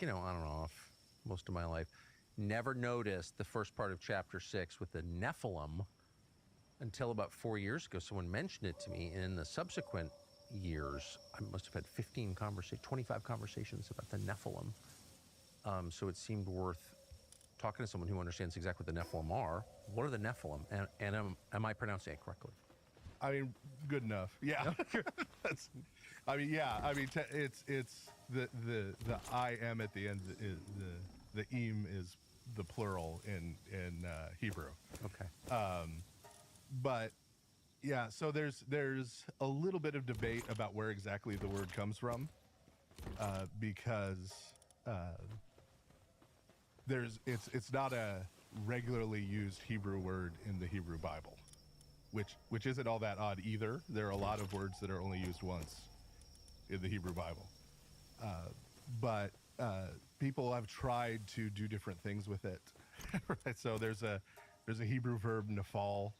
on and off most of my life. Never noticed the first part of chapter 6 with the Nephilim until about 4 years ago. Someone mentioned it to me, and in the subsequent years, I must have had 25 conversations about the Nephilim. So it seemed worth talking to someone who understands exactly what the Nephilim are. What are the Nephilim? And am I pronouncing it correctly? I mean, good enough. Yeah. It's the I am at the end. The im is the plural in Hebrew. Okay. But yeah, so there's a little bit of debate about where exactly the word comes from, because it's not a regularly used Hebrew word in the Hebrew Bible, which isn't all that odd either. There are a lot of words that are only used once in the Hebrew Bible, but people have tried to do different things with it. Right? So there's a Hebrew verb nafal,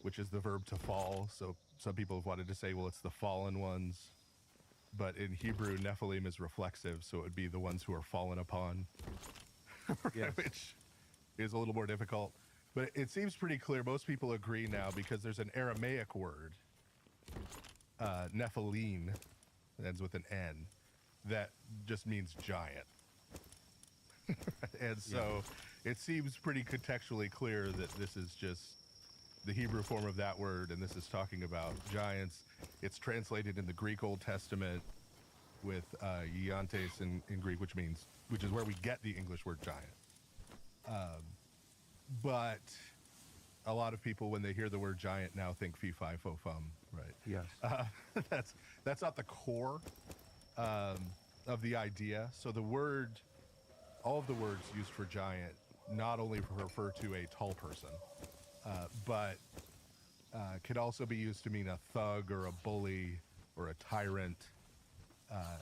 which is the verb to fall. So some people have wanted to say, well, it's the fallen ones, but in Hebrew, Nephilim is reflexive, so it would be the ones who are fallen upon. Yes. Which is a little more difficult. But it seems pretty clear. Most people agree now because there's an Aramaic word, Nephilim, that ends with an N, that just means giant. And so it seems pretty contextually clear that this is just the Hebrew form of that word, and this is talking about giants. It's translated in the Greek Old Testament with giantes in Greek, which is where we get the English word giant. But a lot of people, when they hear the word giant, now think fee fi fo fum, right? Yes. That's not the core of the idea. So all of the words used for giant not only refer to a tall person, but could also be used to mean a thug or a bully or a tyrant.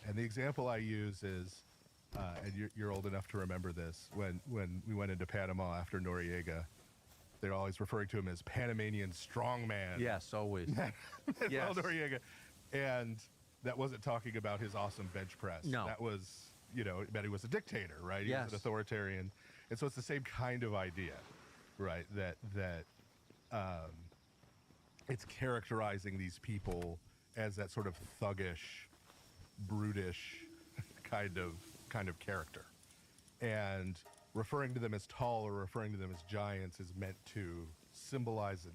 And the example I use is, and you're old enough to remember this, when we went into Panama after Noriega, they're always referring to him as Panamanian strongman. Yes, always. Yes. Noriega. And that wasn't talking about his awesome bench press. No. That was, it meant he was a dictator, right? He Yes. was an authoritarian. And so it's the same kind of idea, right? That it's characterizing these people as that sort of thuggish, brutish kind of character. And referring to them as tall or referring to them as giants is meant to symbolize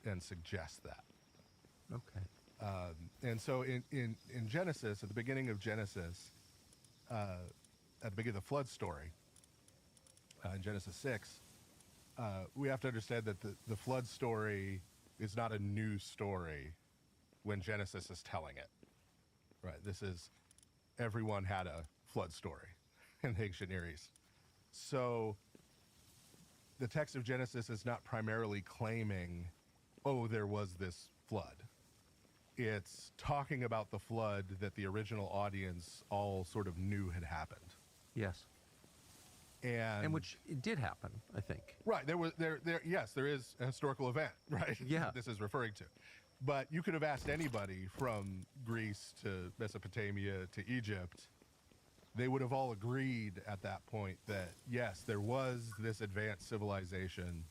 and suggest that. Okay. And so in Genesis, at the beginning of Genesis, at the beginning of the flood story, in Genesis 6, we have to understand that the flood story is not a new story when Genesis is telling it. Right? This is, everyone had a flood story in the ancient Near East. So the text of Genesis is not primarily claiming, oh, there was this flood. It's talking about the flood that the original audience all sort of knew had happened. Yes. And which it did happen, I think. Right. There is a historical event, right? Yeah. This is referring to. But you could have asked anybody from Greece to Mesopotamia to Egypt. They would have all agreed at that point that, yes, there was this advanced civilization.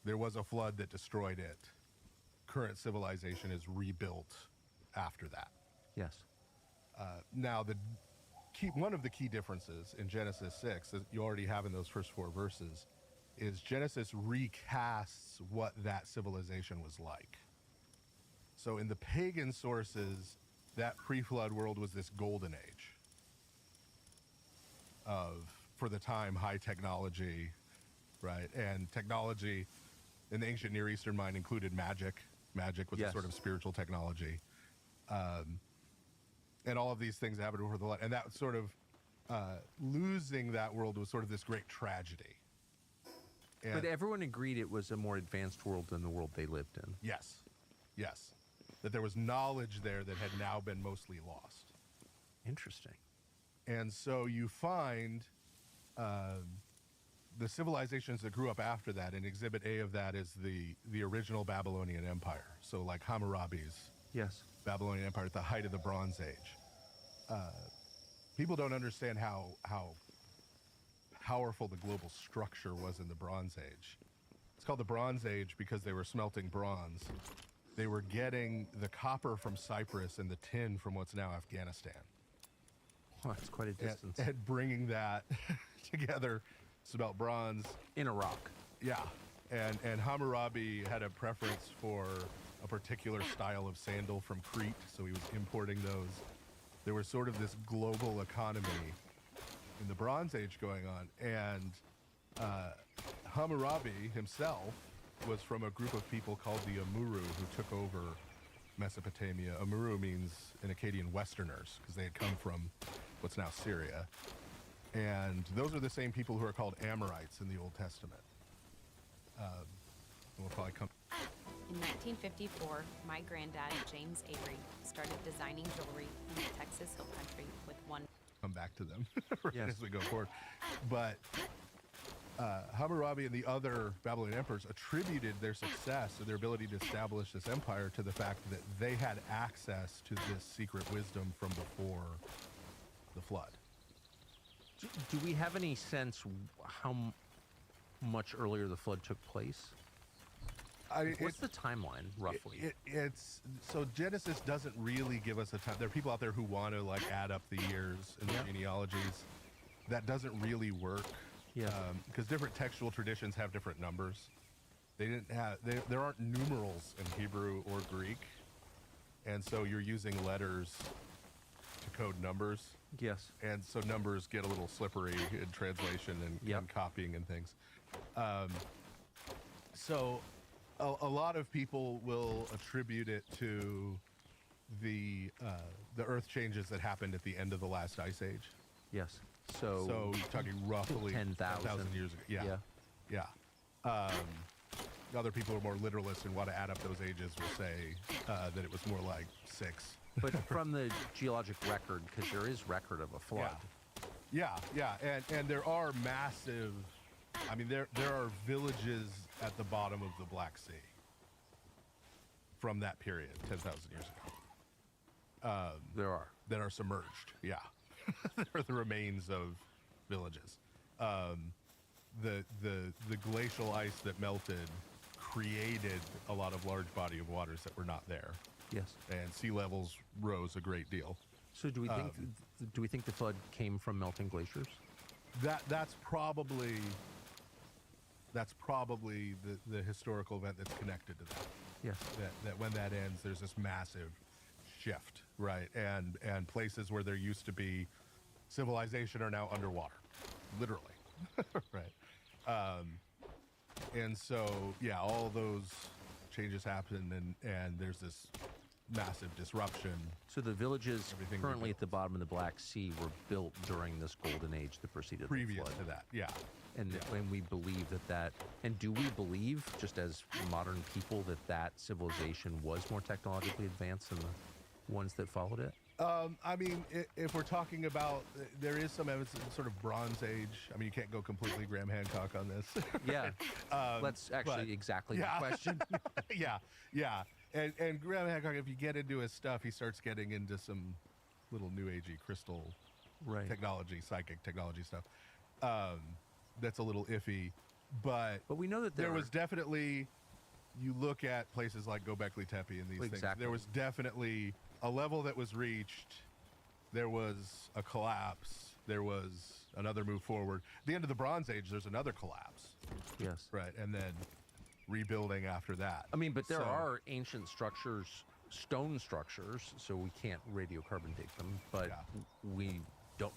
There was a flood that destroyed it. Current civilization is rebuilt after that. Yes. Now, one of the key differences in Genesis 6 that you already have in those first 4 verses is Genesis recasts what that civilization was like. So in the pagan sources, that pre-flood world was this golden age of, for the time, high technology, right? And technology in the ancient Near Eastern mind included magic. Magic was Yes. a sort of spiritual technology. And all of these things happened before the flood. And that sort of losing that world was sort of this great tragedy. And But everyone agreed it was a more advanced world than the world they lived in. Yes. That there was knowledge there that had now been mostly lost. Interesting. And so you find the civilizations that grew up after that, and Exhibit A of that is the original Babylonian Empire. So like Hammurabi's Yes. Babylonian Empire at the height of the Bronze Age. people don't understand how powerful the global structure was in the Bronze Age. It's called the Bronze Age because they were smelting bronze. They were getting the copper from Cyprus and the tin from what's now Afghanistan. Well, that's quite a distance. And bringing that together, smelt bronze. In a rock. Yeah. And Hammurabi had a preference for a particular style of sandal from Crete, so he was importing those. There was sort of this global economy in the Bronze Age going on, and Hammurabi himself was from a group of people called the Amuru who took over Mesopotamia. Amuru means in Akkadian Westerners, because they had come from what's now Syria. And those are the same people who are called Amorites in the Old Testament. We'll probably come. In 1954, my granddad, James Avery, started designing jewelry in the Texas Hill Country with one. Come back to them right Yes. as we go forward. But Hammurabi and the other Babylonian emperors attributed their success and their ability to establish this empire to the fact that they had access to this secret wisdom from before the flood. Do we have any sense how much earlier the flood took place? What's the timeline, roughly? It's so Genesis doesn't really give us a time. There are people out there who want to like add up the years and the genealogies. That doesn't really work. Yeah. Because different textual traditions have different numbers. They didn't have. There aren't numerals in Hebrew or Greek, and so you're using letters to code numbers. Yes. And so numbers get a little slippery in translation and copying and things. So a lot of people will attribute it to the earth changes that happened at the end of the last ice age. Yes. So you're talking roughly 10,000 years ago. Yeah. Other people who are more literalists and want to add up those ages will say that it was more like 6. But from the geologic record, because there is record of a flood. Yeah. And there are massive, I mean, there are villages at the bottom of the Black Sea from that period, 10,000 years ago. There are. That are submerged, yeah. They're the remains of villages. The glacial ice that melted created a lot of large body of waters that were not there. Yes. And sea levels rose a great deal. So do we think the flood came from melting glaciers? That's probably the historical event that's connected to that. Yes. That when that ends, there's this massive shift, right? And places where there used to be civilization are now underwater, literally, right? And so, yeah, all those changes happen, and there's this massive disruption. So the villages Everything currently at rebuilt. the bottom of the Black Sea were built during this golden age that preceded Previous the flood. to that, yeah. And when we believe that, and do we believe, just as modern people, that civilization was more technologically advanced than the ones that followed it? I mean, if we're talking about, there is some evidence in sort of Bronze Age. I mean, you can't go completely Graham Hancock on this. Yeah. That's actually exactly the question. yeah. And Graham Hancock, if you get into his stuff, he starts getting into some little new agey crystal technology, psychic technology stuff. That's a little iffy, but we know that there was definitely, you look at places like Göbekli Tepe and these things, there was definitely a level that was reached. There was a collapse. There was another move forward. At the end of the Bronze Age, there's another collapse. Yes. Right. And then rebuilding after that. I mean, but there are ancient structures, stone structures, so we can't radiocarbon date them, but we don't,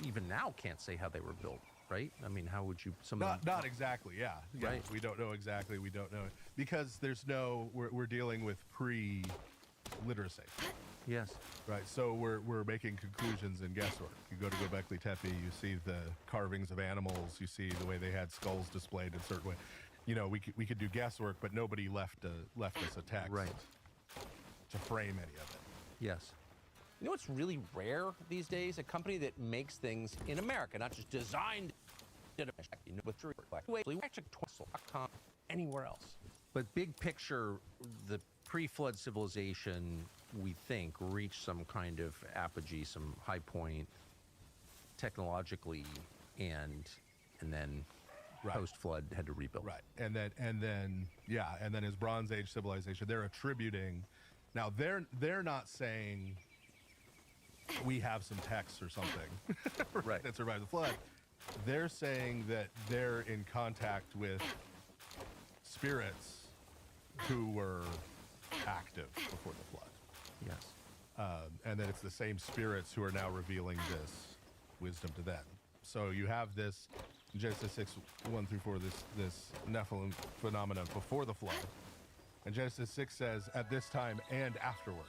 even now, can't say how they were built, right? I mean, how would you, not exactly, yeah. Right. We don't know exactly, we don't know. Because there's no, we're dealing with pre-literacy. Yes. Right, so we're making conclusions and guesswork. You go to Göbekli Tepe, you see the carvings of animals, you see the way they had skulls displayed in a certain way. You know, we could do guesswork, but nobody left us a text to frame any of it. Yes. You know what's really rare these days? A company that makes things in America, not just designed in America, anywhere else. But big picture, the pre-flood civilization, we think, reached some kind of apogee, some high point technologically, and then Right. post flood had to rebuild. Right. And then his Bronze Age civilization, they're attributing. Now they're not saying we have some texts or something Right. that survived the flood. They're saying that they're in contact with spirits who were active before the flood. Yes. And that it's the same spirits who are now revealing this wisdom to them. So you have this in Genesis 6, 1 through 4, this Nephilim phenomenon before the flood. And Genesis 6 says, at this time and afterward.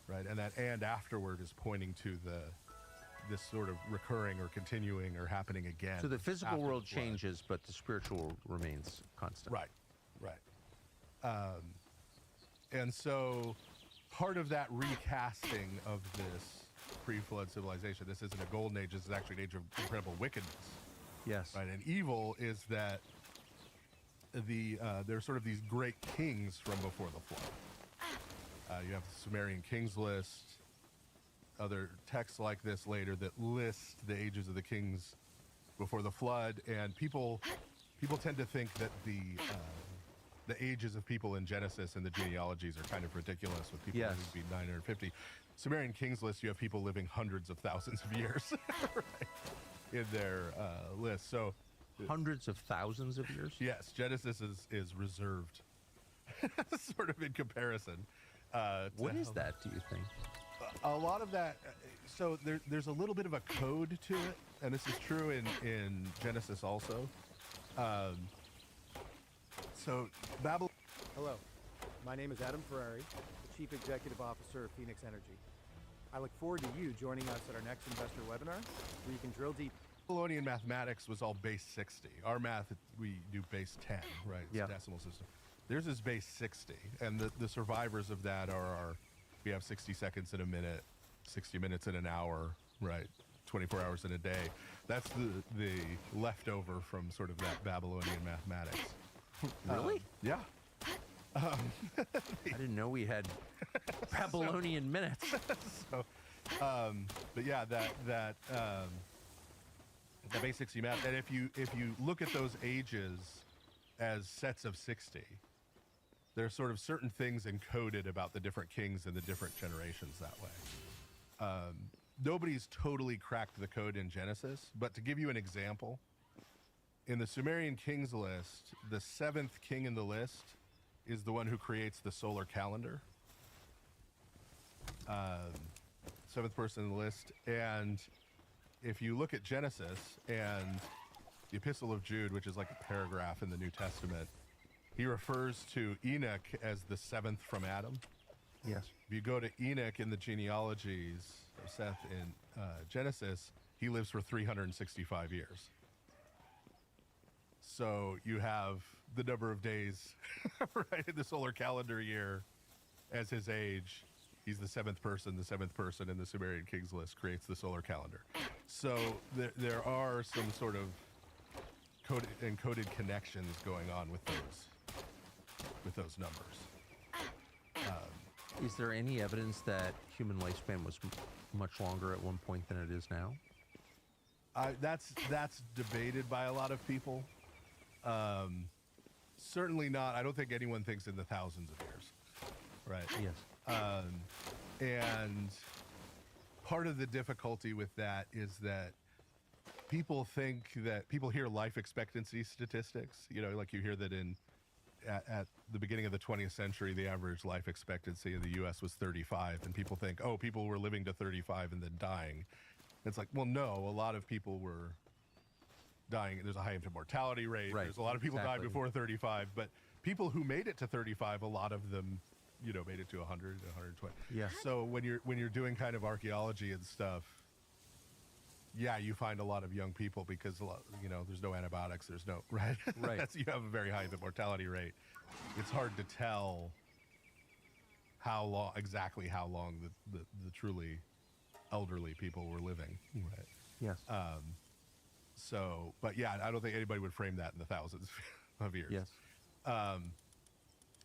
Right? And that and afterward is pointing to this sort of recurring or continuing or happening again. So the physical after world the flood. changes, but the spiritual remains constant. Right, right. And so part of that recasting of this pre-flood civilization, this isn't a golden age, this is actually an age of incredible wickedness. Yes. Right, and evil is that there's sort of these great kings from before the flood. You have the Sumerian kings list, other texts like this later that list the ages of the kings before the flood, and people tend to think that the ages of people in Genesis and the genealogies are kind of ridiculous, with people Yes. living to be 950. Sumerian kings list, you have people living hundreds of thousands of years right, in their list. So Hundreds of thousands of years? yes, Genesis is reserved, sort of in comparison. What is that, do you think? A lot of that, so there's a little bit of a code to it, and this is true in Genesis also. So Babylon. Hello, my name is Adam Ferrari, the Chief Executive Officer of Phoenix Energy. I look forward to you joining us at our next investor webinar, where you can drill deep. Babylonian mathematics was all base 60. Our math, we do base 10, right? It's Yeah. a decimal system. Theirs is base 60, and the survivors of that are we have 60 seconds in a minute, 60 minutes in an hour, right? 24 hours in a day. That's the leftover from sort of that Babylonian mathematics. Really? Yeah. I didn't know we had Babylonian minutes. So, but yeah, that base 60 math, and if you look at those ages as sets of 60, there are sort of certain things encoded about the different kings and the different generations that way. Nobody's totally cracked the code in Genesis, but to give you an example, in the Sumerian kings list, the 7th king in the list is the one who creates the solar calendar. 7th person in the list. And if you look at Genesis and the Epistle of Jude, which is like a paragraph in the New Testament, he refers to Enoch as the 7th from Adam. Yes. If you go to Enoch in the genealogies of Seth in Genesis, he lives for 365 years. So you have the number of days right in the solar calendar year as his age. He's the 7th person. The 7th person in the Sumerian kings list creates the solar calendar. So there are some sort of encoded connections going on with those numbers. Is there any evidence that human lifespan was much longer at one point than it is now? That's debated by a lot of people. Certainly not. I don't think anyone thinks in the thousands of years. Right. Yes. And part of the difficulty with that is that people hear life expectancy statistics. You know, like you hear that at the beginning of the 20th century, the average life expectancy in the U.S. was 35, and people think, oh, people were living to 35 and then dying. It's like, well, no, a lot of people were dying. There's a high infant mortality rate. Right, There's a lot of people died exactly. before 35, but people who made it to 35, a lot of them, made it to 100, 120. Yeah. So when you're doing kind of archaeology and stuff, yeah, you find a lot of young people because there's no antibiotics, there's no right. Right. You have a very high infant mortality rate. It's hard to tell exactly how long the truly elderly people were living. Right. Yes. But yeah, I don't think anybody would frame that in the thousands of years. Yes.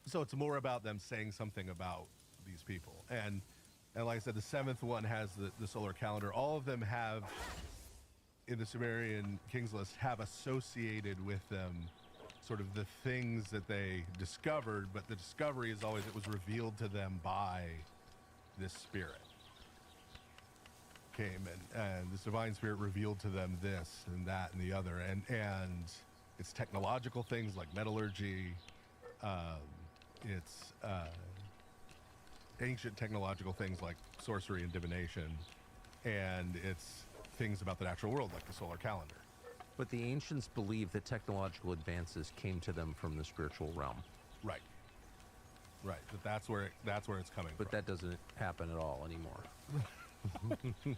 So it's more about them saying something about these people. And like I said, the 7th one has the solar calendar. All of them have in the Sumerian Kings list have associated with them sort of the things that they discovered, but the discovery is always it was revealed to them by this spirit. Came and this divine spirit revealed to them this and that and the other, and it's technological things like metallurgy, it's ancient technological things like sorcery and divination, and it's things about the natural world like the solar calendar. But the ancients believed that technological advances came to them from the spiritual realm. Right. That's where it's coming But from. that doesn't happen at all anymore.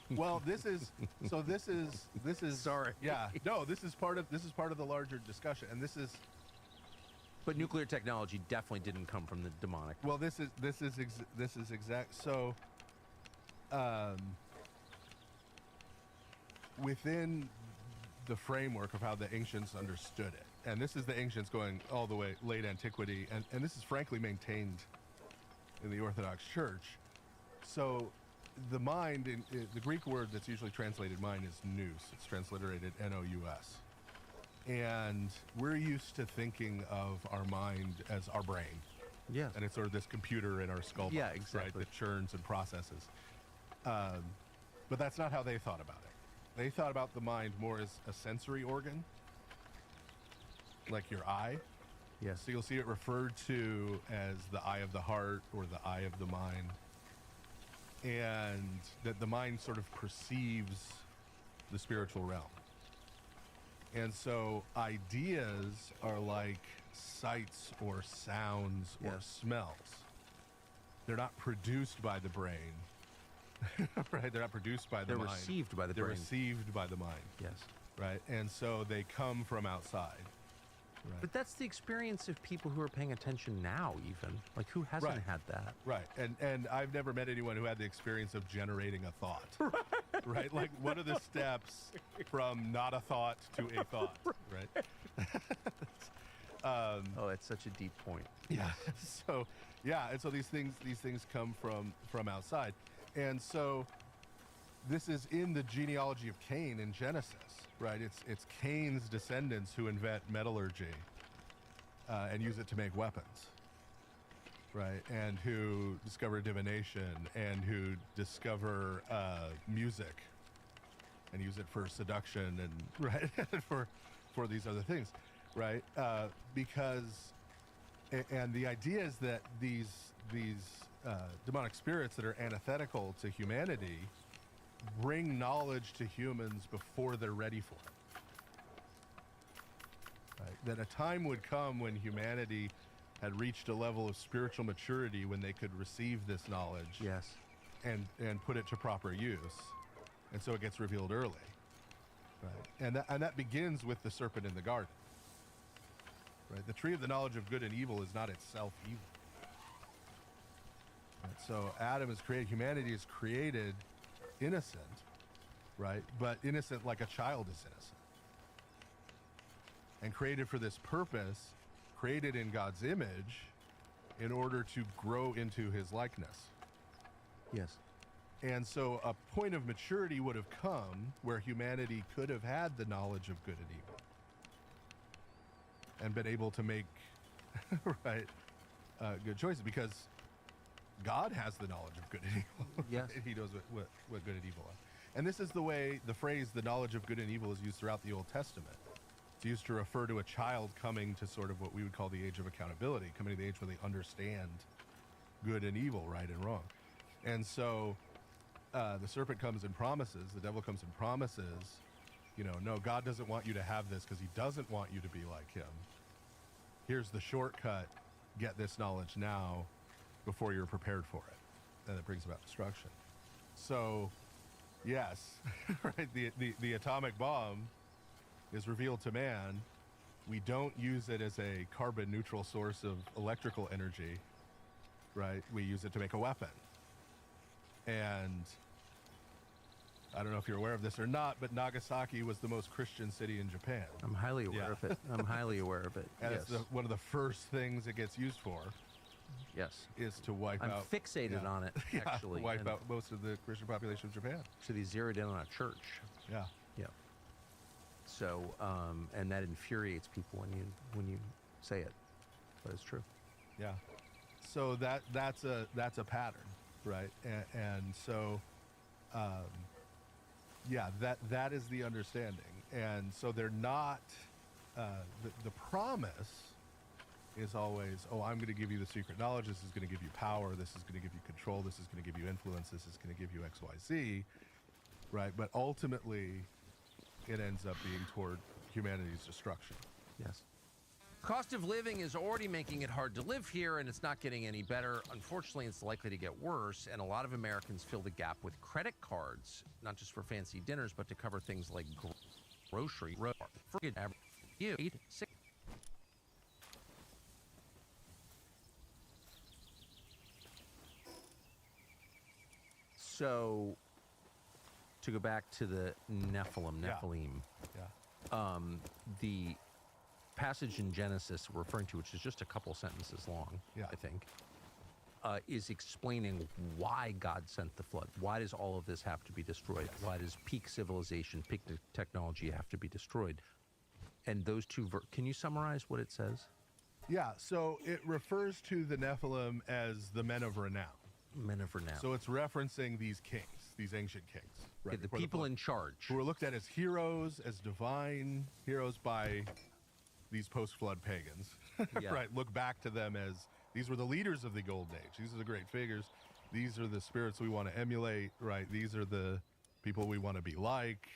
Well, this is Sorry. Yeah, no, this is part of the larger discussion, and this is But nuclear technology definitely didn't come from the demonic. well, this is exact. So, within the framework of how the ancients understood it, and this is the ancients going all the way late antiquity, and this is frankly maintained in the Orthodox Church. So, the mind, the Greek word that's usually translated mind is nous. It's transliterated N-O-U-S. And we're used to thinking of our mind as our brain. Yeah. And it's sort of this computer in our skull box, Yeah, exactly. right, that churns and processes. But that's not how they thought about it. They thought about the mind more as a sensory organ, like your eye. Yes. So you'll see it referred to as the eye of the heart or the eye of the mind. And that the mind sort of perceives the spiritual realm. And so ideas are like sights or sounds or Yes. smells. They're not produced by the brain, right? They're not produced by the They're mind. received by the They're brain. received by the mind, Yes. right? And so they come from outside. Right. But that's the experience of people who are paying attention now, even. Like, who hasn't Right. had that? Right, and I've never met anyone who had the experience of generating a thought. Right? Like, what are the steps from not a thought to a thought? Right? Oh, that's such a deep point. Yeah. So, yeah, and so these things come from outside, and so this is in the genealogy of Cain in Genesis. Right, it's Cain's descendants who invent metallurgy and use it to make weapons, right? And who discover divination and who discover music and use it for seduction and right for these other things, right? Because and the idea is that these demonic spirits that are antithetical to humanity bring knowledge to humans before they're ready for it. Right? That a time would come when humanity had reached a level of spiritual maturity when they could receive this knowledge Yes. and put it to proper use. And so it gets revealed early. Right? And that begins with the serpent in the garden. Right? The tree of the knowledge of good and evil is not itself evil. Right? So Adam is created, humanity is created innocent, right? But innocent like a child is innocent. And created for this purpose, created in God's image in order to grow into his likeness. Yes. And so a point of maturity would have come where humanity could have had the knowledge of good and evil and been able to make right good choices, because God has the knowledge of good and evil. Yes. He knows what good and evil are. And this is the way the phrase the knowledge of good and evil is used throughout the Old Testament. It's used to refer to a child coming to sort of what we would call the age of accountability, coming to the age where they understand good and evil, right and wrong. And so the serpent comes and promises, the devil comes and promises, no, God doesn't want you to have this because he doesn't want you to be like him. Here's the shortcut. Get this knowledge now before you're prepared for it. And it brings about destruction. So, yes, right, the atomic bomb is revealed to man. We don't use it as a carbon neutral source of electrical energy, right? We use it to make a weapon. And I don't know if you're aware of this or not, but Nagasaki was the most Christian city in Japan. I'm highly aware of it. I'm highly aware of it. And Yes. it's one of the first things it gets used for Yes. is to wipe I'm out. fixated on it, Yeah, actually. wipe and out most of the Christian population of Japan. So they zeroed in on a church. Yeah. Yeah. So, and that infuriates people when you say it, but it's true. Yeah. So that's a pattern, right? And so, yeah, that is the understanding. And so they're not. The promise is always, oh, I'm going to give you the secret knowledge. This is going to give you power. This is going to give you control. This is going to give you influence. This is going to give you X, Y, Z, right? But ultimately, it ends up being toward humanity's destruction. Yes. Cost of living is already making it hard to live here, and it's not getting any better. Unfortunately, it's likely to get worse, and a lot of Americans fill the gap with credit cards, not just for fancy dinners, but to cover things like grocery. Forget you eat 6. So, to go back to the Nephilim, Yeah. the passage in Genesis we're referring to, which is just a couple sentences long, Yeah. I think, is explaining why God sent the flood. Why does all of this have to be destroyed? Yes. Why does peak civilization, peak technology have to be destroyed? And those two, can you summarize what it says? Yeah, so it refers to the Nephilim as the men of renown. Men of renown. So it's referencing these kings, these ancient kings, right? the before people flood, in charge. who were looked at as heroes, as divine heroes by these post-flood pagans, Yeah. right? Look back to them as these were the leaders of the golden age. These are the great figures. These are the spirits we want to emulate, right? These are the people we want to be like,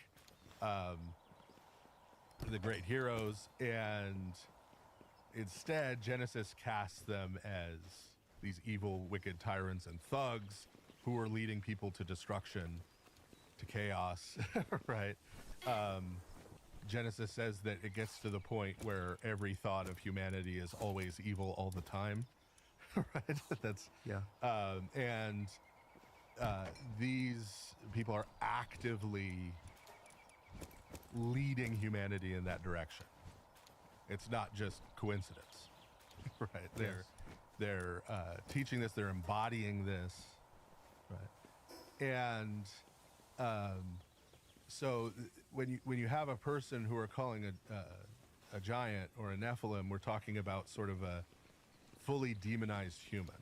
the great heroes. And instead, Genesis casts them as these evil, wicked tyrants and thugs who are leading people to destruction, to chaos, right? Genesis says that it gets to the point where every thought of humanity is always evil all the time, right? That's Yeah. and these people are actively leading humanity in that direction. It's not just coincidence, right? They're teaching this, they're embodying this, right? And so when you have a person who are calling a giant or a Nephilim, we're talking about sort of a fully demonized human.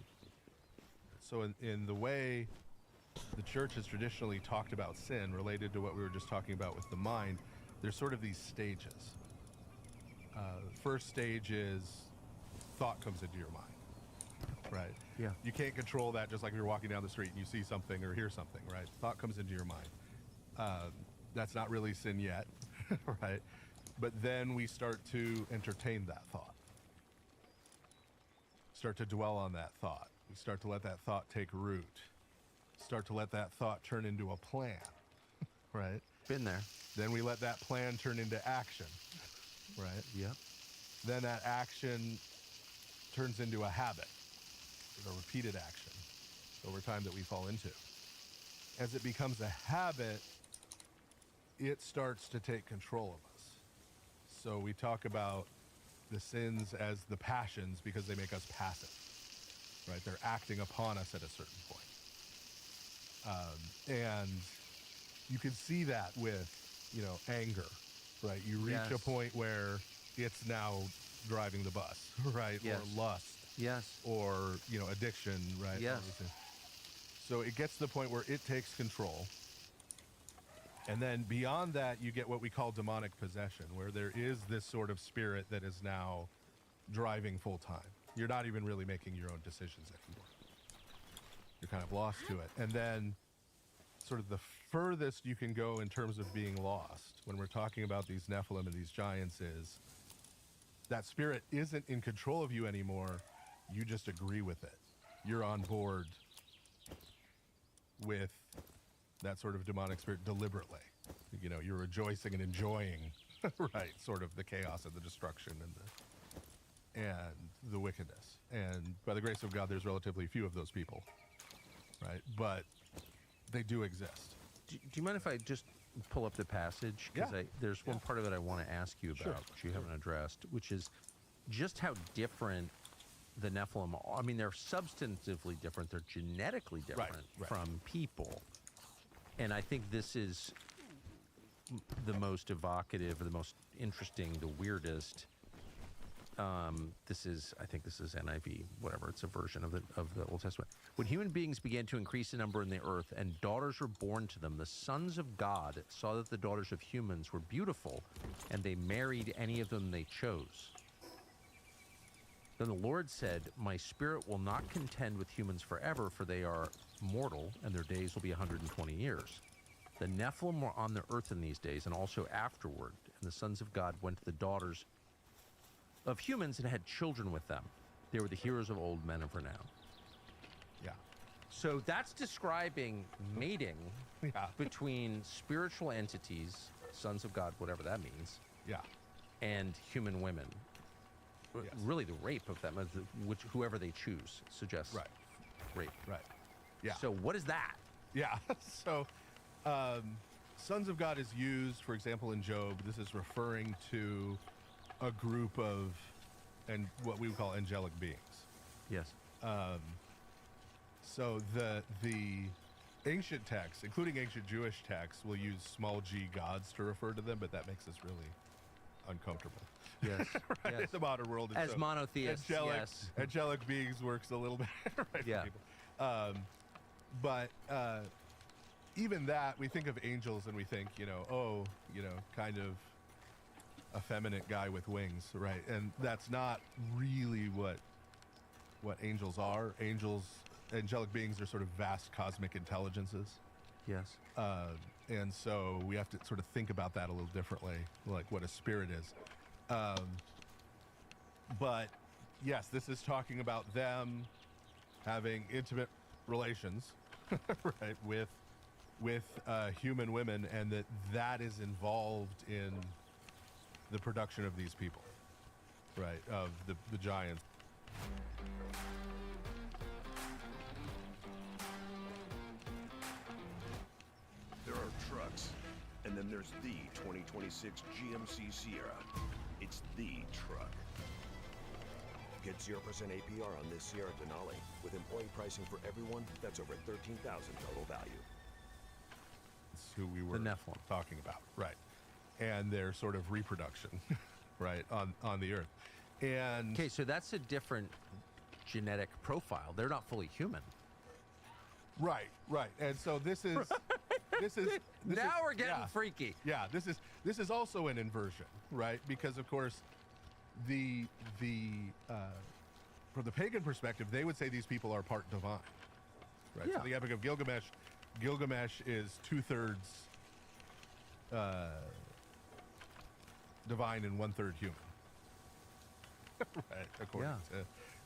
So in the way the church has traditionally talked about sin, related to what we were just talking about with the mind, there's sort of these stages. First stage is thought comes into your mind, right? Yeah. You can't control that, just like if you're walking down the street and you see something or hear something, right? Thought comes into your mind. That's not really sin yet, right? But then we start to entertain that thought, start to dwell on that thought. We start to let that thought take root, start to let that thought turn into a plan, right? Been there. Then we let that plan turn into action, right? Yep. Then that action turns into a habit, a repeated action over time that we fall into. As it becomes a habit, it starts to take control of us. So we talk about the sins as the passions because they make us passive, right? They're acting upon us at a certain point. And you can see that with, anger, right? You reach Yes. a point where it's now driving the bus, right? Yes. Or lust, Yes. or, addiction, right? Yes. All these things. So it gets to the point where it takes control. And then beyond that, you get what we call demonic possession, where there is this sort of spirit that is now driving full time. You're not even really making your own decisions anymore. You're kind of lost to it. And then sort of the furthest you can go in terms of being lost when we're talking about these Nephilim and these giants is that spirit isn't in control of you anymore. You just agree with it. You're on board with that sort of demonic spirit deliberately. You're rejoicing and enjoying, right, sort of the chaos and the destruction and the wickedness. And by the grace of God, there's relatively few of those people, right? But they do exist. Do you mind if I just pull up the passage? Because Yeah. there's one part of it I want to ask you about, Sure. which you haven't addressed, which is just how different the Nephilim are. I mean, they're substantively different. They're genetically different right. from people. And I think this is the most evocative, or the most interesting, the weirdest. I think this is NIV, whatever. It's a version of the Old Testament. When human beings began to increase in number in the earth, and daughters were born to them, the sons of God saw that the daughters of humans were beautiful, and they married any of them they chose. Then the Lord said, "My spirit will not contend with humans forever, for they are mortal, and their days will be 120 years." The Nephilim were on the earth in these days, and also afterward. And the sons of God went to the daughters of humans and had children with them. They were the heroes of old, men of renown. Yeah. So that's describing mating between spiritual entities, sons of God, whatever that means, Yeah. and human women. Yes. Really, the rape of them, whoever they choose, suggests rape. Right. Yeah. So what is that? Yeah. So, sons of God is used, for example, in Job. This is referring to a group of, and what we would call angelic beings. Yes. So the ancient texts, including ancient Jewish texts, will use small g gods to refer to them, but that makes us really uncomfortable. Yes. Right? Yes. In the modern world. And As so monotheists, yes. Angelic beings works a little bit right Yeah. for people. But even that, we think of angels and we think, kind of effeminate guy with wings, right? And that's not really what angels are. Angelic beings are sort of vast cosmic intelligences. Yes. And so we have to sort of think about that a little differently, like what a spirit is. But yes, this is talking about them having intimate relations, right, with human women, and that is involved in the production of these people, right, of the giants. There are trucks, and then there's the 2026 GMC Sierra. It's the truck. Get 0% APR on this Sierra Denali. With employee pricing for everyone, that's over $13,000 total value. It's who we were The Nephilim. talking about, right? And their sort of reproduction, right, on the earth. And Okay, so that's a different genetic profile. They're not fully human. right. And so this is Now we're getting freaky. Yeah, this is also an inversion, right? Because of course, the from the pagan perspective, they would say these people are part divine, right? Yeah. So the Epic of Gilgamesh is 2/3 divine and 1/3 human, right? According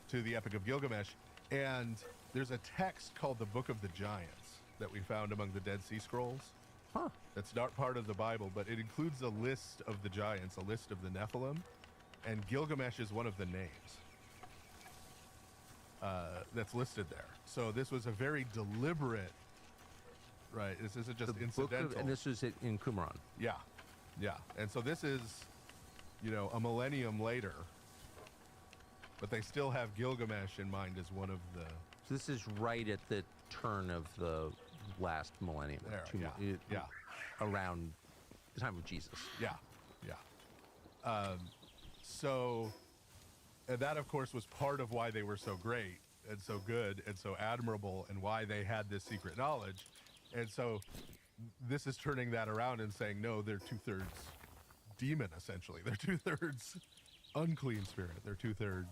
to the Epic of Gilgamesh. And there's a text called the Book of the Giants that we found among the Dead Sea Scrolls. Huh. That's not part of the Bible, but it includes a list of the giants, a list of the Nephilim, and Gilgamesh is one of the names that's listed there. So this was a very deliberate, right? This isn't just incidental. And this was in Qumran. Yeah. And so this is, a millennium later, but they still have Gilgamesh in mind as one of the... So this is right at the turn of the last millennium. There, yeah. Around the time of Jesus. Yeah. So, and that of course was part of why they were so great and so good and so admirable, and why they had this secret knowledge. And so this is turning that around and saying, no, they're 2/3 demon, essentially. They're 2/3 unclean spirit. They're 2/3.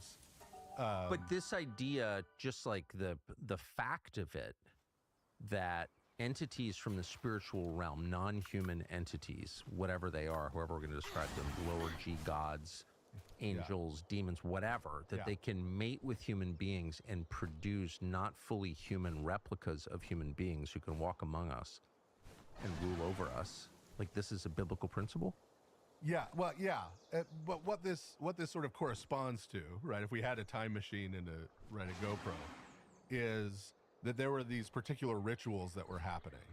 But this idea, just like the fact of it, that entities from the spiritual realm, non-human entities, whatever they are, however we're going to describe them, lower G gods, angels, demons, whatever, that they can mate with human beings and produce not fully human replicas of human beings who can walk among us and rule over us. Like, this is a biblical principle? Yeah, well, but what this sort of corresponds to, right? If we had a time machine and a GoPro, is that there were these particular rituals that were happening,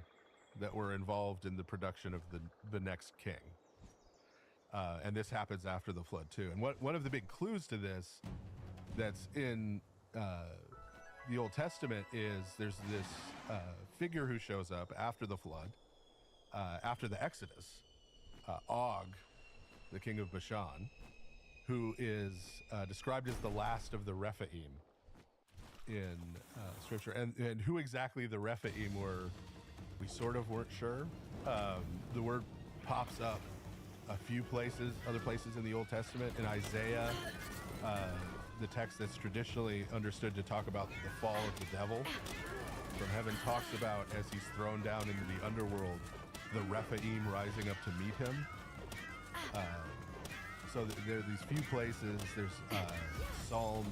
that were involved in the production of the next king, and this happens after the flood too. And one of the big clues to this, that's in the Old Testament, is there's this figure who shows up after the flood, after the Exodus. Og, the king of Bashan, who is described as the last of the Rephaim in scripture. And who exactly the Rephaim were, we sort of weren't sure. The word pops up a few places, other places in the Old Testament. In Isaiah, the text that's traditionally understood to talk about the fall of the devil from heaven talks about, as he's thrown down into the underworld, the Rephaim rising up to meet him. So there are these few places. There's Psalm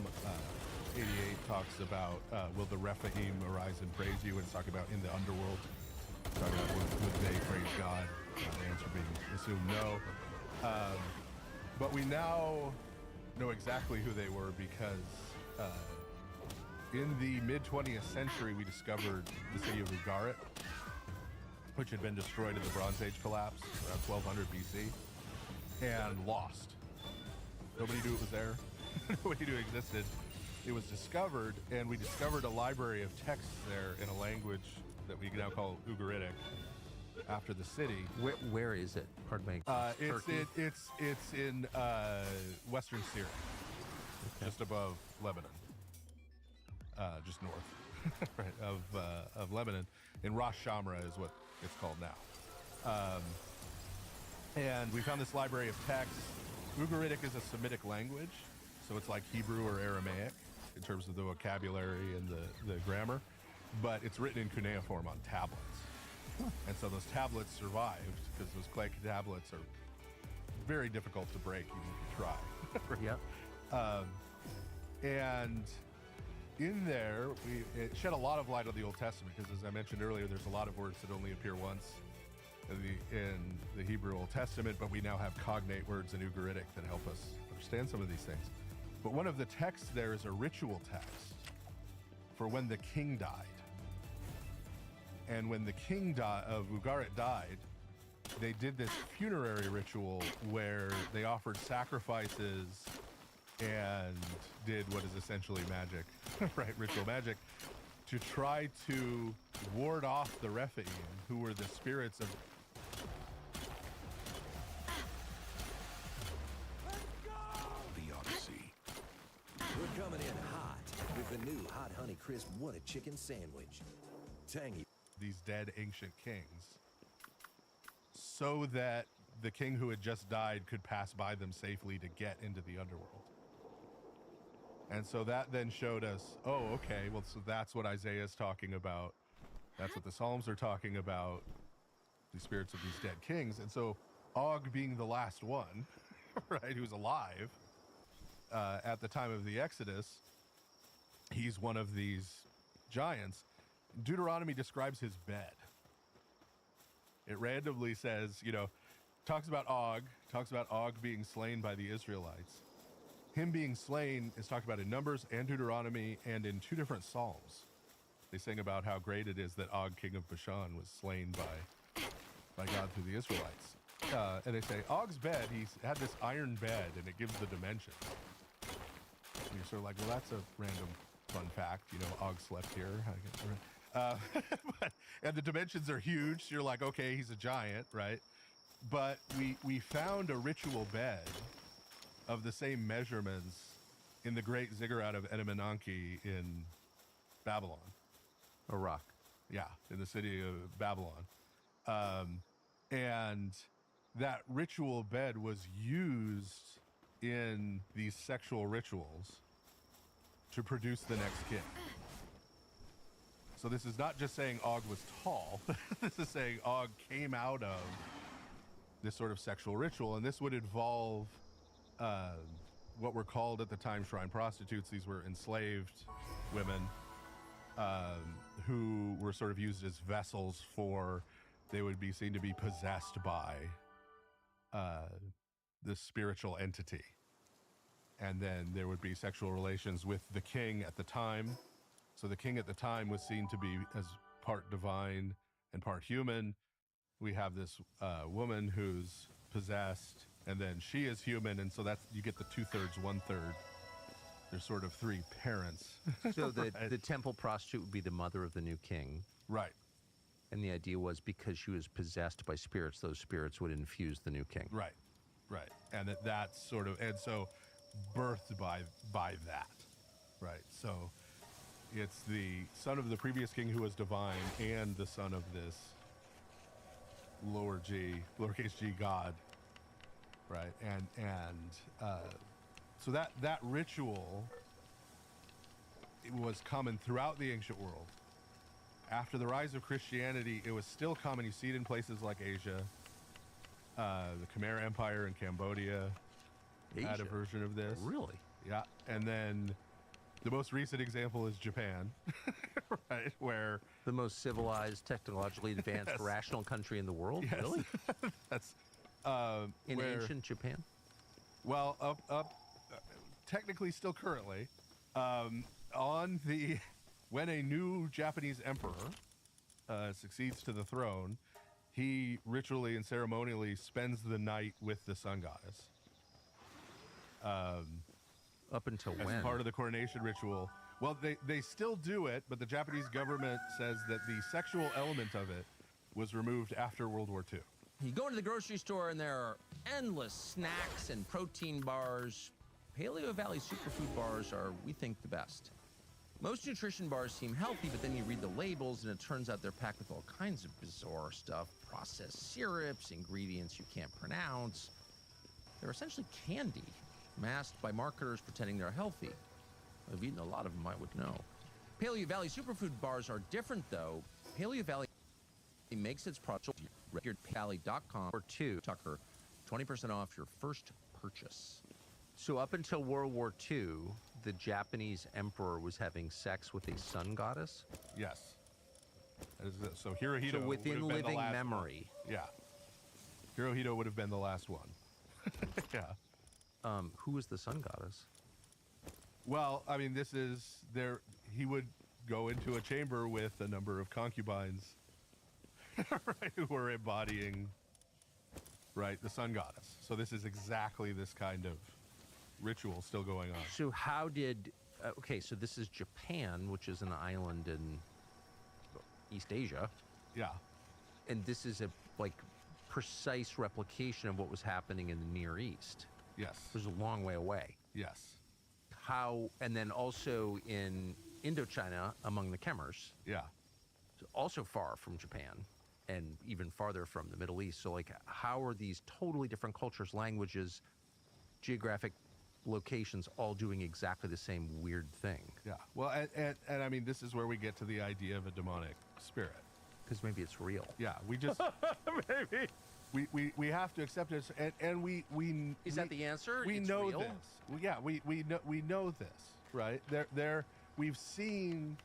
88 talks about, will the Rephaim arise and praise you? And it's talking about in the underworld. Talking about would they praise God? The answer being assumed no. But we now know exactly who they were because in the mid-20th century, we discovered the city of Ugarit, which had been destroyed in the Bronze Age collapse around 1200 BC, and lost. Nobody knew it was there. Nobody knew it existed. It was discovered, and we discovered a library of texts there in a language that we now call Ugaritic, after the city. Where is it? Pardon me. It's in western Syria, just above Lebanon, just north right, of Lebanon. In Ras Shamra is what it's called now. And we found this library of texts. Ugaritic is a Semitic language, so it's like Hebrew or Aramaic in terms of the vocabulary and the grammar, but it's written in cuneiform on tablets. And so those tablets survived because those clay tablets are very difficult to break, even if you try. Yeah. And in there, it shed a lot of light on the Old Testament because, as I mentioned earlier, there's a lot of words that only appear once in the Hebrew Old Testament, but we now have cognate words in Ugaritic that help us understand some of these things. But one of the texts there is a ritual text for when the king died. And when the king of Ugarit died, they did this funerary ritual where they offered sacrifices and did what is essentially magic, right? Ritual magic, to try to ward off the Rephaim, who were the spirits of... The Odyssey. We're coming in hot with the new Hot Honey Crisp What a Chicken Sandwich. Tangy. These dead ancient kings, so that the king who had just died could pass by them safely to get into the underworld. And so that then showed us, oh, okay, well, so that's what Isaiah is talking about. That's what the Psalms are talking about, the spirits of these dead kings. And so Og being the last one, right, who's alive at the time of the Exodus, he's one of these giants. Deuteronomy describes his bed. It randomly says, talks about Og being slain by the Israelites. Him being slain is talked about in Numbers and Deuteronomy and in two different Psalms. They sing about how great it is that Og, king of Bashan, was slain by God through the Israelites. And they say, Og's bed, he's had this iron bed, and it gives the dimensions. And you're sort of like, well, that's a random fun fact. Og slept here. And the dimensions are huge. So you're like, okay, he's a giant, right? But we found a ritual bed of the same measurements in the great ziggurat of Enemenanke in Babylon. Iraq. Yeah, in the city of Babylon. And that ritual bed was used in these sexual rituals to produce the next king. So this is not just saying Og was tall. This is saying Og came out of this sort of sexual ritual, and this would involve what were called at the time shrine prostitutes. These were enslaved women who were sort of used as vessels for, they would be seen to be possessed by this spiritual entity. And then there would be sexual relations with the king at the time. So the king at the time was seen to be as part divine and part human. We have this woman who's possessed, and then she is human, and so that's, you get the 2/3, 1/3. There's sort of three parents. So the temple prostitute would be the mother of the new king. Right. And the idea was because she was possessed by spirits, those spirits would infuse the new king. Right, right, and that's sort of, and so birthed by that, right? So it's the son of the previous king who was divine, and the son of this lowercase g god, right? And so that ritual, it was common throughout the ancient world. After the rise of Christianity, it was still common. You see it in places like Asia. The Khmer Empire in Cambodia had a Asia? version of this. Really? Yeah. And then the most recent example is Japan, right? Where The most civilized, technologically advanced, Yes. rational country in the world? Yes. Really? that's In where, ancient Japan? well, technically still currently, when a new Japanese emperor succeeds to the throne, he ritually and ceremonially spends the night with the sun goddess. Up until As when? part of the coronation ritual. Well, they still do it, but the Japanese government says that the sexual element of it was removed after World War II. You go into the grocery store and there are endless snacks and protein bars. Paleo Valley superfood bars are, we think, the best. Most nutrition bars seem healthy, but then you read the labels and it turns out they're packed with all kinds of bizarre stuff, processed syrups, ingredients you can't pronounce. They're essentially candy, masked by marketers pretending they're healthy. I've eaten a lot of them, I would know. Paleo Valley superfood bars are different, though. Paleo Valley makes its product at valley.com Or two. Tucker, 20% off your first purchase. So up until World War II, the Japanese emperor was having sex with a sun goddess? Yes. So Hirohito So would within have been the living last memory. one. Yeah. Hirohito would have been the last one. Yeah. Who was the sun goddess? Well, I mean, this is there. He would go into a chamber with a number of concubines, right, who were embodying, right, the sun goddess. So this is exactly this kind of ritual still going on. So how did... okay, so this is Japan, which is an island in East Asia. Yeah. And this is a, like, precise replication of what was happening in the Near East. Yes. It was a long way away. Yes. How... And then also in Indochina, among the Khmers, Yeah. also far from Japan and even farther from the Middle East. So, like, how are these totally different cultures, languages, geographic locations all doing exactly the same weird thing? Yeah. Well, and I mean, this is where we get to the idea of a demonic spirit. Because maybe it's real. Yeah. We just maybe we have to accept it, and we Is that the answer? We It's know real? this. Yeah. We know this, right? We've seen.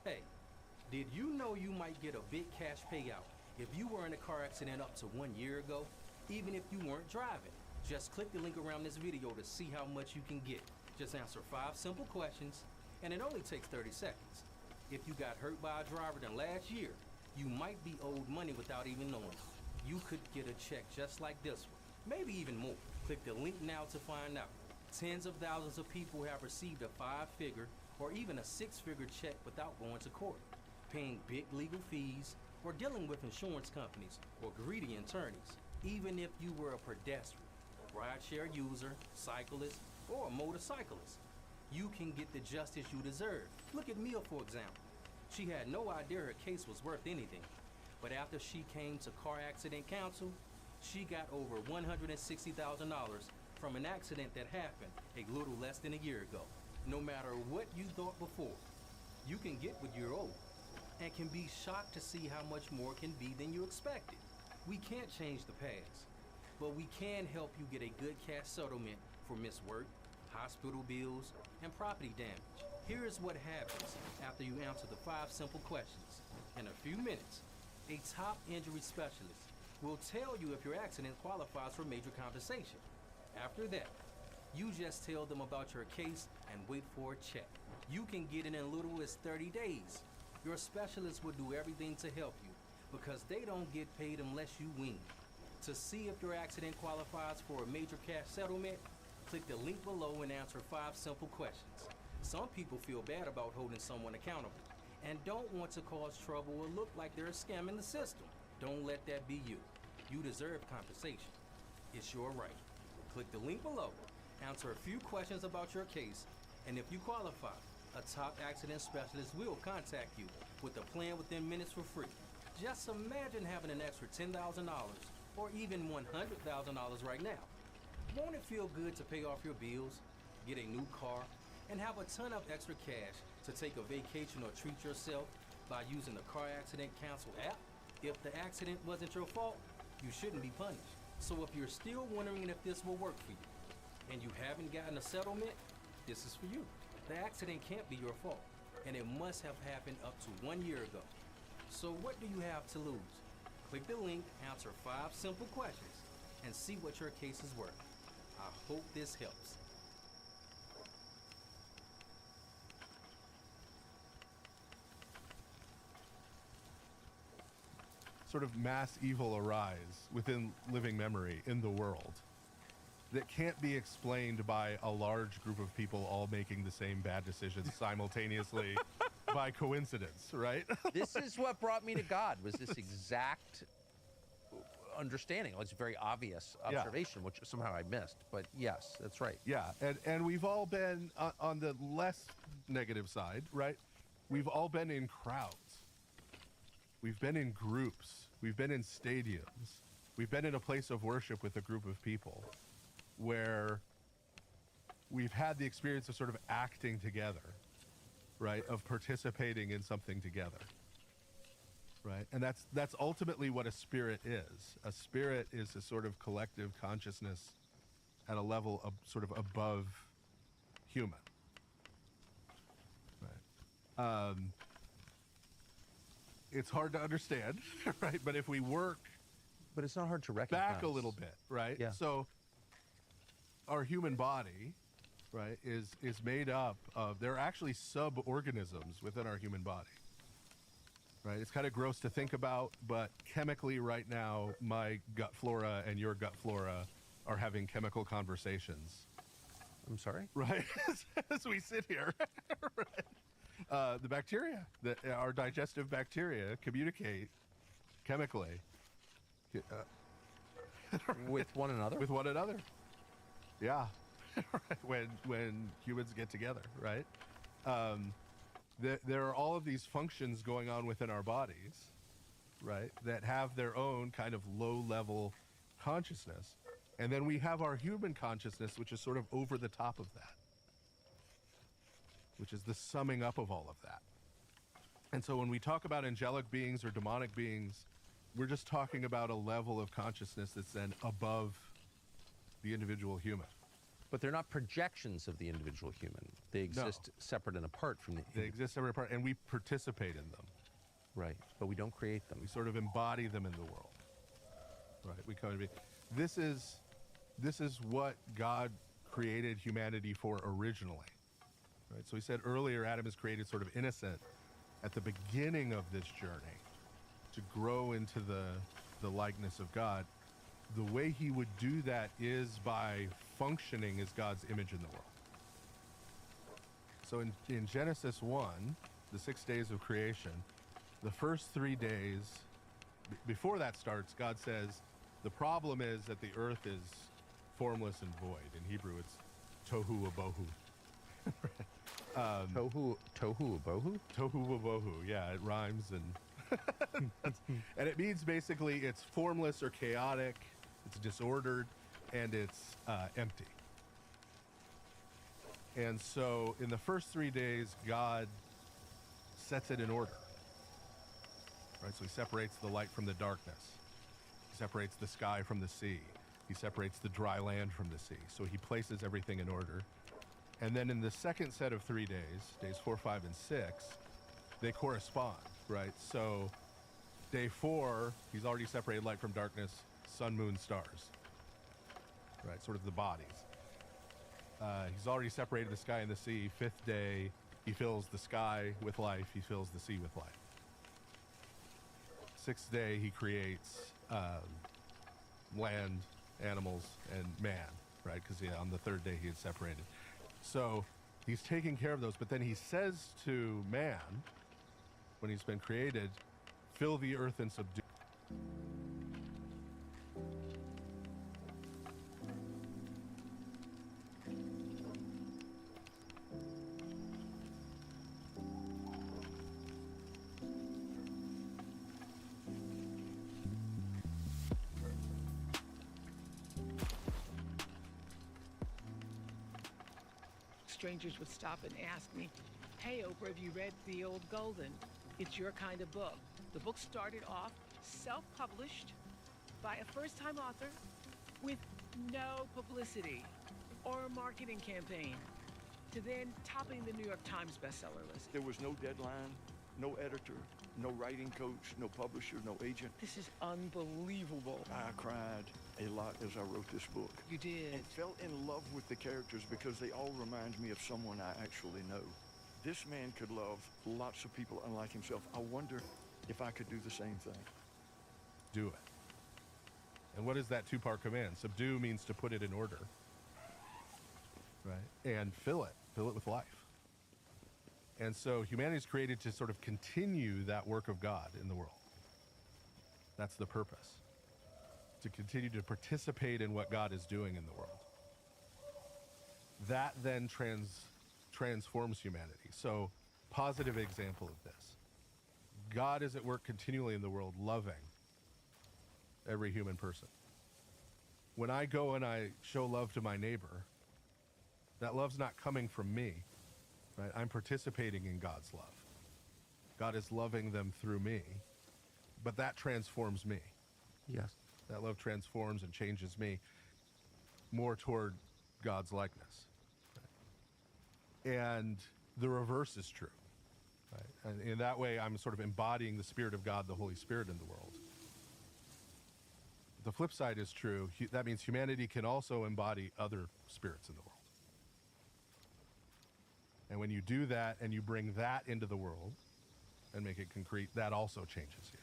Hey, did you know you might get a big cash payout if you were in a car accident up to 1 year ago, even if you weren't driving? Just click the link around this video to see how much you can get. Just answer 5 simple questions, and it only takes 30 seconds. If you got hurt by a driver in last year, you might be owed money without even knowing. You could get a check just like this one, maybe even more. Click the link now to find out. Tens of thousands of people have received a 5-figure or even a 6-figure check without going to court, paying big legal fees, or dealing with insurance companies or greedy attorneys. Even if you were a pedestrian, rideshare user, cyclist, or a motorcyclist, you can get the justice you deserve. Look at Mia, for example. She had no idea her case was worth anything, but after she came to Car Accident Council, she got over $160,000 from an accident that happened a little less than a year ago. No matter what you thought before, you can get what you're owed, and can be shocked to see how much more can be than you expected. We can't change the past, but we can help you get a good cash settlement for missed work, hospital bills, and property damage. Here's what happens after you answer the 5 simple questions. In a few minutes, a top injury specialist will tell you if your accident qualifies for major compensation. After that, you just tell them about your case and wait for a check. You can get it in little as 30 days. Your specialist will do everything to help you because they don't get paid unless you win. To see if your accident qualifies for a major cash settlement, click the link below and answer 5 simple questions. Some people feel bad about holding someone accountable and don't want to cause trouble or look like they're scamming the system. Don't let that be you. You deserve compensation. It's your right. Click the link below, answer a few questions about your case, and if you qualify, a top accident specialist will contact you with a plan within minutes for free. Just imagine having an extra $10,000 or even $100,000 right now. Won't it feel good to pay off your bills, get a new car, and have a ton of extra cash to take a vacation or treat yourself by using the Car Accident Cancel app? If the accident wasn't your fault, you shouldn't be punished. So if you're still wondering if this will work for you, and you haven't gotten a settlement, this is for you. The accident can't be your fault, and it must have happened up to 1 year ago. So what do you have to lose? Click the link, answer 5 simple questions, and see what your case is worth. I hope this helps. Sort of mass evil arise within living memory in the world that can't be explained by a large group of people all making the same bad decisions simultaneously by coincidence, right? This is what brought me to God, was this exact understanding. It's a very obvious Yeah. observation, which somehow I missed. But yes, that's right. Yeah, and we've all been on the less negative side, right? We've all been in crowds. We've been in groups. We've been in stadiums. We've been in a place of worship with a group of people where we've had the experience of sort of acting together, right? Of participating in something together, right? And that's ultimately what a spirit is. A spirit is a sort of collective consciousness at a level of sort of above human, right? It's hard to understand, right? But if we work But it's not hard to recognize. back a little bit, right? Yeah. So our human body, right, is made up of, there are actually sub-organisms within our human body, right? It's kind of gross to think about, but chemically right now, my gut flora and your gut flora are having chemical conversations, I'm sorry? right? As we sit here, right? The bacteria, our digestive bacteria communicate chemically With one another? with one another. Yeah, right. When humans get together, right? There are all of these functions going on within our bodies, right, that have their own kind of low-level consciousness, and then we have our human consciousness, which is sort of over the top of that, which is the summing up of all of that. And so when we talk about angelic beings or demonic beings, we're just talking about a level of consciousness that's then above the individual human. But they're not projections of the individual human. They exist separate and apart from the They exist separate apart, and we participate in them. Right, but we don't create them. We sort of embody them in the world. Right? We come to be. This is what God created humanity for originally. Right? So he said earlier, Adam is created sort of innocent at the beginning of this journey to grow into the likeness of God. The way he would do that is by functioning as God's image in the world. So in Genesis 1, the 6 days of creation, the first 3 days, before that starts, God says, the problem is that the earth is formless and void. In Hebrew, it's tohu abohu. Tohu abohu? Tohu abohu, yeah, it rhymes and and it means basically it's formless or chaotic, it's disordered, and it's empty. And so in the first 3 days, God sets it in order. Right, so he separates the light from the darkness. He separates the sky from the sea. He separates the dry land from the sea. So he places everything in order. And then in the second set of 3 days, days 4, 5, and 6, they correspond, right? So day 4, he's already separated light from darkness, sun, moon, stars, right? Sort of the bodies. He's already separated the sky and the sea. 5th day, he fills the sky with life. He fills the sea with life. 6th day, he creates land, animals, and man, right? Because on the 3rd day, he had separated. So he's taking care of those. But then he says to man, when he's been created, fill the earth and subdue. Strangers would stop and ask me, "Hey, Oprah, have you read The Old Golden? It's your kind of book." The book started off self-published by a first-time author with no publicity or marketing campaign, to then topping the New York Times bestseller list. There was no deadline, no editor, no writing coach, no publisher, no agent. This is unbelievable. I cried a lot as I wrote this book. You did. And fell in love with the characters because they all remind me of someone I actually know. This man could love lots of people unlike himself. I wonder if I could do the same thing. Do it. And what is that 2-part command? Subdue means to put it in order, right? And fill it with life. And so humanity is created to sort of continue that work of God in the world. That's the purpose. To continue to participate in what God is doing in the world. That then transforms humanity. So, positive example of this. God is at work continually in the world, loving every human person. When I go and I show love to my neighbor, that love's not coming from me, right? I'm participating in God's love. God is loving them through me, but that transforms me. Yes. That love transforms and changes me more toward God's likeness. Right? And the reverse is true. Right? And in that way, I'm sort of embodying the Spirit of God, the Holy Spirit in the world. The flip side is true. That means humanity can also embody other spirits in the world. And when you do that and you bring that into the world and make it concrete, that also changes you.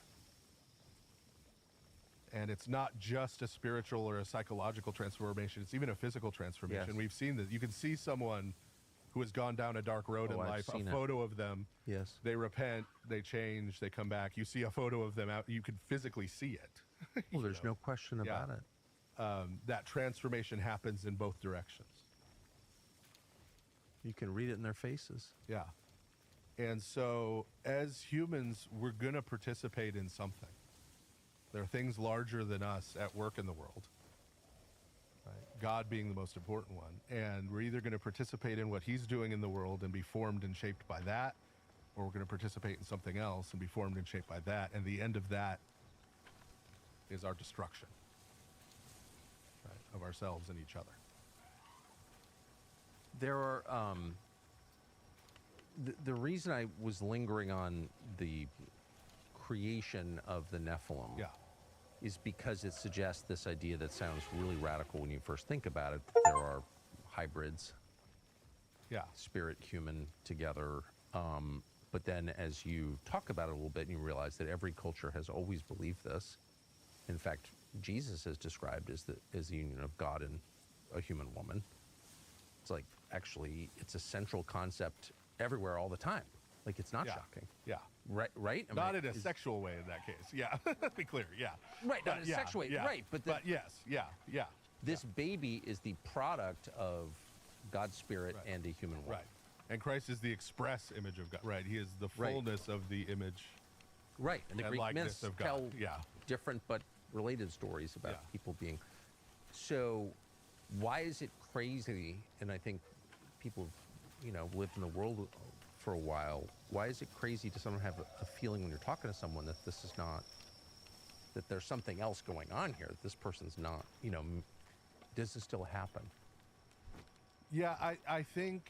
And it's not just a spiritual or a psychological transformation, it's even a physical transformation. Yes. We've seen that. You can see someone who has gone down a dark road in I've life, a seen it. photo of them. Yes. They repent, they change, they come back. You see a photo of them out, you can physically see it. Well, there's no question about it. That transformation happens in both directions. You can read it in their faces. Yeah. And so as humans, we're going to participate in something. There are things larger than us at work in the world, right? God being the most important one. And we're either going to participate in what he's doing in the world and be formed and shaped by that, or we're going to participate in something else and be formed and shaped by that. And the end of that is our destruction, right, of ourselves and each other. There are, the reason I was lingering on the creation of the Nephilim is because it suggests this idea that sounds really radical when you first think about it. There are hybrids, spirit, human together. But then as you talk about it a little bit, you realize that every culture has always believed this. In fact, Jesus is described as the union of God and a human woman. It's like, actually, it's a central concept everywhere all the time. Like, it's not shocking. Yeah. Right? Right? Not in a sexual way in that case. Yeah. Be clear. Yeah. Right. Not in a sexual way. Yeah. Right. But yes. Yeah. This baby is the product of God's spirit and a human woman. Right. And Christ is the express image of God. Right. He is the fullness of the image. Right. And the Greek myths of God. tell Yeah. different but related stories about people being. So why is it crazy? And I think people, lived in the world for a while. Why is it crazy to someone have a feeling when you're talking to someone that this is not, that there's something else going on here, that this person's not, Does this still happen? Yeah, I think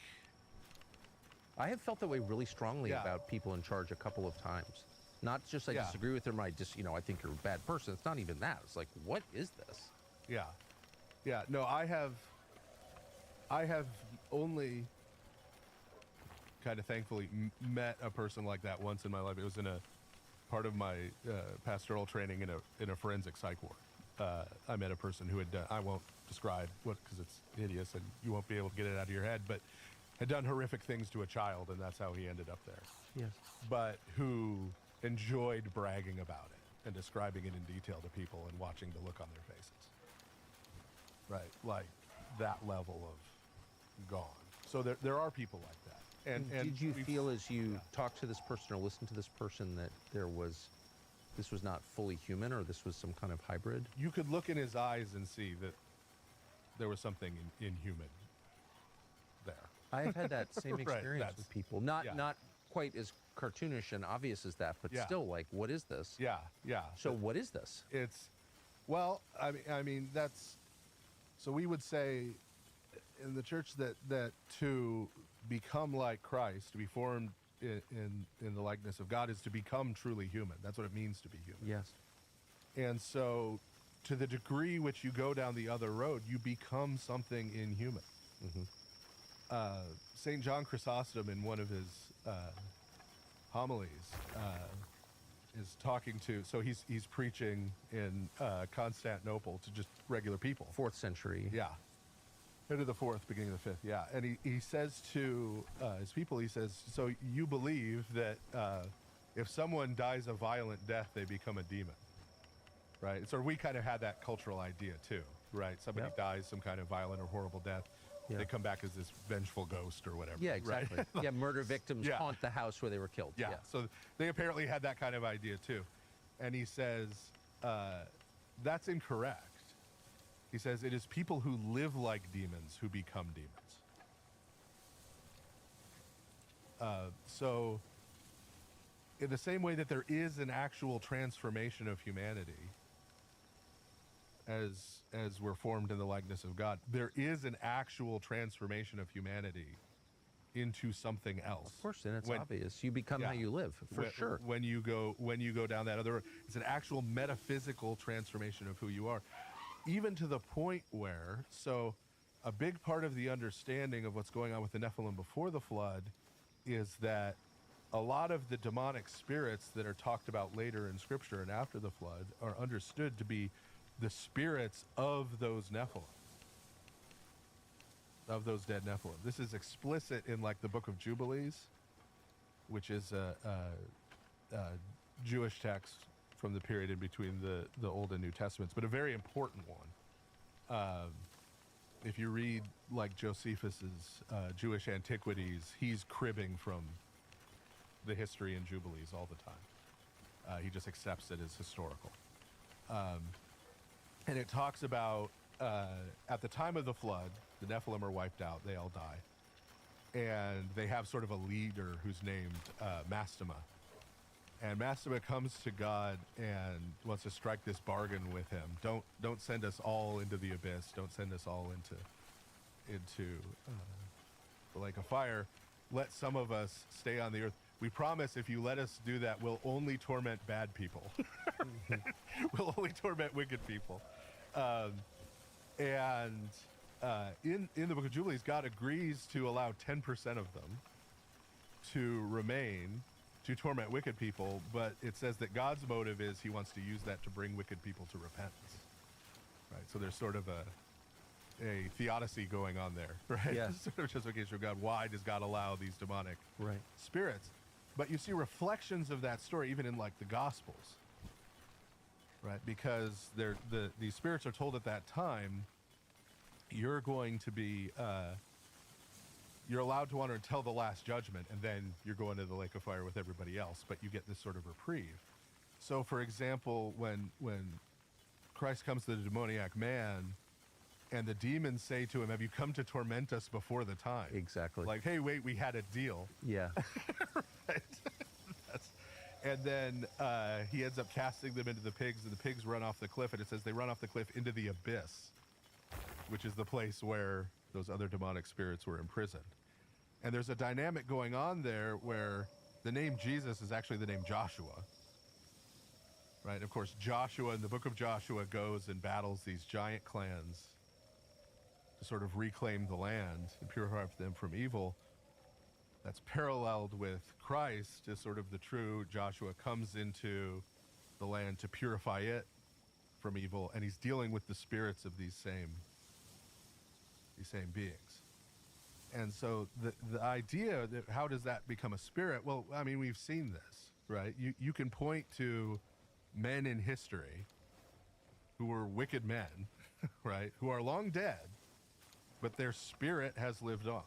I have felt that way really strongly Yeah. about people in charge a couple of times. Not just I Yeah. disagree with them, I just, I think you're a bad person. It's not even that. It's like, what is this? Yeah. Yeah. No, I have only kind of thankfully met a person like that once in my life. It was in a part of my pastoral training in a forensic psych ward. I met a person who had done, I won't describe what, because it's hideous and you won't be able to get it out of your head, but had done horrific things to a child, and that's how he ended up there. Yes. But who enjoyed bragging about it and describing it in detail to people and watching the look on their faces. Right, like that level of gone. So there are people like that. And did you we've- feel as you yeah. talked to this person or listened to this person that this was not fully human, or this was some kind of hybrid? You could look in his eyes and see that there was something inhuman there. I've had that same Right, experience that's- with people. Not yeah. not quite as cartoonish and obvious as that, but Yeah. still, like, what is this? Yeah, yeah. So what is this? It's, well, I mean that's, so we would say in the church that to become like Christ, to be formed in the likeness of God, is to become truly human. That's what it means to be human. Yes. And so to the degree which you go down the other road, you become something inhuman. St. John Chrysostom, in one of his homilies, is talking to, so he's preaching in Constantinople to just regular people. 4th century. Yeah. End of the 4th, beginning of the 5th, yeah. And he says to his people, he says, so you believe that if someone dies a violent death, they become a demon, right? And so we kind of had that cultural idea too, right? Somebody Yep. dies some kind of violent or horrible death. Yeah. They come back as this vengeful ghost or whatever. Yeah, right? exactly. Yeah, murder victims Yeah. haunt the house where they were killed. Yeah. So they apparently had that kind of idea too. And he says, that's incorrect. He says, it is people who live like demons who become demons. So in the same way that there is an actual transformation of humanity as we're formed in the likeness of God, there is an actual transformation of humanity into something else. Of course, and it's When- obvious. You become Yeah. how you live, for When- sure. When you go down that other, it's an actual metaphysical transformation of who you are, even to the point where, so a big part of the understanding of what's going on with the Nephilim before the flood is that a lot of the demonic spirits that are talked about later in Scripture and after the flood are understood to be the spirits of those Nephilim, of those dead Nephilim. This is explicit in like the Book of Jubilees, which is a Jewish text from the period in between the Old and New Testaments, but a very important one. If you read like Josephus's Jewish Antiquities, he's cribbing from the history in Jubilees all the time. He just accepts it as historical. And it talks about at the time of the flood, the Nephilim are wiped out, they all die. And they have sort of a leader who's named Mastema. And Mastema comes to God and wants to strike this bargain with him. Don't send us all into the abyss. Don't send us all into the lake of fire. Let some of us stay on the earth. We promise if you let us do that, we'll only torment bad people. We'll only torment wicked people. In the Book of Jubilees, God agrees to allow 10% of them to remain to torment wicked people, but it says that God's motive is he wants to use that to bring wicked people to repentance. Right? So there's sort of a theodicy going on there, right? Yes. Sort of justification of God. Why does God allow these demonic Right. spirits? But you see reflections of that story even in like the Gospels, right? Because these spirits are told at that time, you're going to be, you're allowed to wander until the last judgment, and then you're going to the lake of fire with everybody else, but you get this sort of reprieve. So, for example, when Christ comes to the demoniac man, and the demons say to him, have you come to torment us before the time? Exactly. Like, hey, wait, we had a deal. Yeah. Right? And then he ends up casting them into the pigs, and the pigs run off the cliff, and it says they run off the cliff into the abyss. which is the place where those other demonic spirits were imprisoned. And there's a dynamic going on there where the name Jesus is actually the name Joshua. Right? Of course, Joshua in the book of Joshua goes and battles these giant clans to sort of reclaim the land and purify them from evil. That's paralleled with Christ as sort of the true Joshua comes into the land to purify it from evil, and he's dealing with the spirits of these same beings. And so the idea that how does that become a spirit? Well, I mean, we've seen this, right? You can point to men in history who were wicked men, right? Who are long dead, but their spirit has lived on.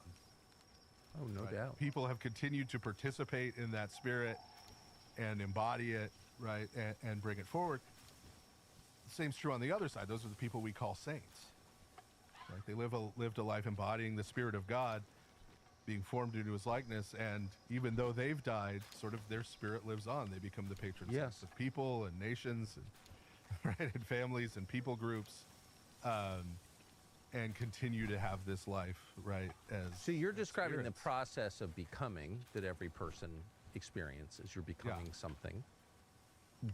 Oh, no doubt. People have continued to participate in that spirit and embody it, right? And bring it forward. The same's true on the other side. Those are the people we call saints. Right? They lived a life embodying the Spirit of God, being formed into his likeness, and even though they've died, sort of their spirit lives on. They become the patron saints of people and nations and, right, and families and people groups, and continue to have this life, right, as So you're describing spirits. the process of becoming that every person experiences. You're becoming something.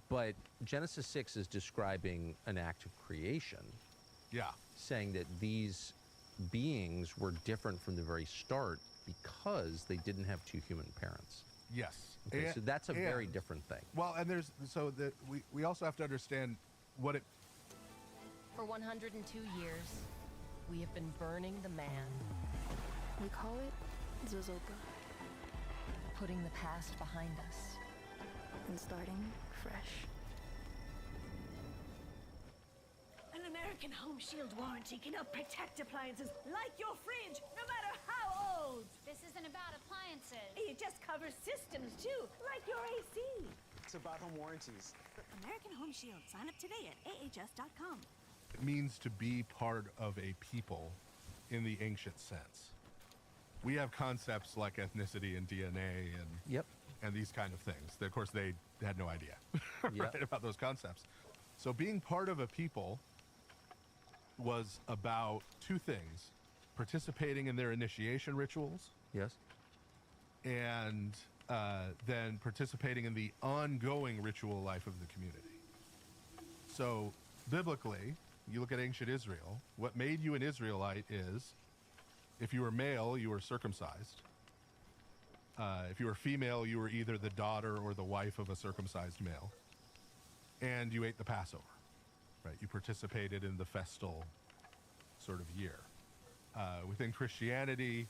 But Genesis 6 is describing an act of creation. Yeah. Saying that these beings were different from the very start because they didn't have two human parents. Yes. Okay, so that's a very different thing. Well, and there's, so that we also have to understand what it... For 102 years, we have been burning the man. We call it Zozoka. Putting the past behind us. And starting fresh. An American Home Shield warranty can help protect appliances like your fridge, no matter how old. This isn't about appliances. It just covers systems too, like your AC. It's about home warranties. American Home Shield. Sign up today at ahs.com. It means to be part of a people in the ancient sense. We have concepts like ethnicity and DNA and these kind of things. Of course, they had no idea right, about those concepts. So being part of a people was about two things: participating in their initiation rituals. Yes. And then participating in the ongoing ritual life of the community. So biblically, you look at ancient Israel, what made you an Israelite is, if you were male, you were circumcised. If you were female, you were either the daughter or the wife of a circumcised male. And you ate the Passover, right? You participated in the festal sort of year. Within Christianity,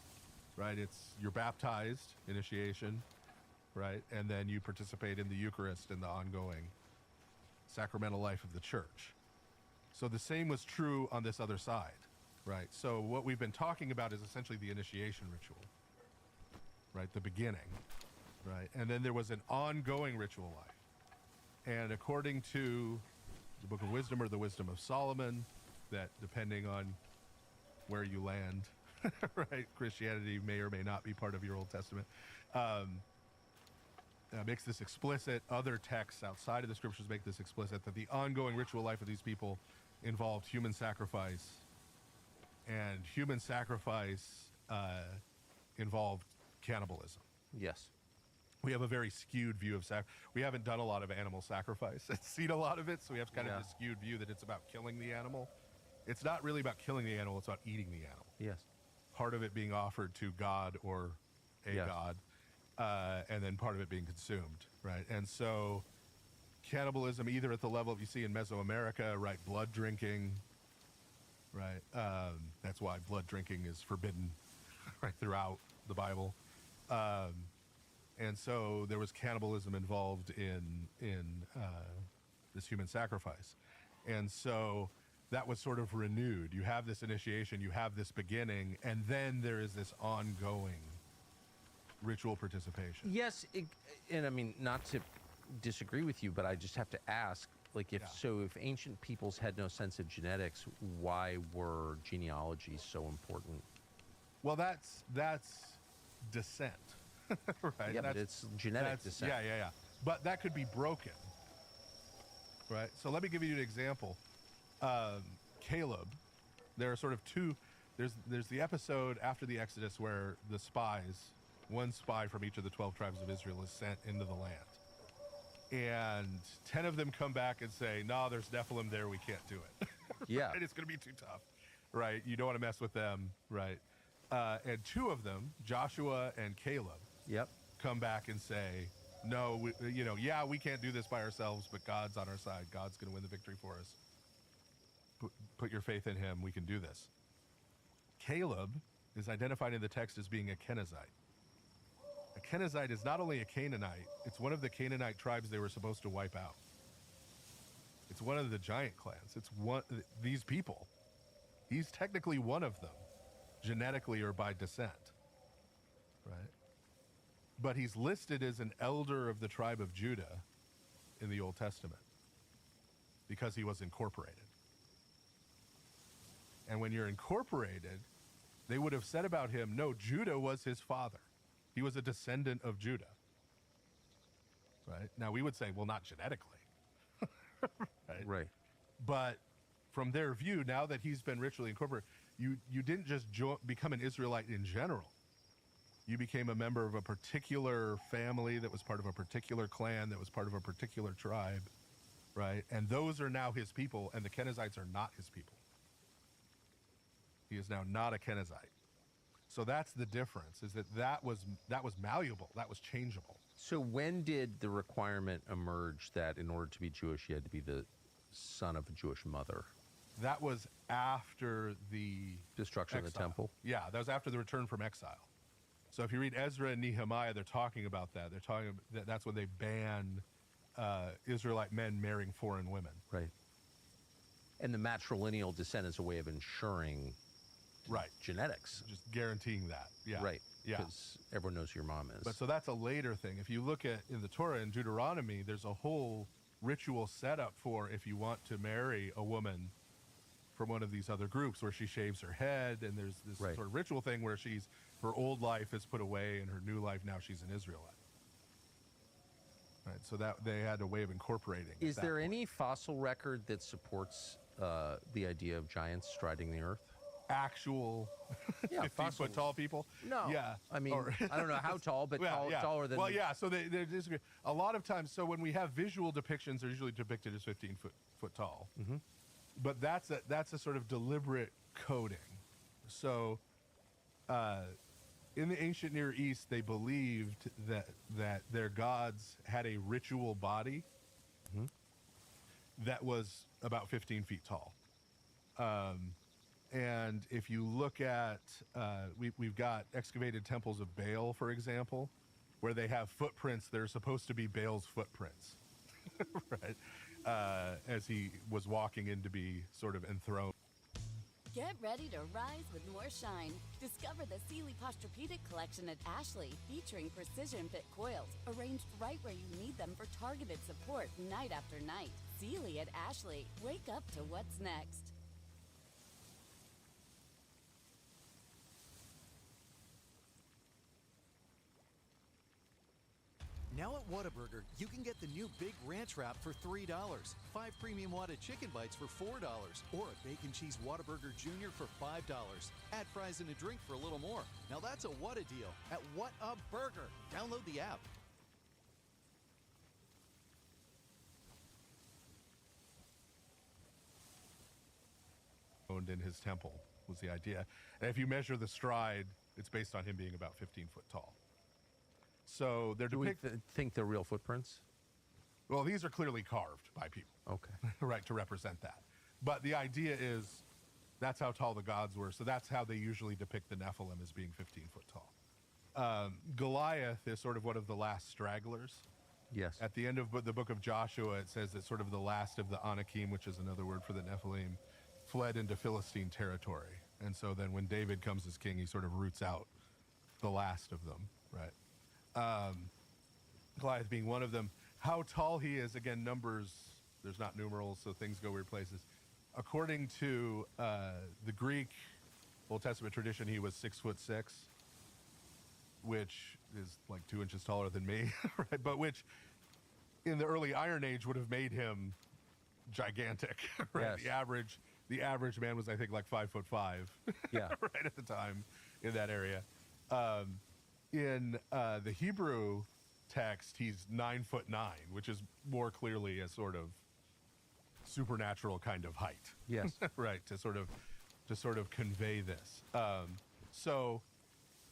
right, you're baptized, initiation, right? And then you participate in the Eucharist and the ongoing sacramental life of the church. So the same was true on this other side, right? So what we've been talking about is essentially the initiation ritual, right? The beginning, right? And then there was an ongoing ritual life. And according to the Book of Wisdom or the Wisdom of Solomon, that depending on where you land, right, Christianity may or may not be part of your Old Testament, makes this explicit. Other texts outside of the scriptures make this explicit, that the ongoing ritual life of these people involved human sacrifice, and human sacrifice involved cannibalism. Yes. We have a very skewed view of we haven't done a lot of animal sacrifice and seen a lot of it, so we have kind of this skewed view that it's about killing the animal. It's not really about killing the animal, it's about eating the animal. Yes. Part of it being offered to God or a god, and then part of it being consumed, right? And so cannibalism, either at the level you see in Mesoamerica, right, blood drinking, right? That's why blood drinking is forbidden right throughout the Bible. And so there was cannibalism involved in this human sacrifice. And so that was sort of renewed. You have this initiation, you have this beginning, and then there is this ongoing ritual participation. Yes, and I mean, not to disagree with you, but I just have to ask, like, if ancient peoples had no sense of genetics, why were genealogies so important? Well, that's descent, right? Yeah, but it's genetic descent. Yeah. But that could be broken, right? So let me give you an example. Caleb, There are sort of two. There's the episode after the Exodus where the spies, one spy from each of the 12 tribes of Israel, is sent into the land, and 10 of them come back and say, "No, there's Nephilim there. We can't do it." Yeah, right? It's going to be too tough, right? You don't want to mess with them, right? And 2 of them, Joshua and Caleb, come back and say, "No, we can't do this by ourselves, but God's on our side. God's going to win the victory for us. Put your faith in him. We can do this." Caleb is identified in the text as being a Kenizzite. A Kenizzite is not only a Canaanite, it's one of the Canaanite tribes they were supposed to wipe out. It's one of the giant clans. It's these people. He's technically one of them, genetically or by descent, right? But he's listed as an elder of the tribe of Judah in the Old Testament because he was incorporated. And when you're incorporated, they would have said about him, no, Judah was his father. He was a descendant of Judah. Right? Now, we would say, well, not genetically. Right. But from their view, now that he's been ritually incorporated, you didn't just become an Israelite in general. You became a member of a particular family that was part of a particular clan, that was part of a particular tribe, right? And those are now his people, and the Kenizzites are not his people. He is now not a Kenizzite. So that's the difference, is that was malleable, that was changeable. So when did the requirement emerge that in order to be Jewish, you had to be the son of a Jewish mother? That was after the destruction of the temple? Yeah, that was after the return from exile. So if you read Ezra and Nehemiah, they're talking about that. They're talking about that's when they ban Israelite men marrying foreign women. Right. And the matrilineal descent is a way of ensuring genetics. Just guaranteeing that. Yeah. Right. Yeah. Because everyone knows who your mom is. But so that's a later thing. If you look at in the Torah, in Deuteronomy, there's a whole ritual set up for if you want to marry a woman from one of these other groups where she shaves her head, and there's this sort of ritual thing where her old life is put away and her new life, now she's an Israelite. Right, so that they had a way of incorporating. Is there any fossil record that supports the idea of giants striding the earth? Actual 15-foot tall people? No. Yeah. I mean, I don't know how tall, but taller than... Well, yeah, so they disagree. A lot of times, so when we have visual depictions, they're usually depicted as 15-foot tall. Mm-hmm. But that's a sort of deliberate coding. So in the ancient Near East, they believed that their gods had a ritual body that was about 15 feet tall. And if you look at, we've got excavated temples of Baal, for example, where they have footprints that are supposed to be Baal's footprints, right? As he was walking in to be sort of enthroned. Get ready to rise with more shine. Discover the Sealy Posturepedic collection at Ashley, featuring precision fit coils, arranged right where you need them for targeted support night after night. Sealy at Ashley. Wake up to what's next. Now at Whataburger, you can get the new Big Ranch Wrap for $3, 5 premium Whata chicken bites for $4, or a bacon cheese Whataburger Jr. for $5. Add fries and a drink for a little more. Now that's a Whata deal at Whataburger. Download the app. Owned in his temple was the idea. And if you measure the stride, it's based on him being about 15 foot tall. So they're think they're real footprints? Well, these are clearly carved by people. Okay. Right, to represent that. But the idea is that's how tall the gods were. So that's how they usually depict the Nephilim, as being 15 foot tall. Goliath is sort of one of the last stragglers. Yes. At the end of the book of Joshua, it says that sort of the last of the Anakim, which is another word for the Nephilim, fled into Philistine territory. And so then when David comes as king, he sort of roots out the last of them, right? Goliath being one of them. How tall he is, again, numbers, there's not numerals, so things go weird places. According to the Greek Old Testament tradition, he was 6'6", which is like 2 inches taller than me, right? But which in the early Iron Age would have made him gigantic, right? Yes. The average the average man was, I think, like 5'5". Yeah. Right at the time in that area. In the Hebrew text, he's 9'9", which is more clearly a sort of supernatural kind of height. Yes. Right, to sort of convey this. So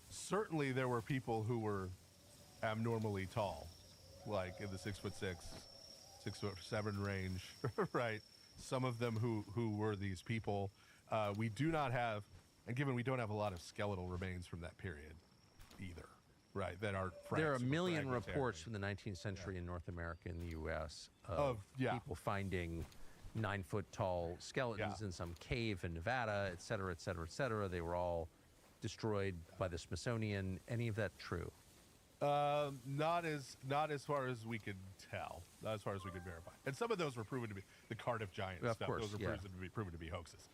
certainly there were people who were abnormally tall, like in the 6'6", 6'7" range, right? Some of them who were these people. We do not have, and given we don't have a lot of skeletal remains from that period either, right? That are there are a million fragmentary. reports from the 19th century in North America and the U.S. Of people finding 9-foot tall skeletons in some cave in Nevada, et cetera, et cetera, et cetera. They were all destroyed by the Smithsonian. Any of that true? Not as far as we could tell. Not as far as we could verify. And some of those were proven to be the Cardiff Giant Of stuff. course, Those were yeah. proven to be hoaxes.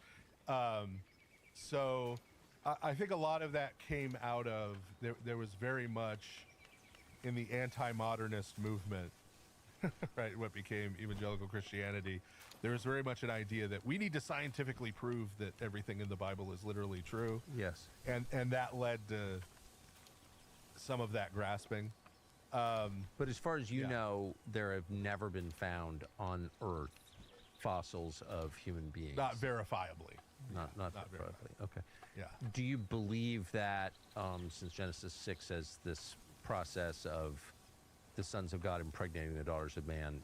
So I think a lot of that came out of there was very much in the anti-modernist movement, right? What became evangelical Christianity. There was very much an idea that we need to scientifically prove that everything in the Bible is literally true. Yes. And that led to some of that grasping. But as far as you know, there have never been found on Earth fossils of human beings. Not verifiably. Not verifiably. Okay. Yeah. Do you believe that since Genesis 6 says this process of the sons of God impregnating the daughters of man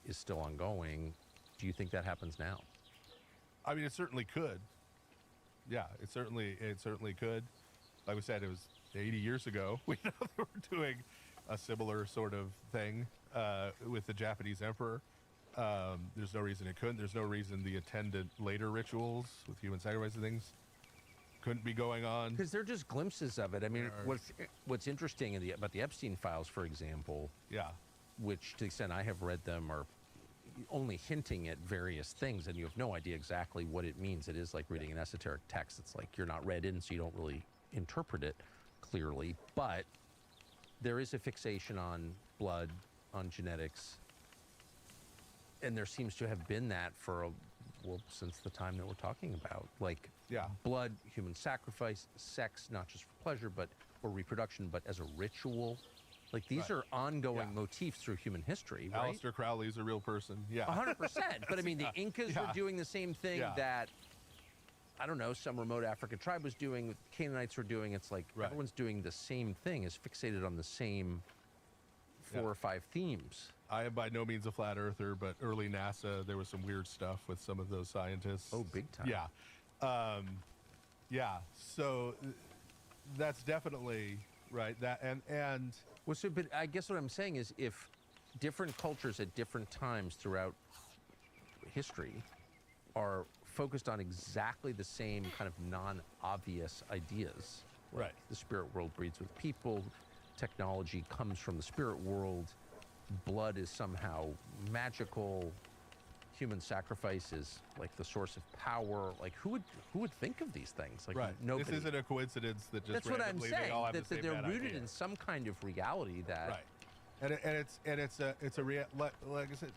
is still ongoing, do you think that happens now? I mean, it certainly could. Yeah, it certainly could. Like we said, it was 80 years ago. We know they were doing a similar sort of thing with the Japanese emperor. There's no reason it couldn't. There's no reason the attendant later rituals with human sacrifice and things couldn't be going on. Because they're just glimpses of it. I mean, what's interesting about the Epstein files, for example, which to the extent I have read them are only hinting at various things, and you have no idea exactly what it means. It is like reading an esoteric text. It's like you're not read in, so you don't really interpret it clearly. But there is a fixation on blood, on genetics, and there seems to have been that for since the time that we're talking about. Like blood, human sacrifice, sex, not just for pleasure, or reproduction, but as a ritual. Like these are ongoing motifs through human history, right? Aleister Crowley's a real person. Yeah. 100%. But I mean, the Incas were doing the same thing that, I don't know, some remote African tribe was doing, Canaanites were doing. It's like everyone's doing the same thing, is fixated on the same 4 or 5 themes. I am by no means a flat earther, but early NASA, there was some weird stuff with some of those scientists. Oh, big time. Yeah. So that's definitely right. That and well, so but I guess what I'm saying is, if different cultures at different times throughout history are focused on exactly the same kind of non-obvious ideas, like the spirit world breeds with people, technology comes from the spirit world, blood is somehow magical, human sacrifice is like the source of power. Like who would think of these things? Like nobody. This isn't a coincidence that just that's what I'm saying. They all have that the same they're bad rooted idea. in some kind of reality that. And it's a like I said,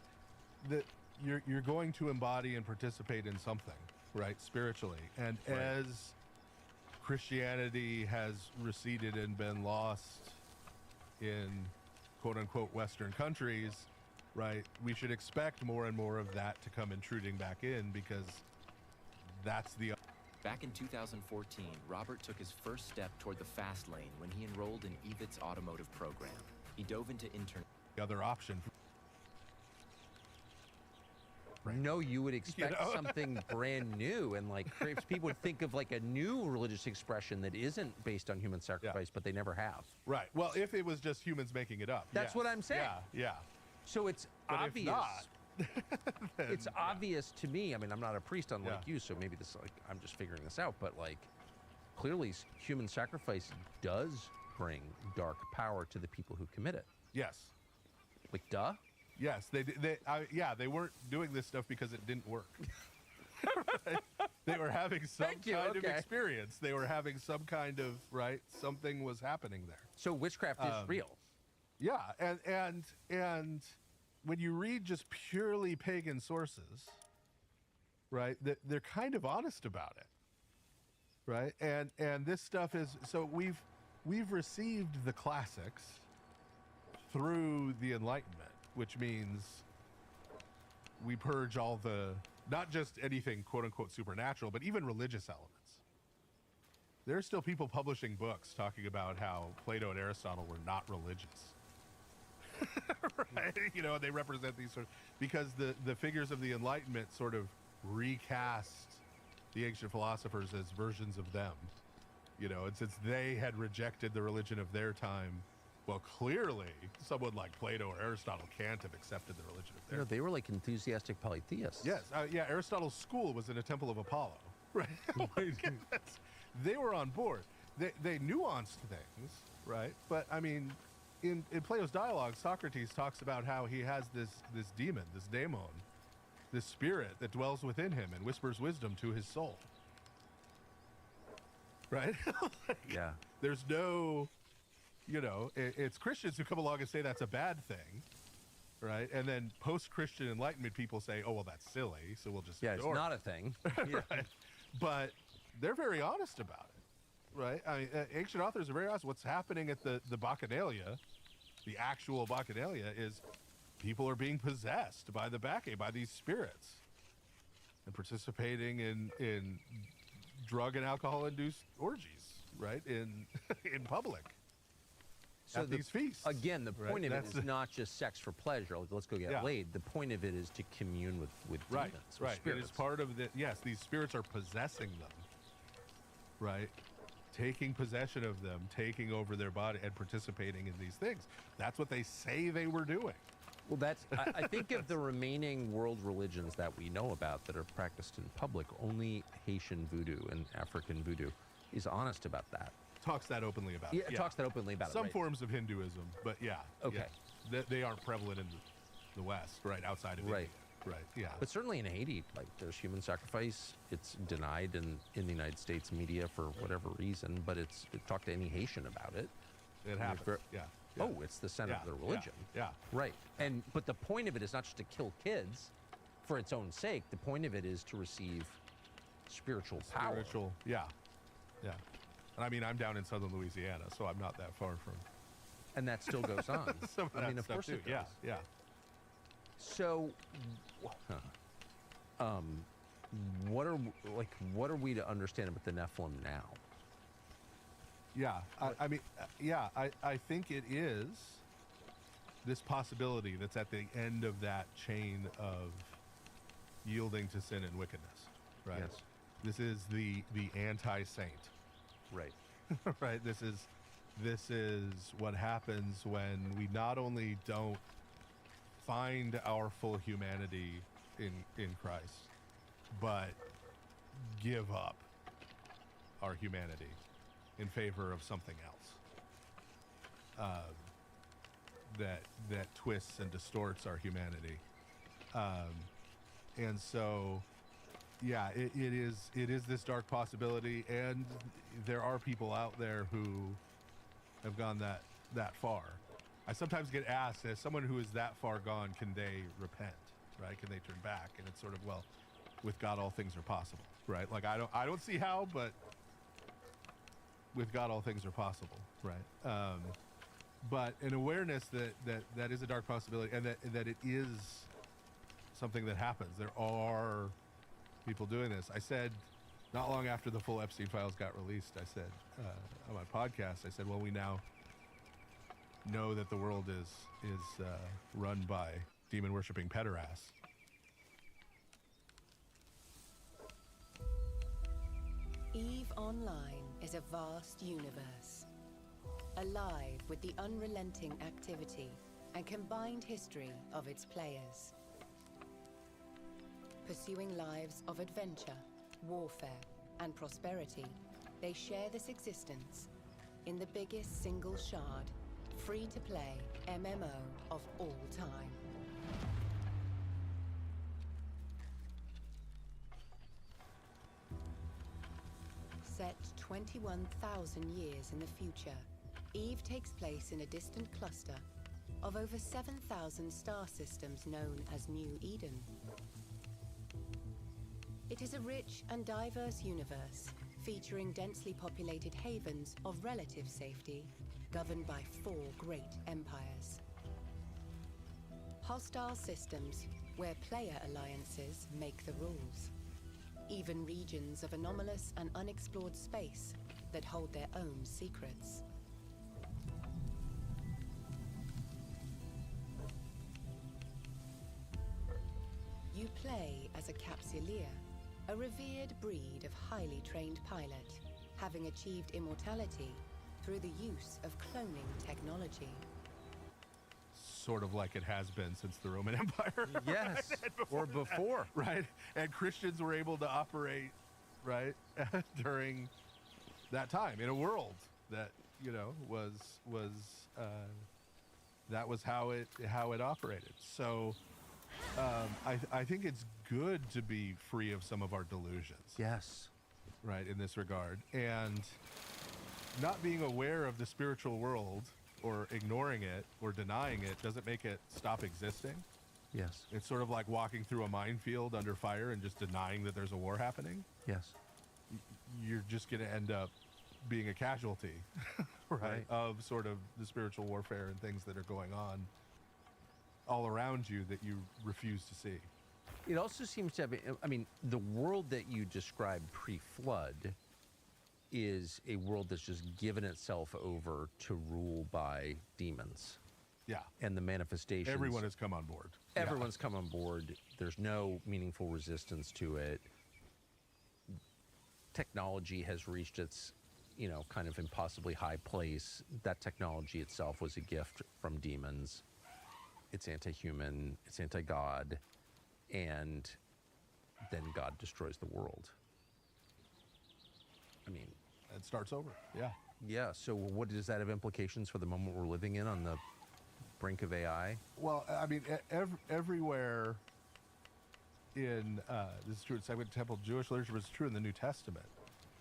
that you're going to embody and participate in something, right, spiritually, and as Christianity has receded and been lost in quote unquote Western countries, right, we should expect more and more of that to come intruding back in, because that's the. Back in 2014, Robert took his first step toward the fast lane when he enrolled in EVIT's automotive program. He dove into the other option. No, you would expect something brand new, and like people would think of like a new religious expression that isn't based on human sacrifice, but they never have. Right. Well, if it was just humans making it up. That's what I'm saying. Yeah. So it's but obvious. If not, it's obvious to me. I mean, I'm not a priest unlike you, so maybe this like I'm just figuring this out. But like, clearly, human sacrifice does bring dark power to the people who commit it. Yes. Like, duh. Yes, they weren't doing this stuff because it didn't work. Right? They were having some kind of experience. They were having some kind of something was happening there. So witchcraft is real. Yeah, and when you read just purely pagan sources, right? They're kind of honest about it, right? And this stuff is, so we've received the classics through the Enlightenment, which means we purge all the, not just anything quote unquote supernatural, but even religious elements. There are still people publishing books talking about how Plato and Aristotle were not religious. Right? You know, they represent these sort of, because the figures of the Enlightenment sort of recast the ancient philosophers as versions of them. You know, and since they had rejected the religion of their time, well, clearly someone like Plato or Aristotle can't have accepted the religion of their time. They were like enthusiastic polytheists. Yes, yeah, Aristotle's school was in a temple of Apollo. Right? They were on board. They nuanced things, right? But, I mean, in Plato's dialogue, Socrates talks about how he has this demon, this daemon, this spirit that dwells within him and whispers wisdom to his soul. Right? Yeah. There's no, you know, it's Christians who come along and say that's a bad thing, right? And then post-Christian Enlightenment people say, oh, well, that's silly, so we'll just ignore it's not a thing. Yeah. Right? But they're very honest about it, right? I mean, ancient authors are very honest. What's happening at the Bacchanalia, the actual Bacchanalia, is people are being possessed by the Bacchae, by these spirits, and participating in drug and alcohol-induced orgies, right, in public. So at these feasts. Again, the point right? of it is not just sex for pleasure. Like, let's go get laid. The point of it is to commune with right, demons, right. spirits. It is part of the, yes, these spirits are possessing them, right? Taking possession of them, taking over their body, and participating in these things. That's what they say they were doing. Well, that's, I think of the remaining world religions that we know about that are practiced in public, only Haitian voodoo and African voodoo is honest about that. Talks that openly about it. Yeah, it talks that openly about Some it. forms of Hinduism, but yeah. Okay. Yeah. They aren't prevalent in the West, right, outside of India. Right, yeah. But certainly in Haiti, like, there's human sacrifice. It's denied in the United States media for whatever reason, but talk to any Haitian about it. It happens, yeah. Oh, it's the center of their religion. Yeah. Right. But the point of it is not just to kill kids for its own sake. The point of it is to receive spiritual power. Yeah. And I mean, I'm down in southern Louisiana, so I'm not that far from. And that still goes on. Some of I mean, of course too. it does. Yeah. So, what are we to understand about the Nephilim now? Yeah, I think it is this possibility that's at the end of that chain of yielding to sin and wickedness, right? Yes. This is the anti-saint. Right. Right. This is what happens when we not only don't find our full humanity in Christ, but give up our humanity in favor of something else that twists and distorts our humanity, and so yeah, it is this dark possibility, and there are people out there who have gone that far. I sometimes get asked, as someone who is that far gone, can they repent, right? Can they turn back? And it's sort of, well, with God all things are possible, right? Like I don't see how, but with God all things are possible, right? But an awareness that is a dark possibility, and that it is something that happens. There are people doing this. I said, not long after the full Epstein files got released, I said on my podcast, I said, well, we now know that the world is run by demon-worshipping pederasts. EVE Online is a vast universe, alive with the unrelenting activity and combined history of its players. Pursuing lives of adventure, warfare, and prosperity, they share this existence in the biggest single shard, free-to-play MMO of all time. Set 21,000 years in the future, EVE takes place in a distant cluster of over 7,000 star systems known as New Eden. It is a rich and diverse universe, featuring densely populated havens of relative safety, governed by 4 great empires. Hostile systems, where player alliances make the rules. Even regions of anomalous and unexplored space that hold their own secrets. You play as a Capsuleer, a revered breed of highly trained pilot, having achieved immortality through the use of cloning technology. Sort of like it has been since the Roman Empire. Yes, right? or before. That, right? And Christians were able to operate, right, during that time in a world that, you know, was that was how it operated. So I think it's good to be free of some of our delusions. Yes. Right, in this regard. And not being aware of the spiritual world or ignoring it or denying it doesn't make it stop existing. Yes. It's sort of like walking through a minefield under fire and just denying that there's a war happening. Yes. You're just going to end up being a casualty, right, of sort of the spiritual warfare and things that are going on all around you that you refuse to see. It also seems to have, I mean, the world that you described pre-flood is a world that's just given itself over to rule by demons. Yeah. And the manifestations. Everyone has come on board. Everyone's come on board. There's no meaningful resistance to it. Technology has reached its, you know, kind of impossibly high place. That technology itself was a gift from demons. It's anti-human, it's anti-God, and then God destroys the world. I mean, it starts over. Yeah. Yeah. So what does that have implications for the moment we're living in on the brink of AI? Well, I mean, everywhere in, this is true in Second Temple Jewish literature, but it's true in the New Testament,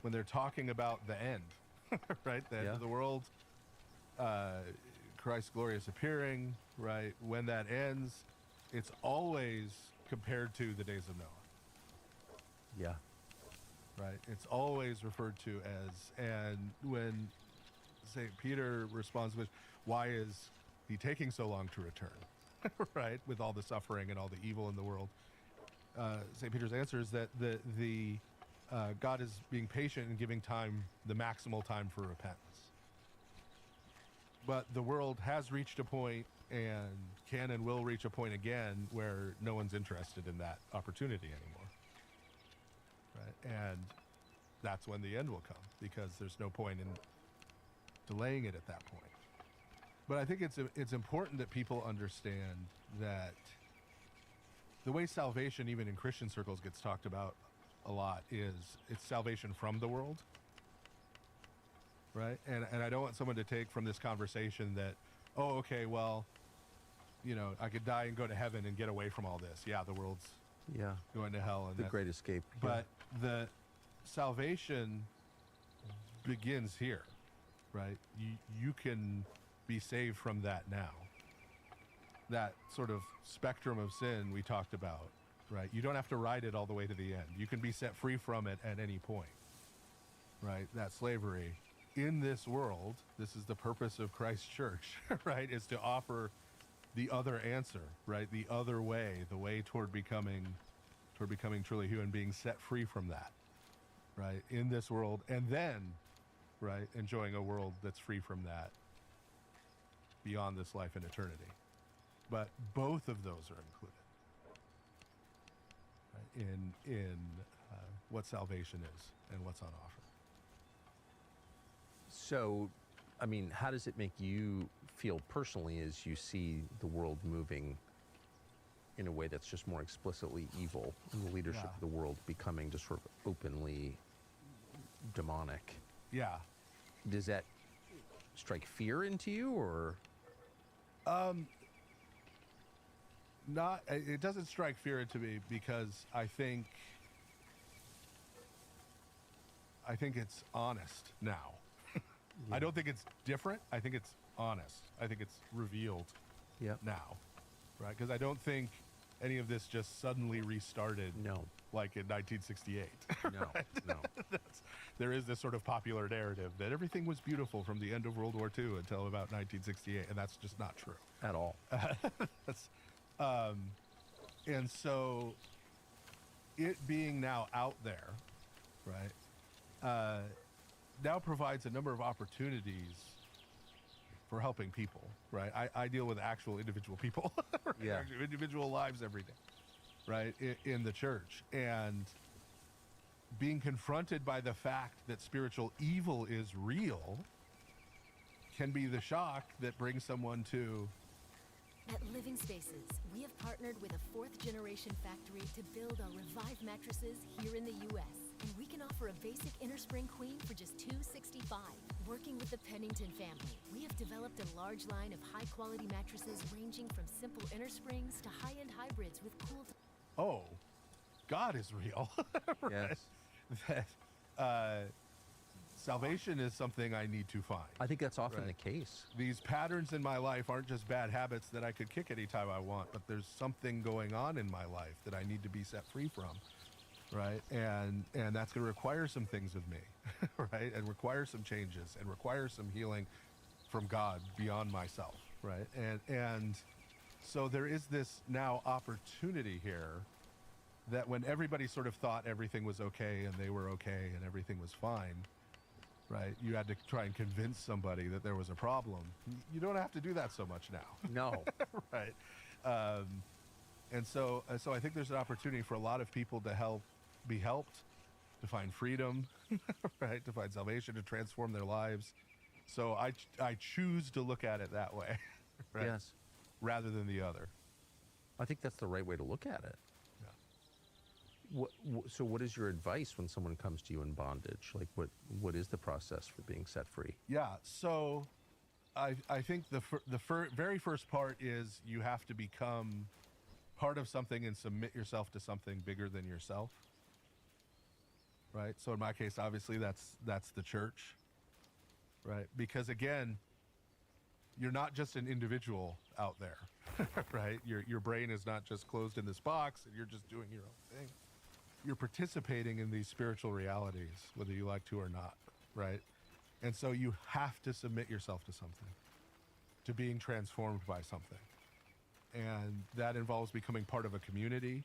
when they're talking about the end, right? The end of the world, Christ's glorious appearing, right? When that ends, it's always compared to the days of Noah. Yeah. Right? It's always referred to as, and when St. Peter responds with, why is he taking so long to return? Right? With all the suffering and all the evil in the world. St. Peter's answer is that the God is being patient and giving time, the maximal time for repentance. But the world has reached a point and can and will reach a point again where no one's interested in that opportunity anymore. Right? And that's when the end will come, because there's no point in delaying it at that point. But I think it's important that people understand that the way salvation, even in Christian circles, gets talked about a lot is it's salvation from the world. Right? And I don't want someone to take from this conversation that, oh, okay, well, you know, I could die and go to heaven and get away from all this. Yeah, the world's going to hell. And the great escape. But the salvation begins here, right? You can be saved from that now. That sort of spectrum of sin we talked about, right? You don't have to ride it all the way to the end. You can be set free from it at any point, right? That slavery. In this world, this is the purpose of Christ's church, right? Is to offer the other answer, right? The other way, the way toward becoming truly human, being set free from that, right? In this world, and then, right, enjoying a world that's free from that beyond this life and eternity. But both of those are included, right, in what salvation is and what's on offer. So, I mean, how does it make you feel personally as you see the world moving in a way that's just more explicitly evil, and the leadership of the world becoming just sort of openly demonic? Yeah. Does that strike fear into you, or? Not. It doesn't strike fear into me, because I think it's honest now. I don't think it's different. I think it's honest. I think it's revealed now, right? Because I don't think any of this just suddenly restarted. No. Like in 1968. No, right? no. There is this sort of popular narrative that everything was beautiful from the end of World War II until about 1968, and that's just not true. At all. That's, and so it being now out there, right, now provides a number of opportunities for helping people, right? I deal with actual individual people, right? Yeah. Individual lives every day, right, in the church. And being confronted by the fact that spiritual evil is real can be the shock that brings someone to... At Living Spaces, we have partnered with a fourth-generation factory to build our Revive mattresses here in the U.S. And we can offer a basic innerspring queen for just $265. Working with the Pennington family, we have developed a large line of high-quality mattresses ranging from simple innersprings to high-end hybrids with cool... Oh, God is real. Right? Yes. That salvation is something I need to find. I think that's often Right. the case. These patterns in my life aren't just bad habits that I could kick anytime I want, but there's something going on in my life that I need to be set free from, right? And that's going to require some things of me, right? And require some changes and require some healing from God beyond myself, right? And so there is this now opportunity here that when everybody sort of thought everything was okay and they were okay and everything was fine, right? You had to try and convince somebody that there was a problem. You don't have to do that so much now. No. Right. And so I think there's an opportunity for a lot of people to be helped, to find freedom, right? To find salvation, to transform their lives. So I choose to look at it that way, right? Yes. Rather than the other. I think that's the right way to look at it. So what is your advice when someone comes to you in bondage? Like what is the process for being set free? Yeah, so I think the very first part is you have to become part of something and submit yourself to something bigger than yourself, right? So in my case, obviously that's the church, right? Because again, you're not just an individual out there, right? Your brain is not just closed in this box and you're just doing your own thing. You're participating in these spiritual realities, whether you like to or not, right? And so you have to submit yourself to something, to being transformed by something. And that involves becoming part of a community,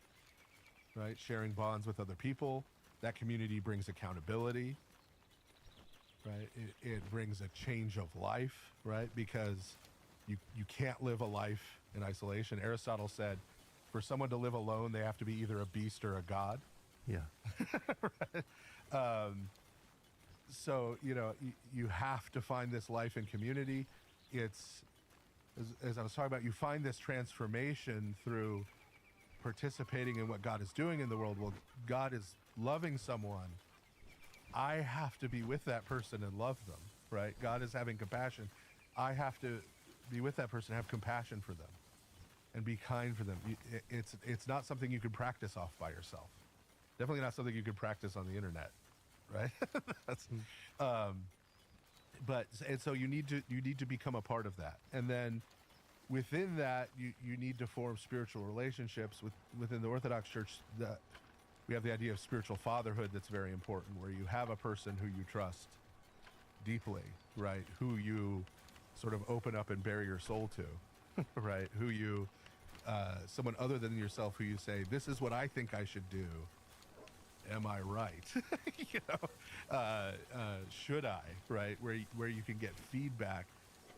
right? Sharing bonds with other people. That community brings accountability, right? It brings a change of life, right? Because you can't live a life in isolation. Aristotle said, for someone to live alone, they have to be either a beast or a god. Yeah. Right? So, you have to find this life in community. It's, as I was talking about, you find this transformation through participating in what God is doing in the world. Well, God is loving someone. I have to be with that person and love them, right? God is having compassion. I have to be with that person, have compassion for them, and be kind for them. It's not something you can practice off by yourself. Definitely not something you can practice on the internet, right? So you need to become a part of that, and then within that, you need to form spiritual relationships within the Orthodox Church. We have the idea of spiritual fatherhood that's very important, where you have a person who you trust deeply, right? Who you sort of open up and bare your soul to, right? Who you, someone other than yourself, who you say, this is what I think I should do. Am I right? Should I, right? Where you can get feedback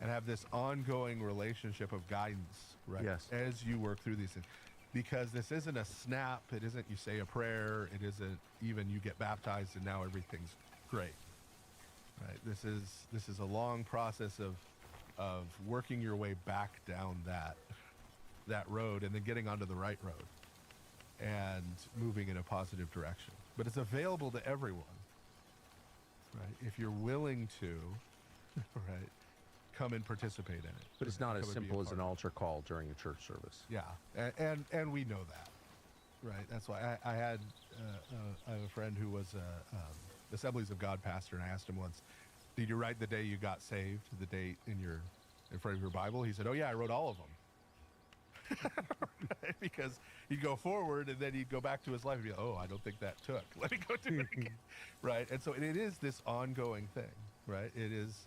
and have this ongoing relationship of guidance, right? Yes. As you work through these things. Because this isn't a snap, it isn't you say a prayer, it isn't even you get baptized and now everything's great. Right? This is a long process of working your way back down that road and then getting onto the right road and moving in a positive direction. But it's available to everyone, right? If you're willing to, right, come and participate in it. But it's not as Come and be a simple as part an of it. altar call during a church service. Yeah, and we know that, right? That's why I have a friend who was a Assemblies of God pastor, and I asked him once, did you write the day you got saved, the date in front of your Bible? He said, oh yeah, I wrote all of them. Right? Because he'd go forward and then he'd go back to his life and be, oh, I don't think that took. Let me go do it again. Right? And so it is this ongoing thing, right? It is,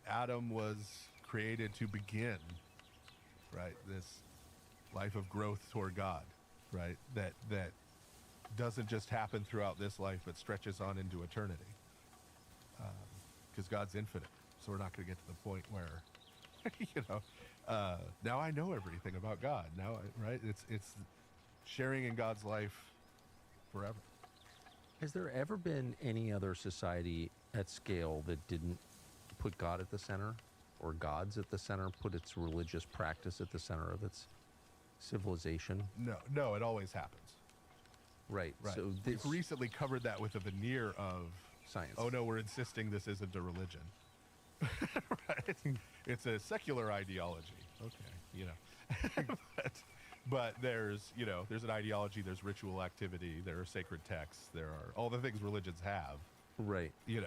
Adam was created to begin, right, this life of growth toward God, right? That doesn't just happen throughout this life, but stretches on into eternity. Because God's infinite. So we're not going to get to the point where, now I know everything about God. Now, right? It's sharing in God's life forever. Has there ever been any other society at scale that didn't put God at the center, or gods at the center, put its religious practice at the center of its civilization? No, it always happens. Right. So we've recently covered that with a veneer of science. Oh no, we're insisting this isn't a religion. Right? It's a secular ideology. Okay, but there's an ideology, there's ritual activity, there are sacred texts, there are all the things religions have. Right. Yeah.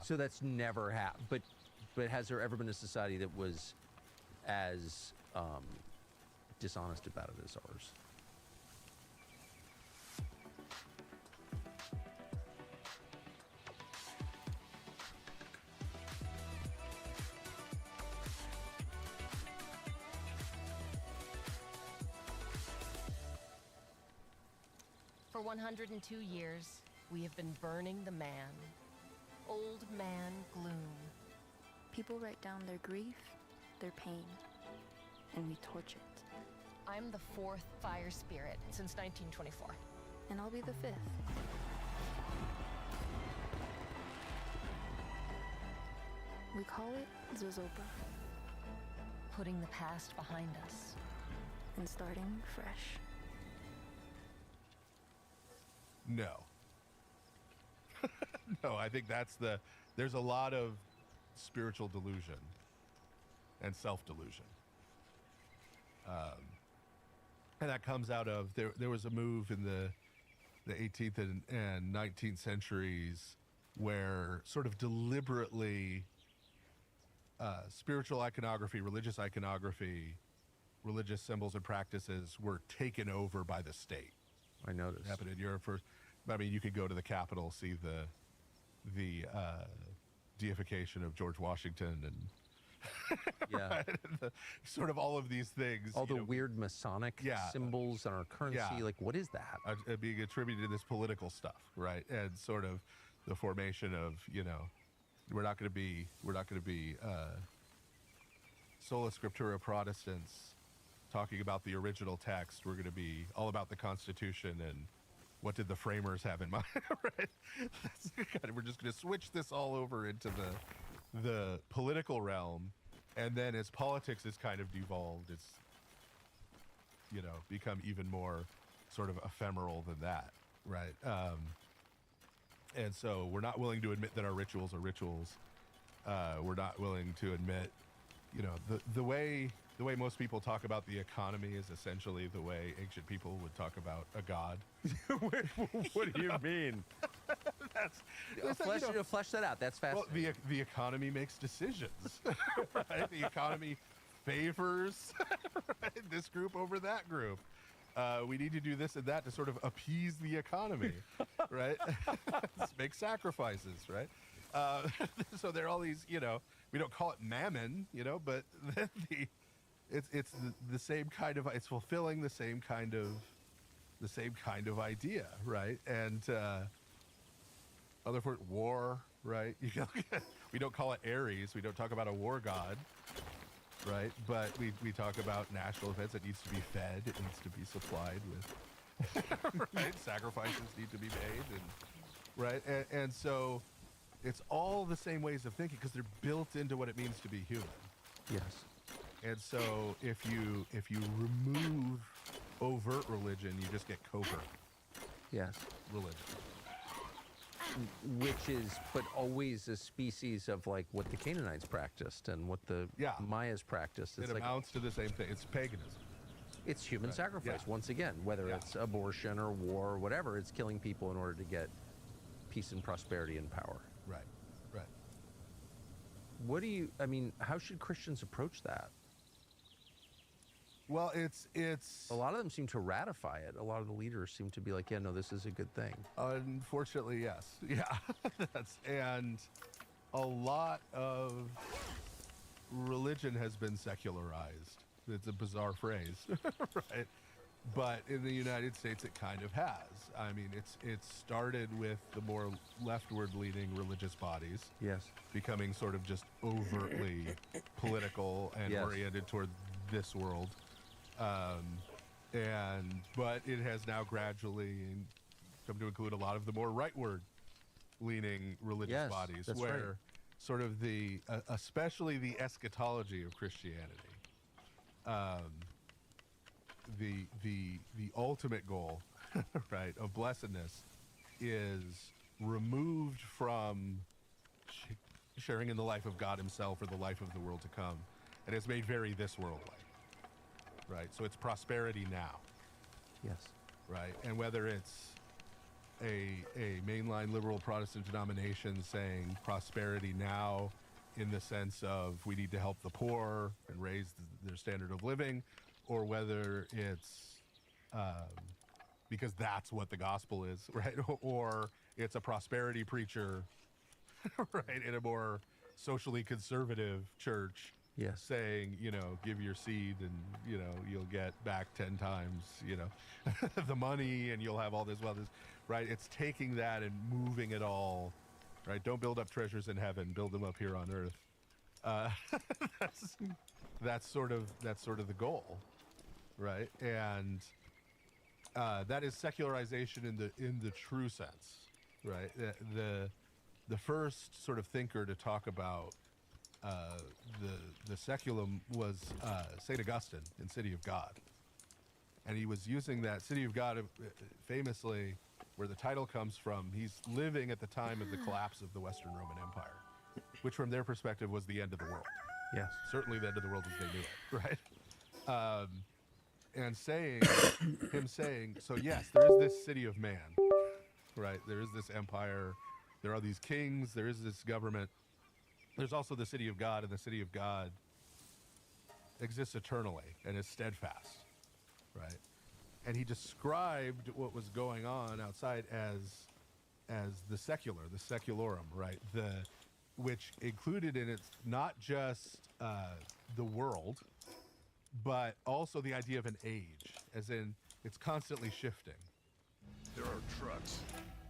So that's never happened. But has there ever been a society that was as dishonest about it as ours? For 102 years, we have been burning the man. Old man gloom. People write down their grief, their pain, and we torch it. I'm the fourth fire spirit since 1924. And I'll be the fifth. We call it Zozopa. Putting the past behind us. And starting fresh. No. No, I think there's a lot of spiritual delusion and self-delusion. And that comes out of, there was a move in the 18th and 19th centuries where sort of deliberately spiritual iconography, religious iconography, religious symbols and practices were taken over by the state. I noticed. It happened in Europe first. I mean, you could go to the Capitol, see the deification of George Washington, and yeah, sort of all of these things. All the weird Masonic symbols on our currency. Like, what is that? Being attributed to this political stuff, right? And sort of the formation of, we're not going to be sola scriptura Protestants talking about the original text. We're going to be all about the Constitution and what did the framers have in mind, right? We're just going to switch this all over into the political realm, and then as politics is kind of devolved, it's become even more sort of ephemeral than that, right? And so we're not willing to admit that our rituals are rituals. We're not willing to admit, the way most people talk about the economy is essentially the way ancient people would talk about a god. What do you mean? Flesh that out. That's fascinating. Well, the economy makes decisions. Right? The economy favors this group over that group. We need to do this and that to sort of appease the economy, right? Make sacrifices, right? So there are all these, we don't call it mammon, but it's the same kind of, it's fulfilling the same kind of idea, right? And other for war, right? We don't call it Ares. We don't talk about a war god, right? But we talk about national events. It needs to be fed. It needs to be supplied with, right? Sacrifices need to be made, and right? And so it's all the same ways of thinking because they're built into what it means to be human. Yes. And so if you remove overt religion, you just get covert. Yes. Religion. Which is, but always a species of like what the Canaanites practiced and what the Mayas practiced. It amounts to the same thing. It's paganism. It's human sacrifice, once again, whether it's abortion or war or whatever, it's killing people in order to get peace and prosperity and power. Right, right. How should Christians approach that? Well, it's a lot of them seem to ratify it. A lot of the leaders seem to be like, yeah, no, this is a good thing. Unfortunately, yes. Yeah. And a lot of religion has been secularized. It's a bizarre phrase, right? But in the United States, it kind of has. I mean, it started with the more leftward leaning religious bodies. Yes. Becoming sort of just overtly political and Yes. oriented toward this world. But it has now gradually come to include a lot of the more rightward leaning religious Yes, bodies, that's where right. sort of especially the eschatology of Christianity, the ultimate goal, right, of blessedness is removed from sharing in the life of God himself or the life of the world to come, and is made very this worldly, right? So it's prosperity now. Yes. Right, and whether it's a mainline liberal Protestant denomination saying prosperity now in the sense of we need to help the poor and raise their standard of living, or whether it's because that's what the gospel is, right? Or it's a prosperity preacher, right, in a more socially conservative church, yes, saying, give your seed and, you'll get back 10 times, the money, and you'll have all this wealth, right? It's taking that and moving it all, right? Don't build up treasures in heaven, build them up here on earth. That's sort of the goal, right? And that is secularization in the true sense, right? The first sort of thinker to talk about the seculum was St. Augustine in City of God. And he was using that City of God famously, where the title comes from. He's living at the time of the collapse of the Western Roman Empire, which from their perspective was the end of the world. Yes. Certainly the end of the world as they knew it, right? And him saying, so yes, there is this city of man, right? There is this empire. There are these kings. There is this government. There's also the city of God, and the city of God exists eternally and is steadfast, right? And he described what was going on outside as the secularum, right? Which included in it not just the world, but also the idea of an age, as in it's constantly shifting. There are trucks,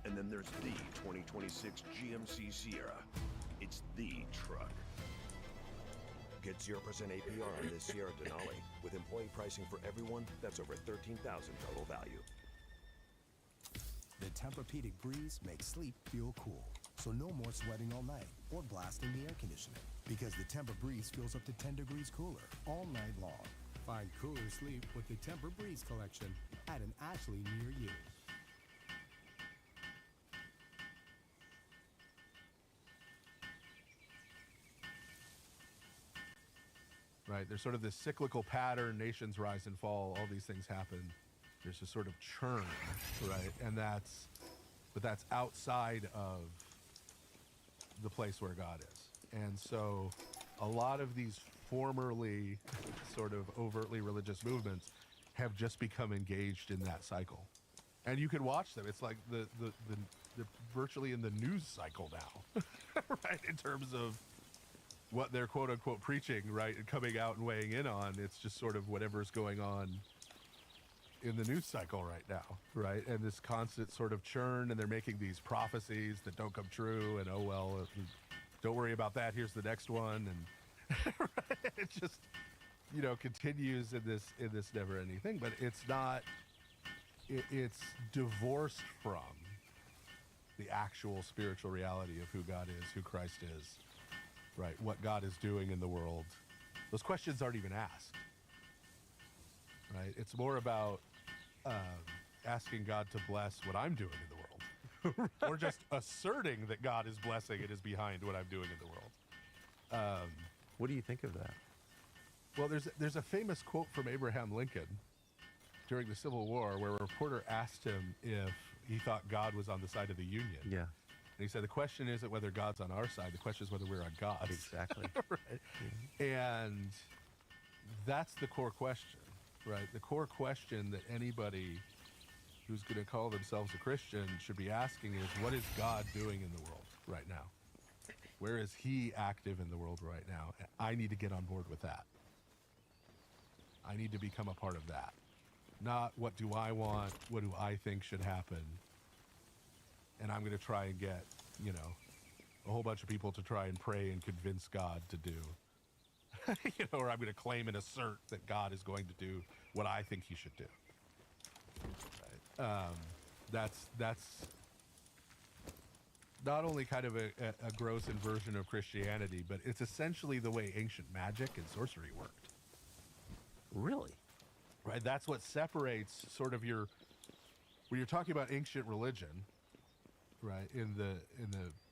and then there's the 2026 GMC Sierra. It's the truck. Get 0% APR on this Sierra Denali. With employee pricing for everyone, that's over $13,000 total value. The Tempur-Pedic breeze makes sleep feel cool. So no more sweating all night or blasting the air conditioning. Because the Tempur breeze feels up to 10 degrees cooler all night long. Find cooler sleep with the Tempur breeze collection at an Ashley near you. Right, there's sort of this cyclical pattern, nations rise and fall, all these things happen. There's this sort of churn, right? And that's outside of the place where God is. And so a lot of these formerly sort of overtly religious movements have just become engaged in that cycle. And you can watch them. It's like the virtually in the news cycle now, right? In terms of what they're quote unquote preaching, right, and coming out and weighing in on. It's just sort of whatever's going on in the news cycle right now, right? And this constant sort of churn, and they're making these prophecies that don't come true, and oh well, don't worry about that, here's the next one, and right? It just continues in this never ending thing. But it's not, it's divorced from the actual spiritual reality of who God is, who Christ is, right? What God is doing in the world. Those questions aren't even asked, right? It's more about asking God to bless what I'm doing in the world, or just asserting that God is blessing and is behind what I'm doing in the world. What do you think of that? Well, there's a famous quote from Abraham Lincoln during the Civil War where a reporter asked him if he thought God was on the side of the Union. Yeah. And he said, the question isn't whether God's on our side, the question is whether we're on God's. Exactly. Right? And that's the core question, right? The core question that anybody who's going to call themselves a Christian should be asking is, what is God doing in the world right now? Where is he active in the world right now? And I need to get on board with that. I need to become a part of that. Not what do I want, what do I think should happen, and I'm going to try and get, you know, a whole bunch of people to try and pray and convince God to do. You know, or I'm going to claim and assert that God is going to do what I think he should do. Right? That's not only kind of a gross inversion of Christianity, but it's essentially the way ancient magic and sorcery worked. Really? Right? That's what separates sort of your, when you're talking about ancient religion, right, in the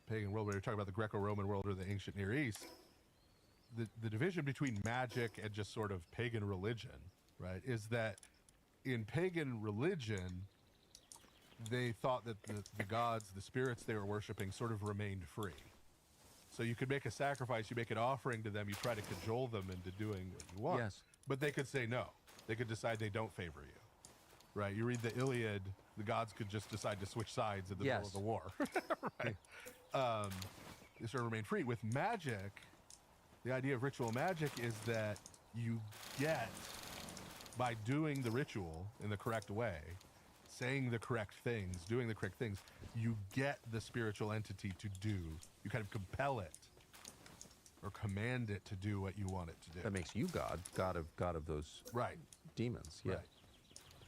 pagan world, where you're talking about the Greco-Roman world or the ancient Near East, the division between magic and just sort of pagan religion, right, is that in pagan religion, they thought that the gods, the spirits they were worshiping sort of remained free. So you could make a sacrifice, you make an offering to them, you try to cajole them into doing what you want. Yes. But they could say no. They could decide they don't favor you. Right? You read the Iliad, the gods could just decide to switch sides in the middle of the war. Right? They sort of remain free. With magic, the idea of ritual magic is that you get, by doing the ritual in the correct way, saying the correct things, doing the correct things, you get the spiritual entity to do. You kind of compel it or command it to do what you want it to do. That makes you God of those demons. Yeah. Right.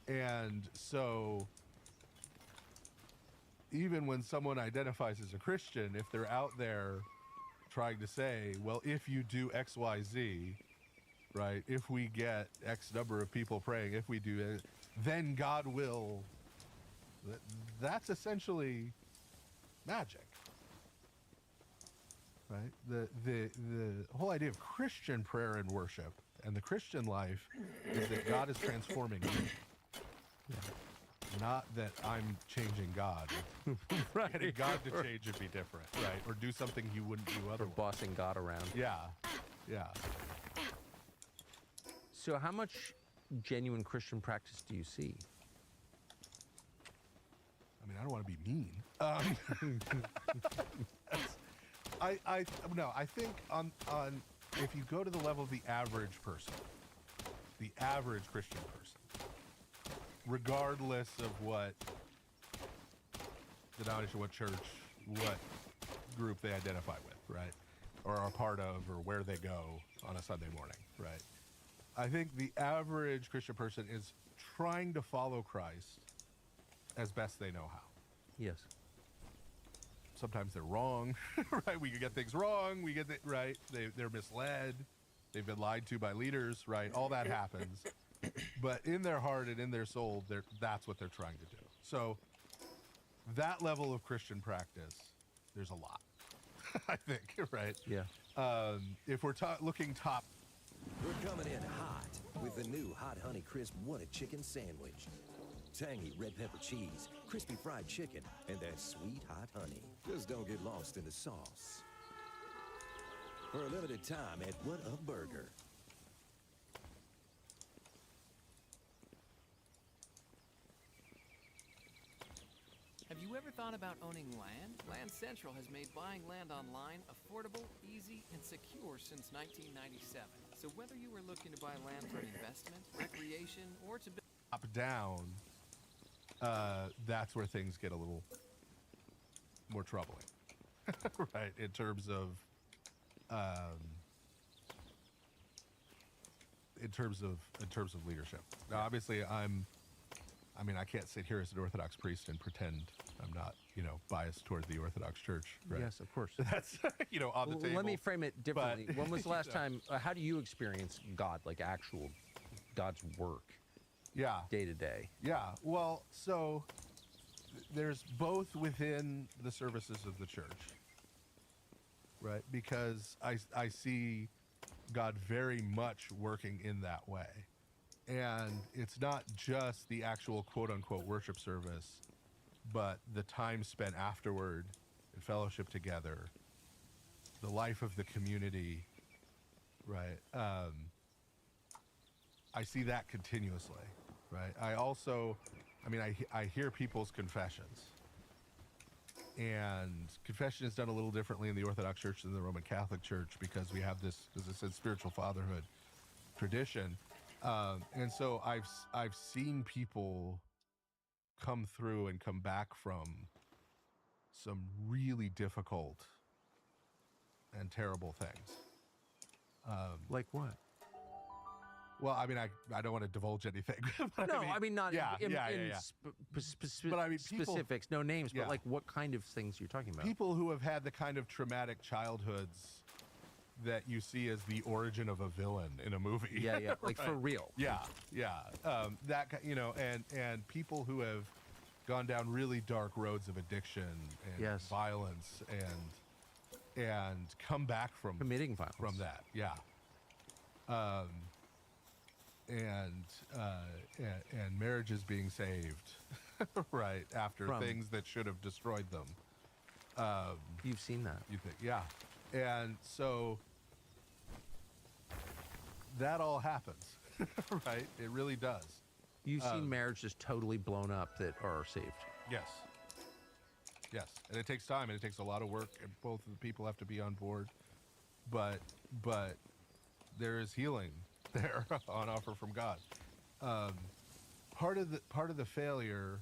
And so even when someone identifies as a Christian, if they're out there trying to say, well, if you do X, Y, Z, right, if we get X number of people praying, if we do it, then God will, that's essentially magic. Right? The whole idea of Christian prayer and worship and the Christian life is that God is transforming you. Yeah. Not that I'm changing God. Right. Getting God to change would be different, right? Or do something you wouldn't do otherwise. Or bossing God around. Yeah, yeah. So how much genuine Christian practice do you see? I mean, I don't want to be mean. I think on if you go to the level of the average person, the average Christian person, regardless of what denomination, what church, what group they identify with, right, or are part of, or where they go on a Sunday morning, right, I think the average Christian person is trying to follow Christ as best they know how. Yes. Sometimes they're wrong, right? We can get things wrong. We get it right. They're misled. They've been lied to by leaders, right? All that happens. But in their heart and in their soul, that's what they're trying to do. So that level of Christian practice, there's a lot, I think, right? Yeah. If we're looking top. We're coming in hot with the new Hot Honey Crisp What a Chicken Sandwich. Tangy red pepper cheese, crispy fried chicken, and that sweet hot honey. Just don't get lost in the sauce. For a limited time at What a Burger. Have you ever thought about owning land? Land Central has made buying land online affordable, easy, and secure since 1997. So whether you are looking to buy land for investment, recreation, or to build Up, down, that's where things get a little more troubling, right? In terms of leadership. Now, obviously, I can't sit here as an Orthodox priest and pretend I'm not, biased toward the Orthodox Church, right? Yes, of course. That's, on the table. Let me frame it differently. But, When was the last time, how do you experience God, like actual God's work? Yeah. Day to day. Yeah. Well, so there's both within the services of the church, right? Because I see God very much working in that way. And it's not just the actual quote-unquote worship service, but the time spent afterward in fellowship together, the life of the community, right? I see that continuously, right? I also, I hear people's confessions. And confession is done a little differently in the Orthodox Church than the Roman Catholic Church because we have this, as I said, spiritual fatherhood tradition. And so I've seen people come through and come back from some really difficult and terrible things. Like what? Well, I mean, I don't want to divulge anything. But No, I mean not in But I mean, specifics, no names, yeah. but like what kind of things you're talking about? People who have had the kind of traumatic childhoods that you see as the origin of a villain in a movie. Yeah, yeah, like for real. Yeah, yeah. And people who have gone down really dark roads of addiction and violence and come back from committing violence from that. Yeah. And marriages being saved, right, after things that should have destroyed them. You've seen that. You think, yeah. And so that all happens, right? It really does. You've seen marriages totally blown up that are saved. Yes. Yes. And it takes time and it takes a lot of work and both of the people have to be on board. But there is healing there on offer from God. Part of the failure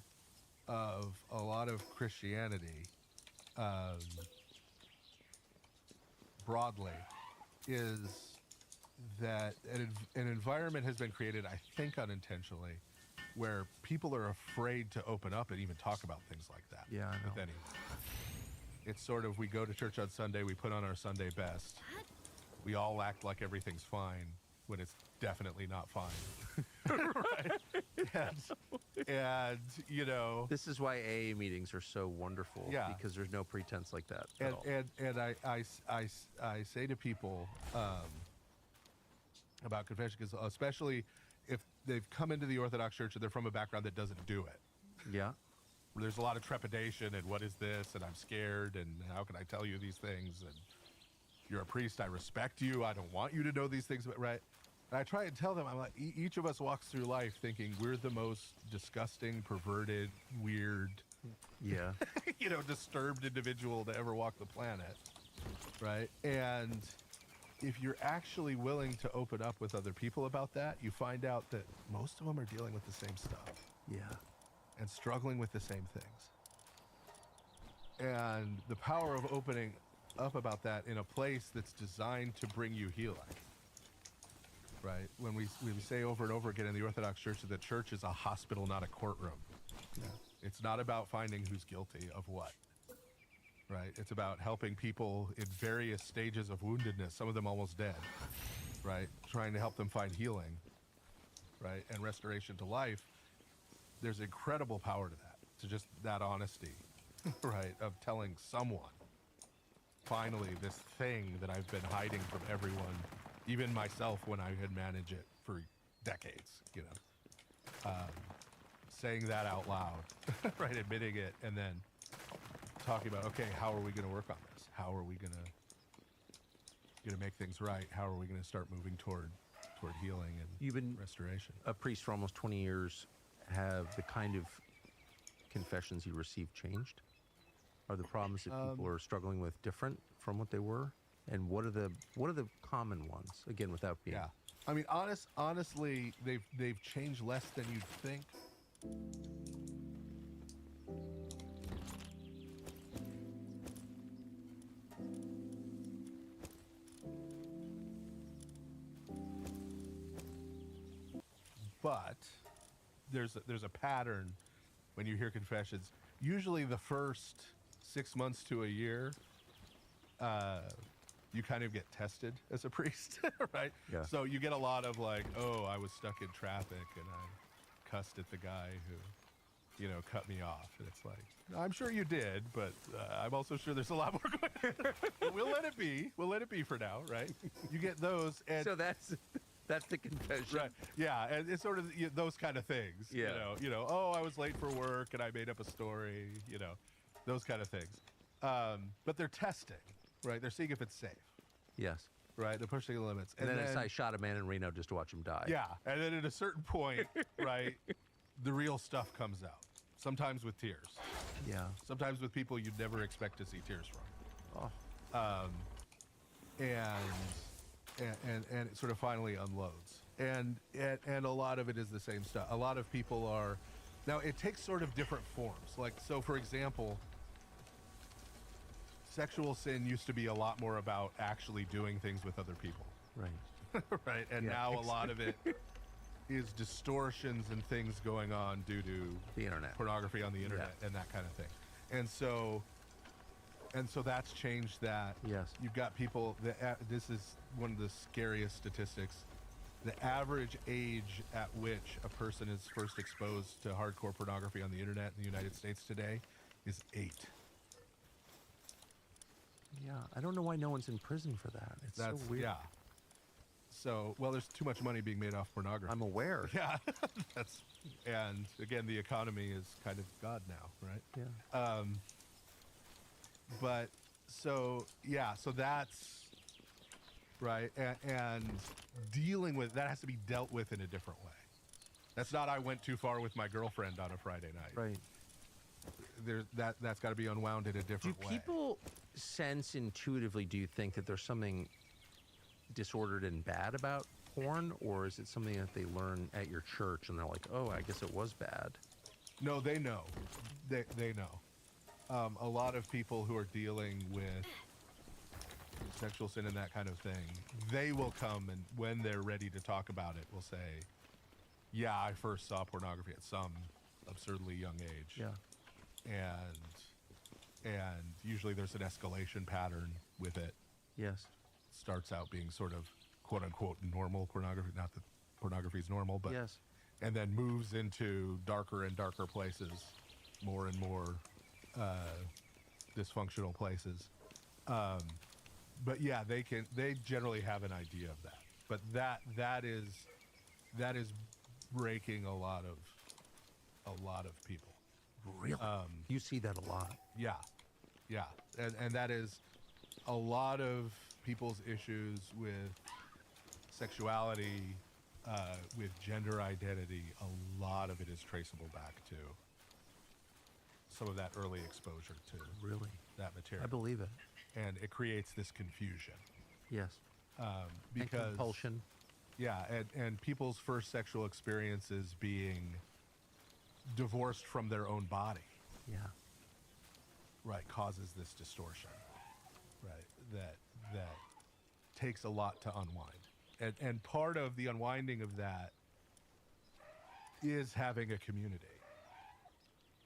of a lot of Christianity broadly is that an environment has been created, I think unintentionally, where people are afraid to open up and even talk about things like that. Yeah, I know. With anyone. It's sort of, we go to church on Sunday, we put on our Sunday best, we all act like everything's fine when it's definitely not fine. Right? And you know, this is why AA meetings are so wonderful. Yeah. Because there's no pretense like that. at all. And I say to people about confession, because especially if they've come into the Orthodox Church and they're from a background that doesn't do it. Yeah. There's a lot of trepidation and what is this, and I'm scared, and how can I tell you these things, and you're a priest, I respect you, I don't want you to know these things, but right? And I try and tell them, I'm like, each of us walks through life thinking we're the most disgusting, perverted, weird, yeah, disturbed individual to ever walk the planet, right? And if you're actually willing to open up with other people about that, you find out that most of them are dealing with the same stuff. Yeah. And struggling with the same things. And the power of opening up about that in a place that's designed to bring you healing. Right? When we say over and over again in the Orthodox Church that the church is a hospital, not a courtroom. Yeah. It's not about finding who's guilty of what. Right? It's about helping people in various stages of woundedness, some of them almost dead. Right? Trying to help them find healing. Right? And restoration to life. There's incredible power to that, to just that honesty, right, of telling someone, finally, this thing that I've been hiding from everyone, even myself when I had managed it for decades, saying that out loud, right, admitting it, and then talking about, okay, how are we going to work on this? How are we going to make things right? How are we going to start moving toward healing and You've been restoration? A priest for almost 20 years. Have the kind of confessions you receive changed? Are the problems that people are struggling with different from what they were? And what are the common ones? Again, without being. Yeah, I mean, honestly, they've changed less than you'd think. But there's a pattern when you hear confessions. Usually the first 6 months to a year, you kind of get tested as a priest, right? Yeah. So you get a lot of like, oh, I was stuck in traffic and I cussed at the guy who, cut me off. And it's like, I'm sure you did, but I'm also sure there's a lot more going on. We'll let it be. We'll let it be for now, right? You get those. And so that's the confession. Right. Yeah, and it's sort of those kind of things. Yeah. Oh, I was late for work and I made up a story, those kind of things. But they're testing, right? They're seeing if it's safe. Yes. right? They're pushing the limits. And then I shot a man in Reno just to watch him die. Yeah, and then at a certain point, right, the real stuff comes out. Sometimes with tears. Yeah. Sometimes with people you'd never expect to see tears from. Oh. And it sort of finally unloads. And a lot of it is the same stuff. A lot of people are now it takes sort of different forms. Like, so for example, sexual sin used to be a lot more about actually doing things with other people. Right. Right. And Yeah, now a lot of it is distortions and things going on due to the internet, pornography on the internet, and that kind of thing. And so that's changed that. Yes. You've got people that this is one of the scariest statistics. The average age at which a person is first exposed to hardcore pornography on the internet in the United States today is 8. Yeah, I don't know why no one's in prison for that. It's so weird. Yeah. So, well, there's too much money being made off pornography. I'm aware. Yeah, and again, the economy is kind of God now, right? Yeah. But so that's right, and dealing with that has to be dealt with in a different way. That's not I went too far with my girlfriend on a Friday night. Right. That's got to be unwound in a different way. Do people sense intuitively, do you think, that there's something disordered and bad about porn, or is it something that they learn at your church and they're like, oh, I guess it was bad? No, they know. They know. A lot of people who are dealing with sexual sin and that kind of thing, they will come and when they're ready to talk about it, will say, yeah, I first saw pornography at some absurdly young age. Yeah. And usually there's an escalation pattern with it. Yes. Starts out being sort of quote unquote normal pornography, not that pornography is normal, but yes. And then moves into darker and darker places, more and more dysfunctional places. But yeah, they generally have an idea of that. But that is breaking a lot of people. Really? You see that a lot. Yeah. And that is a lot of people's issues with sexuality, with gender identity. A lot of it is traceable back to some of that early exposure to really that material. I believe it. And it creates this confusion. Yes. Because and compulsion. Yeah, and people's first sexual experiences being divorced from their own body. Yeah. Right, causes this distortion. Right, that takes a lot to unwind. And part of the unwinding of that is having a community,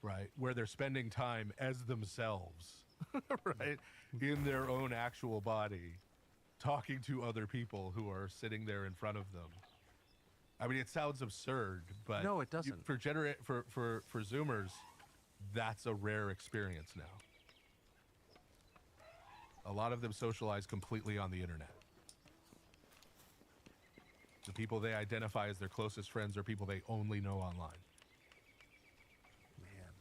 right, where they're spending time as themselves, right, in their own actual body, talking to other people who are sitting there in front of them. I mean, it sounds absurd, but no, it doesn't. For Zoomers, that's a rare experience now. A lot of them socialize completely on the internet. The people they identify as their closest friends are people they only know online. Man.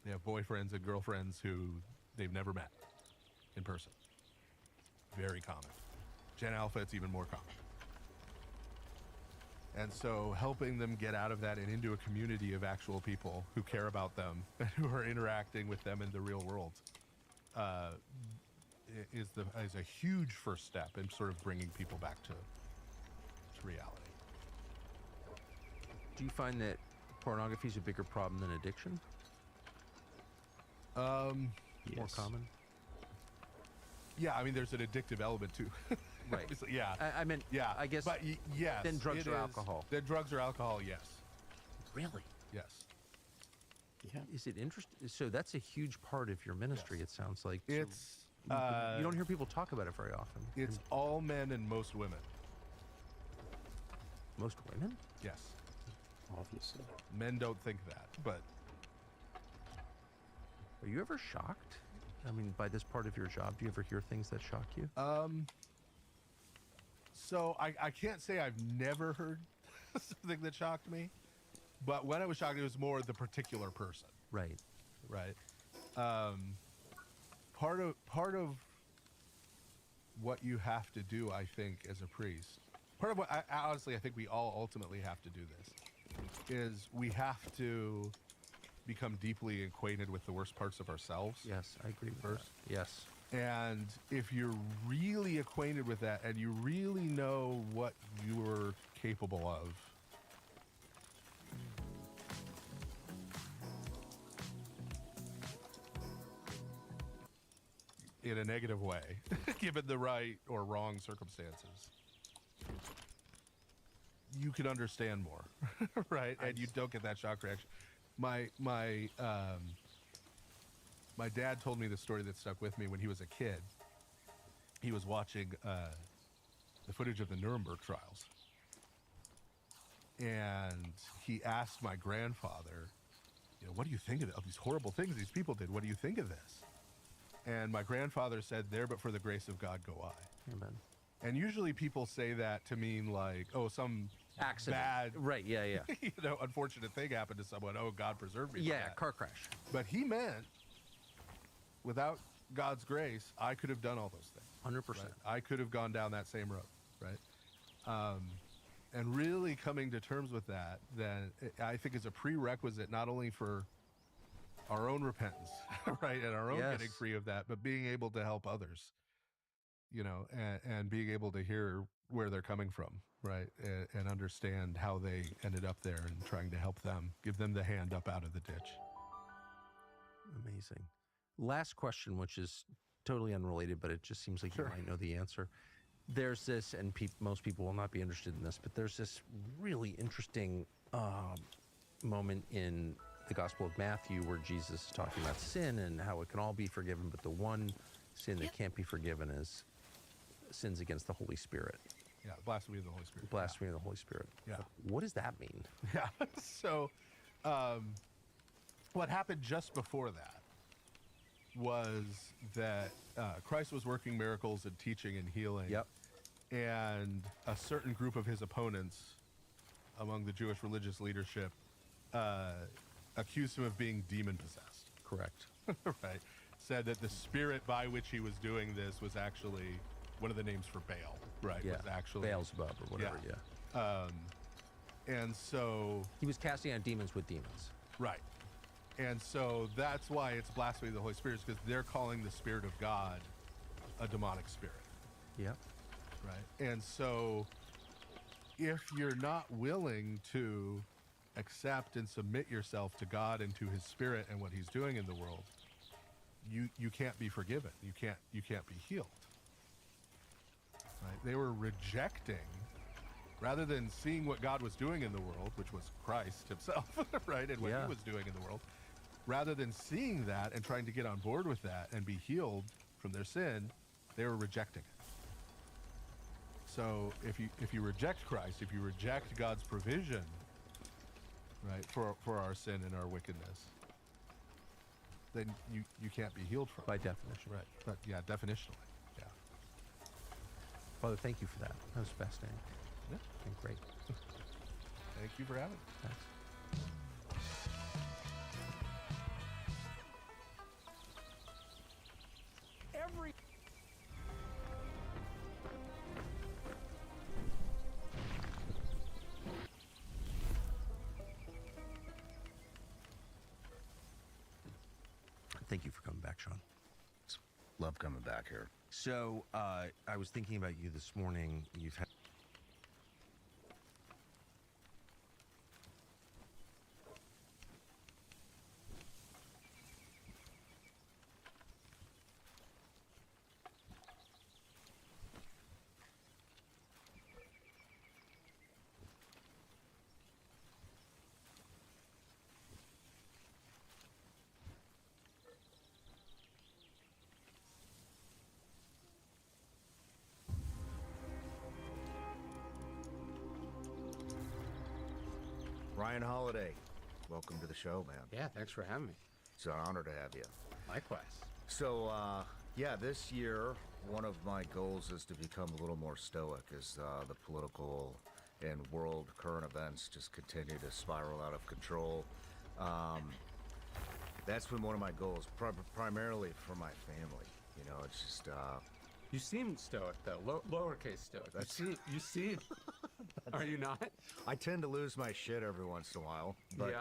They have boyfriends and girlfriends who they've never met in person. Very common. Gen Alpha, it's even more common. And so helping them get out of that and into a community of actual people who care about them and who are interacting with them in the real world is a huge first step in sort of bringing people back to reality. Do you find that pornography is a bigger problem than addiction? More common? Yeah, I mean, there's an addictive element too. Right. Yeah. I mean, yeah. I guess. But yes. Then drugs or alcohol. Then drugs or alcohol, yes. Really? Yes. Yeah. Is it interesting? So that's a huge part of your ministry. Yes. It sounds like. It's. You don't hear people talk about it very often. It's all men and most women. Most women? Yes. Obviously. Men don't think that, but. Are you ever shocked? I mean, by this part of your job, do you ever hear things that shock you? So I can't say I've never heard something that shocked me, but when I was shocked, it was more the particular person. Right. Right. Part of what you have to do, I think, as a priest, part of what honestly I think we all ultimately have to do this, is we have to become deeply acquainted with the worst parts of ourselves. Yes, I agree with first. that. Yes. And if you're really acquainted with that and you really know what you're capable of, in a negative way, given the right or wrong circumstances, you can understand more, right? And you don't get that shock reaction. My dad told me the story that stuck with me when he was a kid. He was watching the footage of the Nuremberg trials, and he asked my grandfather, what do you think of these horrible things these people did? What do you think of this? And my grandfather said, "There but for the grace of God go I." Amen. And usually people say that to mean like, oh, some accident, bad, right? Yeah. Unfortunate thing happened to someone. Oh, God preserved me. Yeah, from that. car crash. But he meant, without God's grace, I could have done all those things. 100%. Right? I could have gone down that same road, right? And really coming to terms with that, then I think is a prerequisite not only for our own repentance, right, and our own getting free of that, but being able to help others, and being able to hear where they're coming from, right, and understand how they ended up there and trying to help them, give them the hand up out of the ditch. Amazing. Last question, which is totally unrelated, but it just seems like you might know the answer. There's this, and most people will not be interested in this, but there's this really interesting moment in the Gospel of Matthew where Jesus is talking about sin and how it can all be forgiven, but the one sin that can't be forgiven is sins against the Holy Spirit. Yeah, blasphemy of the Holy Spirit. Blasphemy of the Holy Spirit. Yeah. What does that mean? Yeah. So, what happened just before that was that Christ was working miracles and teaching and healing. Yep. And a certain group of his opponents among the Jewish religious leadership accused him of being demon-possessed. Correct. Right. Said that the spirit by which he was doing this was actually one of the names for Baal. Right. Yeah. Was actually Beelzebub or whatever. Yeah. And so he was casting out demons with demons. Right. And so that's why it's blasphemy of the Holy Spirit, because they're calling the Spirit of God a demonic spirit. Yep. Right. And so if you're not willing to accept and submit yourself to God and to his Spirit and what he's doing in the world, you can't be forgiven. You can't be healed. Right? They were rejecting, rather than seeing what God was doing in the world, which was Christ himself, right? And what he was doing in the world, rather than seeing that and trying to get on board with that and be healed from their sin, they were rejecting it. So if you reject Christ, if you reject God's provision, right, for our sin and our wickedness, then you can't be healed from it. By definition. Right. But yeah, definitionally. Yeah. Father, thank you for that. That was fascinating. Yeah. And great. Thank you for having me. Thanks. Thank you for coming back, Sean. Love coming back here. So I was thinking about you this morning. You've had Ryan Holiday, welcome to the show, man. Yeah, thanks for having me. It's an honor to have you. Likewise. So, yeah, this year, one of my goals is to become a little more stoic as the political and world current events just continue to spiral out of control. That's been one of my goals, primarily for my family. You know, it's just, You seem stoic though, lowercase stoic. That's- You seem. Are you not? I tend to lose my shit every once in a while, but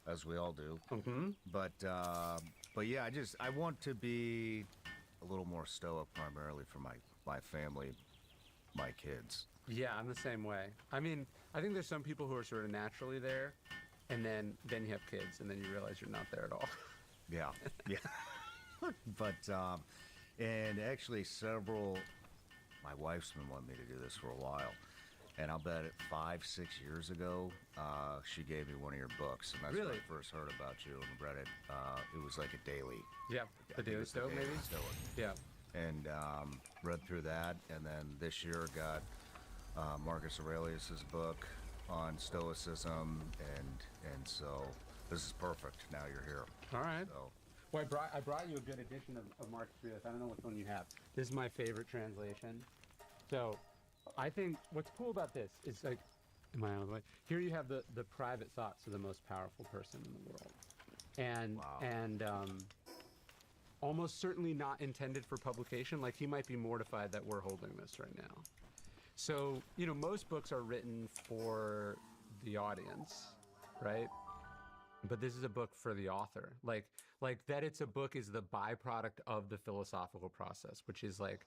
as we all do. Mm-hmm. But yeah, I want to be a little more stoic, primarily for my family, my kids. Yeah, I'm the same way. I mean, I think there's some people who are sort of naturally there, and then you have kids, and then you realize you're not there at all. Yeah, yeah. But and actually, my wife's been wanting me to do this for a while. And I'll bet 5-6 years ago, she gave me one of your books, and that's when I first heard about you and read it. It was like a daily. Yeah, the Daily Stoic, maybe? Stoic. Yeah. And read through that, and then this year got Marcus Aurelius's book on Stoicism, and so this is perfect. Now you're here. All right. So, Well, I brought you a good edition of Marcus Aurelius. I don't know which one you have. This is my favorite translation. So, I think what's cool about this is like, am I on the way? Here you have the private thoughts of the most powerful person in the world, and almost certainly not intended for publication. Like he might be mortified that we're holding this right now. So most books are written for the audience, right? But this is a book for the author. Like that it's a book is the byproduct of the philosophical process, which is like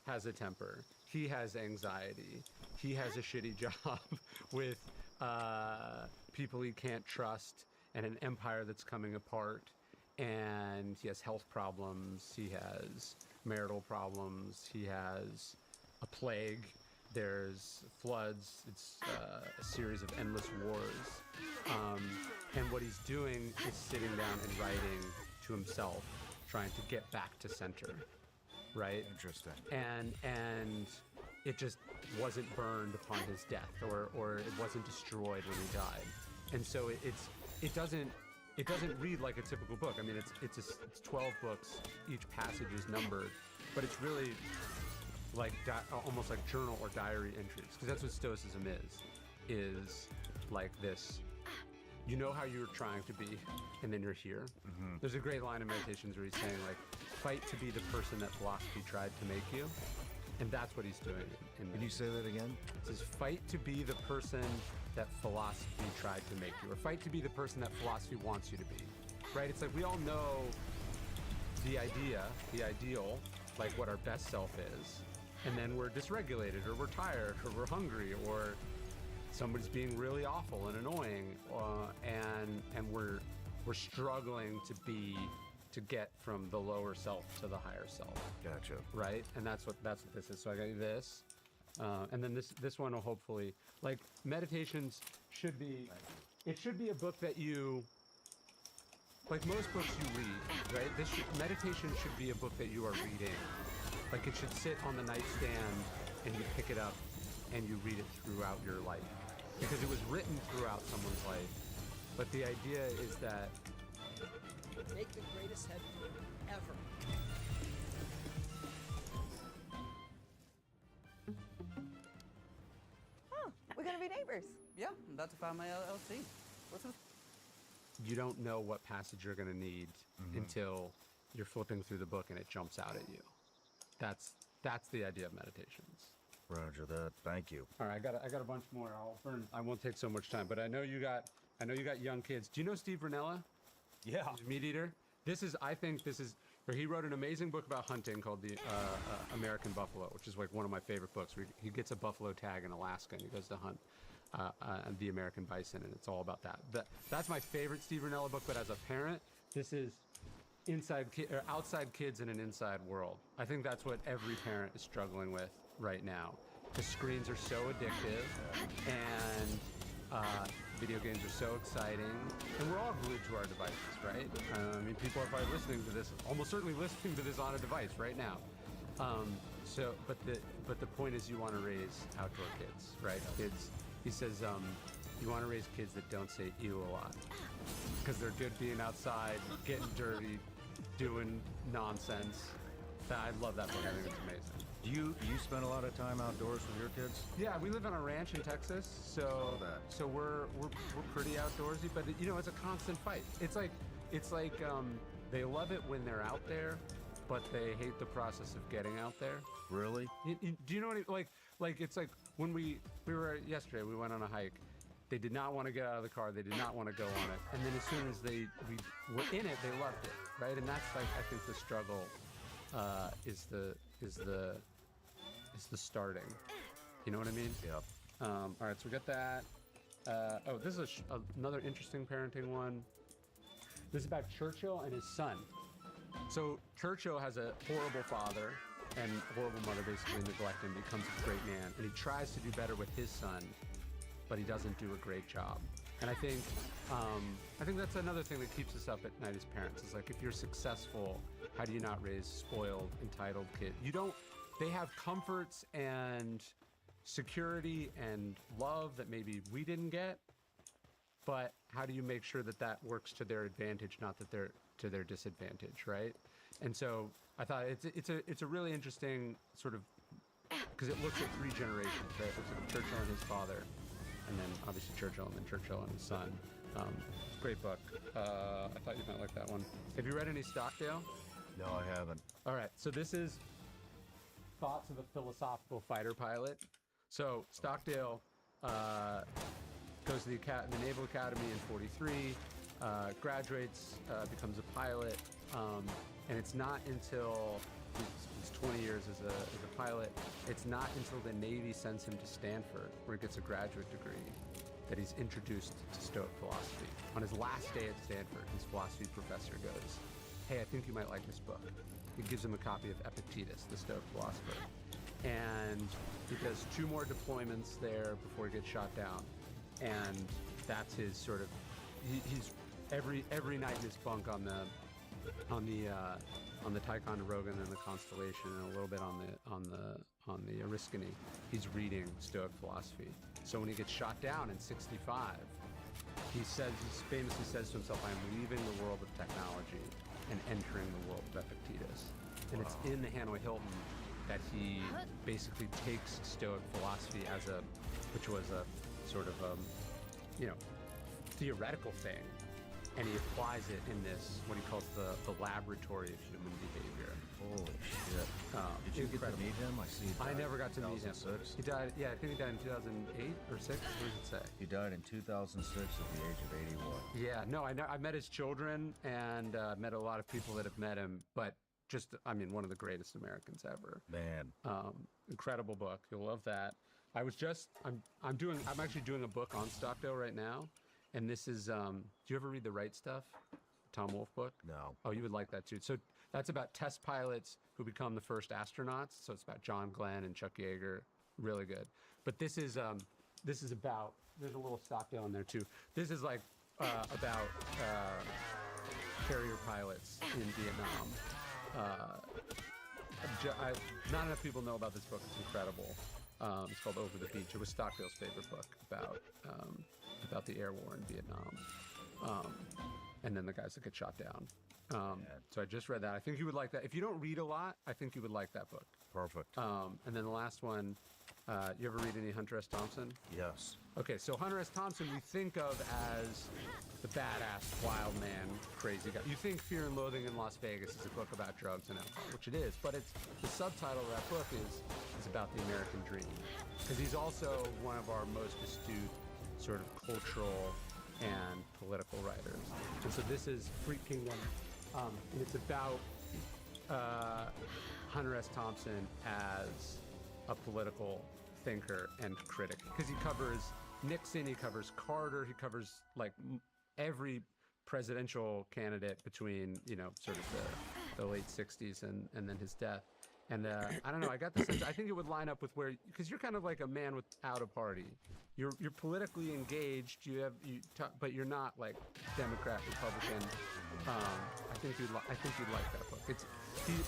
has a temper, he has anxiety, he has a shitty job with people he can't trust and an empire that's coming apart, and he has health problems, he has marital problems, he has a plague, there's floods, it's a series of endless wars, and what he's doing is sitting down and writing to himself, trying to get back to center. Right? Interesting. And it just wasn't burned upon his death, or it wasn't destroyed when he died. And so it doesn't read like a typical book. I mean, it's 12 books, each passage is numbered, but it's really like almost like journal or diary entries, because that's what Stoicism is like this. You know how you're trying to be, and then you're here. Mm-hmm. There's a great line in Meditations where he's saying, like, fight to be the person that philosophy tried to make you. And that's what he's doing. Can you say that again? It says, fight to be the person that philosophy tried to make you, or fight to be the person that philosophy wants you to be. Right? It's like we all know the ideal, like what our best self is, and then we're dysregulated, or we're tired, or we're hungry, or somebody's being really awful and annoying, and we're struggling to get from the lower self to the higher self. Gotcha. Right, and that's what this is. So I got you this, and then this one will hopefully, like, Meditations should be a book that you, like most books you read, right? Meditation should be a book that you are reading. Like it should sit on the nightstand and you pick it up and you read it throughout your life, because it was written throughout someone's life. But the idea is that make the greatest headphone ever. Oh, we're gonna be neighbors. Yeah, I'm about to file my LLC. What's this? you don't know what passage you're going to need until you're flipping through the book and it jumps out at you. That's the idea of Meditations. Roger that. Thank you. All right, I got a bunch more. I won't take so much time, but I know you got young kids. Do you know Steve Rinella? Yeah. He's a meat eater. I think this is where he wrote an amazing book about hunting called The American Buffalo, which is like one of my favorite books. Where he gets a buffalo tag in Alaska and he goes to hunt the American bison, and it's all about that. That's my favorite Steve Rinella book. But as a parent, this is outside kids in an inside world. I think that's what every parent is struggling with right now. The screens are so addictive, and video games are so exciting, and we're all glued to our devices, right? I mean, people are probably listening to this, almost certainly listening to this on a device right now. But the point is, you want to raise outdoor kids, right? Kids. He says you want to raise kids that don't say ew a lot, because they're good being outside, getting dirty, doing nonsense. I love that book. I think it's amazing. Do you spend a lot of time outdoors with your kids? Yeah, we live on a ranch in Texas, so we're pretty outdoorsy. But it's a constant fight. It's like they love it when they're out there, but they hate the process of getting out there. Really? Do you know what like it's like when we were yesterday, we went on a hike. They did not want to get out of the car. They did not want to go on it. And then as soon as we were in it, they loved it, right? And that's like, I think the struggle is the starting. You know what I mean? Yep. All right, so we got that. Oh, this is another interesting parenting one. This is about Churchill and his son. So Churchill has a horrible father and horrible mother, basically neglect him, becomes a great man, and he tries to do better with his son, but he doesn't do a great job. And I think that's another thing that keeps us up at night as parents. Is like, if you're successful, how do you not raise spoiled, entitled kids? They have comforts and security and love that maybe we didn't get, but how do you make sure that that works to their advantage, not that they're to their disadvantage, right? And so I thought it's a really interesting sort of, because it looks at three generations, right? It looks at Churchill and his father, and then obviously Churchill, and then Churchill and his son. Great book. I thought you might like that one. Have you read any Stockdale? No, I haven't. All right, so this is Thoughts of a Philosophical Fighter Pilot. So Stockdale goes to the Naval Academy in 43, graduates, becomes a pilot, and it's not until he's 20 years as a pilot, it's not until the Navy sends him to Stanford, where he gets a graduate degree, that he's introduced to Stoic philosophy. On his last day at Stanford, his philosophy professor goes, "Hey, I think you might like this book." He gives him a copy of Epictetus, the Stoic philosopher. And he does 2 more deployments there before he gets shot down. And that's his sort of, he's every night in his bunk on the Ticonderoga and the Constellation, and a little bit on the Oriskany, he's reading Stoic philosophy. So when he gets shot down in 65, he famously says to himself, "I'm leaving the world of technology and entering the world of Epictetus." And it's in the Hanoi Hilton that he basically takes Stoic philosophy which was a sort of theoretical thing, and he applies it in this, what he calls the laboratory of human behavior. Holy shit. Did you get to meet him? I never got to meet him. He died, I think he died in 2008 or 6, what does it say? He died in 2006 at the age of 81. Yeah, no, I met his children, and met a lot of people that have met him, but one of the greatest Americans ever. Man. Incredible book. You'll love that. I'm actually doing a book on Stockdale right now, and this is, do you ever read The Right Stuff? Tom Wolfe book? No. Oh, you would like that too. So that's about test pilots who become the first astronauts. So it's about John Glenn and Chuck Yeager. Really good. But this is about, there's a little Stockdale in there too. This is like about carrier pilots in Vietnam. Not enough people know about this book. It's incredible. It's called Over the Beach. It was Stockdale's favorite book about the air war in Vietnam, and then the guys that get shot down. So I just read that. I think you would like that. If you don't read a lot, I think you would like that book. Perfect. And then the last one, you ever read any Hunter S. Thompson? Yes. Okay, so Hunter S. Thompson we think of as the badass, wild man, crazy guy. You think Fear and Loathing in Las Vegas is a book about drugs and alcohol, which it is, but the subtitle of that book is about the American dream. Because he's also one of our most astute sort of cultural and political writers. And so this is Freak Kingdom, and it's about Hunter S. Thompson as a political thinker and critic, because he covers Nixon, he covers Carter, he covers like every presidential candidate between sort of the late 60s and then his death. And I don't know, I got the sense, I think it would line up with because you're kind of like a man without a party. You're politically engaged, but you're not like Democrat, Republican. I think you'd like that book.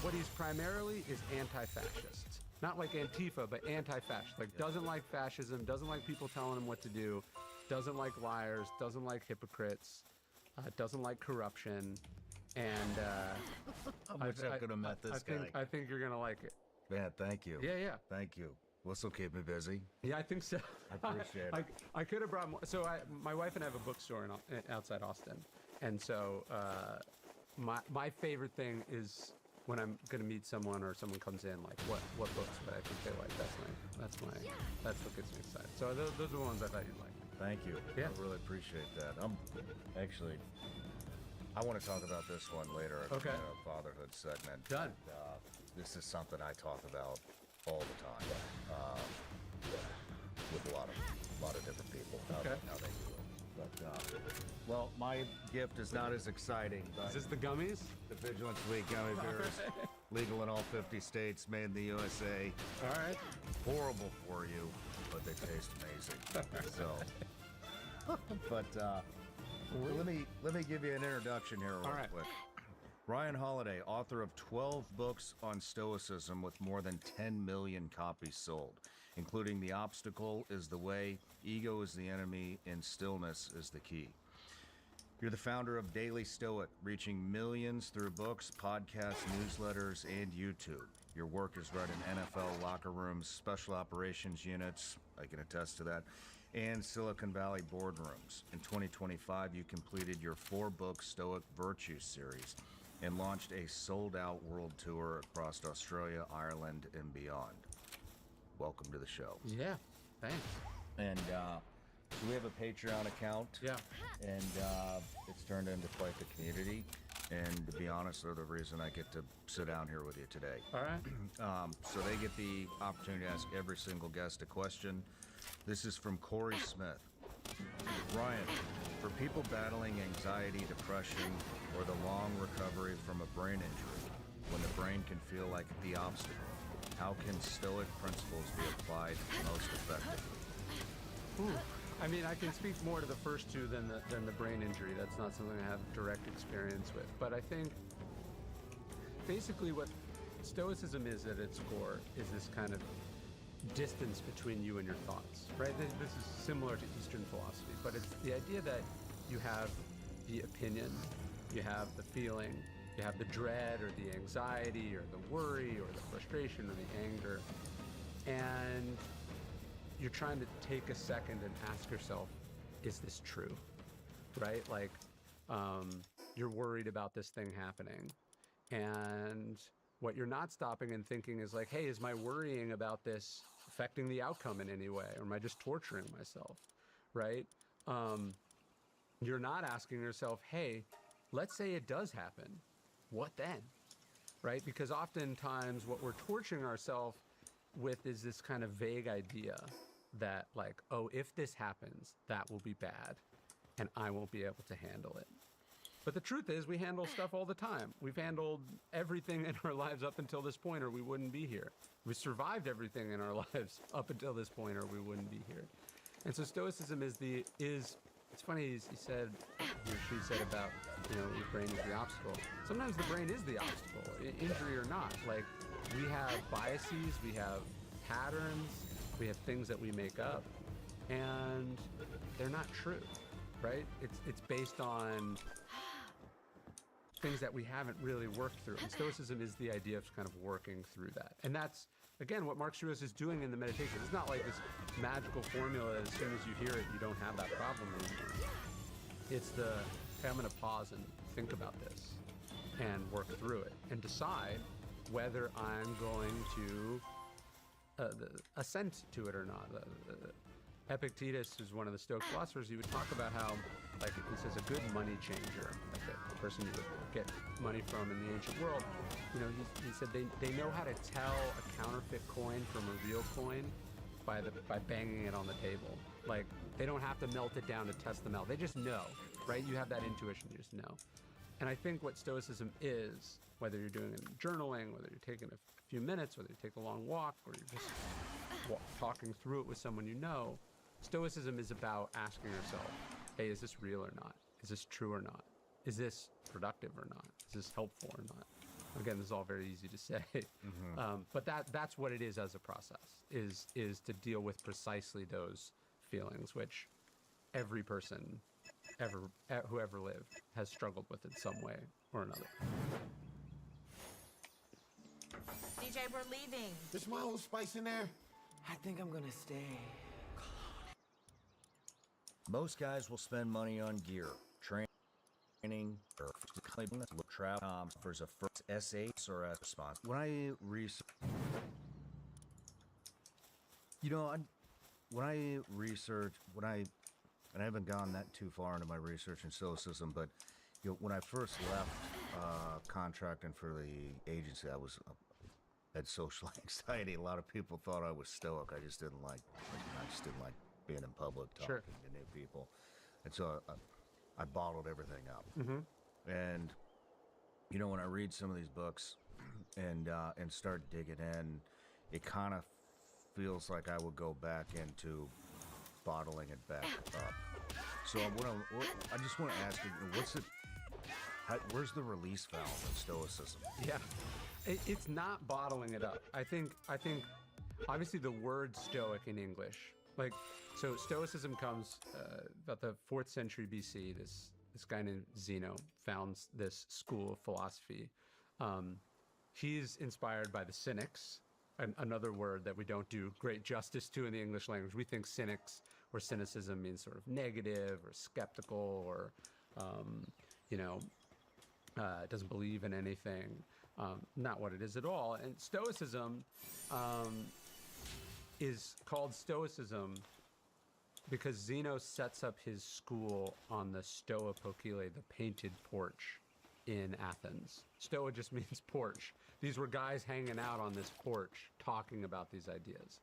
What he's primarily is anti-fascist. Not like Antifa, but anti-fascist. Like, doesn't like fascism, doesn't like people telling him what to do, doesn't like liars, doesn't like hypocrites, doesn't like corruption. And I wish I could have met this guy. I think you're gonna like it. Man, thank you. Yeah. Thank you. This will keep me busy. Yeah, I think so. I appreciate it. I could have brought more. So my wife and I have a bookstore outside Austin, and so my favorite thing is when I'm gonna meet someone or someone comes in, like what books would I think they like? That's what gets me excited. So those are the ones I thought you'd like. Thank you. Yeah. I really appreciate that. Actually, I want to talk about this one later in Okay. the fatherhood segment. Done. This is something I talk about all the time with a lot of different people. Okay. How they do it. But well, my gift is not as exciting. But Is this the gummies? the Vigilance Week gummy bears, legal in all 50 states, made in the USA. All right. Horrible for you, but they taste amazing. So, but let me give you an introduction here real quick. Ryan Holiday, author of 12 books on Stoicism with more than 10 million copies sold, including The Obstacle is the Way, Ego is the Enemy, and Stillness is the Key. You're the founder of Daily Stoic, reaching millions through books, podcasts, newsletters, and YouTube. Your work is read in NFL locker rooms, special operations units, I can attest to that, and Silicon Valley boardrooms. In 2025, you completed your 4-book Stoic Virtue series and launched a sold-out world tour across Australia, Ireland, and beyond. Welcome to the show. Yeah, thanks. And so we have a Patreon account. Yeah. And it's turned into quite the community. And to be honest, they're the reason I get to sit down here with you today. All right. So they get the opportunity to ask every single guest a question. This is from Corey Smith. Ryan, for people battling anxiety, depression, or the long recovery from a brain injury, when the brain can feel like the obstacle, how can Stoic principles be applied most effectively? Ooh. I mean, I can speak more to the first two than the brain injury. That's not something I have direct experience with. But I think basically what Stoicism is at its core is this kind of distance between you and your thoughts, right? This is similar to Eastern philosophy, but it's the idea that you have the opinion, you have the feeling, you have the dread or the anxiety or the worry or the frustration or the anger, and you're trying to take a second and ask yourself, is this true, right? Like, you're worried about this thing happening, and what you're not stopping and thinking is like, hey, is my worrying about this affecting the outcome in any way? Or am I just torturing myself, right? You're not asking yourself, hey, let's say it does happen. What then, right? Because oftentimes what we're torturing ourselves with is this kind of vague idea that like, oh, if this happens, that will be bad and I won't be able to handle it. But the truth is we handle stuff all the time. We've handled everything in our lives up until this point or we wouldn't be here. We survived everything in our lives up until this point or we wouldn't be here. And so Stoicism is it's funny, he said, he or she said about, you know, your brain is the obstacle. Sometimes the brain is the obstacle, injury or not. Like, we have biases, we have patterns, we have things that we make up, and they're not true, right? It's based on things that we haven't really worked through. And Stoicism is the idea of kind of working through that. And that's, again, what Mark Stewart is doing in the meditation. It's not like this magical formula that as soon as you hear it, you don't have that problem anymore. It's the, hey, I'm going to pause and think about this and work through it and decide whether I'm going to assent to it or not. Epictetus is one of the Stoic philosophers. He would talk about how, like, he says, a good money changer, like the person you would get money from in the ancient world, you know, he said they know how to tell a counterfeit coin from a real coin by banging it on the table. Like, they don't have to melt it down to test them out. They just know, right? You have that intuition, you just know. And I think what Stoicism is, whether you're doing it in journaling, whether you're taking a few minutes, whether you take a long walk, or you're just talking through it with someone you know, Stoicism is about asking yourself, hey, is this real or not? Is this true or not? Is this productive or not? Is this helpful or not? Again, this is all very easy to say, but that's what it is as a process, is to deal with precisely those feelings, which every person who ever lived has struggled with in some way or another. DJ, we're leaving. Is my old spice in there? I think I'm gonna stay. Most guys will spend money on gear, training, training or travel for a first essay or a response. When I research, and I haven't gone that too far into my research in stoicism, but when I first left contracting for the agency, I had social anxiety. A lot of people thought I was stoic. I just didn't like being in public, talking to new people, and so I bottled everything up. And when I read some of these books and start digging in, it kind of feels like I would go back into bottling it back up. So I just want to ask you, where's the release valve in stoicism? Yeah, it's not bottling it up. I think obviously the word stoic in English, so stoicism comes about the 4th century BC. This guy named Zeno founds this school of philosophy. He's inspired by the Cynics, another word that we don't do great justice to in the English language. We think cynics or cynicism means sort of negative or skeptical or, doesn't believe in anything. Not what it is at all. And Stoicism is called Stoicism because Zeno sets up his school on the Stoa Poikile, the painted porch in Athens. Stoa just means porch. These were guys hanging out on this porch talking about these ideas.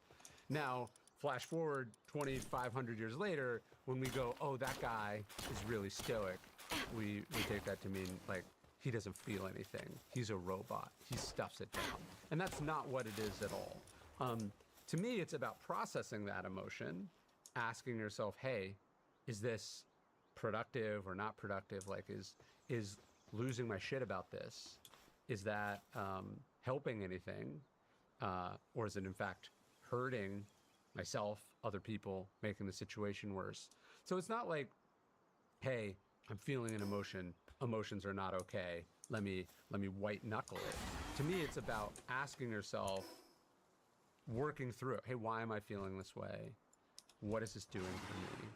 Now, flash forward 2,500 years later, when we go, oh, that guy is really stoic, we take that to mean he doesn't feel anything. He's a robot. He stuffs it down. And that's not what it is at all. To me, it's about processing that emotion, asking yourself, hey, is this productive or not productive? Is losing my shit about this, is that helping anything? Or is it in fact hurting myself, other people, making the situation worse? So it's not like, hey, I'm feeling an emotion. Emotions are not okay. Let me white knuckle it. To me, it's about asking yourself, working through it. Hey, why am I feeling this way? What is this doing for me?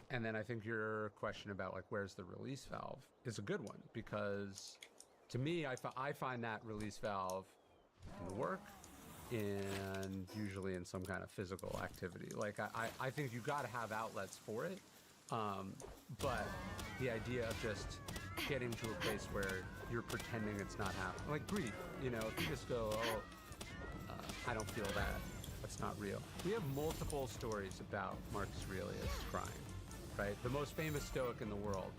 And then I think your question about where's the release valve is a good one, because to me, I find that release valve in the work and usually in some kind of physical activity. I think you got to have outlets for it. But the idea of just getting to a place where you're pretending it's not happening, like grief, if you just go, I don't feel that, that's not real. We have multiple stories about Marcus Aurelius crying, right? The most famous Stoic in the world.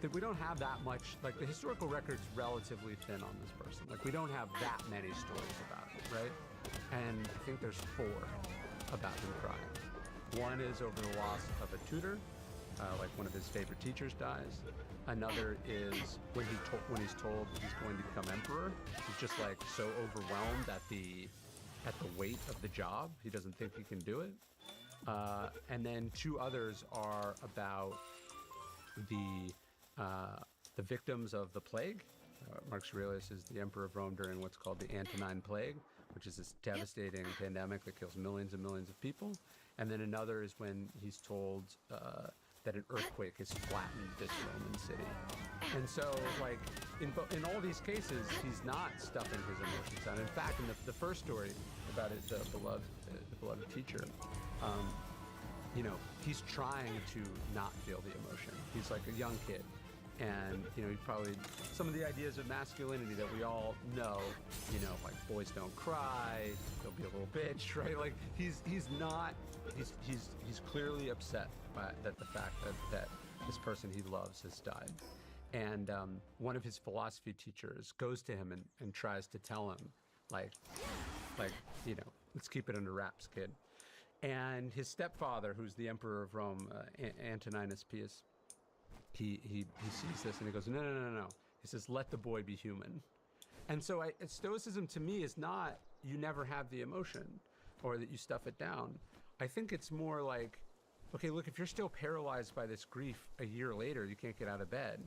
That we don't have that much, the historical record's relatively thin on this person. We don't have that many stories about it, right? And I think there's 4 about him crying. One is over the loss of a tutor, one of his favorite teachers dies. Another is when he's told he's going to become emperor. He's just so overwhelmed at the weight of the job, he doesn't think he can do it. And then 2 others are about the victims of the plague. Marcus Aurelius is the emperor of Rome during what's called the Antonine Plague, which is this devastating pandemic that kills millions and millions of people. And then another is when he's told that an earthquake has flattened this Roman city. And so, in all these cases, he's not stuffing his emotions down. In fact, in the first story about the beloved teacher, he's trying to not feel the emotion. He's like a young kid. And, he probably, some of the ideas of masculinity that we all know, boys don't cry, they'll be a little bitch, right? He's clearly upset by the fact that this person he loves has died. And one of his philosophy teachers goes to him and tries to tell him, let's keep it under wraps, kid. And his stepfather, who's the emperor of Rome, Antoninus Pius, he sees this and he goes, no. He says, let the boy be human. And so Stoicism to me is not you never have the emotion or that you stuff it down. I think it's more like, okay, look, if you're still paralyzed by this grief a year later, you can't get out of bed,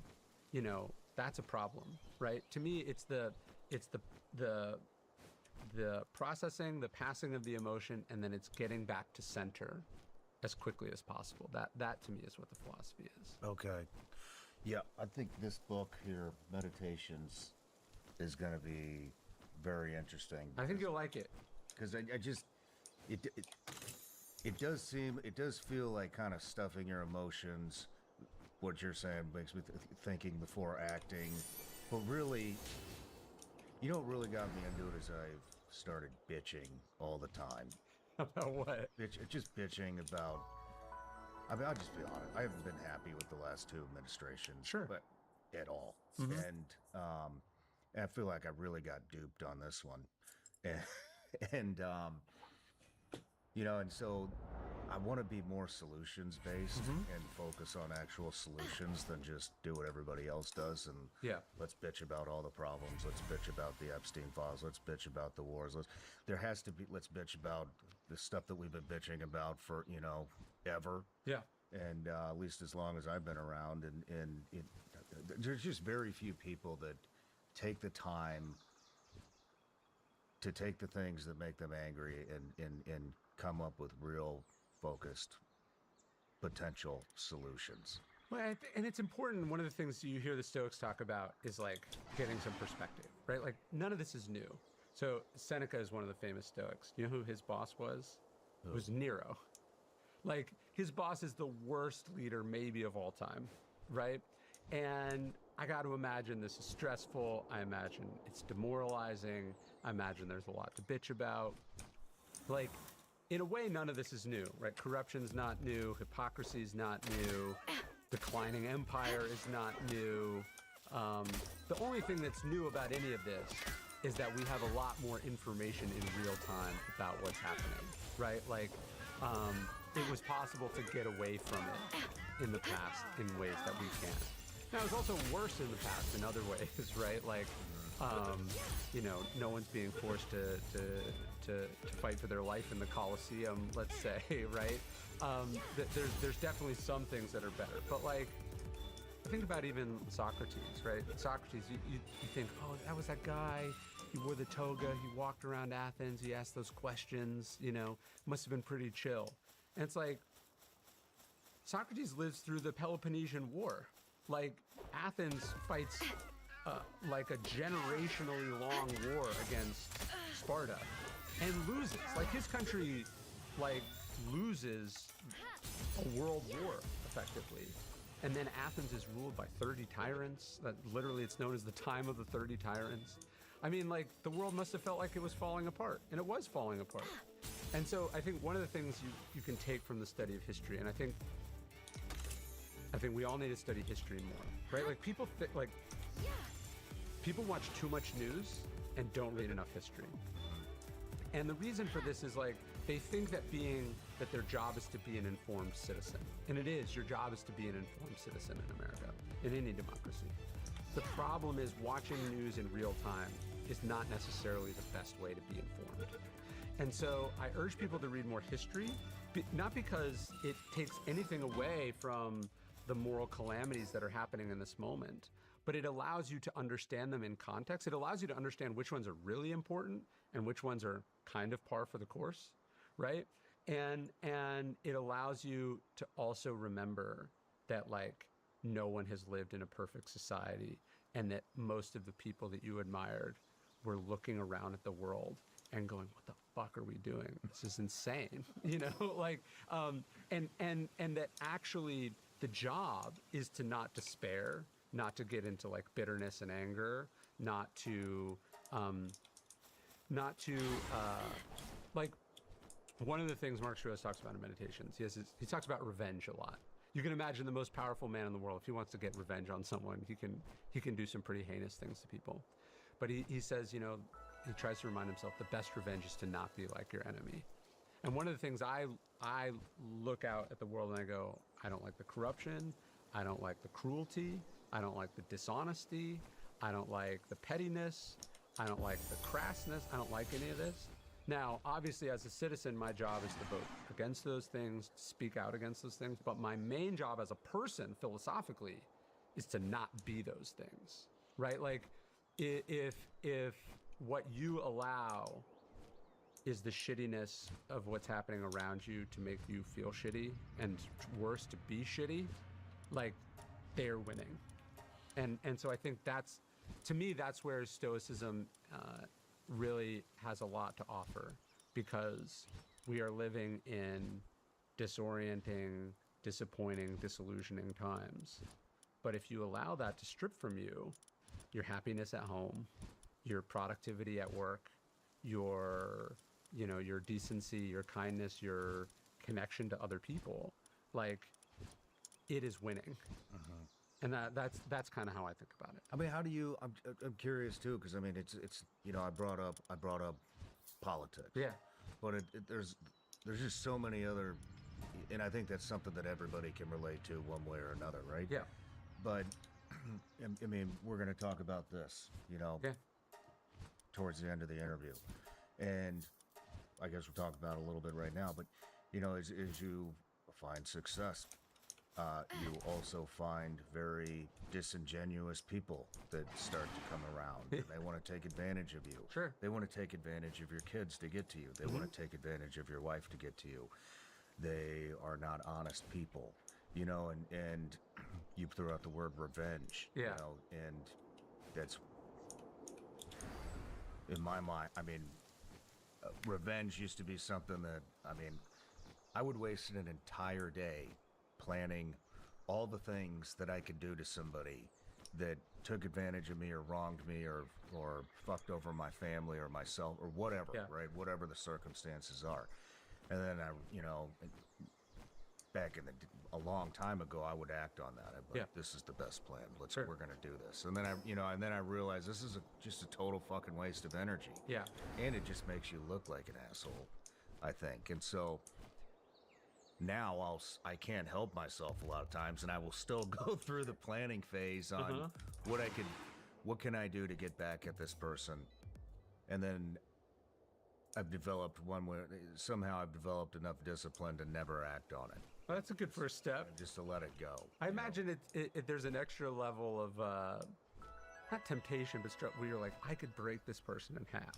that's a problem, right? To me, it's the processing, the passing of the emotion, and then it's getting back to center as quickly as possible. That to me is what the philosophy is. Okay. Yeah, I think this book here, Meditations, is going to be very interesting. I think you'll like it. Because I just, it does feel like kind of stuffing your emotions. What you're saying makes me thinking before acting. But really, you know what really got me into it is I've started bitching all the time. About what? Just bitching about, I mean, I'll just be honest. I haven't been happy with the last two administrations. Sure. But at all. Mhm. And I feel like I really got duped on this one. And you know, and so I want to be more solutions based and focus on actual solutions than just do what everybody else does. And Yeah. let's bitch about all the problems. Let's bitch about the Epstein files. Let's bitch about the wars. Let's bitch about the stuff that we've been bitching about for, you know, ever. Yeah. And at least as long as I've been around, and there's just very few people that take the time to take the things that make them angry and come up with real focused potential solutions. Well, and it's important. One of the things you hear the Stoics talk about is like getting some perspective, right? Like none of this is new. So Seneca is one of the famous Stoics. You know who his boss was? It was Nero. Like his boss is the worst leader maybe of all time, right? And I got to imagine this is stressful. I imagine it's demoralizing. I imagine there's a lot to bitch about. Like, in a way, none of this is new, right? Corruption's not new. Hypocrisy is not new. Declining empire is not new. The only thing that's new about any of this is that we have a lot more information in real time about what's happening, right? Like, it was possible to get away from it in the past in ways that we can't. Now, it was also worse in the past in other ways, right? Like, you know, no one's being forced to fight for their life in the Colosseum, let's say, right? There's definitely some things that are better, but like, think about even Socrates, right? Socrates, you think, oh, that was that guy. He wore the toga. He walked around Athens. He asked those questions. You know, must have been pretty chill. And it's like Socrates lives through the Peloponnesian War. Like Athens fights like a generationally long war against Sparta and loses. Like his country, like loses a world war effectively. And then Athens is ruled by 30 tyrants. That literally, it's known as the time of the 30 tyrants. I mean, like, the world must have felt like it was falling apart, and it was falling apart. And so I think one of the things you can take from the study of history, and I think we all need to study history more, right? Like, people watch too much news and don't read enough history. And the reason for this is like, they think that their job is to be an informed citizen. And it is, your job is to be an informed citizen in America, in any democracy. The problem is watching news in real time is not necessarily the best way to be informed. And so I urge people to read more history, not because it takes anything away from the moral calamities that are happening in this moment, but it allows you to understand them in context. It allows you to understand which ones are really important and which ones are kind of par for the course, right? And it allows you to also remember that like no one has lived in a perfect society, and that most of the people that you admired were looking around at the world and going, what the fuck are we doing? This is insane, you know? Like, and that actually the job is to not despair, not to get into like bitterness and anger, not to like, one of the things Mark Shruas talks about in Meditations, he talks about revenge a lot. You can imagine the most powerful man in the world, if he wants to get revenge on someone, he can do some pretty heinous things to people. But he says, you know, he tries to remind himself the best revenge is to not be like your enemy. And one of the things I look out at the world and I go, I don't like the corruption, I don't like the cruelty, I don't like the dishonesty, I don't like the pettiness, I don't like the crassness, I don't like any of this. Now, obviously, as a citizen, my job is to vote against those things, speak out against those things, but my main job as a person, philosophically, is to not be those things, right? Like, if what you allow is the shittiness of what's happening around you to make you feel shitty, and worse, to be shitty, like, they're winning, And so I think that's, to me, that's where Stoicism really has a lot to offer, because we are living in disorienting, disappointing, disillusioning times. But if you allow that to strip from you, your happiness at home, your productivity at work, your decency, your kindness, your connection to other people, like, it is winning. And that's kind of how I think about it. I mean, how do you? I'm curious too, because I mean, it's I brought up politics. Yeah. But there's just so many other, and I think that's something that everybody can relate to one way or another, right? Yeah. But I mean, we're going to talk about this, Yeah. towards the end of the interview, and I guess we'll talk about it a little bit right now. But as you find success, you also find very disingenuous people that start to come around. And they want to take advantage of you. Sure. They want to take advantage of your kids to get to you. They want to take advantage of your wife to get to you. They are not honest people, and you threw out the word revenge. Yeah. And that's, in my mind, I mean, revenge used to be something that, I mean, I would waste an entire day planning all the things that I could do to somebody that took advantage of me or wronged me or fucked over my family or myself or whatever, right? Whatever the circumstances are. And then back a long time ago, I would act on that. I'd be like, this is the best plan. We're going to do this. And then I realized this is just a total fucking waste of energy. Yeah. And it just makes you look like an asshole, I think. And so now I can't help myself a lot of times, and I will still go through the planning phase on what can I do to get back at this person. And then I've developed somehow I've developed enough discipline to never act on it. Well, that's a good first step. Just to let it go. I imagine there's an extra level of, not temptation, but where you're like, I could break this person in half.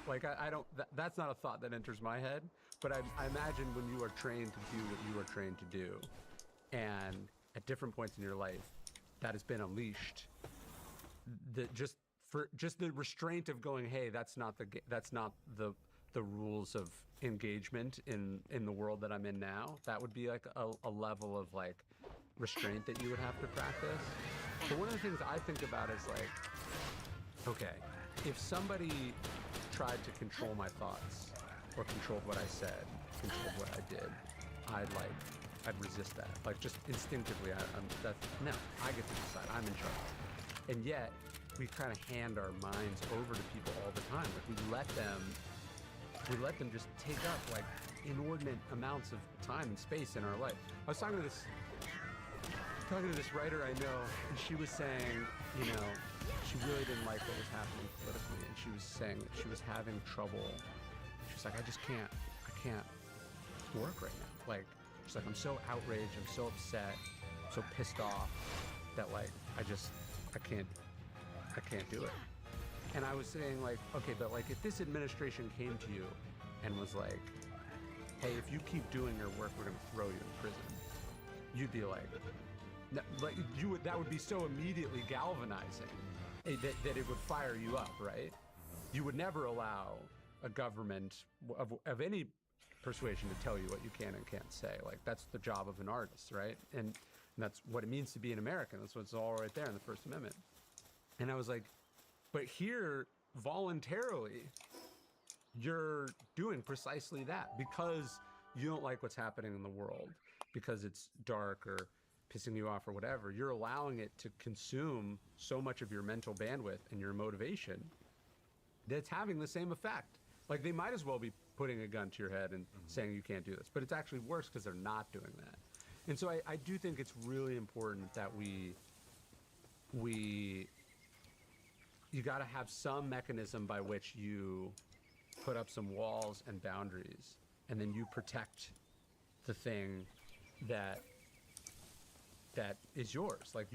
Like I don't, that's not a thought that enters my head, but I imagine when you are trained to do what you are trained to do, and at different points in your life, that has been unleashed, just the restraint of going, hey, that's not the rules of engagement in the world that I'm in now. That would be like a level of like restraint that you would have to practice. But one of the things I think about is like, okay, if somebody tried to control my thoughts or control what I said, control what I did, I'd resist that. Like just instinctively, I get to decide. I'm in charge. And yet, we kind of hand our minds over to people all the time. Like we let them just take up like inordinate amounts of time and space in our life. I was talking to this writer I know, and she was saying, she really didn't like what was happening politically, and she was saying that she was having trouble. She's like, I can't work right now. Like, she's like, I'm so outraged, I'm so upset, I'm so pissed off that like, I can't do it. And I was saying like, okay, but like if this administration came to you and was like, hey, if you keep doing your work, we're gonna throw you in prison, you'd be like that would be so immediately galvanizing that it would fire you up, right? You would never allow a government of any persuasion to tell you what you can and can't say. Like that's the job of an artist, right? And that's what it means to be an American. That's what's all right there in the First Amendment. And I was like, but here, voluntarily, you're doing precisely that because you don't like what's happening in the world, because it's dark or pissing you off or whatever. You're allowing it to consume so much of your mental bandwidth and your motivation that it's having the same effect. Like they might as well be putting a gun to your head and saying you can't do this, but it's actually worse because they're not doing that. And so I do think it's really important that you got to have some mechanism by which you put up some walls and boundaries, and then you protect the thing that is yours. Like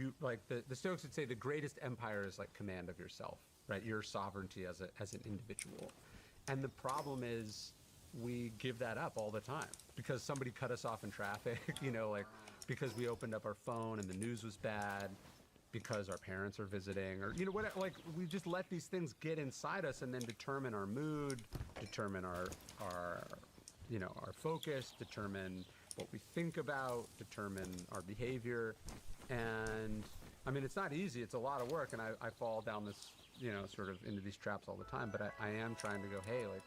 the Stoics would say, the greatest empire is like command of yourself, right? Your sovereignty as an individual. And the problem is we give that up all the time because somebody cut us off in traffic, like because we opened up our phone and the news was bad, because our parents are visiting, or what, like we just let these things get inside us and then determine our mood, determine our our focus, determine what we think about, determine our behavior. And I mean, it's not easy, it's a lot of work, and I fall down this sort of into these traps all the time, but I am trying to go, hey, like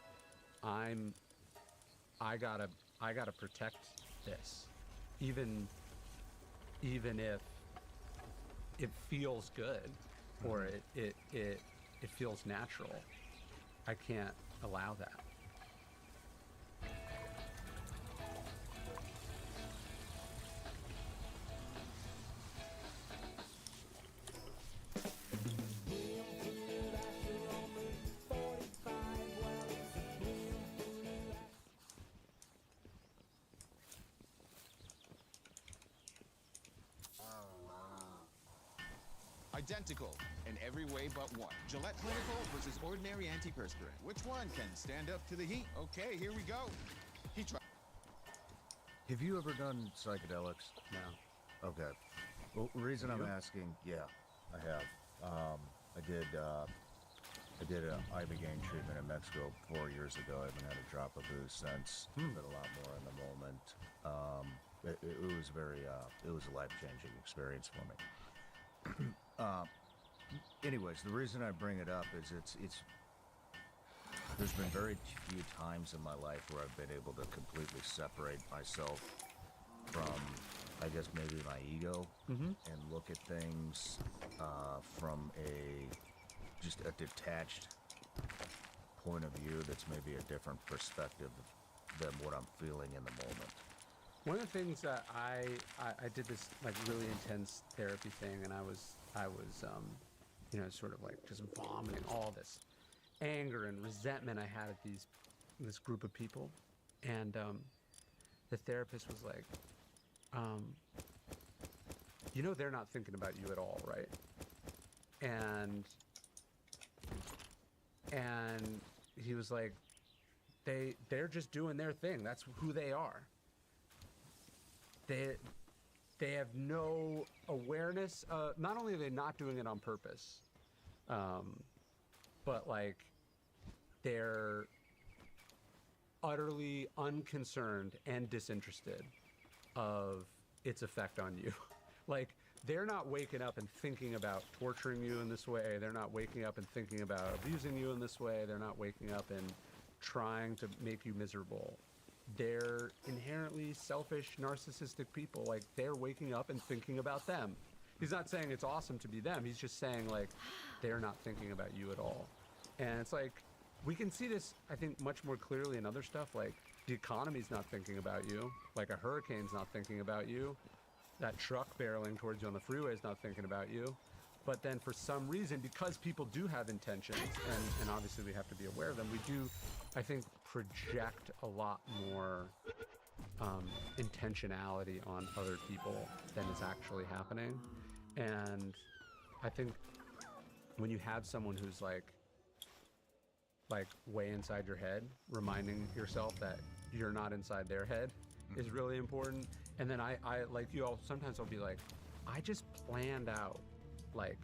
I gotta protect this, even if it feels good or it feels natural. I can't allow that. Identical in every way but one. Gillette Clinical versus ordinary antiperspirant. Which one can stand up to the heat? Okay, here we go. Have you ever done psychedelics? No. Okay. Well, the reason I'm asking, yeah, I have. I did an ibogaine treatment in Mexico 4 years ago. I haven't had a drop of booze since. Been a lot more in the moment. It was it was a life-changing experience for me. Anyways, the reason I bring it up is there's been very few times in my life where I've been able to completely separate myself from, I guess, maybe my ego and look at things from just a detached point of view that's maybe a different perspective than what I'm feeling in the moment. One of the things that I did this like really intense therapy thing, and I was sort of like just vomiting all this anger and resentment I had at this group of people, and the therapist was like, they're not thinking about you at all, right? And he was like, they're just doing their thing. That's who they are. They have no awareness. Not only are they not doing it on purpose, but like they're utterly unconcerned and disinterested of its effect on you. Like they're not waking up and thinking about torturing you in this way. They're not waking up and thinking about abusing you in this way. They're not waking up and trying to make you miserable. They're inherently selfish, narcissistic people. Like they're waking up and thinking about them. He's not saying it's awesome to be them. He's just saying like they're not thinking about you at all. And it's like we can see this, I think, much more clearly in other stuff. Like the economy's not thinking about you. Like a hurricane's not thinking about you. That truck barreling towards you on the freeway is not thinking about you. But then for some reason, because people do have intentions, and obviously we have to be aware of them, we do, I think, project a lot more intentionality on other people than is actually happening. And I think when you have someone who's like way inside your head, reminding yourself that you're not inside their head is really important. And then I like you all, sometimes I'll be like, I just planned out like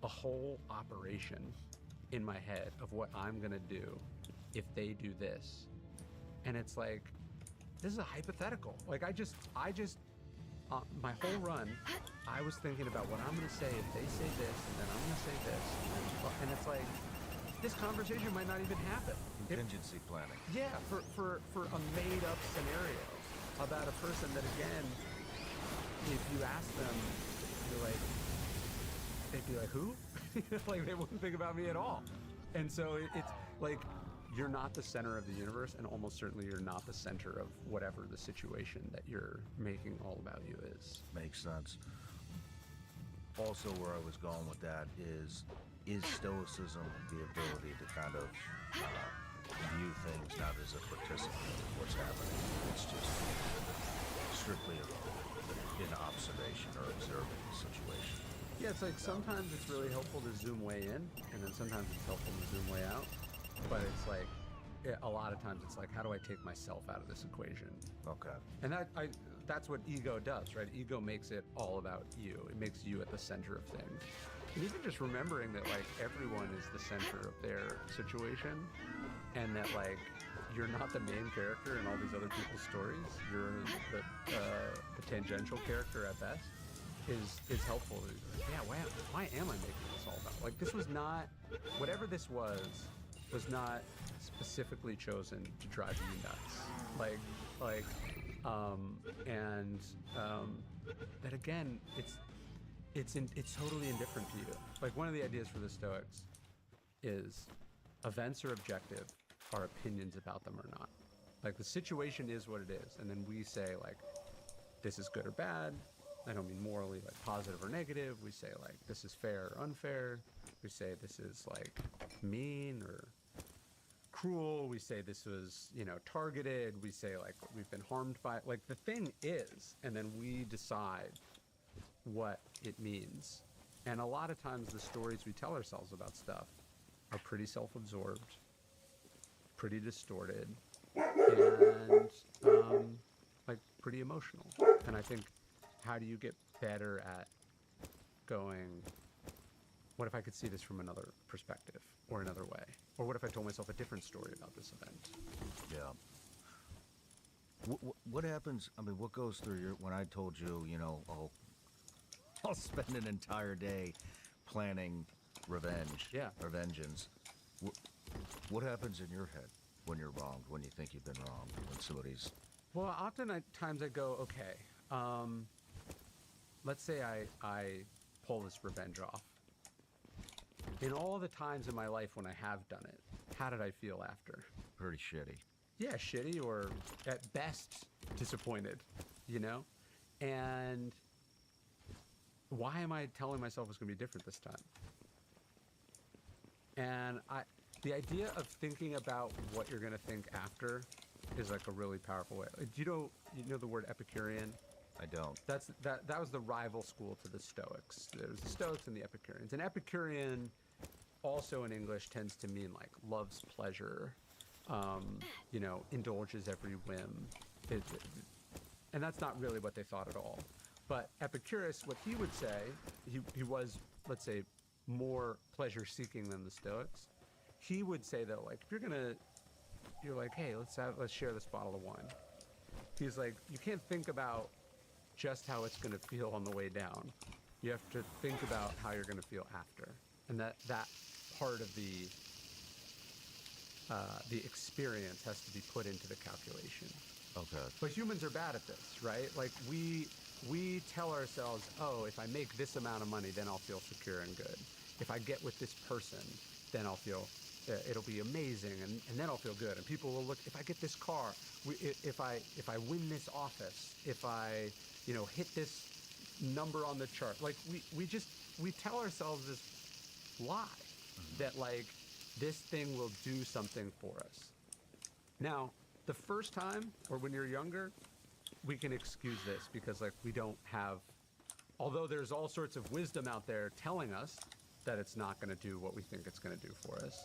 a whole operation in my head of what I'm gonna do if they do this. And it's like, this is a hypothetical. Like I just my whole run, I was thinking about what I'm gonna say if they say this, and then I'm gonna say this. And it's like, this conversation might not even happen. Contingency planning. Yeah, for a made up scenario about a person that, again, if you ask them, you're like, they'd be like, who? Like they wouldn't think about me at all. And so it's like, you're not the center of the universe, and almost certainly you're not the center of whatever the situation that you're making all about you is. Makes sense. Also, where I was going with that is stoicism the ability to kind of view things not as a participant in what's happening. It's just strictly an observation or observing the situation. Yeah, it's like sometimes it's really helpful to zoom way in, and then sometimes it's helpful to zoom way out. But it's like, a lot of times it's like, how do I take myself out of this equation? Okay. And that that's what ego does, right? Ego makes it all about you. It makes you at the center of things. And even just remembering that like everyone is the center of their situation, and that like you're not the main character in all these other people's stories. You're the tangential character at best. Is helpful. Yeah, wow. Why am I making this all about? Like this was not, whatever this was not specifically chosen to drive you nuts. That again, it's totally indifferent to you. Like one of the ideas for the Stoics is events are objective, our opinions about them are not. Like the situation is what it is, and then we say like, this is good or bad. I don't mean morally like positive or negative. We say like, this is fair or unfair. We say this is like mean or cruel. We say this was, targeted. We say like we've been harmed by it. Like the thing is, and then we decide what it means. And a lot of times the stories we tell ourselves about stuff are pretty self-absorbed, pretty distorted, and like pretty emotional. And I think, how do you get better at going, what if I could see this from another perspective or another way? Or what if I told myself a different story about this event? Yeah. What happens, what goes through when I told you, I'll spend an entire day planning revenge or vengeance. What happens in your head when you're wronged, when you think you've been wronged, when somebody's... Well, oftentimes I go, okay, let's say I pull this revenge off. In all the times in my life when I have done it, how did I feel after? Pretty shitty. Yeah, shitty, or at best disappointed, And why am I telling myself it's going to be different this time? And the idea of thinking about what you're going to think after is like a really powerful way. Do you know the word Epicurean? I don't. That was the rival school to the Stoics. There was the Stoics and the Epicureans. And Epicurean also in English tends to mean like loves pleasure, indulges every whim. And that's not really what they thought at all. But Epicurus, what he would say, he was, let's say, more pleasure-seeking than the Stoics. He would say that, like, if you're like, hey, let's share this bottle of wine. He's like, you can't think about just how it's going to feel on the way down. You have to think about how you're going to feel after, and that part of the experience has to be put into the calculation. Okay. But humans are bad at this, right? Like we tell ourselves, oh, if I make this amount of money, then I'll feel secure and good. If I get with this person, then I'll feel, it'll be amazing, and then I'll feel good. And people will look, if I get this car, if I win this office, if I, hit this number on the chart, like we tell ourselves this lie that like this thing will do something for us. Now, the first time, or when you're younger, we can excuse this because like we don't have, although there's all sorts of wisdom out there telling us that it's not going to do what we think it's going to do for us.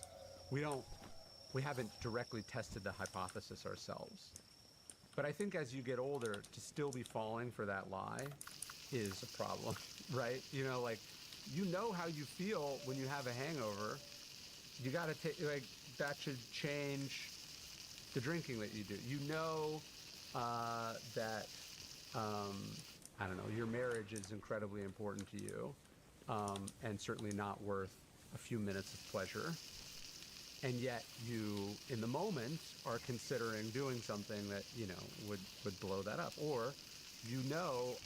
We haven't directly tested the hypothesis ourselves. But I think as you get older, to still be falling for that lie is a problem, right? How you feel when you have a hangover. You got to take, like, that should change the drinking that you do. That, I don't know, your marriage is incredibly important to you, and certainly not worth a few minutes of pleasure. And yet you, in the moment, are considering doing something that, would blow that up. Or,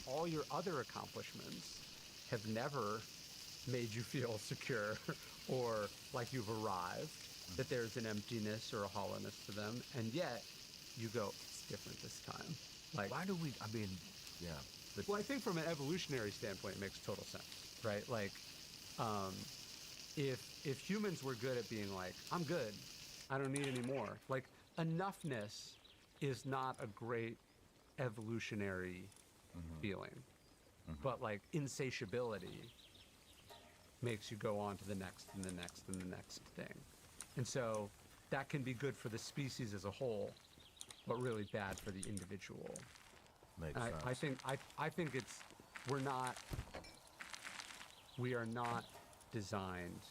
all your other accomplishments have never made you feel secure or like you've arrived, that there's an emptiness or a hollowness to them. And yet you go, it's different this time. Like, why do we, yeah. Well, I think from an evolutionary standpoint, it makes total sense, right? Like, if humans were good at being like, I'm good, I don't need any more. Like, enoughness is not a great evolutionary feeling. But like insatiability makes you go on to the next and the next and the next thing. And so that can be good for the species as a whole, but really bad for the individual. Makes sense. I think it's we are not designed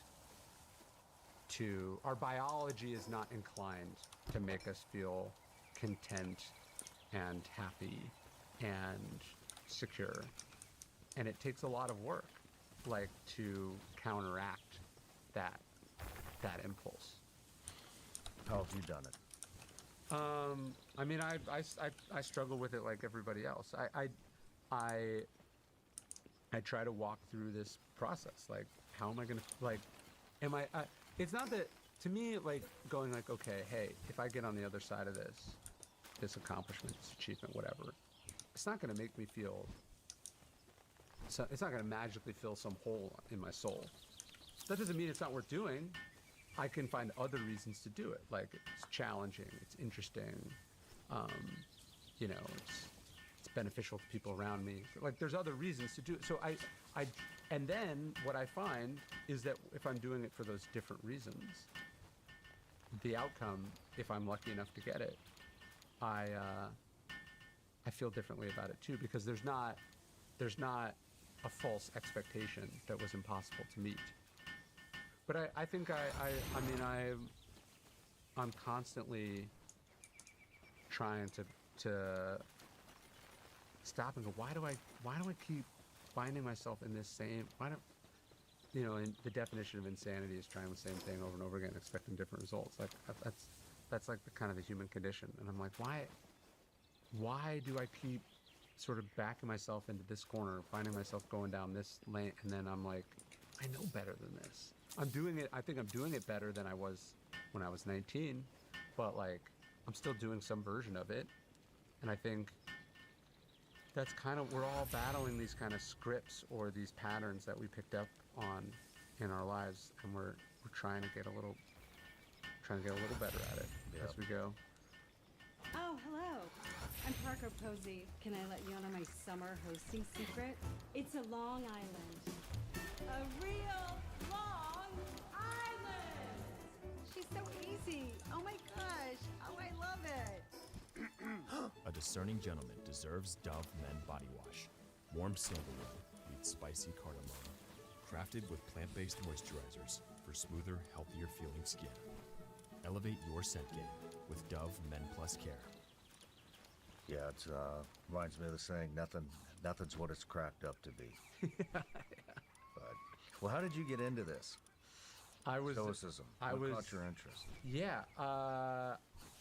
to, our biology is not inclined to make us feel content and happy and secure. And it takes a lot of work, like, to counteract that impulse. How have you done it? I mean, I struggle with it like everybody else. I try to walk through this process. Like, how am I gonna, like, it's not that, to me, like, going like, okay, hey, if I get on the other side of this accomplishment, this achievement, whatever, it's not gonna make me feel, so it's not gonna magically fill some hole in my soul. That doesn't mean it's not worth doing. I can find other reasons to do it. Like, it's challenging, it's interesting, you know, it's beneficial to people around me. Like, there's other reasons to do it. So and then what I find is that if I'm doing it for those different reasons, the outcome, if I'm lucky enough to get it, I feel differently about it too, because there's not a false expectation that was impossible to meet. But I think I'm constantly trying to stop and go, why do I keep finding myself in this same, and the definition of insanity is trying the same thing over and over again, expecting different results. Like, that's like the kind of the human condition. And I'm like, why do I keep sort of backing myself into this corner, finding myself going down this lane, and then I'm like, I know better than this. I think I'm doing it better than I was when I was 19, but, like, I'm still doing some version of it. And I think that's kind of, we're all battling these kind of scripts or these patterns that we picked up on in our lives, and we're trying to get a little better at it as we go. Oh, hello. I'm Parker Posey. Can I let you in on my summer hosting secret? It's a Long Island. A real Long Island! She's so easy. Oh my gosh. Oh, I love it. A discerning gentleman deserves Dove Men Body Wash. Warm sandalwood meets spicy cardamom. Crafted with plant-based moisturizers for smoother, healthier feeling skin. Elevate your scent game with Dove Men Plus Care. Yeah, it reminds me of the saying, nothing's what it's cracked up to be. But, well, how did you get into this? Stoicism. What caught your interest? Yeah,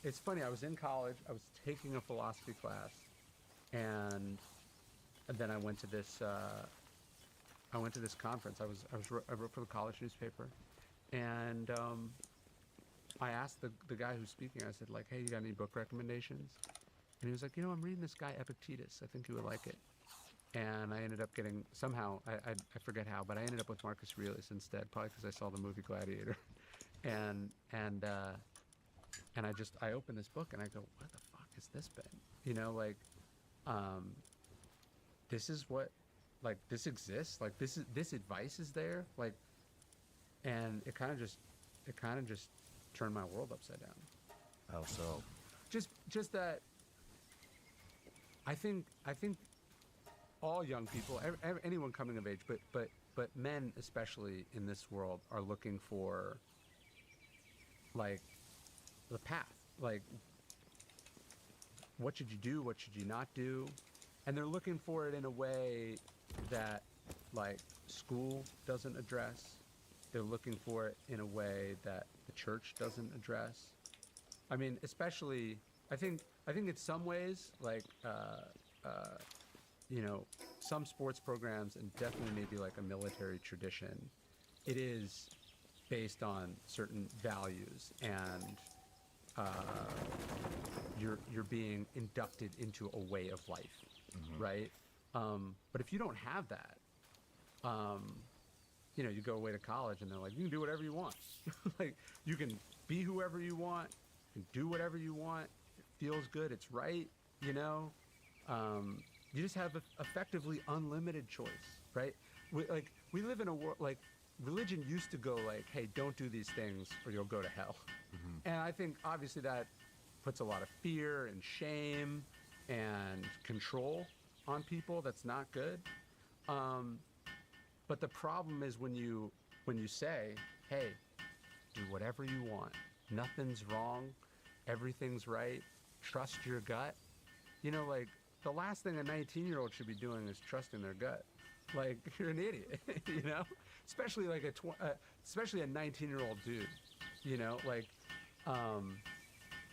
it's funny. I was in college. I was taking a philosophy class, and then I went to this. I went to this conference. I wrote for the college newspaper, and I asked the guy who's speaking. I said, like, hey, you got any book recommendations? And he was like, I'm reading this guy Epictetus. I think you would like it. And I ended up getting, somehow, I forget how, but I ended up with Marcus Aurelius instead, probably because I saw the movie Gladiator. and I opened this book and I go, what the fuck has this been? This is what, like, this exists? Like, this advice is there? Like, and it kind of just turned my world upside down. How so? Just that, I think all young people, anyone coming of age, but men especially in this world are looking for, like, the path. Like, what should you do? What should you not do? And they're looking for it in a way that, like, school doesn't address. They're looking for it in a way that the church doesn't address. I mean, especially, I think in some ways, like, some sports programs, and definitely maybe like a military tradition, it is based on certain values, and you're being inducted into a way of life, right? But if you don't have that, you go away to college and they're like, you can do whatever you want. Like, you can be whoever you want, you can do whatever you want, it feels good, it's right, you just have effectively unlimited choice, right? We live in a world, like, religion used to go like, hey, don't do these things or you'll go to hell. And I think obviously that puts a lot of fear and shame and control on people that's not good. But the problem is when you say, hey, do whatever you want, nothing's wrong, everything's right, trust your gut. You know, like, the last thing a 19-year-old should be doing is trusting their gut. Like, you're an idiot, you know? Especially like especially a 19-year-old dude, you know? Like,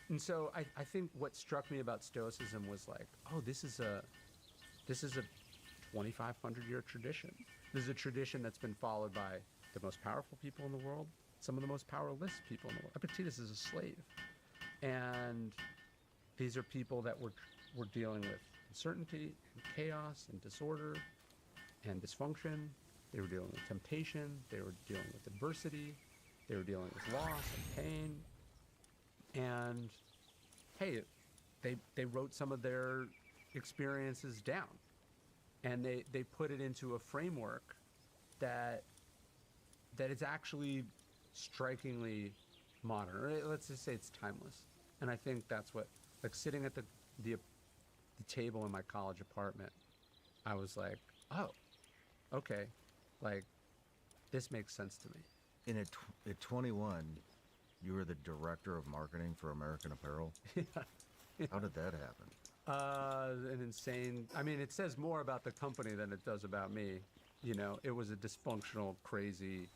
and so I think what struck me about Stoicism was like, oh, this is a 2,500-year tradition. This is a tradition that's been followed by the most powerful people in the world, some of the most powerless people in the world. Epictetus is a slave. And these are people that were dealing with uncertainty and chaos and disorder and dysfunction. They were dealing with temptation. They were dealing with adversity. They were dealing with loss and pain. And hey, they wrote some of their experiences down, and they put it into a framework that is actually strikingly modern, or let's just say it's timeless. And I think that's what, like, sitting at the table in my college apartment, I was like, oh, okay, like, this makes sense to me. At 21, you were the director of marketing for American Apparel? Yeah. How did that happen? An insane, I mean, it says more about the company than it does about me. You know, it was a dysfunctional, crazy,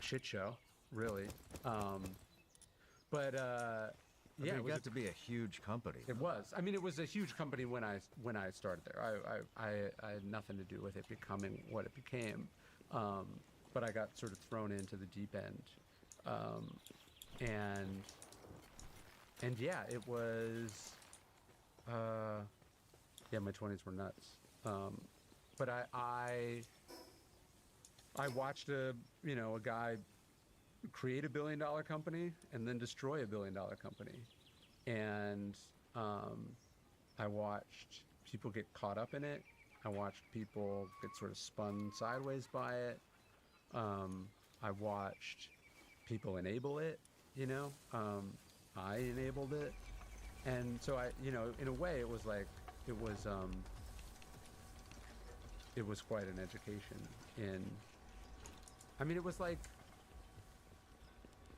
shit show, really. Yeah, it got to be a huge company. It was. I mean, it was a huge company when I started there. I had nothing to do with it becoming what it became, but I got sort of thrown into the deep end, and yeah, it was. Yeah, my 20s were nuts, but I watched a guy create $1 billion company and then destroy $1 billion company. And I watched people get caught up in it. I watched people get sort of spun sideways by it. I watched people enable it, I enabled it. And so in a way it was like, it was quite an education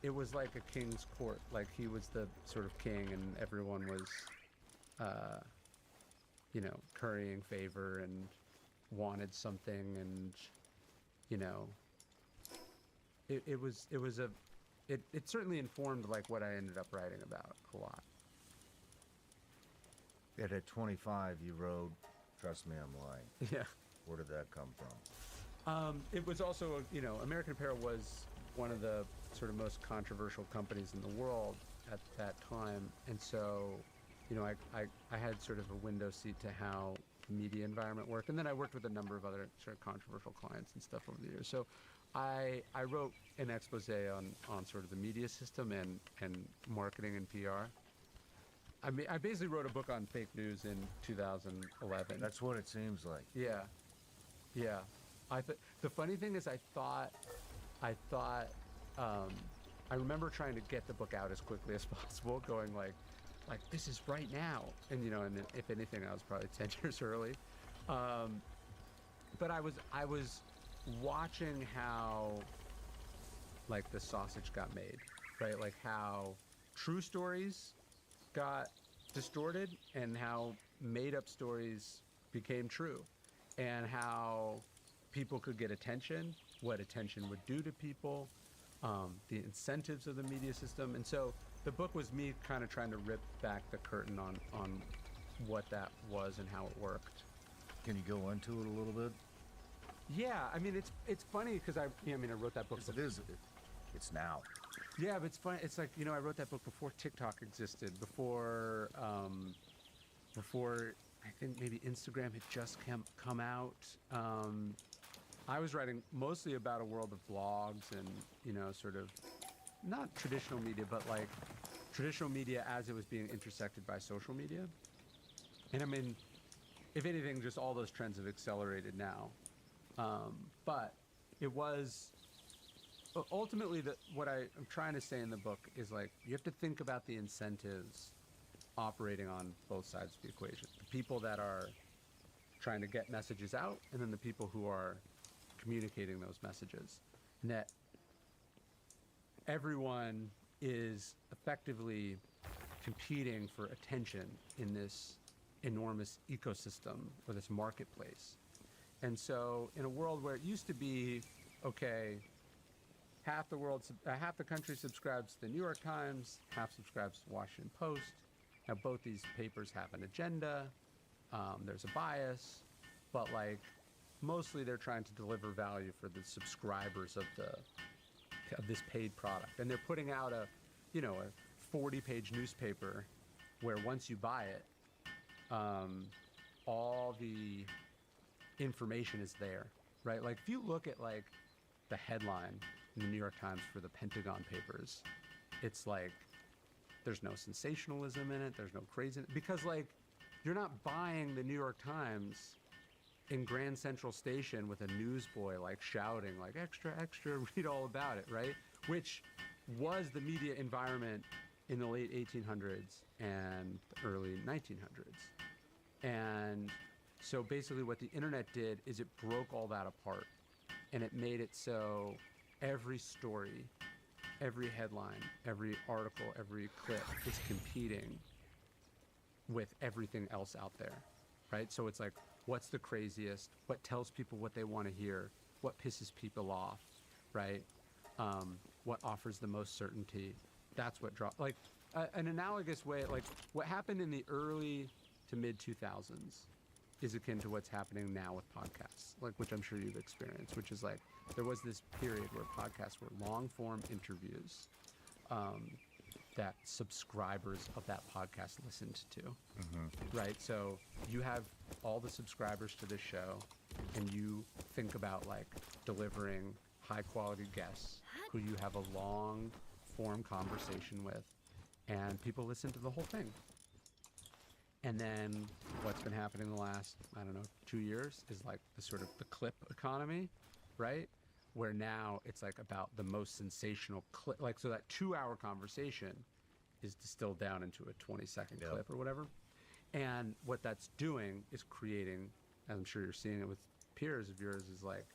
it was like a king's court. Like, he was the sort of king and everyone was, currying favor and wanted something, and, it certainly informed like what I ended up writing about a lot. And at 25, you wrote Trust Me, I'm Lying. Yeah. Where did that come from? It was also, American Apparel was one of the sort of most controversial companies in the world at that time. And so, I had sort of a window seat to how the media environment worked. And then I worked with a number of other sort of controversial clients and stuff over the years. So I wrote an expose on sort of the media system and marketing and PR. I mean, I basically wrote a book on fake news in 2011. That's what it seems like. Yeah. Yeah. The funny thing is I remember trying to get the book out as quickly as possible, going like this is right now. And, and if anything, I was probably 10 years early. But I was watching how, like, the sausage got made, right? Like, how true stories got distorted and how made-up stories became true, and how people could get attention, what attention would do to people, the incentives of the media system. And so the book was me kind of trying to rip back the curtain on what that was and how it worked. Can you go into it a little bit? Yeah, I mean, it's funny because I wrote that book. It's now. Yeah, but it's funny. It's like, I wrote that book before TikTok existed, before I think maybe Instagram had just come out. I was writing mostly about a world of blogs and, sort of not traditional media, but like traditional media as it was being intersected by social media. And I mean, if anything, just all those trends have accelerated now. But it was ultimately, what I'm trying to say in the book is like you have to think about the incentives operating on both sides of the equation. The people that are trying to get messages out, and then the people who are communicating those messages. And that everyone is effectively competing for attention in this enormous ecosystem or this marketplace. And so in a world where it used to be, okay, half the country subscribes to the New York Times, half subscribes to the Washington Post. Now both these papers have an agenda, there's a bias, but like mostly they're trying to deliver value for the subscribers of this paid product. And they're putting out a 40-page newspaper where once you buy it, all the information is there, right? Like if you look at like the headline in the New York Times for the Pentagon Papers, it's like there's no sensationalism in it, there's no crazy, because like you're not buying the New York Times in Grand Central Station with a newsboy like shouting like extra, extra, read all about it, right? Which was the media environment in the late 1800s and early 1900s. And so basically what the internet did is it broke all that apart, and it made it so every story, every headline, every article, every clip is competing with everything else out there, right? So it's like, what's the craziest? What tells people what they want to hear? What pisses people off, right? What offers the most certainty? That's what like an analogous way, like what happened in the early to mid 2000s is akin to what's happening now with podcasts, like which I'm sure you've experienced, which is like there was this period where podcasts were long form interviews that subscribers of that podcast listened to, right? So you have all the subscribers to this show, and you think about like delivering high quality guests who you have a long form conversation with, and people listen to the whole thing. And then what's been happening the last, 2 years is like the sort of the clip economy, right? Where now it's like about the most sensational clip, like so that 2-hour conversation is distilled down into a 20-second clip or whatever. And what that's doing is creating, as I'm sure you're seeing it with peers of yours, is like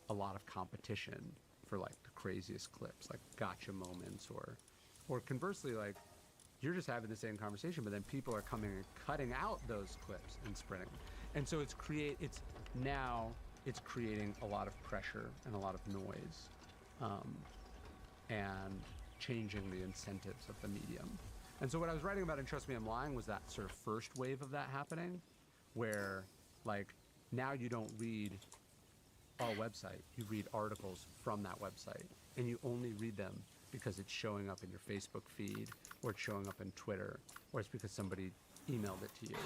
a lot of competition for like the craziest clips, like gotcha moments, or conversely, like you're just having the same conversation, but then people are coming and cutting out those clips and spreading them. And so it's creating a lot of pressure and a lot of noise, and changing the incentives of the medium. And so what I was writing about in Trust Me, I'm Lying was that sort of first wave of that happening, where like now you don't read a website, you read articles from that website, and you only read them because it's showing up in your Facebook feed, or it's showing up in Twitter, or it's because somebody emailed it to you,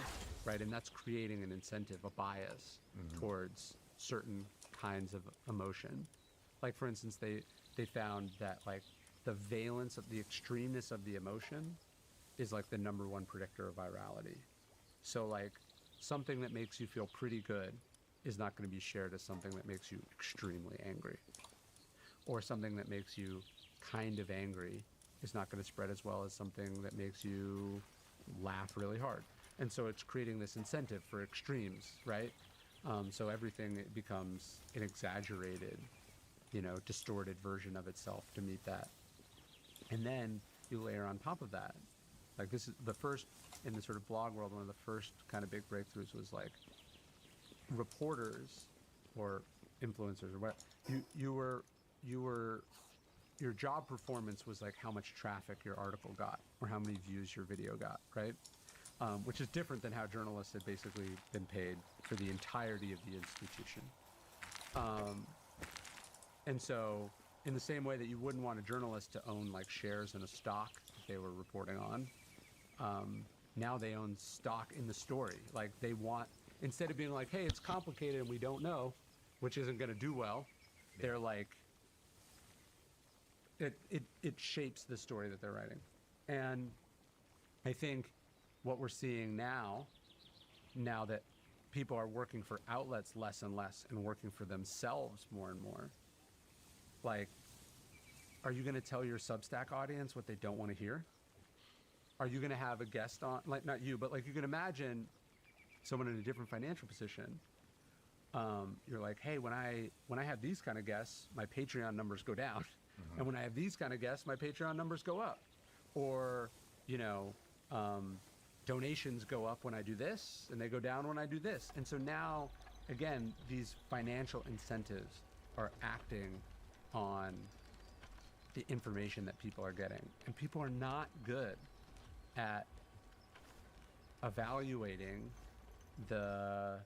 right? And that's creating an incentive, a bias towards certain kinds of emotion. Like for instance, they found that like the valence of the extremeness of the emotion is like the #1 predictor of virality. So like something that makes you feel pretty good is not going to be shared as something that makes you extremely angry, or something that makes you kind of angry is not going to spread as well as something that makes you laugh really hard. And so it's creating this incentive for extremes, right? So everything becomes an exaggerated, distorted version of itself to meet that. And then you layer on top of that, like this is the first, in the sort of blog world, one of the first kind of big breakthroughs was like reporters or influencers or what, your job performance was like how much traffic your article got or how many views your video got, right? Which is different than how journalists had basically been paid for the entirety of the institution. And so in the same way that you wouldn't want a journalist to own like shares in a stock that they were reporting on, now they own stock in the story. Like they want, instead of being like, hey, it's complicated and we don't know, which isn't going to do well, they're like, it shapes the story that they're writing. And I think what we're seeing now that people are working for outlets less and less and working for themselves more and more, like are you going to tell your Substack audience what they don't want to hear? Are you going to have a guest on, like not you, but like you can imagine someone in a different financial position. You're like, hey, when I have these kind of guests, my Patreon numbers go down. And when I have these kind of guests, my Patreon numbers go up. Or, you know, donations go up when I do this and they go down when I do this. And so now, again, these financial incentives are acting on the information that people are getting. And people are not good at evaluating the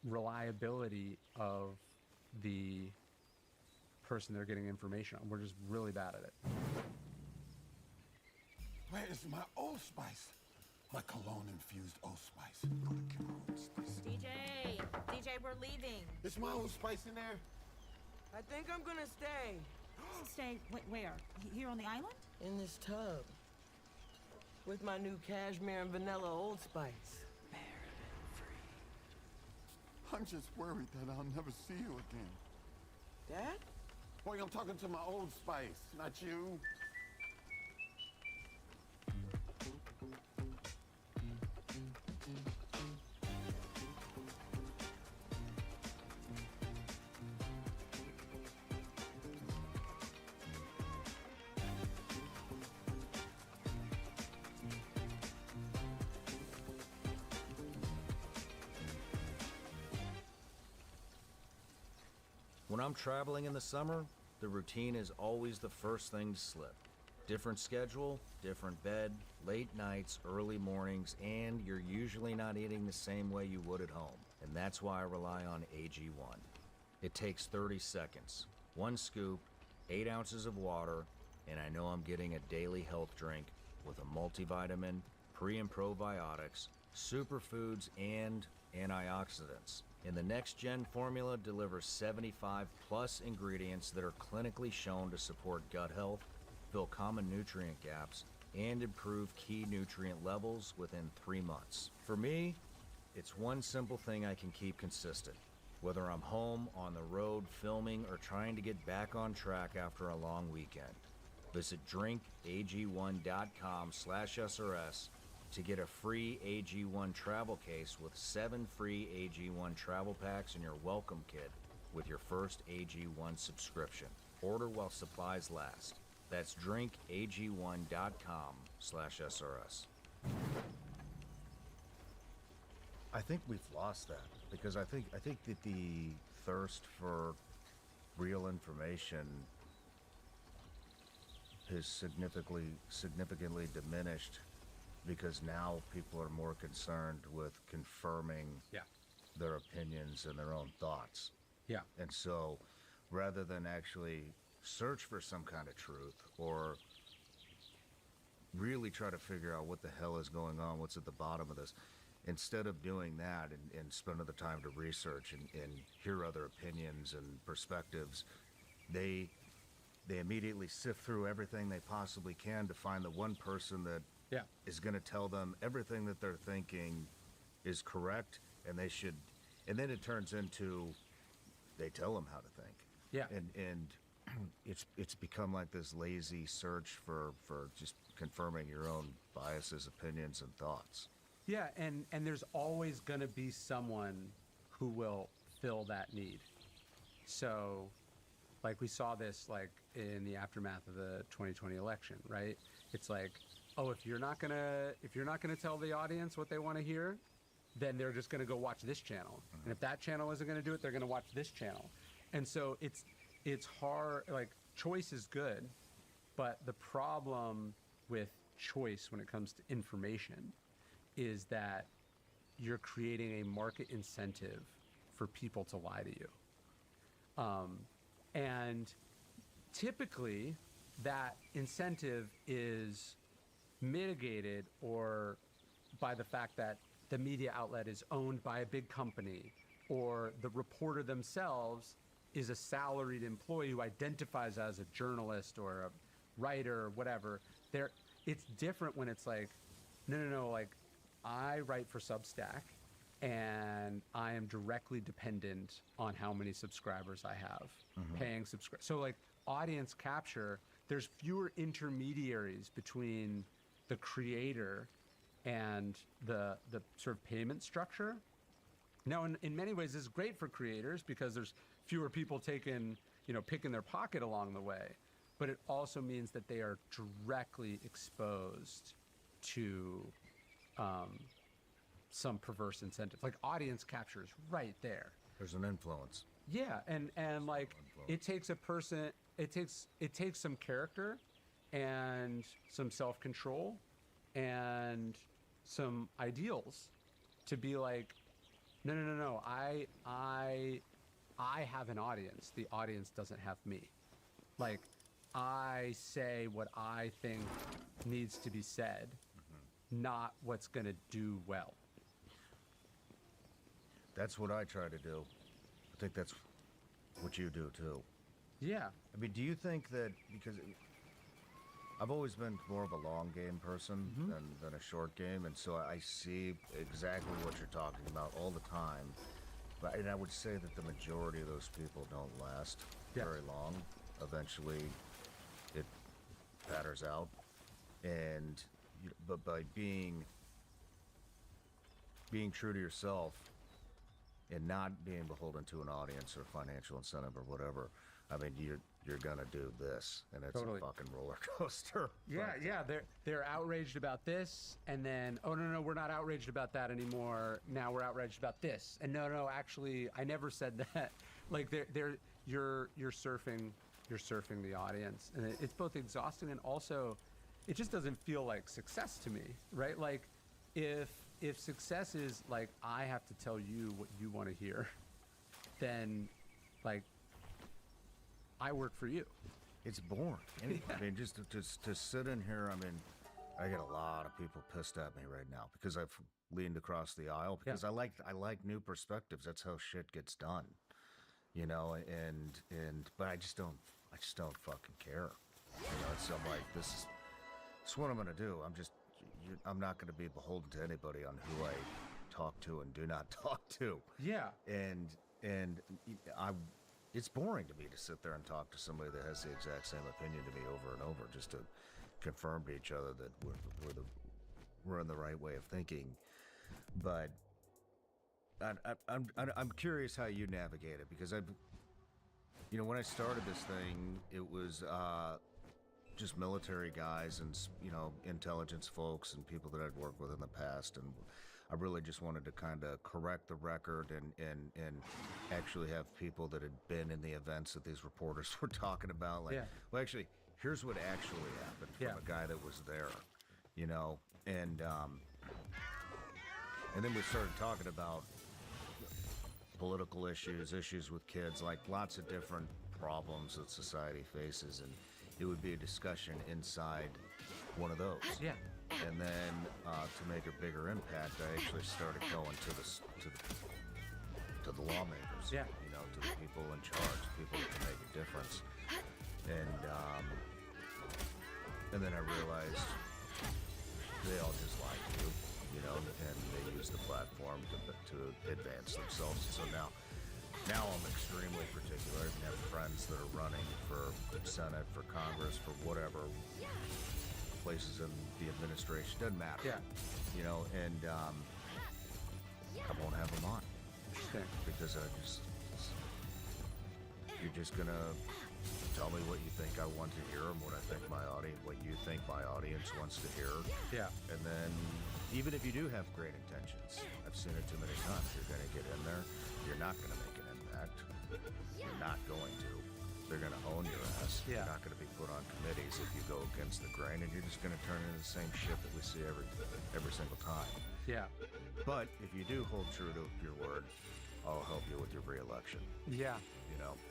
reliability of the person they're getting information on. We're just really bad at it. Where is my Old Spice? My cologne-infused Old Spice. Go to Kim Old Spice. DJ, we're leaving. Is my Old Spice in there? I think I'm gonna stay. Stay? Where? Here on the island? In this tub. With my new cashmere and vanilla Old Spice. I'm just worried that I'll never see you again. Dad? Boy, I'm talking to my Old Spice, not you. When I'm traveling in the summer, the routine is always the first thing to slip. Different schedule, different bed, late nights, early mornings, and you're usually not eating the same way you would at home. And that's why I rely on AG1. It takes 30 seconds, 1 scoop, 8 ounces of water, and I know I'm getting a daily health drink with a multivitamin, pre and probiotics, superfoods, and antioxidants. And the next-gen formula delivers 75-plus ingredients that are clinically shown to support gut health, fill common nutrient gaps, and improve key nutrient levels within 3 months. For me, it's one simple thing I can keep consistent, whether I'm home, on the road, filming, or trying to get back on track after a long weekend. Visit drinkag1.com/SRS to get a free AG1 travel case with 7 free AG1 travel packs in your welcome kit with your first AG1 subscription. Order while supplies last. That's drinkag1.com/SRS. I think we've lost that because I think that the thirst for real information has significantly diminished because now people are more concerned with confirming their opinions and their own thoughts. Yeah. And so rather than actually search for some kind of truth or really try to figure out what the hell is going on, what's at the bottom of this, instead of doing that and spending the time to research and hear other opinions and perspectives, they immediately sift through everything they possibly can to find the one person that is going to tell them everything that they're thinking is correct, and they should, and then it turns into they tell them how to think. Yeah. And it's become like this lazy search for just confirming your own biases, opinions, and thoughts. Yeah, and there's always going to be someone who will fill that need. So, like we saw this like in the aftermath of the 2020 election, right? It's like, oh, if you're not gonna tell the audience what they want to hear, then they're just gonna go watch this channel. And if that channel isn't gonna do it, they're gonna watch this channel. And so it's hard. Like, choice is good, but the problem with choice when it comes to information is that you're creating a market incentive for people to lie to you. And typically that incentive is mitigated or by the fact that the media outlet is owned by a big company, or the reporter themselves is a salaried employee who identifies as a journalist or a writer or whatever. It's different when it's like, no, like, I write for Substack and I am directly dependent on how many subscribers I have, paying subscribers. So like audience capture, there's fewer intermediaries between the creator and the sort of payment structure. Now, in many ways, this is great for creators because there's fewer people picking their pocket along the way. But it also means that they are directly exposed to some perverse incentive. Like audience capture is right there. There's an influence. Yeah, and like it takes a person, it takes some character and some self-control and some ideals to be like, no, I have an audience. The audience doesn't have me. Like, I say what I think needs to be said, not what's gonna do well. That's what I try to do. I think that's what you do too. Yeah. I mean, do you think that, because I've always been more of a long game person than a short game, and so I see exactly what you're talking about all the time. And I would say that the majority of those people don't last very long. Eventually, it patters out. But by being true to yourself and not being beholden to an audience or financial incentive or whatever, I mean, you're gonna do this, and it's a fucking roller coaster. Yeah. They're outraged about this, and then no, we're not outraged about that anymore. Now we're outraged about this, and no, actually, I never said that. Like you're surfing the audience, and it's both exhausting and also, it just doesn't feel like success to me, right? Like if success is like I have to tell you what you want to hear, then like I work for you. It's boring. I mean, just to sit in here, I mean, I get a lot of people pissed at me right now because I've leaned across the aisle because I like new perspectives. That's how shit gets done, but I just don't fucking care. So I'm like, this is what I'm gonna do. I'm not gonna be beholden to anybody on who I talk to and do not talk to. Yeah. And it's boring to me to sit there and talk to somebody that has the exact same opinion to me over and over, just to confirm to each other that we're in the right way of thinking. But I'm curious how you navigate it, because when I started this thing, it was just military guys and intelligence folks and people that I'd worked with in the past, and I really just wanted to kind of correct the record and actually have people that had been in the events that these reporters were talking about. Like, well, actually, here's what actually happened from a guy that was there, and then we started talking about political issues with kids, like lots of different problems that society faces, and it would be a discussion inside one of those. Yeah. And then to make a bigger impact, I actually started going to the lawmakers. Yeah. To the people in charge, people that can make a difference. And then I realized they all just lie to you, and they use the platform to advance themselves. So now I'm extremely particular. I have friends that are running for Senate, for Congress, for whatever places in the administration. Doesn't matter. Yeah. And I won't have them on. Interesting. Because you're just gonna tell me what you think I want to hear and what you think my audience wants to hear. Yeah. And then even if you do have great intentions, I've seen it too many times, you're gonna get in there, you're not gonna make an impact. You're not going to. They're going to own your ass. Yeah. You're not going to be put on committees if you go against the grain, and you're just going to turn into the same shit that we see every single time. Yeah. But if you do hold true to your word, I'll help you with your re-election. Yeah.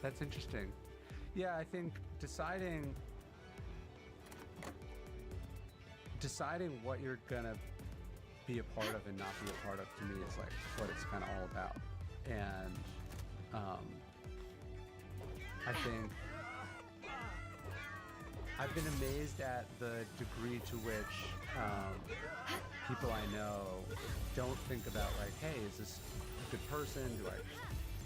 That's interesting. Yeah, I think deciding what you're going to be a part of and not be a part of, to me, is like what it's kind of all about. And I think I've been amazed at the degree to which people I know don't think about, like, hey, is this a good person? Do I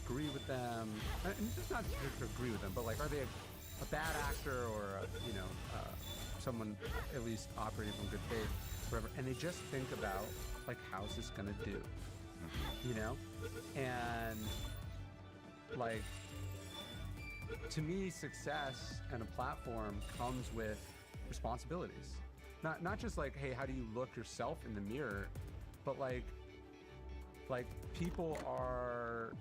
agree with them? And it's not to agree with them, but like, are they a bad actor or someone at least operating from good faith, whatever, and they just think about like, how's this gonna do, and like, to me, success and a platform comes with responsibilities. Not just like, hey, how do you look yourself in the mirror, but like people are,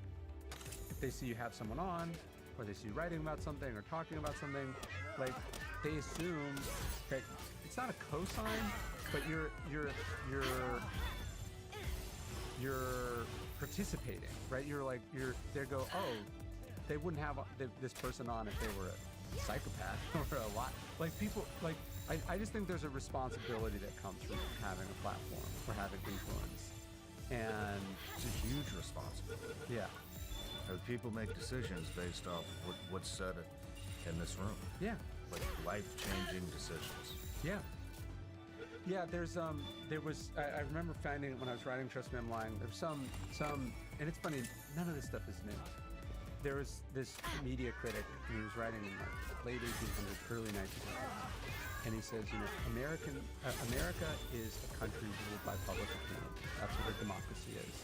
if they see you have someone on, or they see you writing about something or talking about something, like they assume that it's not a cosign, but you're participating, right? They go, oh, they wouldn't have this person on if they were a psychopath or a lot. Like people, like I just think there's a responsibility that comes from having a platform or having influence, and it's a huge responsibility. Yeah. People make decisions based off what's said in this room. Yeah. Like life-changing decisions. Yeah. Yeah, there was, I remember finding when I was writing Trust Me, I'm Lying, there was some, and it's funny, none of this stuff is new. There was this media critic, and he was writing in like late 1800s, early 1900s, and he says, America is a country ruled by public opinion. That's what a democracy is.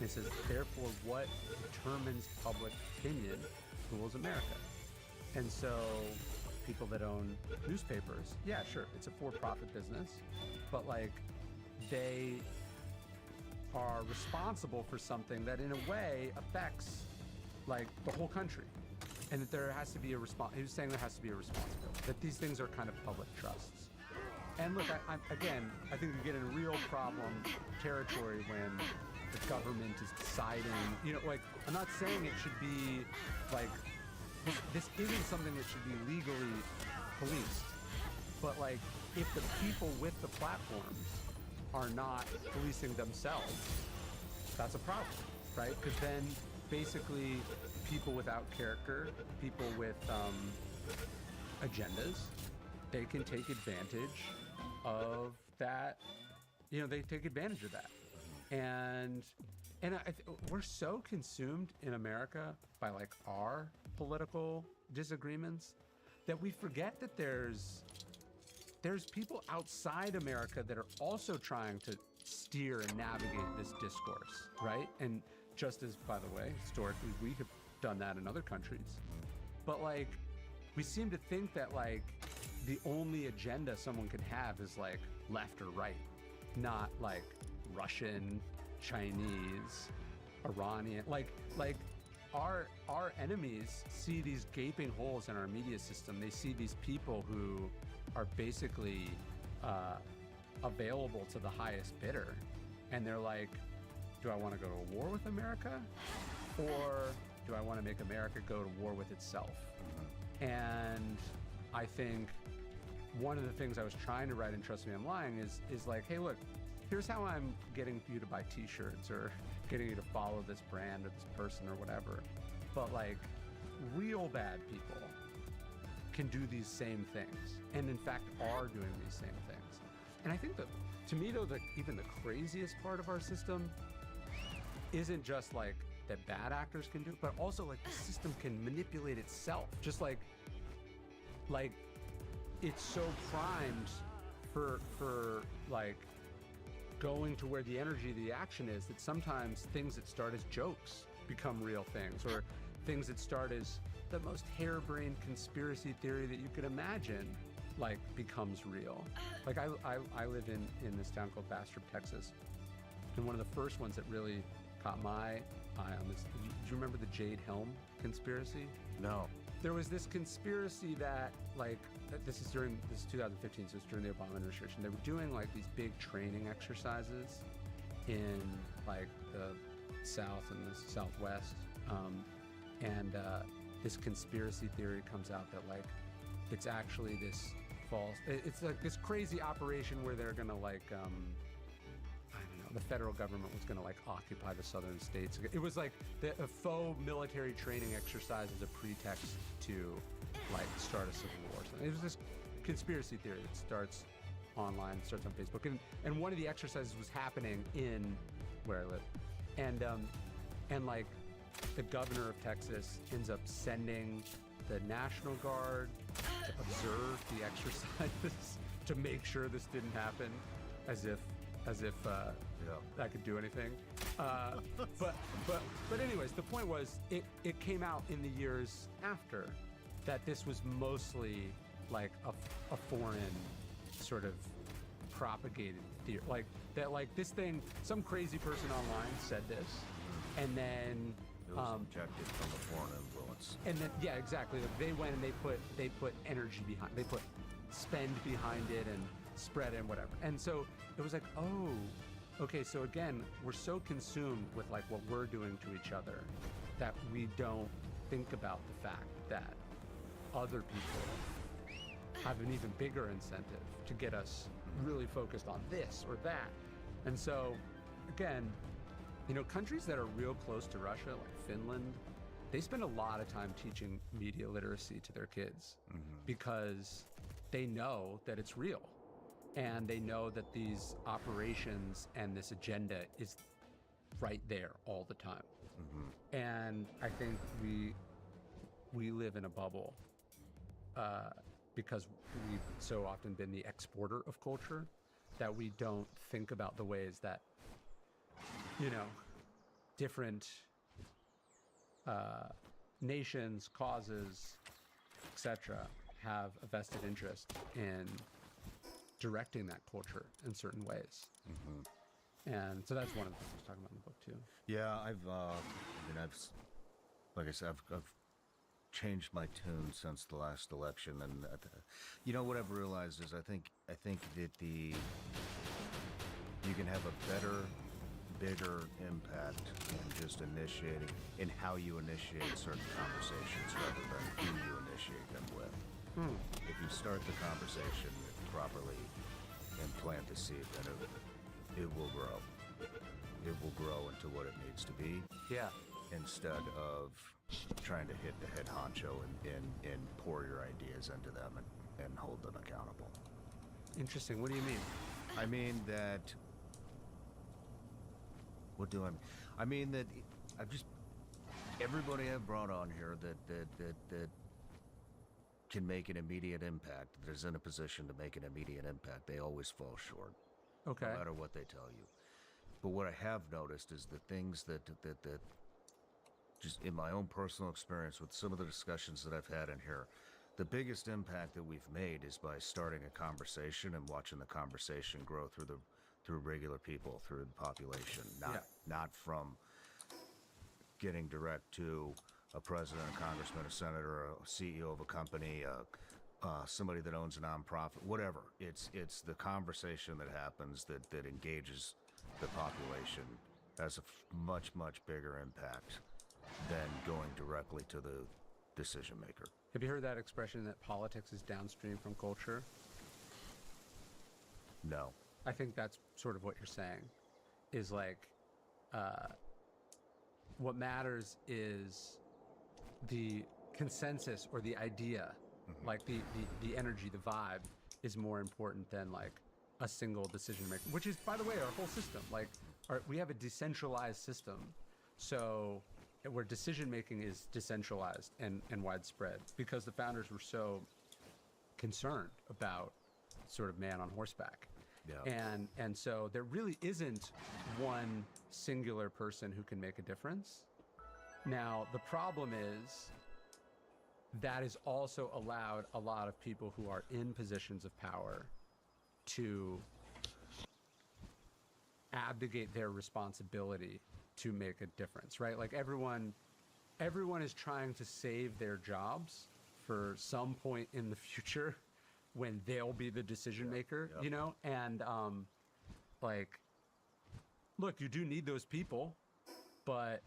And he says, therefore, what determines public opinion rules America. And so people that own newspapers, yeah, sure, it's a for-profit business, but like they are responsible for something that in a way affects like the whole country. And that there has to be he was saying there has to be a responsibility, that these things are kind of public trusts. And look, I think you get in a real problem territory when the government is deciding, like, I'm not saying it should be like, this isn't something that should be legally policed, but like, if the people with the platforms are not policing themselves, that's a problem, right? Because then basically people without character, people with agendas, they can take advantage of that. They take advantage of that. And we're so consumed in America by like our political disagreements that we forget that there's people outside America that are also trying to steer and navigate this discourse, right? And just as, by the way, historically, we have done that in other countries. But like, we seem to think that like the only agenda someone could have is like left or right, not like Russian, Chinese, Iranian. Like our enemies see these gaping holes in our media system. They see these people who are basically available to the highest bidder, and they're like, do I want to go to war with America, or do I want to make America go to war with itself? And I think one of the things I was trying to write in Trust Me, I'm Lying is like, hey, look, here's how I'm getting you to buy t-shirts or getting you to follow this brand or this person or whatever. But like, real bad people can do these same things, and in fact are doing these same things. And I think that, to me though, even the craziest part of our system isn't just like that bad actors can do, but also like the system can manipulate itself. Just like it's so primed for like going to where the energy of the action is, that sometimes things that start as jokes become real things, or things that start as the most harebrained conspiracy theory that you could imagine, like, becomes real. Like I live in this town called Bastrop, Texas, and one of the first ones that really caught my eye on this, do you remember the Jade Helm conspiracy? No. There was this conspiracy that, like, this is 2015, so it's during the Obama administration. They were doing like these big training exercises in like the South and the Southwest, and this conspiracy theory comes out that like it's actually this false. It's like this crazy operation where they're gonna like I don't know, the federal government was gonna like occupy the southern states. It was like a faux military training exercise as a pretext to like start a civil war. So it was this conspiracy theory that starts online, starts on Facebook, and one of the exercises was happening in where I live, and like the governor of Texas ends up sending the National Guard to observe the exercises to make sure this didn't happen, as if I could do anything. But anyways, the point was it came out in the years after that this was mostly like a foreign sort of propagated theory, like that, like this thing, some crazy person online said this, and then it was injected from a foreign influence. And then yeah, exactly. They went and they put energy behind, they put spend behind it and spread and whatever. And so it was like, oh, okay. So again, we're so consumed with like what we're doing to each other that we don't think about the fact that other people have an even bigger incentive to get us really focused on this or that. And so, again, you know, countries that are real close to Russia, like Finland, they spend a lot of time teaching media literacy to their kids because they know that it's real. And they know that these operations and this agenda is right there all the time. And I think we live in a bubble because we've so often been the exporter of culture that we don't think about the ways that, you know, different nations, causes, etc., have a vested interest in directing that culture in certain ways. And so that's one of the things I was talking about in the book too. Yeah, like I said, I've changed my tune since the last election, and you know what I've realized is I think that you can have a better, bigger impact in just initiating, in how you initiate certain conversations rather than who you initiate them with. If you start the conversation properly and plant the seed, then it will grow. It will grow into what it needs to be. Yeah. Instead of trying to hit the head honcho and pour your ideas into them and hold them accountable. Interesting. What do you mean? I mean that. What do I mean? I mean that everybody I've brought on here that can make an immediate impact, that is in a position to make an immediate impact, they always fall short. Okay. No matter what they tell you. But what I have noticed is the things that just in my own personal experience with some of the discussions that I've had in here, the biggest impact that we've made is by starting a conversation and watching the conversation grow through regular people, through the population, not from getting direct to a president, a congressman, a senator, a CEO of a company, somebody that owns a nonprofit, whatever. It's the conversation that happens that engages the population has a much bigger impact than going directly to the decision maker. Have you heard that expression that politics is downstream from culture? No. I think that's sort of what you're saying, is like, what matters is the consensus or the idea, like the energy, the vibe is more important than like a single decision maker, which is, by the way, our whole system. Like, we have a decentralized system, so where decision making is decentralized and widespread because the founders were so concerned about sort of man on horseback. Yeah. And so there really isn't one singular person who can make a difference. Now, the problem is that has also allowed a lot of people who are in positions of power to abdicate their responsibility to make a difference, right? Like everyone is trying to save their jobs for some point in the future when they'll be the decision maker, you know? And like, look, you do need those people, but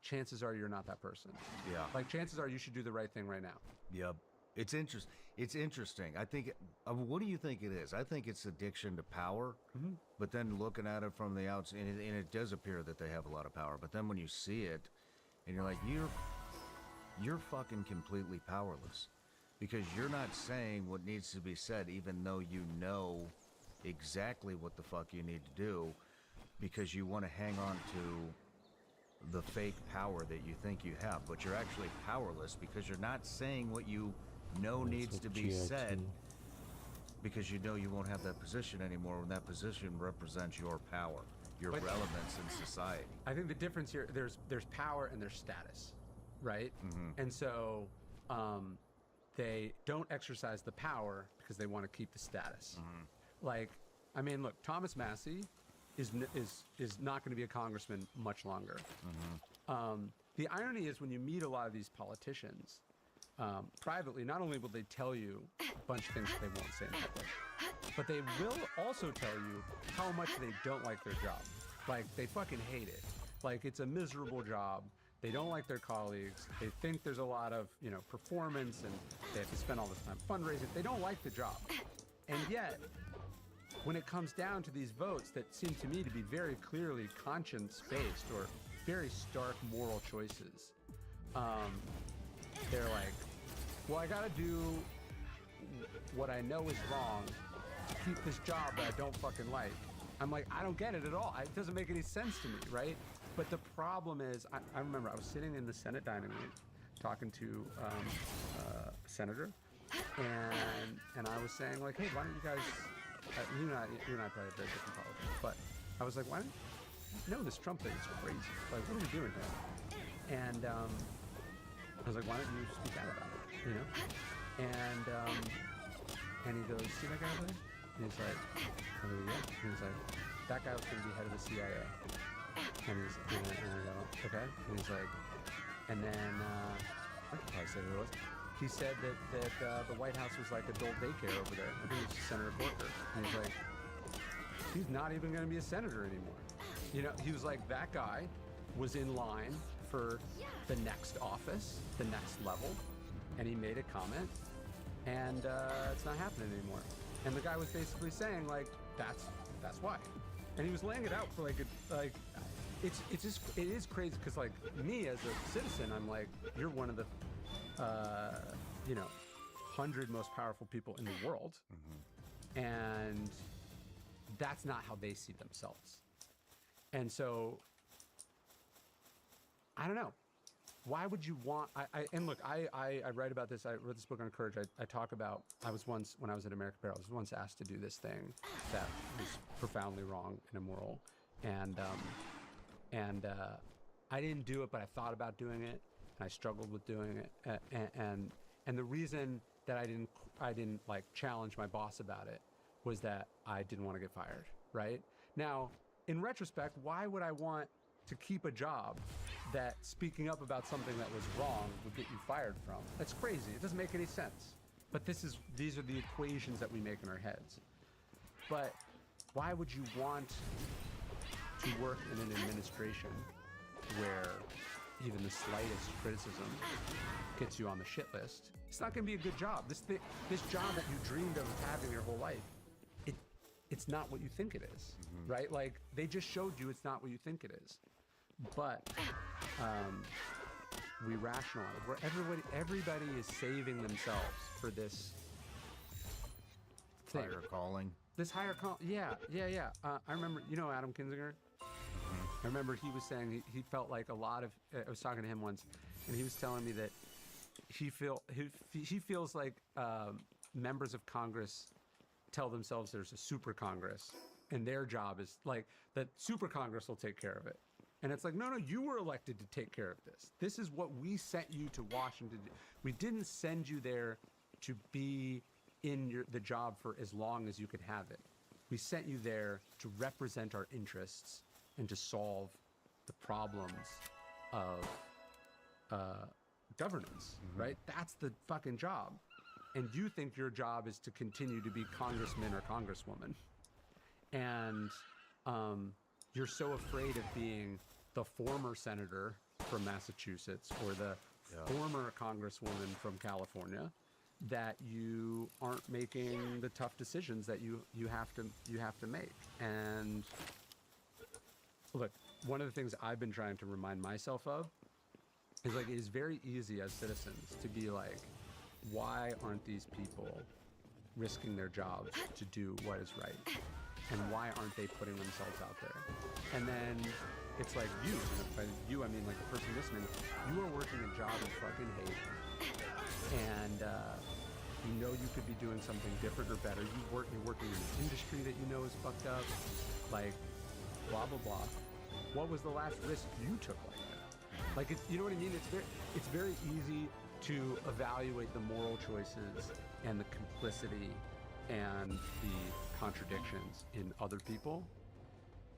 chances are you're not that person. Yeah. Like chances are you should do the right thing right now. Yep. It's interesting. I think, what do you think it is? I think it's addiction to power, but then looking at it from the outside, and it does appear that they have a lot of power, but then when you see it, and you're like, you're fucking completely powerless, because you're not saying what needs to be said, even though you know exactly what the fuck you need to do, because you want to hang on to the fake power that you think you have, but you're actually powerless because you're not saying what you know needs to be said, because you know you won't have that position anymore when that position represents your power, your relevance in society. I think the difference here, there's power and there's status, right? And so they don't exercise the power because they want to keep the status. Like, I mean, look, Thomas Massey is not going to be a congressman much longer. The irony is when you meet a lot of these politicians privately, not only will they tell you a bunch of things that they won't say in public, but they will also tell you how much they don't like their job. Like, they fucking hate it. Like, it's a miserable job. They don't like their colleagues. They think there's a lot of, you know, performance, and they have to spend all this time fundraising. They don't like the job. And yet, when it comes down to these votes that seem to me to be very clearly conscience-based or very stark moral choices, they're like, well, I gotta do what I know is wrong to keep this job that I don't fucking like. I'm like, I don't get it at all. It doesn't make any sense to me, right? But the problem is, I remember I was sitting in the Senate dining room talking to a senator, and I was saying, like, hey, why don't you guys, you and I probably have very different politics, but I was like, why don't you know, this Trump thing is crazy. Like, what are we doing here? And I was like, why don't you speak out about it, you know? And he goes, see that guy over there? And he's like, oh, yeah. And he's like, that guy was going to be head of the CIA. And I go, okay. And he's like, and then, I could probably say who it was. He said that the White House was like adult daycare over there. I think it was Senator Corker. And he's like, he's not even going to be a senator anymore. You know, he was like, that guy was in line for the next office, the next level, and he made a comment, and it's not happening anymore. And the guy was basically saying, like, that's why. And he was laying it out for it is crazy, because, like, me as a citizen, I'm like, you're one of the 100 most powerful people in the world, and that's not how they see themselves. And so, I don't know. Why would you want? And look, I write about this. I wrote this book on courage. I talk about. I was once, when I was at American Apparel, I was once asked to do this thing that was profoundly wrong and immoral, and I didn't do it, but I thought about doing it, and I struggled with doing it. And the reason that I didn't like challenge my boss about it was that I didn't want to get fired. Right now, in retrospect, why would I want to keep a job that speaking up about something that was wrong would get you fired from? That's crazy. It doesn't make any sense. But these are the equations that we make in our heads. But why would you want to work in an administration where even the slightest criticism gets you on the shit list? It's not going to be a good job. This job that you dreamed of having your whole life, it's not what you think it is, right? Like, they just showed you it's not what you think it is. But we rationalize it. Where everybody is saving themselves for this thing. Higher calling. This higher call. Yeah. I remember, you know, Adam Kinzinger? I remember he was saying he felt like a lot of, I was talking to him once, and he was telling me that he feels like members of Congress tell themselves there's a super Congress, and their job is like that super Congress will take care of it. And it's like, no, you were elected to take care of this. This is what we sent you to Washington to do. We didn't send you there to be in the job for as long as you could have it. We sent you there to represent our interests and to solve the problems of governance, right? That's the fucking job. And you think your job is to continue to be congressman or congresswoman. And you're so afraid of being the former senator from Massachusetts or the former congresswoman from California that you aren't making the tough decisions that you have to make. And look, one of the things I've been trying to remind myself of is, like, it is very easy as citizens to be like, why aren't these people risking their jobs to do what is right? And why aren't they putting themselves out there? And then it's like you, and by you I mean like the person listening, you are working a job you fucking hate, and you know you could be doing something different or better. You're working in an industry that you know is fucked up, like blah blah blah. What was the last risk you took like that? Like, you know what I mean? It's very easy to evaluate the moral choices and the complicity and the contradictions in other people.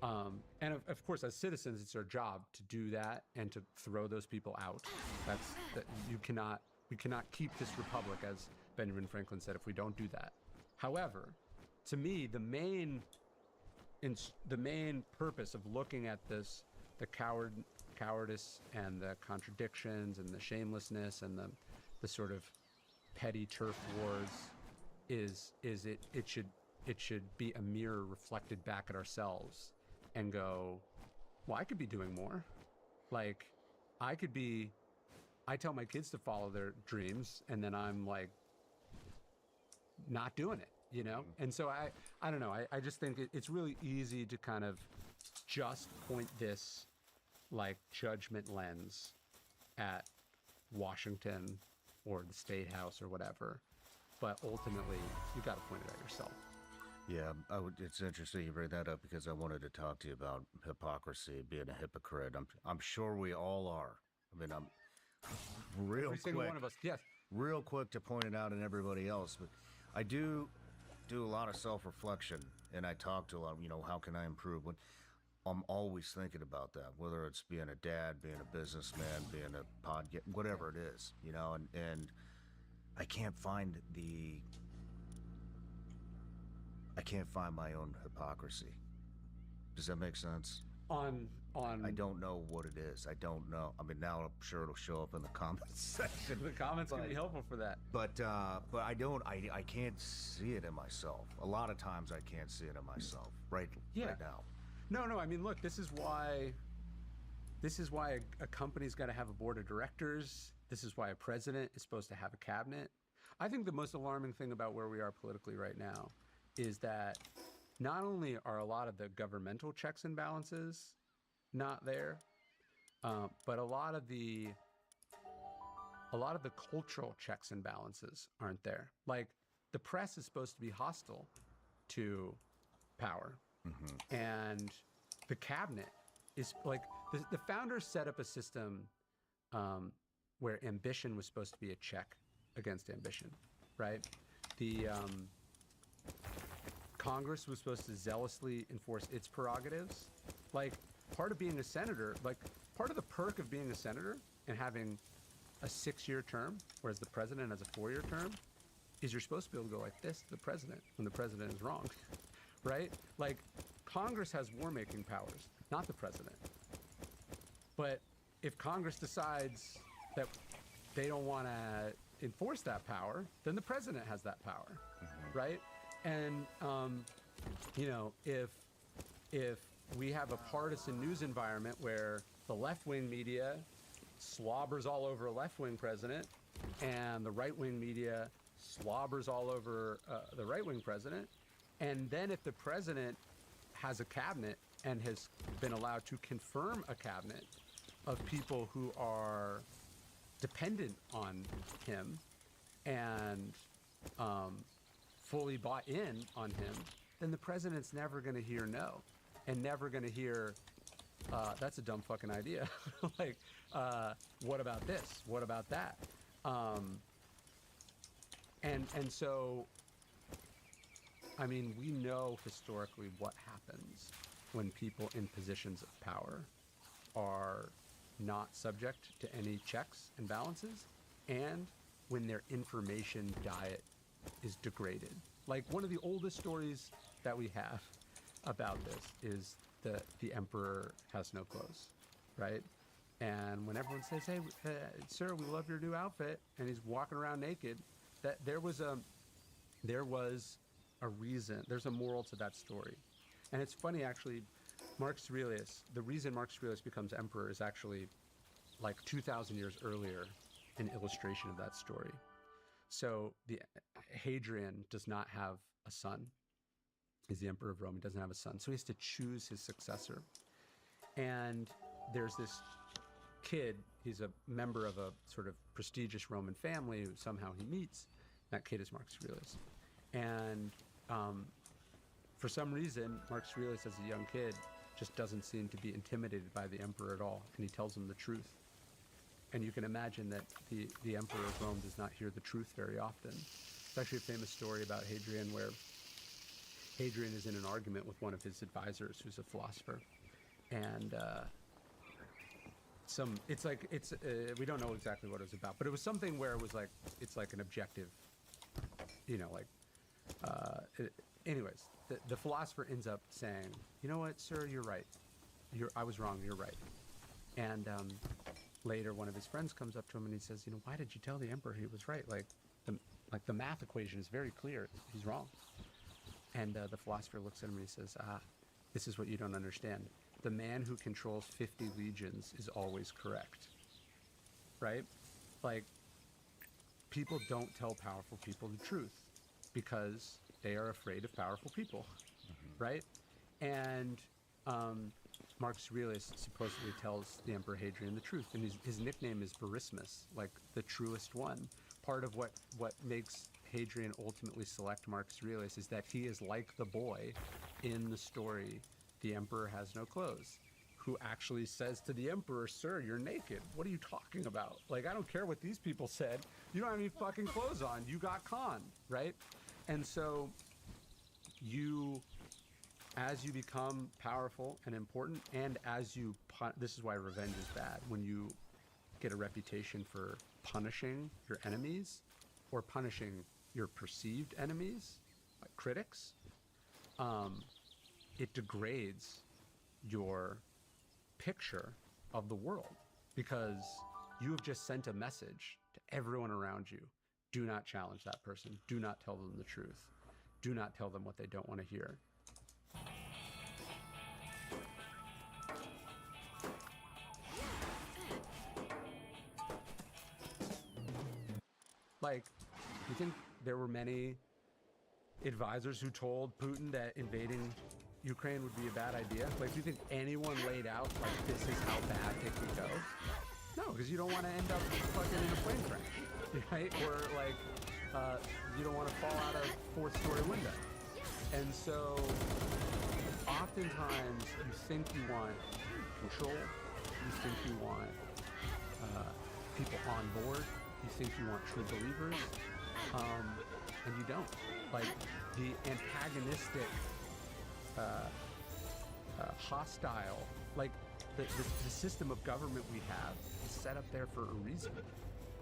And of course, as citizens, it's our job to do that and to throw those people out. We cannot keep this republic, as Benjamin Franklin said, if we don't do that. However, to me, the main purpose of looking at this, the cowardice and the contradictions and the shamelessness and the sort of petty turf wars is it should be a mirror reflected back at ourselves and go, well, I could be doing more. Like, I tell my kids to follow their dreams, and then I'm like not doing it, you know? And so I don't know. I just think it's really easy to kind of just point this like judgment lens at Washington or the State House or whatever. But ultimately, you got to point it at yourself. Yeah, it's interesting you bring that up because I wanted to talk to you about hypocrisy, being a hypocrite. I'm sure we all are. I mean, I'm real Every single one of us, yes. Real quick to point it out in everybody else, but I do a lot of self-reflection, and I talk to a lot of, how can I improve? I'm always thinking about that, whether it's being a dad, being a businessman, being a podcast, whatever it is, and I can't find my own hypocrisy. Does that make sense? I don't know what it is. I don't know. I mean, now I'm sure it'll show up in the comments section. The comments can be helpful for that. But I can't see it in myself. A lot of times I can't see it in myself right now. No. I mean, look, this is why a company's got to have a board of directors. This is why a president is supposed to have a cabinet. I think the most alarming thing about where we are politically right now is that not only are a lot of the governmental checks and balances not there, but a lot of the cultural checks and balances aren't there. Like, the press is supposed to be hostile to power, and the cabinet is like the founders set up a system where ambition was supposed to be a check against ambition, right? The Congress was supposed to zealously enforce its prerogatives. Like, part of being a senator, like part of the perk of being a senator and having a 6-year term, whereas the president has a 4-year term, is you're supposed to be able to go like this to the president when the president is wrong, right? Like, Congress has war-making powers, not the president. But if Congress decides that they don't want to enforce that power, then the president has that power, right? And if we have a partisan news environment where the left-wing media slobbers all over a left-wing president and the right-wing media slobbers all over the right-wing president, and then if the president has a cabinet and has been allowed to confirm a cabinet of people who are dependent on him and fully bought in on him, then the president's never going to hear no, and never going to hear, that's a dumb fucking idea. Like, what about this? What about that? And so, I mean, we know historically what happens when people in positions of power are not subject to any checks and balances, and when their information diet is degraded. Like, one of the oldest stories that we have about this is the emperor has no clothes, right? And when everyone says, hey, sir, we love your new outfit, and he's walking around naked, that there was a reason, there's a moral to that story. And it's funny, actually, Marcus Aurelius, the reason Marcus Aurelius becomes emperor is actually like 2,000 years earlier, an illustration of that story. So the Hadrian does not have a son. He's the emperor of Rome. He doesn't have a son. So he has to choose his successor. And there's this kid, he's a member of a sort of prestigious Roman family who somehow he meets. That kid is Marcus Aurelius. And for some reason, Marcus Aurelius as a young kid just doesn't seem to be intimidated by the emperor at all, and he tells him the truth. And you can imagine that the emperor of Rome does not hear the truth very often. It's actually a famous story about Hadrian where Hadrian is in an argument with one of his advisors who's a philosopher. And we don't know exactly what it was about, but it was something where it was like, it's like an objective, anyways, the philosopher ends up saying, you know what, sir, you're right. I was wrong, you're right. And later one of his friends comes up to him and he says, why did you tell the emperor he was right? Like the math equation is very clear, he's wrong. And the philosopher looks at him and he says, this is what you don't understand. The man who controls 50 legions is always correct, right? Like, people don't tell powerful people the truth because they are afraid of powerful people, right? And Marcus Aurelius supposedly tells the Emperor Hadrian the truth, and his nickname is Verismus, like the truest one. Part of what makes Hadrian ultimately select Marcus Aurelius is that he is like the boy in the story The Emperor Has No Clothes, who actually says to the emperor, sir, you're naked. What are you talking about? Like, I don't care what these people said. You don't have any fucking clothes on. You got conned, right? And so as you become powerful and important, and as you, this is why revenge is bad, when you get a reputation for punishing your enemies or punishing your perceived enemies, like critics, it degrades your picture of the world, because you have just sent a message to everyone around you. Do not challenge that person. Do not tell them the truth. Do not tell them what they don't want to hear. Like, you think there were many advisors who told Putin that invading Ukraine would be a bad idea? Like, do you think anyone laid out, like, this is how bad it could go? No, because you don't want to end up fucking in a plane crash, right? Or, like, you don't want to fall out a fourth-story window. And so, oftentimes, you think you want control, you think you want people on board, you think you want true believers, and you don't. Like, the antagonistic, hostile, like the system of government we have is set up there for a reason.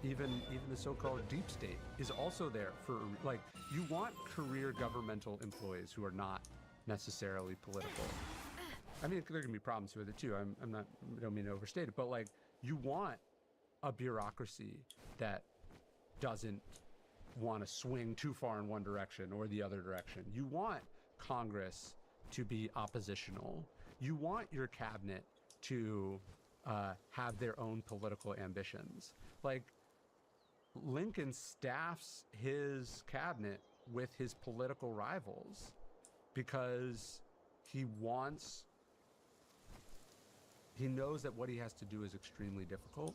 Even the so-called deep state is also there for, like, you want career governmental employees who are not necessarily political. I mean, there can be problems with it too. I don't mean to overstate it, but, like, you want a bureaucracy that doesn't want to swing too far in one direction or the other direction. You want Congress to be oppositional. You want your cabinet to have their own political ambitions. Like, Lincoln staffs his cabinet with his political rivals because he knows that what he has to do is extremely difficult.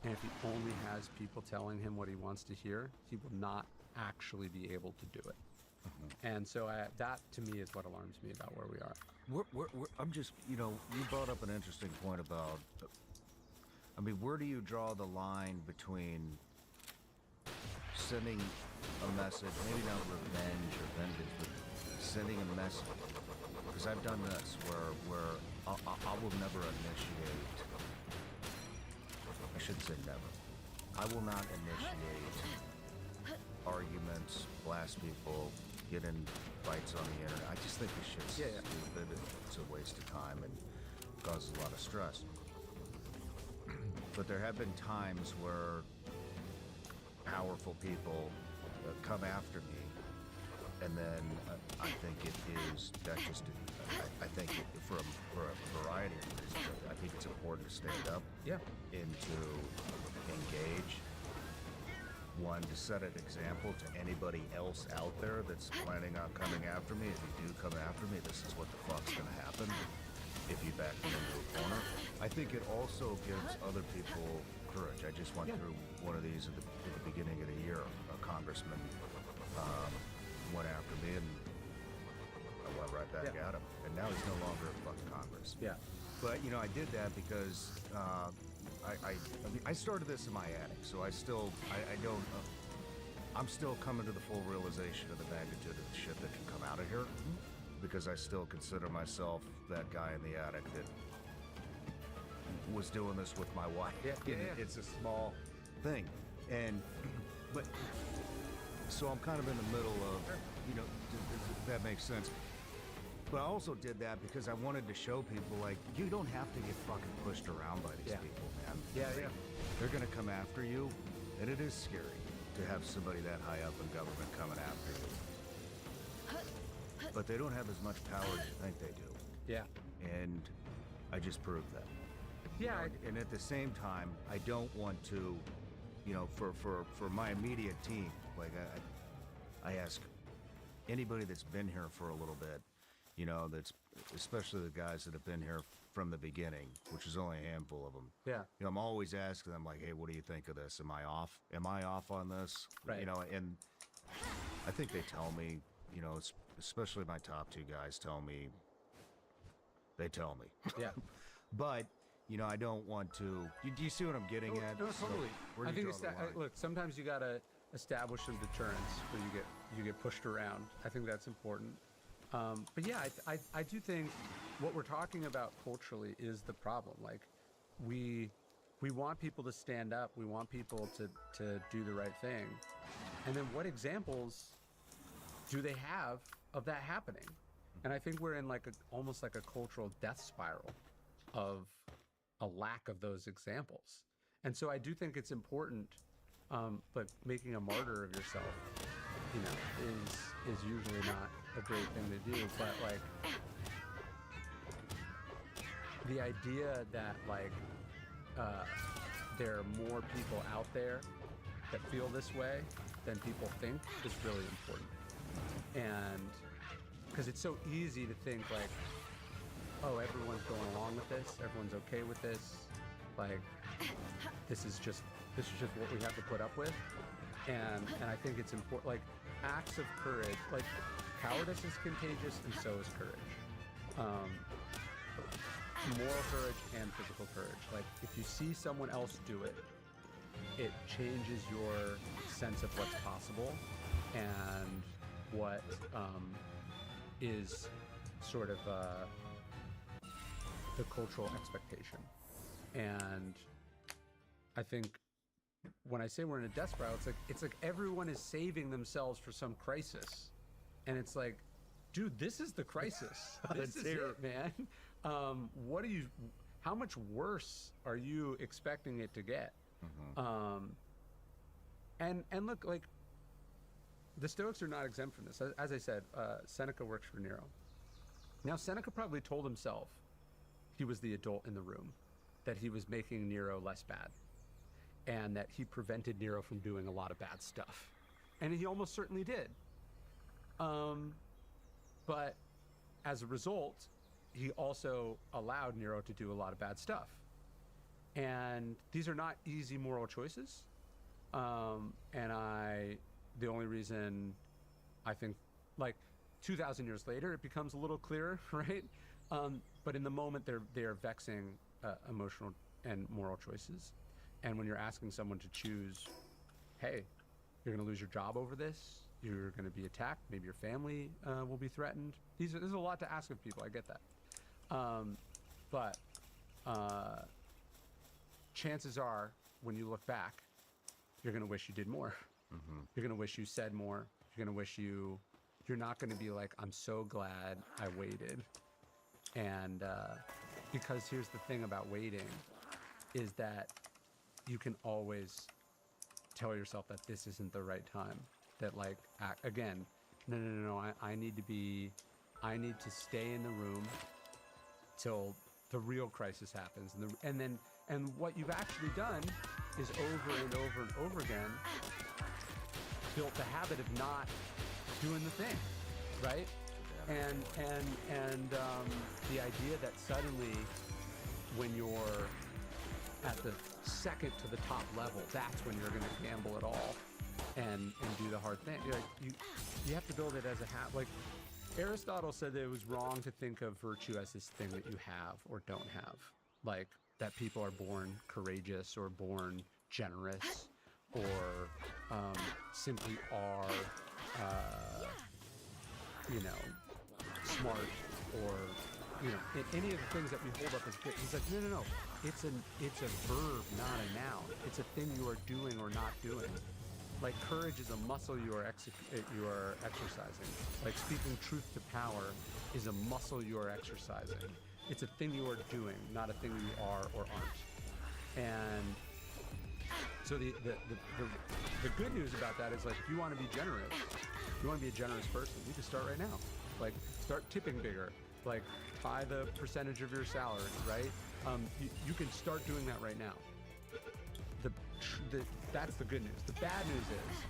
And if he only has people telling him what he wants to hear, he will not actually be able to do it. And so that, to me, is what alarms me about where we are. I'm just, you brought up an interesting point about, I mean, where do you draw the line between sending a message, maybe not revenge or vengeance, but sending a message? Because I've done this where I will never initiate, I shouldn't say never, I will not initiate arguments, blast people, get in fights on the internet. I just think this shit's stupid. It's a waste of time and causes a lot of stress. But there have been times where powerful people come after me, and then I think it is, I think for a variety of reasons, I think it's important to stand up and to engage. One, to set an example to anybody else out there that's planning on coming after me. If you do come after me, this is what the fuck's gonna happen. if you back them into a corner. I think it also gives other people courage. I just went through one of these at the beginning of the year. A congressman went after me, and I went right back at him. And now he's no longer a fucking Congress. Yeah. But, you know, I did that because I started this in my attic, so I don't, I'm still coming to the full realization of the magnitude of the shit that can come out of here, because I still consider myself that guy in the attic that was doing this with my wife. It's a small thing. But, so I'm kind of in the middle of, you know, if that makes sense. But I also did that because I wanted to show people, like, you don't have to get fucking pushed around by these people, man. They're gonna come after you, and it is scary to have somebody that high up in government coming after you. But they don't have as much power as you think they do. Yeah. And I just proved that. Yeah. You know, and at the same time, I don't want to, you know, for my immediate team, like I ask anybody that's been here for a little bit, you know, that's especially the guys that have been here from the beginning, which is only a handful of them. Yeah. You know, I'm always asking them, like, hey, what do you think of this? Am I off? Am I off on this? Right. You know, and I think they tell me, you know, especially my top two guys tell me. Yeah. But, you know, I don't want to. Do you see what I'm getting at? No, totally. Where do I you think draw the line? look, sometimes you gotta establish some deterrence when you get pushed around. I think that's important. But yeah, I do think what we're talking about culturally is the problem. Like, we want people to stand up. We want people to do the right thing. And then what examples do they have of that happening? And I think we're in like almost like a cultural death spiral of a lack of those examples. And so I do think it's important, but making a martyr of yourself, you know, is usually not a great thing to do. But like the idea that like there are more people out there that feel this way than people think is really important. And because it's so easy to think like, oh, everyone's going along with this, everyone's okay with this, like this is just what we have to put up with. And I think it's important, like acts of courage, like cowardice is contagious and so is courage. Moral courage and physical courage. Like if you see someone else do it, it changes your sense of what's possible and what is sort of the cultural expectation. And I think when I say we're in a death spiral, it's like everyone is saving themselves for some crisis, and it's like, dude, this is the crisis. This is it, man. How much worse are you expecting it to get? And look, like the Stoics are not exempt from this. As I said, Seneca works for Nero. Now, Seneca probably told himself he was the adult in the room, that he was making Nero less bad, and that he prevented Nero from doing a lot of bad stuff. And he almost certainly did. But as a result, he also allowed Nero to do a lot of bad stuff. And these are not easy moral choices. The only reason I think, like 2,000 years later, it becomes a little clearer, right? But in the moment, they're vexing emotional and moral choices. And when you're asking someone to choose, hey, you're going to lose your job over this, you're going to be attacked, maybe your family will be threatened. There's a lot to ask of people, I get that. But chances are, when you look back, you're going to wish you did more. You're going to wish you said more. You're going to wish you're not going to be like, I'm so glad I waited. And because here's the thing about waiting, is that you can always tell yourself that this isn't the right time. That like, again, no, I need to stay in the room till the real crisis happens. And what you've actually done is over and over and over again built the habit of not doing the thing, right? And the idea that suddenly, when you're at the second to the top level, that's when you're going to gamble it all and do the hard thing. You have to build it as a habit. Like Aristotle said that it was wrong to think of virtue as this thing that you have or don't have. Like that people are born courageous or born generous or simply are, smart or, any of the things that we hold up as good. He's like, no. It's a verb, not a noun. It's a thing you are doing or not doing. Like courage is a muscle you are exercising. Like speaking truth to power is a muscle you are exercising. It's a thing you are doing, not a thing you are or aren't. And so the good news about that is like if you want to be generous, if you want to be a generous person, you can start right now. Like start tipping bigger. Like by the percentage of your salary, right? You can start doing that right now. That's the good news. The bad news is,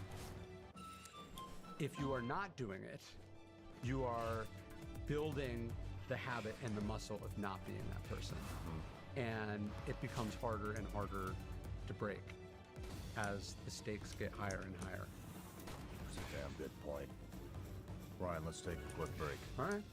if you are not doing it, you are building the habit and the muscle of not being that person. And it becomes harder and harder to break as the stakes get higher and higher. That's a damn good point. Ryan, let's take a quick break. All right.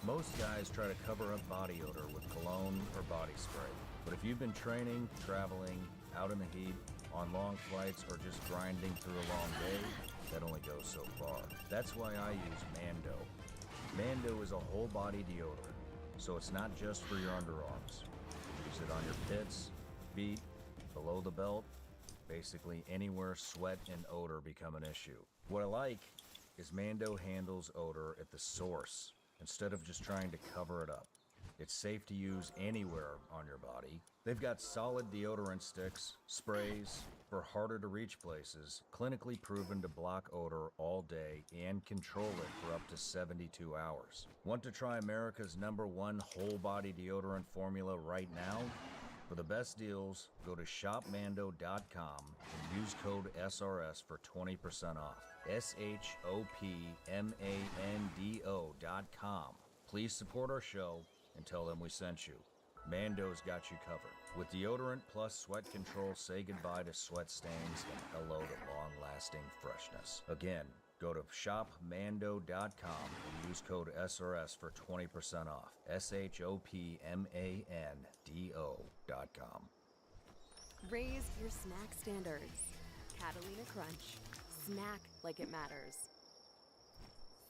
Most guys try to cover up body odor with cologne or body spray. But if you've been training, traveling, out in the heat, on long flights, or just grinding through a long day, that only goes so far. That's why I use Mando. Mando is a whole body deodorant, so it's not just for your underarms. Use it on your pits, feet, below the belt, basically anywhere sweat and odor become an issue. What I like is Mando handles odor at the source instead of just trying to cover it up. It's safe to use anywhere on your body. They've got solid deodorant sticks, sprays for harder to reach places, clinically proven to block odor all day and control it for up to 72 hours. Want to try America's #1 whole body deodorant formula right now? For the best deals, go to shopmando.com and use code SRS for 20% off. SHOPMANDO.com. Please support our show and tell them we sent you. Mando's got you covered. With deodorant plus sweat control, say goodbye to sweat stains and hello to long-lasting freshness. Again, go to shopmando.com and use code SRS for 20% off. SHOPMANDO.com. Raise your snack standards. Catalina Crunch. Snack like it matters.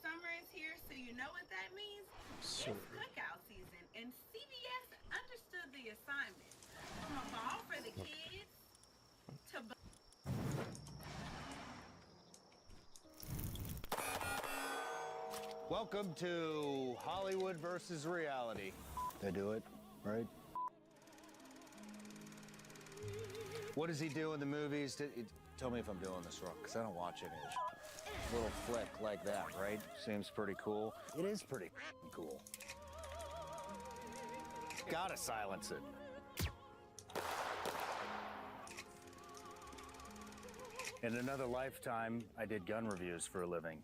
Summer is here, so you know what that means? It's cookout season, and CBS understood the assignment. From a ball for the kids to... Welcome to Hollywood versus reality. They do it, right? What does he do in the movies? Tell me if I'm doing this wrong, because I don't watch any of this. Little flick like that, right? Seems pretty cool. It is pretty cool. Gotta silence it. In another lifetime, I did gun reviews for a living.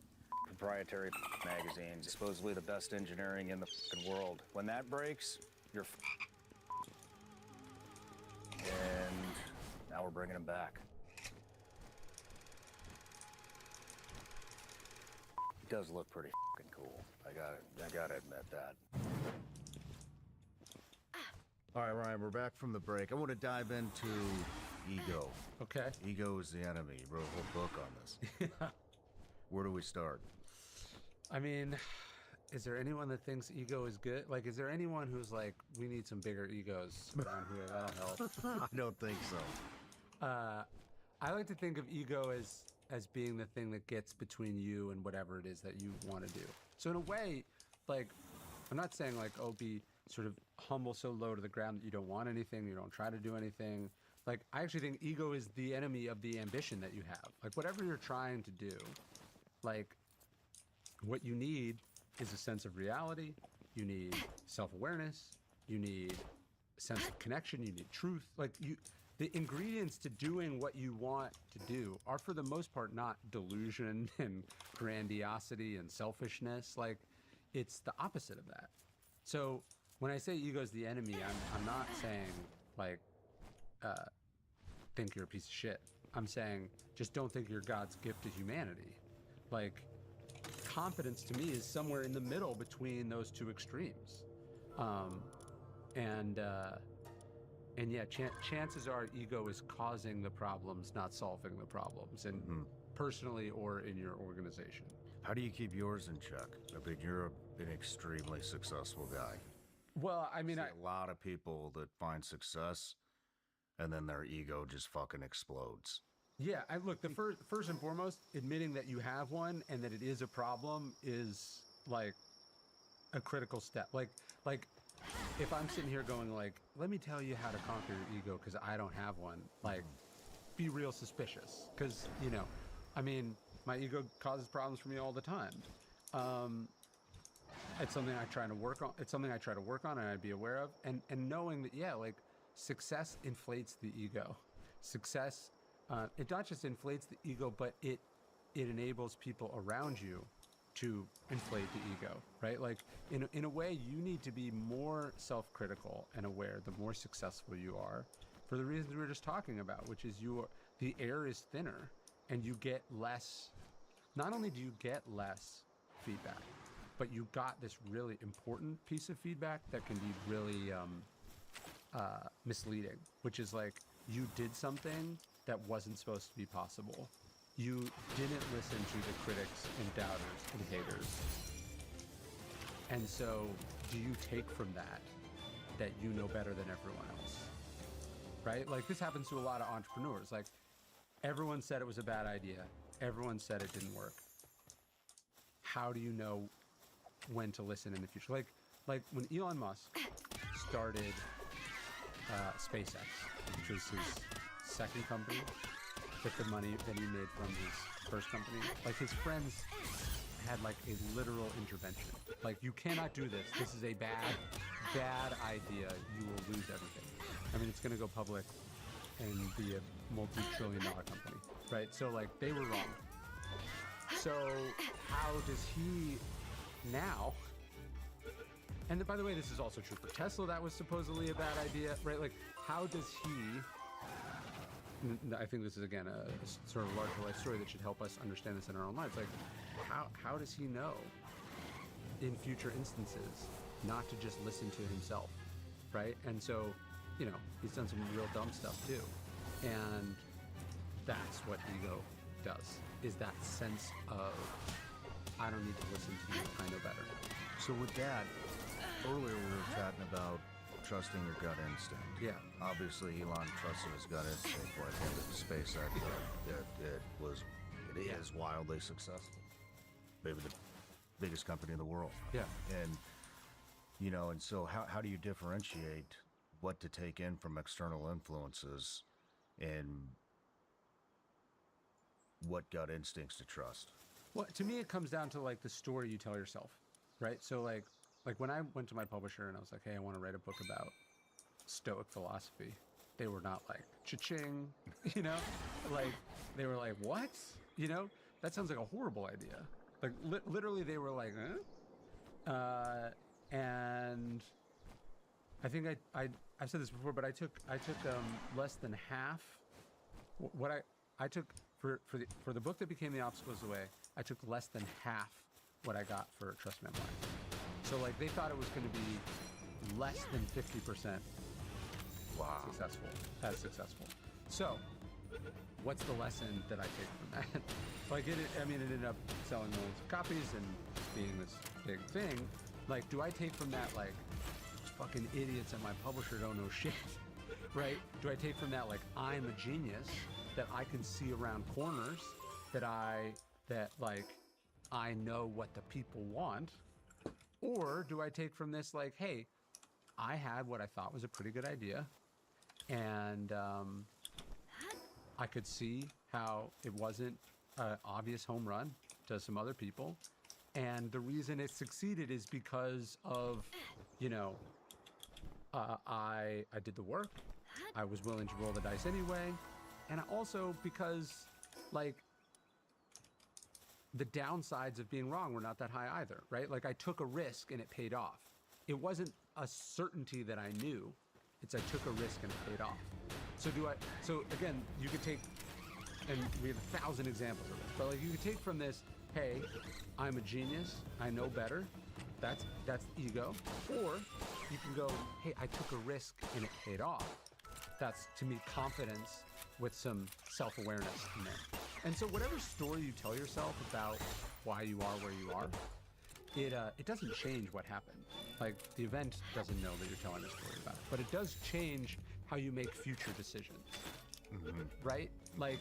Proprietary magazines, supposedly the best engineering in the world. When that breaks, you're and now we're bringing them back. It does look pretty cool. I gotta admit that. All right, Ryan, we're back from the break. I want to dive into ego. Okay. Ego is the enemy. You wrote a whole book on this. Where do we start? I mean, is there anyone that thinks ego is good? Like, is there anyone who's like, we need some bigger egos around here? That'll help. I don't think so. I like to think of ego as being the thing that gets between you and whatever it is that you want to do. So in a way, like, I'm not saying like, oh, be sort of humble so low to the ground that you don't want anything, you don't try to do anything. Like, I actually think ego is the enemy of the ambition that you have. Like, whatever you're trying to do, like, what you need is a sense of reality, you need self-awareness, you need a sense of connection, you need truth. Like, the ingredients to doing what you want to do are for the most part not delusion and grandiosity and selfishness. Like, it's the opposite of that. So when I say ego's the enemy, I'm not saying like think you're a piece of shit. I'm saying just don't think you're God's gift to humanity. Like, confidence to me is somewhere in the middle between those two extremes. And yeah, chances are ego is causing the problems, not solving the problems, and personally or in your organization. How do you keep yours in check? I mean, you're an extremely successful guy. Well, I mean, a lot of people that find success and then their ego just fucking explodes. Yeah, look, the first and foremost, admitting that you have one and that it is a problem is like a critical step. Like if I'm sitting here going like, let me tell you how to conquer your ego because I don't have one, like, be real suspicious. Because, you know, I mean, my ego causes problems for me all the time. It's something I try to work on. It's something I try to work on and I'd be aware of. And knowing that, yeah, like, success inflates the ego. Success, it not just inflates the ego, but it enables people around you to inflate the ego, right? Like, in a way, you need to be more self-critical and aware the more successful you are, for the reasons we were just talking about, which is the air is thinner and you get less. Not only do you get less feedback, but you got this really important piece of feedback that can be really misleading, which is like, you did something that wasn't supposed to be possible. You didn't listen to the critics and doubters and haters. And so do you take from that you know better than everyone else, right? Like, this happens to a lot of entrepreneurs. Like, everyone said it was a bad idea. Everyone said it didn't work. How do you know when to listen in the future? Like when Elon Musk started SpaceX, which was his second company, with the money that he made from his first company, like, his friends had like a literal intervention. Like, you cannot do this. This is a bad idea. You will lose everything. I mean, it's going to go public and be a multi-trillion-dollar company, right? So, like, they were wrong. So how does he now, and by the way, this is also true for Tesla, that was supposedly a bad idea, right? Like, how does he, I think this is, again, a sort of larger life story that should help us understand this in our own lives. Like, how does he know in future instances not to just listen to himself, right? And so, you know, he's done some real dumb stuff too. And that's what ego does, is that sense of, I don't need to listen to you, I know better. So with that, earlier we were chatting about trusting your gut instinct. Yeah. Obviously, Elon trusted his gut instinct when it came to SpaceX. It is wildly successful. Maybe the biggest company in the world. Yeah. And, you know, and so how do you differentiate what to take in from external influences and what gut instincts to trust? Well, to me, it comes down to like the story you tell yourself, right? So like when I went to my publisher and I was like, hey, I want to write a book about Stoic philosophy, they were not like, cha-ching, you know? Like, they were like, what? You know? That sounds like a horrible idea. Like, literally, they were like, huh? And I think I've said this before, but I took less than half. What I took for the book that became The Obstacles Away, I took less than half what I got for Trust Me, I'm Lying. So like, they thought it was going to be less than 50%. Wow. Successful. So, what's the lesson that I take from that? Like, it ended up selling millions of copies and being this big thing. Like, do I take from that, like, fucking idiots at my publisher don't know shit, right? Do I take from that, like, I'm a genius, that I can see around corners, that I know what the people want? Or do I take from this, like, hey, I had what I thought was a pretty good idea, and I could see how it wasn't an obvious home run to some other people, and the reason it succeeded is because of, you know, I did the work, I was willing to roll the dice anyway. And also because, like, the downsides of being wrong were not that high either, right? Like, I took a risk and it paid off. It wasn't a certainty that I knew. It's I took a risk and it paid off. So again, you could take, and we have 1,000 examples of this, but like you could take from this, hey, I'm a genius, I know better. That's ego. Or you can go, hey, I took a risk and it paid off. That's, to me, confidence with some self-awareness in there. And so whatever story you tell yourself about why you are where you are, it doesn't change what happened. Like, the event doesn't know that you're telling a story about it, but it does change how you make future decisions, right? Like,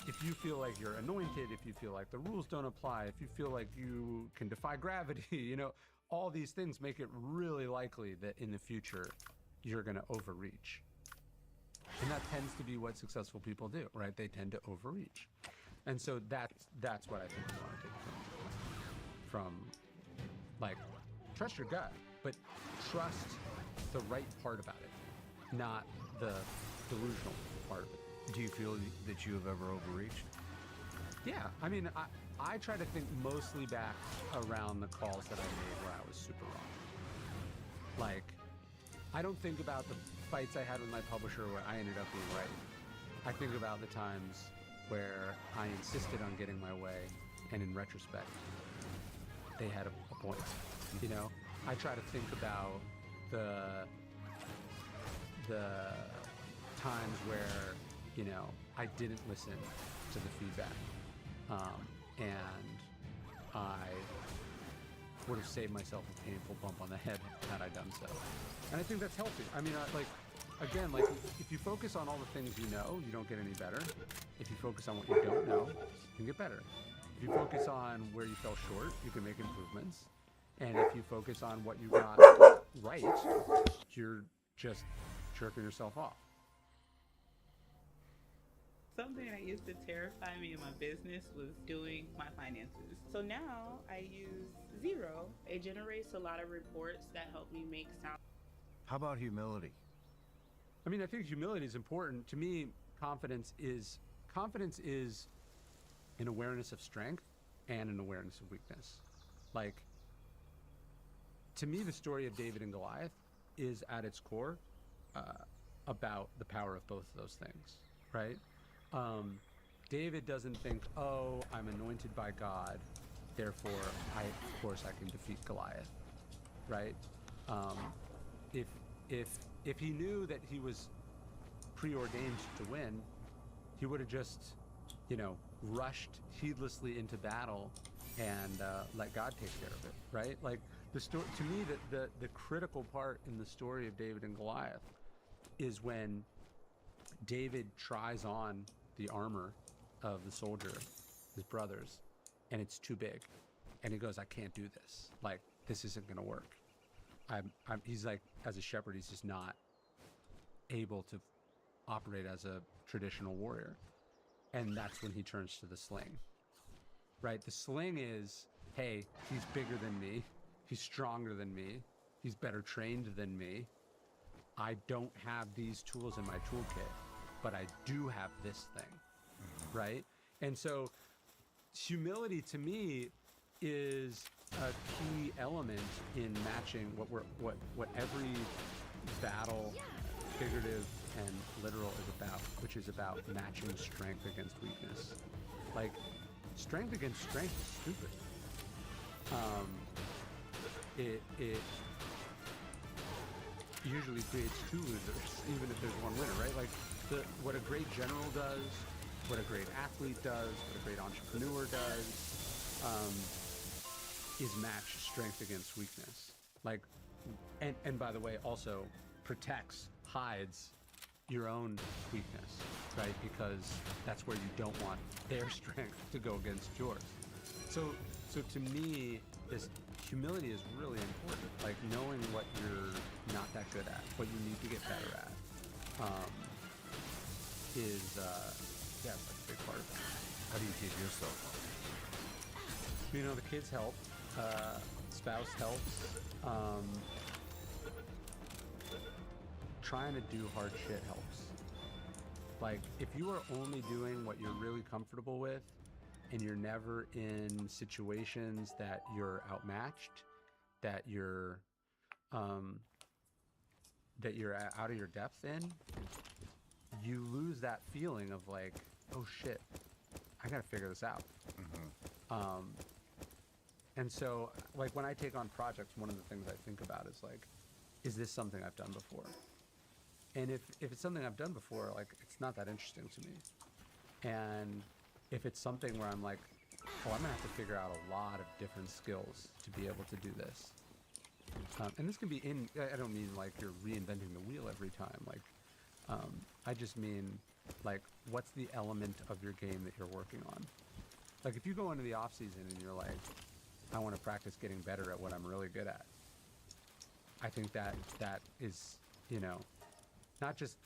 if you feel like you're anointed, if you feel like the rules don't apply, if you feel like you can defy gravity, you know, all these things make it really likely that in the future you're going to overreach. And that tends to be what successful people do, right? They tend to overreach. And so that's what I think you want to take from like, trust your gut, but trust the right part about it, not the delusional part of it. Do you feel that you have ever overreached? Yeah, I mean, I try to think mostly back around the calls that I made where I was super wrong. Like, I don't think about the fights I had with my publisher where I ended up being right. I think about the times where I insisted on getting my way, and in retrospect, they had a point. You know, I try to think about the times where, you know, I didn't listen to the feedback, and I would have saved myself a painful bump on the head had I done so. And I think that's healthy. I mean, again, if you focus on all the things you know, you don't get any better. If you focus on what you don't know, you can get better. If you focus on where you fell short, you can make improvements. And if you focus on what you got right, you're just jerking yourself off. Something that used to terrify me in my business was doing my finances. So now I use Zero. It generates a lot of reports that help me make sound. How about humility? I mean, I think humility is important. To me, confidence is an awareness of strength and an awareness of weakness. Like, to me, the story of David and Goliath is at its core about the power of both of those things, right? David doesn't think, oh, I'm anointed by God, therefore, of course, I can defeat Goliath, right? If he knew that he was preordained to win, he would have just, you know, rushed heedlessly into battle and let God take care of it, right? Like, the story, to me, the critical part in the story of David and Goliath is when David tries on the armor of the soldier, his brothers, and it's too big, and he goes, I can't do this. Like, this isn't gonna work. He's like, as a shepherd, he's just not able to operate as a traditional warrior. And that's when he turns to the sling, right? The sling is, hey, he's bigger than me. He's stronger than me. He's better trained than me. I don't have these tools in my toolkit, but I do have this thing, right? And so humility to me is a key element in matching what every battle, figurative and literal, is about, which is about matching strength against weakness. Like, strength against strength is stupid. It usually creates two losers, even if there's one winner, right? Like, what a great general does, what a great athlete does, what a great entrepreneur does, is match strength against weakness. Like, and by the way, also protects, hides your own weakness, right? Because that's where you don't want their strength to go against yours. So to me, this humility is really important. Like, knowing what you're not that good at, what you need to get better at, is like a big part of it. How do you keep yourself up? You know, the kids help, spouse helps. trying to do hard shit helps. Like, if you are only doing what you're really comfortable with, and you're never in situations that you're outmatched, that you're out of your depth in, you lose that feeling of like, oh shit, I gotta figure this out. And so, like, when I take on projects, one of the things I think about is like, is this something I've done before? And if it's something I've done before, like, it's not that interesting to me. And if it's something where I'm like, oh, I'm gonna have to figure out a lot of different skills to be able to do this. And this can be I don't mean like you're reinventing the wheel every time. Like, I just mean, like, what's the element of your game that you're working on? Like, if you go into the off season and you're like, I want to practice getting better at what I'm really good at. I think that is, you know, not just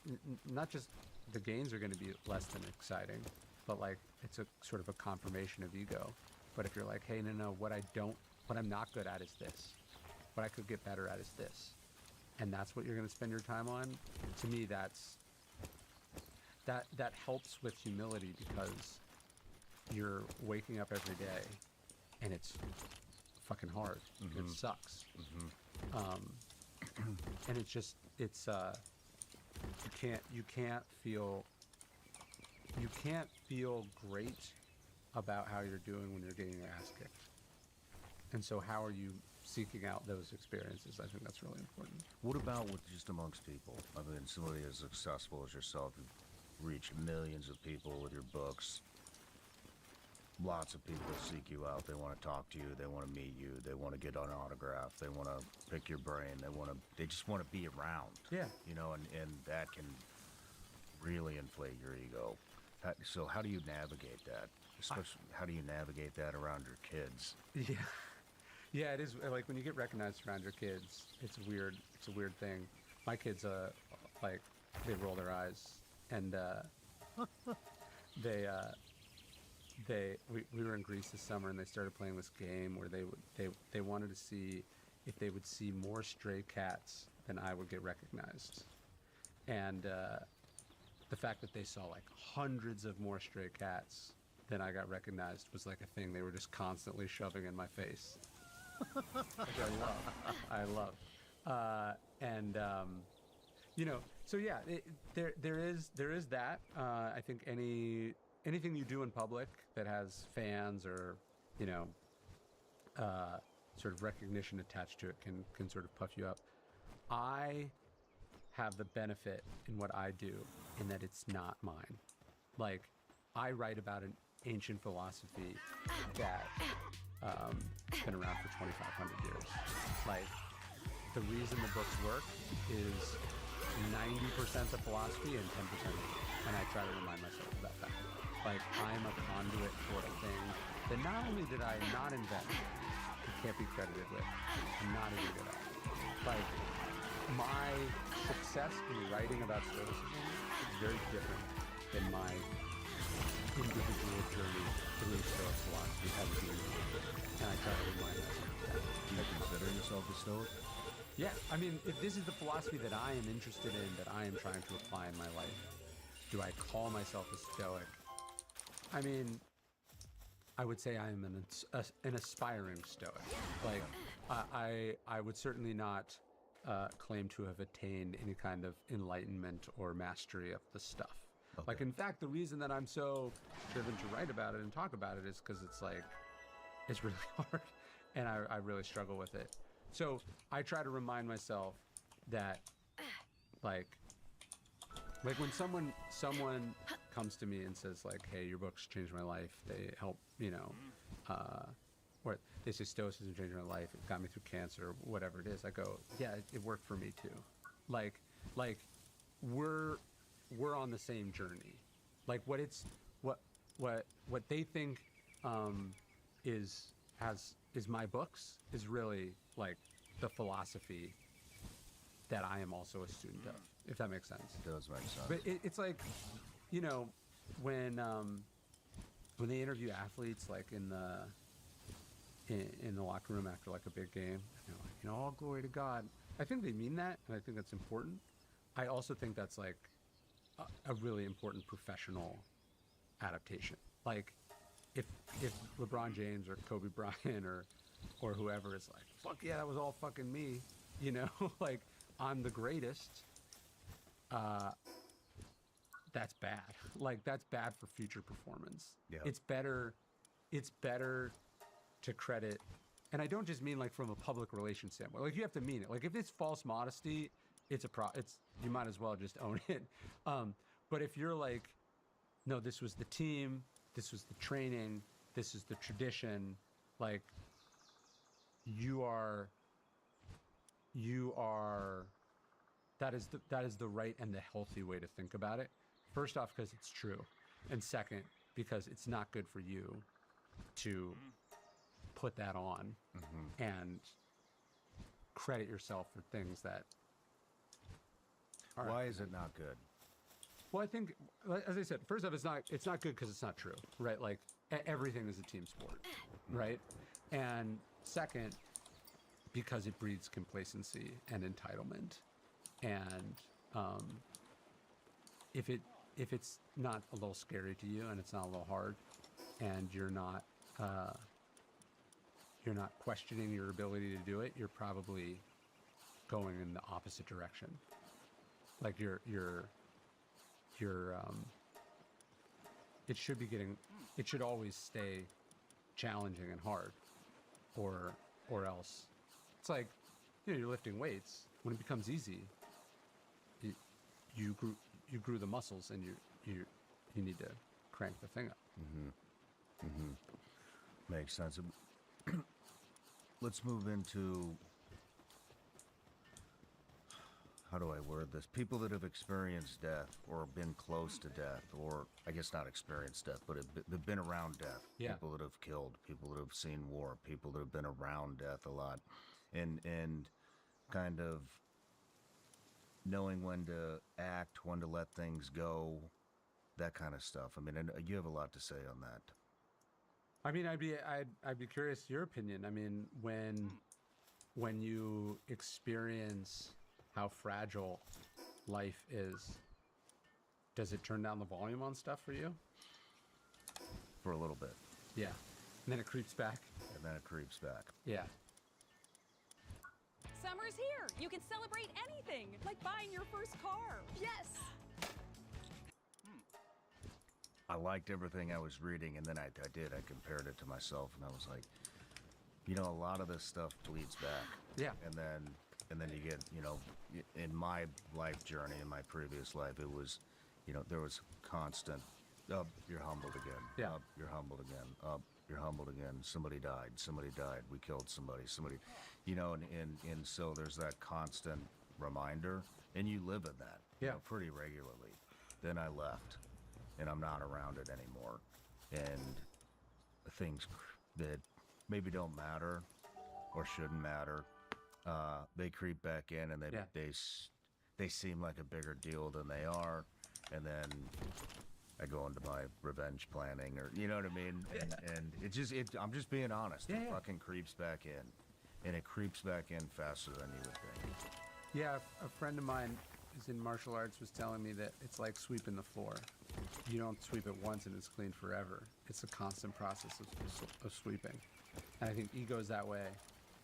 the gains are going to be less than exciting, but like it's a sort of a confirmation of ego. But if you're like, hey, no, what I'm not good at is this. What I could get better at is this. And that's what you're going to spend your time on. To me, that helps with humility, because you're waking up every day and it's fucking hard. It sucks. And it's just, you can't feel great about how you're doing when you're getting your ass kicked. And so how are you seeking out those experiences? I think that's really important. What about with just amongst people? I mean, somebody as successful as yourself, you've reached millions of people with your books. Lots of people seek you out. They want to talk to you. They want to meet you. They want to get an autograph. They want to pick your brain. They just want to be around. Yeah. You know, and that can really inflate your ego. So how do you navigate that? Especially, how do you navigate that around your kids? Yeah. Yeah, it is. Like, when you get recognized around your kids, it's weird. It's a weird thing. My kids, like, they roll their eyes, and we were in Greece this summer, and they started playing this game where they wanted to see if they would see more stray cats than I would get recognized. And the fact that they saw like hundreds of more stray cats than I got recognized was like a thing they were just constantly shoving in my face. Which I love. You know, so yeah, there is that. I think anything you do in public that has fans or, you know, sort of recognition attached to it can sort of puff you up. I have the benefit in what I do in that it's not mine. Like, I write about an ancient philosophy that has been around for 2,500 years. Like, the reason the books work is 90% the philosophy and 10% me. And I try to remind myself of that fact. Like, I'm a conduit for a thing that not only did I not invent, it can't be credited with, I'm not even good at. Like, my success in writing about Stoicism is very different than my individual journey through Stoic philosophy as a human being. And I try to remind myself of that. Do you consider yourself a Stoic? Yeah, I mean, if this is the philosophy that I am interested in, that I am trying to apply in my life, do I call myself a Stoic? I mean, I would say I am an aspiring Stoic. Like, I would certainly not claim to have attained any kind of enlightenment or mastery of the stuff. Okay. Like, in fact, the reason that I'm so driven to write about it and talk about it is because it's like, it's really hard, and I really struggle with it. So I try to remind myself that, like when someone comes to me and says like, hey, your books changed my life, they help, you know, or they say Stoicism changed my life, it got me through cancer, whatever it is, I go, yeah, it worked for me too. Like we're on the same journey. Like, what they think is my books is really like the philosophy that I am also a student of, if that makes sense. It does make sense. But it's like, you know, when they interview athletes, like in the locker room after like a big game, they're like, you know, all glory to God. I think they mean that, and I think that's important. I also think that's like a really important professional adaptation. Like, if LeBron James or Kobe Bryant or whoever is like, fuck yeah, that was all fucking me, you know, like, I'm the greatest, that's bad. Like, that's bad for future performance. Yeah. It's better to credit, and I don't just mean like from a public relations standpoint. Like, you have to mean it. Like, if it's false modesty, it's you might as well just own it. But if you're like, no, this was the team, this was the training, this is the tradition, like, you are that is the right and the healthy way to think about it. First off, because it's true, and second, because it's not good for you to put that on and credit yourself for things that Why is it not good? Well, I think, as I said, first off, it's not good because it's not true, right? Like, everything is a team sport, right? And second, because it breeds complacency and entitlement. And if it's not a little scary to you, and it's not a little hard, and you're not questioning your ability to do it, you're probably going in the opposite direction. Like, it should always stay challenging and hard, or else it's like, you know, you're lifting weights. When it becomes easy, you grew the muscles, and you need to crank the thing up. Makes sense. Let's move into, how do I word this? People that have experienced death or been close to death, or I guess not experienced death, but have been around death. Yeah. People that have killed, people that have seen war, people that have been around death a lot, and kind of knowing when to act, when to let things go, that kind of stuff. I mean, you have a lot to say on that. I mean, I'd be curious your opinion. I mean, when you experience how fragile life is, does it turn down the volume on stuff for you? For a little bit. Yeah. And then it creeps back. Yeah. Summer's here. You can celebrate anything, like buying your first car. Yes. I liked everything I was reading, and then I compared it to myself, and I was like, you know, a lot of this stuff bleeds back. Yeah. And then you get, you know, in my life journey, in my previous life, it was, you know, there was constant, you're humbled again. Yeah. You're humbled again. You're humbled again. Somebody died. We killed somebody. You know, and so there's that constant reminder, and you live in that, you know, pretty regularly. Then I left, and I'm not around it anymore. And things that maybe don't matter or shouldn't matter, they creep back in, and they seem like a bigger deal than they are. And then I go into my revenge planning, or, you know what I mean? And I'm just being honest. It fucking creeps back in, and it creeps back in faster than you would think. Yeah, a friend of mine who's in martial arts was telling me that it's like sweeping the floor. You don't sweep it once and it's clean forever. It's a constant process of sweeping. And I think ego's that way.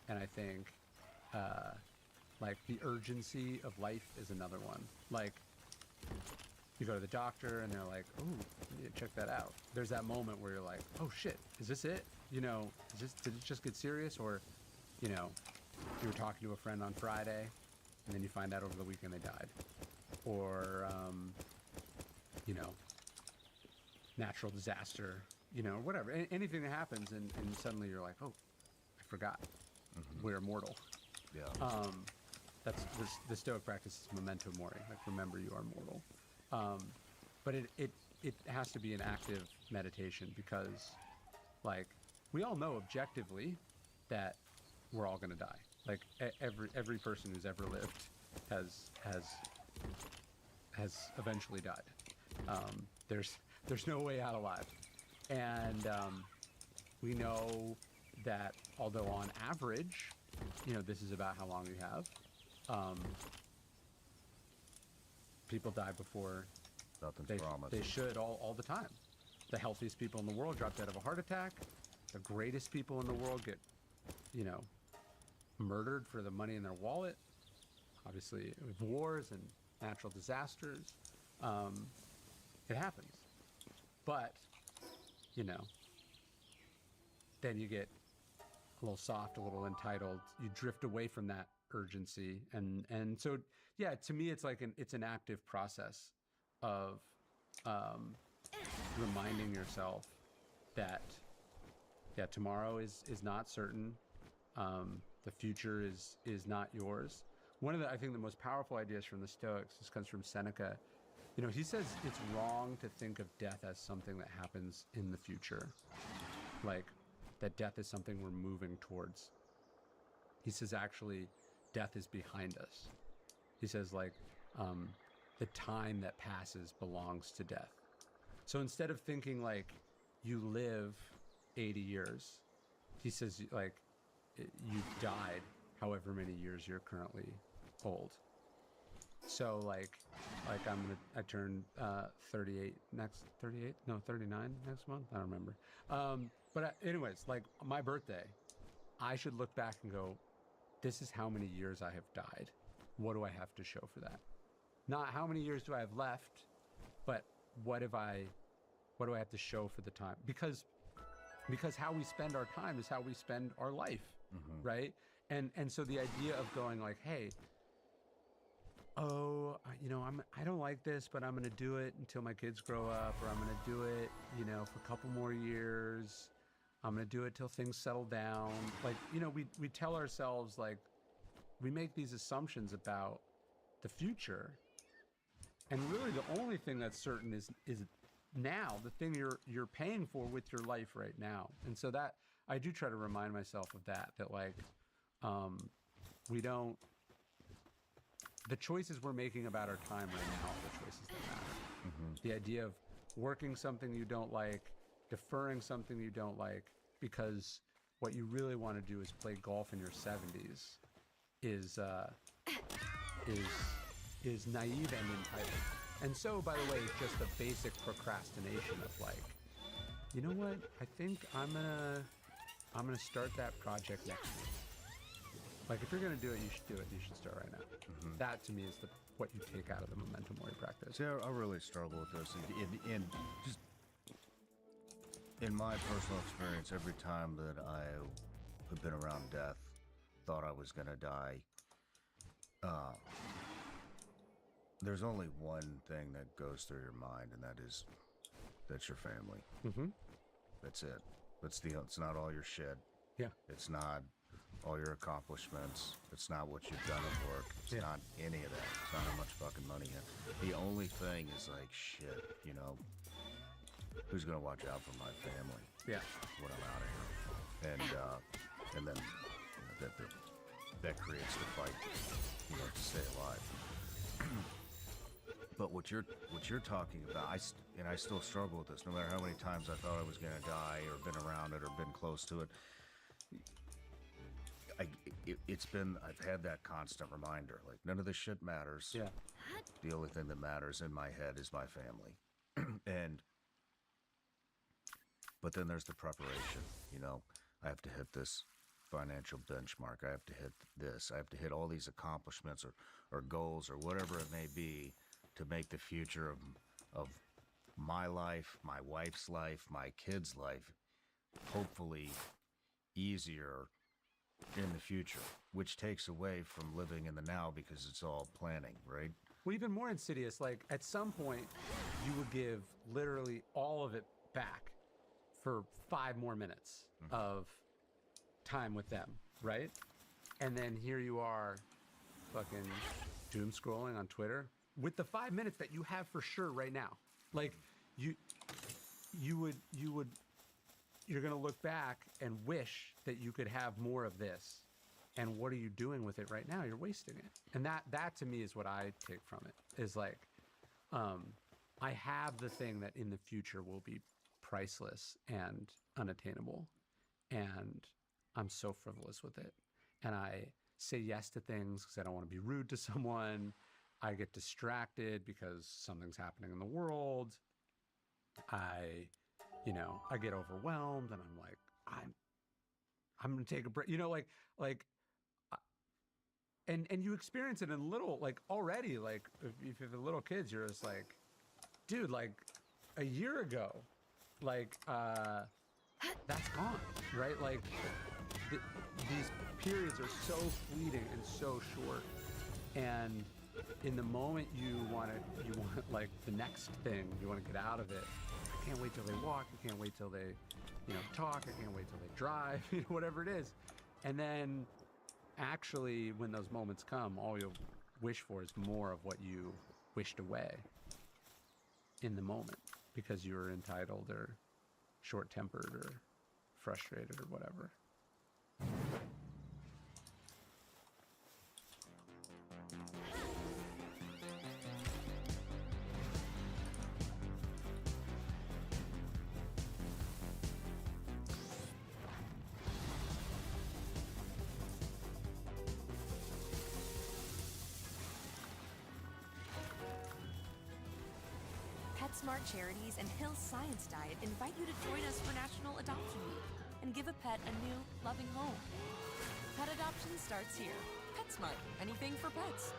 And I think, like, the urgency of life is another one. Like, you go to the doctor and they're like, "Oh, check that out." There's that moment where you're like, "Oh shit, is this it? You know, did it just get serious?" Or, you know, you were talking to a friend on Friday, and then you find out over the weekend they died. Or, you know, natural disaster, you know, whatever. Anything that happens, and suddenly you're like, "Oh, I forgot. We're immortal." Yeah. That's the Stoic practice is memento mori, like, remember you are mortal. But it has to be an active meditation, because, like, we all know objectively that we're all gonna die. Like, every person who's ever lived has eventually died. There's no way out alive, and we know that although on average, you know, this is about how long you have. people die before Nothing's promised. they should all the time. The healthiest people in the world drop dead of a heart attack. The greatest people in the world get, you know, murdered for the money in their wallet. Obviously, with wars and natural disasters, it happens. But, you know, then you get a little soft, a little entitled. You drift away from that urgency, and so yeah, to me, it's like it's an active process of reminding yourself that tomorrow is not certain. The future is not yours. One of the, I think, the most powerful ideas from the Stoics, this comes from Seneca. You know, he says it's wrong to think of death as something that happens in the future, like that death is something we're moving towards. He says actually death is behind us. He says like the time that passes belongs to death. So instead of thinking like you live 80 years, he says like you've died however many years you're currently old. So like I turn 38 next 38 no 39 next month, I don't remember. But anyways, like my birthday, I should look back and go, this is how many years I have died. What do I have to show for that? Not how many years do I have left, but what do I have to show for the time? Because how we spend our time is how we spend our life, right? And so the idea of going like, hey, you know, I don't like this, but I'm going to do it until my kids grow up, or I'm going to do it, you know, for a couple more years. I'm going to do it till things settle down. Like, you know, we tell ourselves, like, we make these assumptions about the future. And really the only thing that's certain is now, the thing you're paying for with your life right now. And so that I do try to remind myself of that like, the choices we're making about our time right now are the choices that matter. The idea of working something you don't like, deferring something you don't like, because what you really want to do is play golf in your 70s is naive and entitled. And so, by the way, it's just a basic procrastination of like, you know what? I think I'm gonna start that project next week. Like, if you're gonna do it, you should do it. You should start right now. That to me is what you take out of the memento mori practice. See, I really struggle with this. In my personal experience, every time that I have been around death, thought I was gonna die, there's only one thing that goes through your mind, and that's your family. That's it. It's not all your shit. Yeah. It's not all your accomplishments. It's not what you've done at work. It's not any of that. It's not how much fucking money you have. The only thing is like, shit, you know, who's gonna watch out for my family? Yeah. When I'm out of here. And then, you know, that creates the fight, you know, to stay alive. But what you're talking about, I still struggle with this. No matter how many times I thought I was gonna die, or been around it, or been close to it, I've had that constant reminder. Like, none of this shit matters. Yeah. The only thing that matters in my head is my family. But then there's the preparation. You know, I have to hit this financial benchmark. I have to hit this. I have to hit all these accomplishments or goals or whatever it may be to make the future of my life, my wife's life, my kids' life, hopefully easier in the future, which takes away from living in the now because it's all planning, right? Well, even more insidious, like at some point you would give literally all of it back for 5 more minutes of time with them, right? And then here you are fucking doom scrolling on Twitter with the 5 minutes that you have for sure right now. Like you're gonna look back and wish that you could have more of this. And what are you doing with it right now? You're wasting it. And that to me is what I take from it, is like, I have the thing that in the future will be priceless and unattainable. And I'm so frivolous with it. And I say yes to things because I don't want to be rude to someone. I get distracted because something's happening in the world. I get overwhelmed, and I'm like, I'm gonna take a break. And you experience it in little, like already, like if you have little kids, you're just like, dude, like a year ago, like that's gone, right? Like these periods are so fleeting and so short, and in the moment you want like the next thing, you want to get out of it. I can't wait till they walk. I can't wait till they, talk. I can't wait till they drive. Whatever it is, and then actually, when those moments come, all you'll wish for is more of what you wished away in the moment because you were entitled or short-tempered or frustrated or whatever. PetSmart Charities and Hill's Science Diet invite you to join us for National Adoption Week and give a pet a new, loving home. Pet adoption starts here. PetSmart, anything for pets.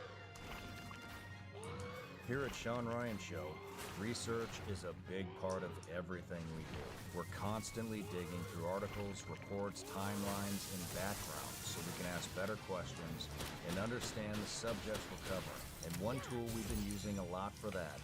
Here at Sean Ryan Show, research is a big part of everything we do. We're constantly digging through articles, reports, timelines, and backgrounds so we can ask better questions and understand the subjects we're covering. And one tool we've been using a lot for that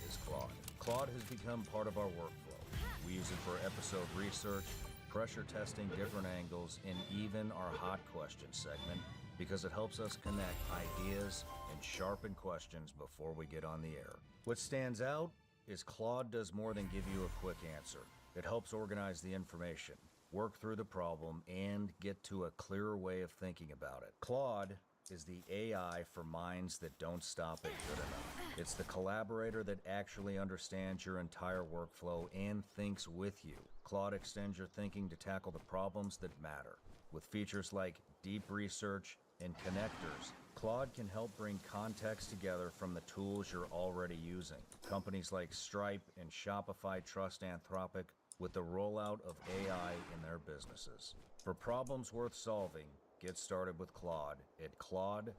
is Claude. Claude has become part of our workflow. We use it for episode research, pressure testing different angles, and even our hot question segment because it helps us connect ideas and sharpen questions before we get on the air. What stands out is Claude does more than give you a quick answer. It helps organize the information, work through the problem, and get to a clearer way of thinking about it. Claude is the AI for minds that don't stop at good enough. It's the collaborator that actually understands your entire workflow and thinks with you. Claude extends your thinking to tackle the problems that matter. With features like deep research and connectors, Claude can help bring context together from the tools you're already using. Companies like Stripe and Shopify trust Anthropic with the rollout of AI in their businesses. For problems worth solving, get started with Claude at claude.ai/SRS.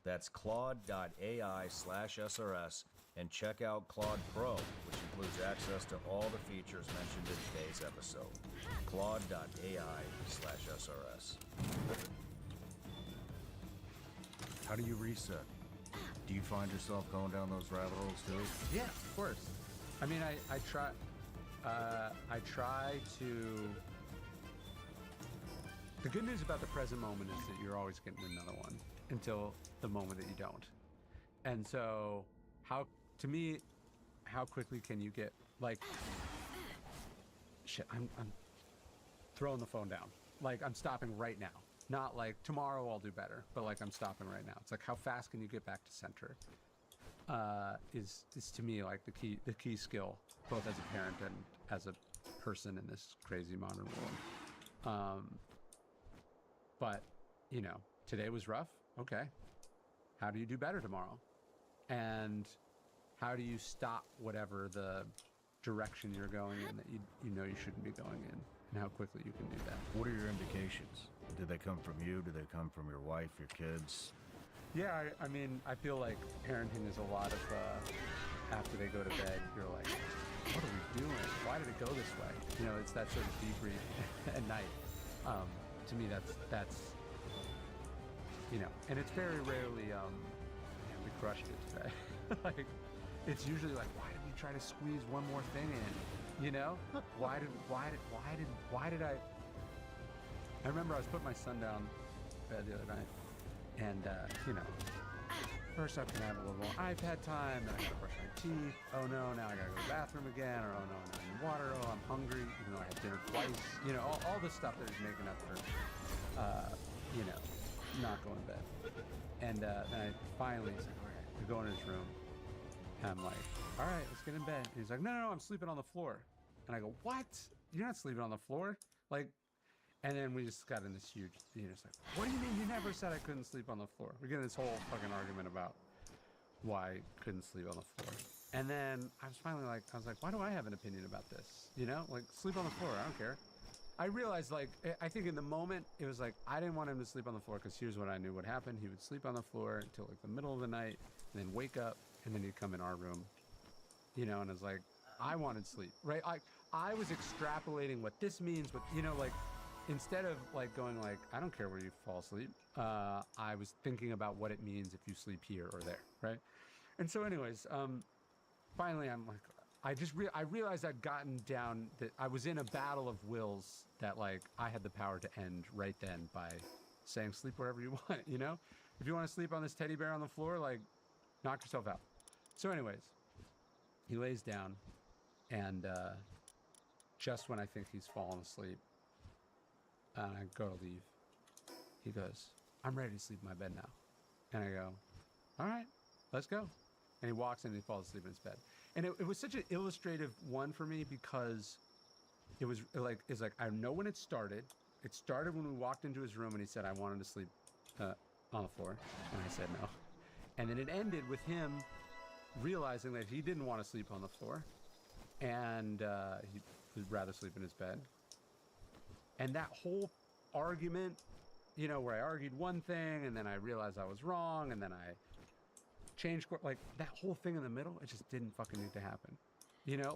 That's claude.ai/SRS, and check out Claude Pro, which includes access to all the features mentioned in today's episode. claude.ai/SRS. How do you reset? Do you find yourself going down those rabbit holes too? Yeah, of course. I mean, I try to. The good news about the present moment is that you're always getting another one until the moment that you don't. And so, how quickly can you get, like, shit, I'm throwing the phone down. Like, I'm stopping right now. Not like tomorrow I'll do better, but like I'm stopping right now. It's like, how fast can you get back to center? Is to me like the key skill, both as a parent and as a person in this crazy modern world. But today was rough. Okay, how do you do better tomorrow? And how do you stop whatever the direction you're going in that you know you shouldn't be going in, and how quickly you can do that? What are your indications? Did they come from you? Did they come from your wife, your kids? Yeah, I mean, I feel like parenting is a lot of, after they go to bed, you're like, what are we doing? Why did it go this way? It's that sort of debrief at night. To me, that's and it's very rarely, we crushed it today. Like, it's usually like, why did we try to squeeze one more thing in? Why did I remember I was putting my son down bed the other night, and first I can have a little more iPad time, then I gotta brush my teeth. Oh no, now I gotta go to the bathroom again, or oh no, I'm in water, oh I'm hungry, even though I had dinner twice. All the stuff that is making up for not going to bed. And then I finally was like, all right, we go in his room. And I'm like, all right, let's get in bed. And he's like, no, I'm sleeping on the floor. And I go, what? You're not sleeping on the floor? Like, And then we just got in this huge, it's like, what do you mean you never said I couldn't sleep on the floor? We get in this whole fucking argument about why I couldn't sleep on the floor. And then I was finally like, why do I have an opinion about this? Like, sleep on the floor, I don't care. I realized, like, I think in the moment, it was like, I didn't want him to sleep on the floor because here's what I knew would happen. He would sleep on the floor until like the middle of the night and then wake up and then he'd come in our room, and it was like, I wanted sleep, right? I was extrapolating what this means, like, instead of like going like, I don't care where you fall asleep, I was thinking about what it means if you sleep here or there, right? And so anyways, finally I'm like, I realized I'd gotten down, that I was in a battle of wills that like I had the power to end right then by saying sleep wherever you want, If you want to sleep on this teddy bear on the floor, like, knock yourself out. So anyways, he lays down and just when I think he's fallen asleep, and I go to leave, he goes, I'm ready to sleep in my bed now. And I go, all right, let's go. And he walks in and he falls asleep in his bed. And it was such an illustrative one for me because it was like, I know when it started. It started when we walked into his room and he said, I wanted to sleep on the floor. And I said no. And then it ended with him realizing that he didn't want to sleep on the floor. And he would rather sleep in his bed. And that whole argument, where I argued one thing and then I realized I was wrong and then I changed, like, that whole thing in the middle, it just didn't fucking need to happen.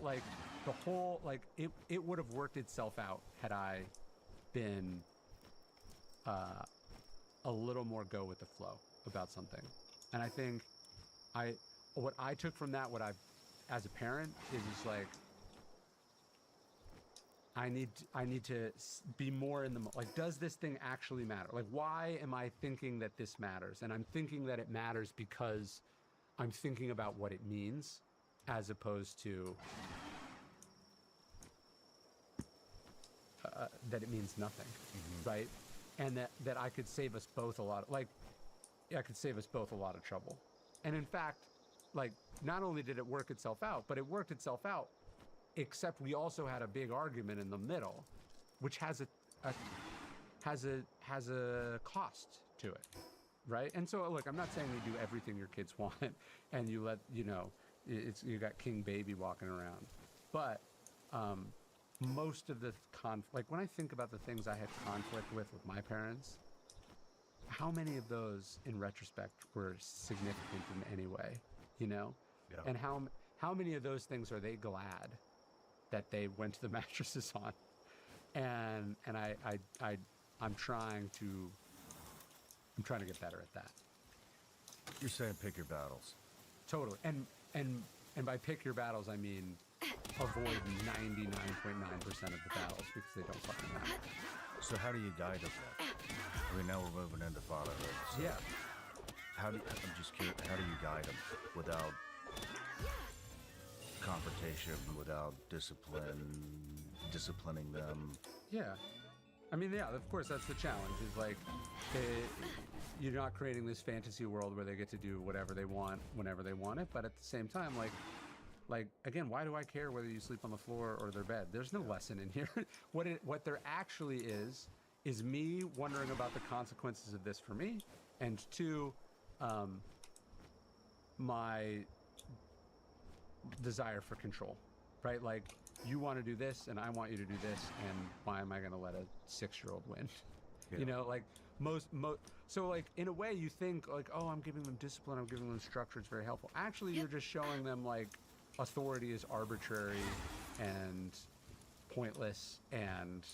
Like, the whole, like, it would have worked itself out had I been a little more go with the flow about something. And I think what I took from that, as a parent, is just like, I need to be more in the, like, does this thing actually matter? Like, why am I thinking that this matters? And I'm thinking that it matters because I'm thinking about what it means, as opposed to that it means nothing, right? And that I could save us both a lot of trouble. And in fact, like, not only did it work itself out, but it worked itself out, except we also had a big argument in the middle, which has a cost to it, right? And so, look, I'm not saying you do everything your kids want and you let, you got King Baby walking around, but most of the like, when I think about the things I had conflict with my parents, how many of those in retrospect were significant in any way, Yeah. And how many of those things are they glad that they went to the mattresses on? And I'm trying to get better at that. You're saying pick your battles. Totally. And by pick your battles, I mean avoid 99.9% of the battles because they don't fucking matter. So how do you guide them then? I mean, now we're moving into fatherhood. So Yeah. I'm just curious, how do you guide them without confrontation, without disciplining them? Yeah. I mean, yeah, of course, that's the challenge, is like, you're not creating this fantasy world where they get to do whatever they want, whenever they want it, but at the same time, like again, why do I care whether you sleep on the floor or their bed? There's no lesson in here. What there actually is me wondering about the consequences of this for me, and two, my desire for control, right? Like, you want to do this and I want you to do this, and why am I going to let a 6-year-old win? Yeah. Like so, like, in a way you think like, oh, I'm giving them discipline, I'm giving them structure, it's very helpful. Actually, you're just showing them like authority is arbitrary and pointless and,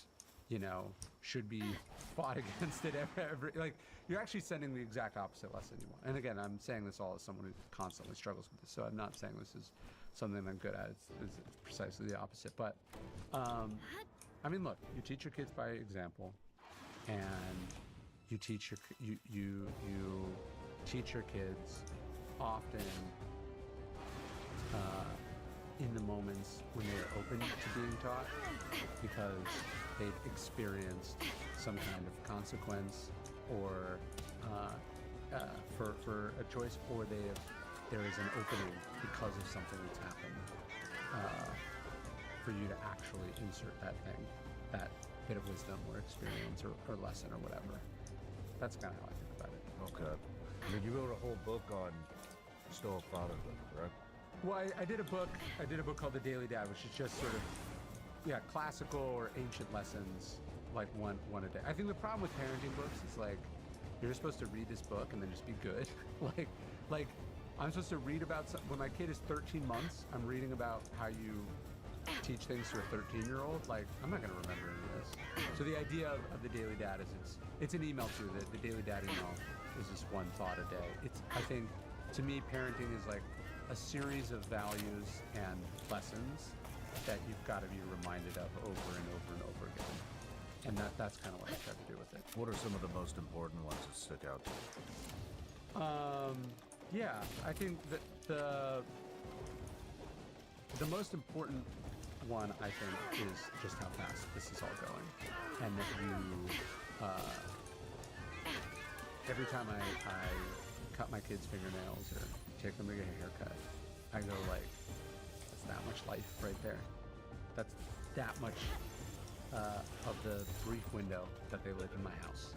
should be fought against it every, like, you're actually sending the exact opposite lesson you want. And again, I'm saying this all as someone who constantly struggles with this, so I'm not saying this is something I'm good at. It's precisely the opposite. But I mean, look, you teach your kids by example, and you teach you teach your kids often in the moments when they are open to being taught, because they've experienced some kind of consequence or for a choice, or there is an opening because of something that's happened, for you to actually insert that thing, that bit of wisdom or experience or lesson or whatever. That's kind of how I think about it. Okay. I mean, you wrote a whole book on Stoic fatherhood, correct? Well, I did a book. I did a book called The Daily Dad, which is just sort of, classical or ancient lessons, like one a day. I think the problem with parenting books is like, you're just supposed to read this book and then just be good. like I'm supposed to read about when my kid is 13 months. I'm reading about how you teach things to a 13-year-old. Like, I'm not going to remember any of this. So the idea of The Daily Dad is it's an email too. The Daily Dad email is just one thought a day. I think, to me, parenting is like a series of values and lessons that you've got to be reminded of over and over and over again. And that's kind of what I try to do with it. What are some of the most important ones that stick out to you? I think that the most important one, I think, is just how fast this is all going. And that you, every time I cut my kids' fingernails or take them to get a haircut, I go like, that's that much life right there. That's that much of the brief window that they live in my house,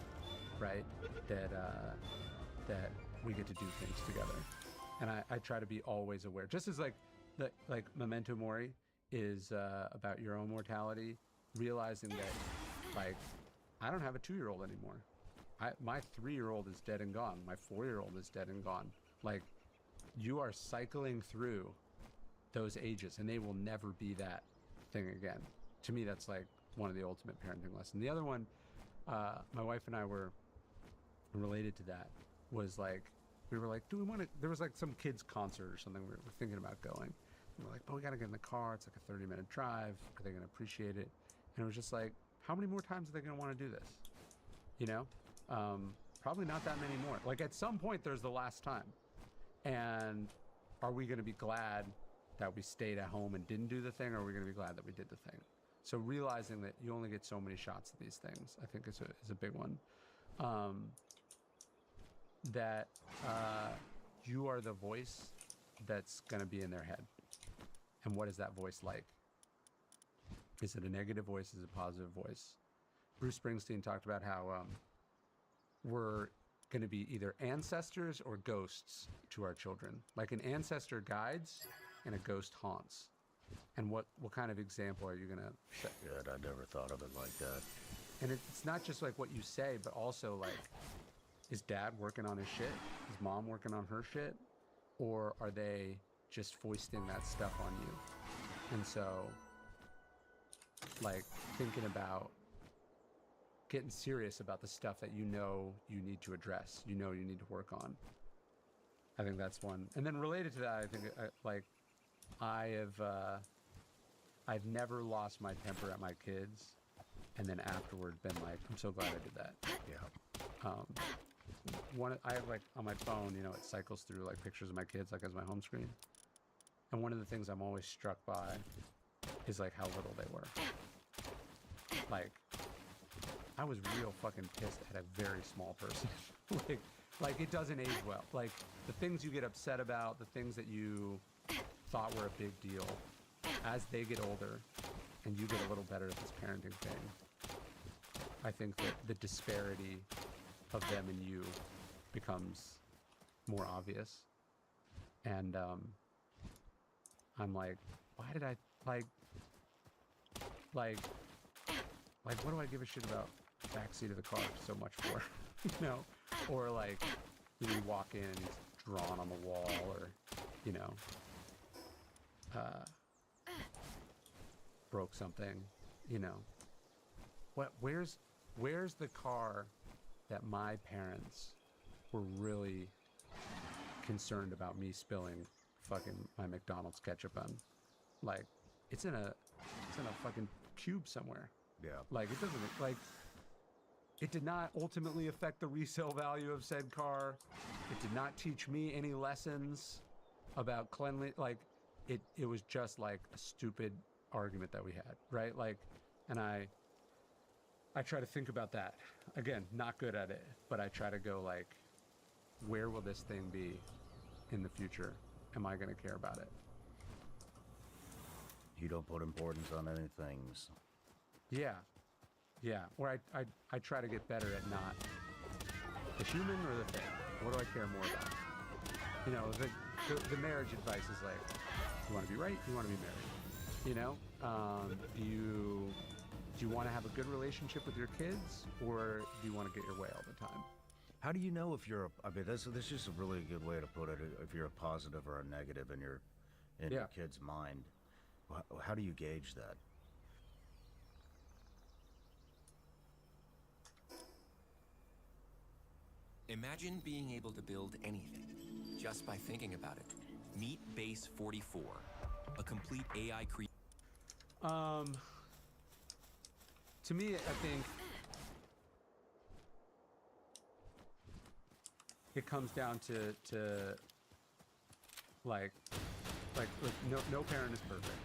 right? That we get to do things together. And I try to be always aware, just as like Memento Mori is about your own mortality, realizing that like I don't have a 2-year-old anymore. My 3-year-old is dead and gone. My 4-year-old is dead and gone. Like, you are cycling through those ages and they will never be that thing again. To me, that's like one of the ultimate parenting lessons. The other one, my wife and I were related to that, was like, we were like, there was like some kids concert or something we were thinking about going. And we're like, but we got to get in the car. It's like a 30-minute drive. Are they going to appreciate it? And it was just like, how many more times are they going to want to do this? You know? Probably not that many more. Like, at some point, there's the last time. And are we going to be glad that we stayed at home and didn't do the thing, or are we going to be glad that we did the thing? So realizing that you only get so many shots at these things, I think is a big one. That you are the voice that's going to be in their head. And what is that voice like? Is it a negative voice? Is it a positive voice? Bruce Springsteen talked about how we're going to be either ancestors or ghosts to our children. Like, an ancestor guides and a ghost haunts. And what kind of example are you going to set? Good, I never thought of it like that. And it's not just like what you say, but also like, is dad working on his shit? Is mom working on her shit? Or are they just foisting that stuff on you? And so, like, thinking about getting serious about the stuff that you know you need to address, you know you need to work on. I think that's one. And then related to that, I think, I've never lost my temper at my kids, and then afterward been like, I'm so glad I did that. Yeah. I have, like, on my phone, you know, it cycles through like pictures of my kids, like, as my home screen. And one of the things I'm always struck by is like how little they were. Like, I was real fucking pissed at a very small person. like it doesn't age well. Like, the things you get upset about, the things that you thought were a big deal, as they get older and you get a little better at this parenting thing, I think that the disparity of them and you becomes more obvious. And I'm like, why did I like what do I give a shit about the backseat of the car so much for? You know? Or like, you walk in and he's drawn on the wall, or, you know, broke something, you know. Where's the car that my parents were really concerned about me spilling fucking my McDonald's ketchup on? Like, it's in a fucking cube somewhere. Yeah. Like, it doesn't, like, it did not ultimately affect the resale value of said car. It did not teach me any lessons about cleanliness. Like, it was just like a stupid argument that we had, right? Like, and I try to think about that. Again, not good at it, but I try to go like, where will this thing be in the future? Am I going to care about it? You don't put importance on any things. Yeah. Yeah, or I try to get better at not the human or the thing. What do I care more about? You know, the marriage advice is like, you want to be right, you want to be married. You know, do you want to have a good relationship with your kids, or do you want to get your way all the time? How do you know if you're I mean, this is just a really good way to put it, if you're a positive or a negative in your kid's mind. How do you gauge that? Imagine being able to build anything just by thinking about it. Meet Base 44, a complete AI To me, I think it comes down to like no parent is perfect.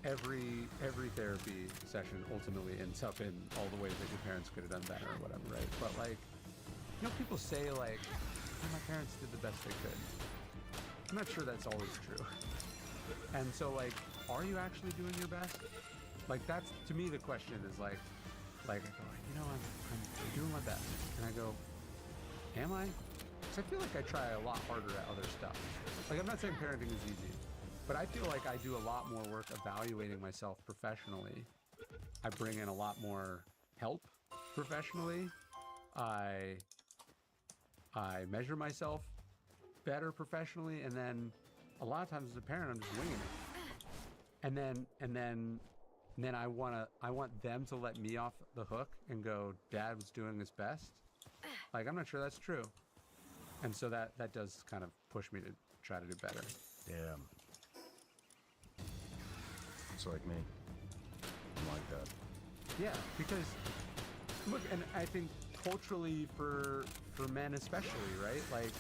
Every therapy session ultimately ends up in all the ways that your parents could have done better or whatever, right? But like, you know, people say like, oh, my parents did the best they could. I'm not sure that's always true. And so like, are you actually doing your best? Like, that's, to me, the question is like I go, you know, I'm doing my best. And I go, am I? Because I feel like I try a lot harder at other stuff. Like, I'm not saying parenting is easy, but I feel like I do a lot more work evaluating myself professionally. I bring in a lot more help professionally. I measure myself better professionally, and then a lot of times as a parent, I'm just winging it. And then I want them to let me off the hook and go, Dad was doing his best. Like, I'm not sure that's true. And so that does kind of push me to try to do better. Yeah. It's like me. I'm like that. Yeah, because look, and I think culturally for men especially, right? Like,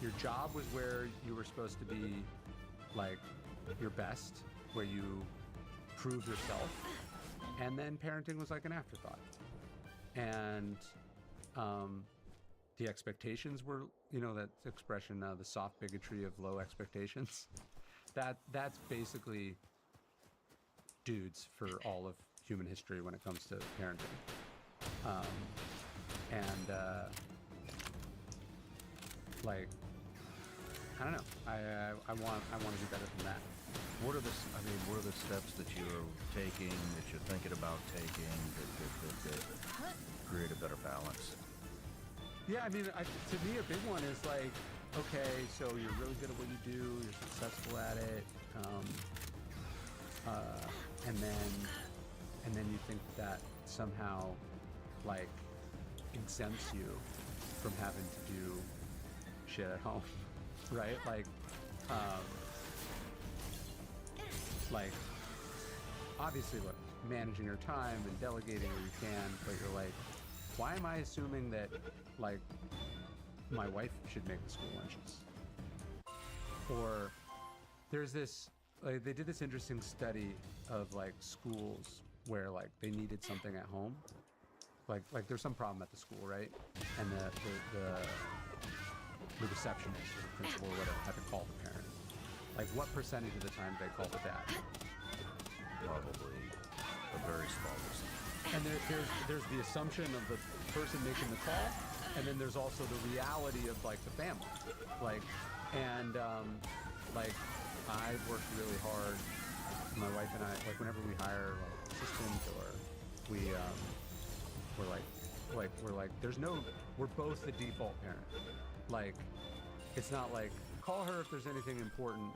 your job was where you were supposed to be like your best, where you prove yourself, and then parenting was like an afterthought. And the expectations were, you know, that expression, the soft bigotry of low expectations. That's basically dudes for all of human history when it comes to parenting. Like, I don't know. I want to do better than that. What are the steps that you're taking, that you're thinking about taking, that create a better balance? Yeah, I mean, to me, a big one is like, okay, so you're really good at what you do, you're successful at it, and then you think that somehow, like, exempts you from having to do shit at home, right? Like, obviously, look, managing your time and delegating where you can, but you're like, why am I assuming that, like, my wife should make the school lunches? Or there's this, like, they did this interesting study of, like, schools where, like, they needed something at home. Like there's some problem at the school, right? And the receptionist or the principal or whatever had to call the parent. Like, what percentage of the time did they call the dad? Probably a very small percentage. And there's the assumption of the person making the call, and then there's also the reality of, like, the family. Like, and like, I've worked really hard, my wife and I, like, whenever we hire, like, assistants, or we're like we're both the default parent. Like, it's not like, call her if there's anything important,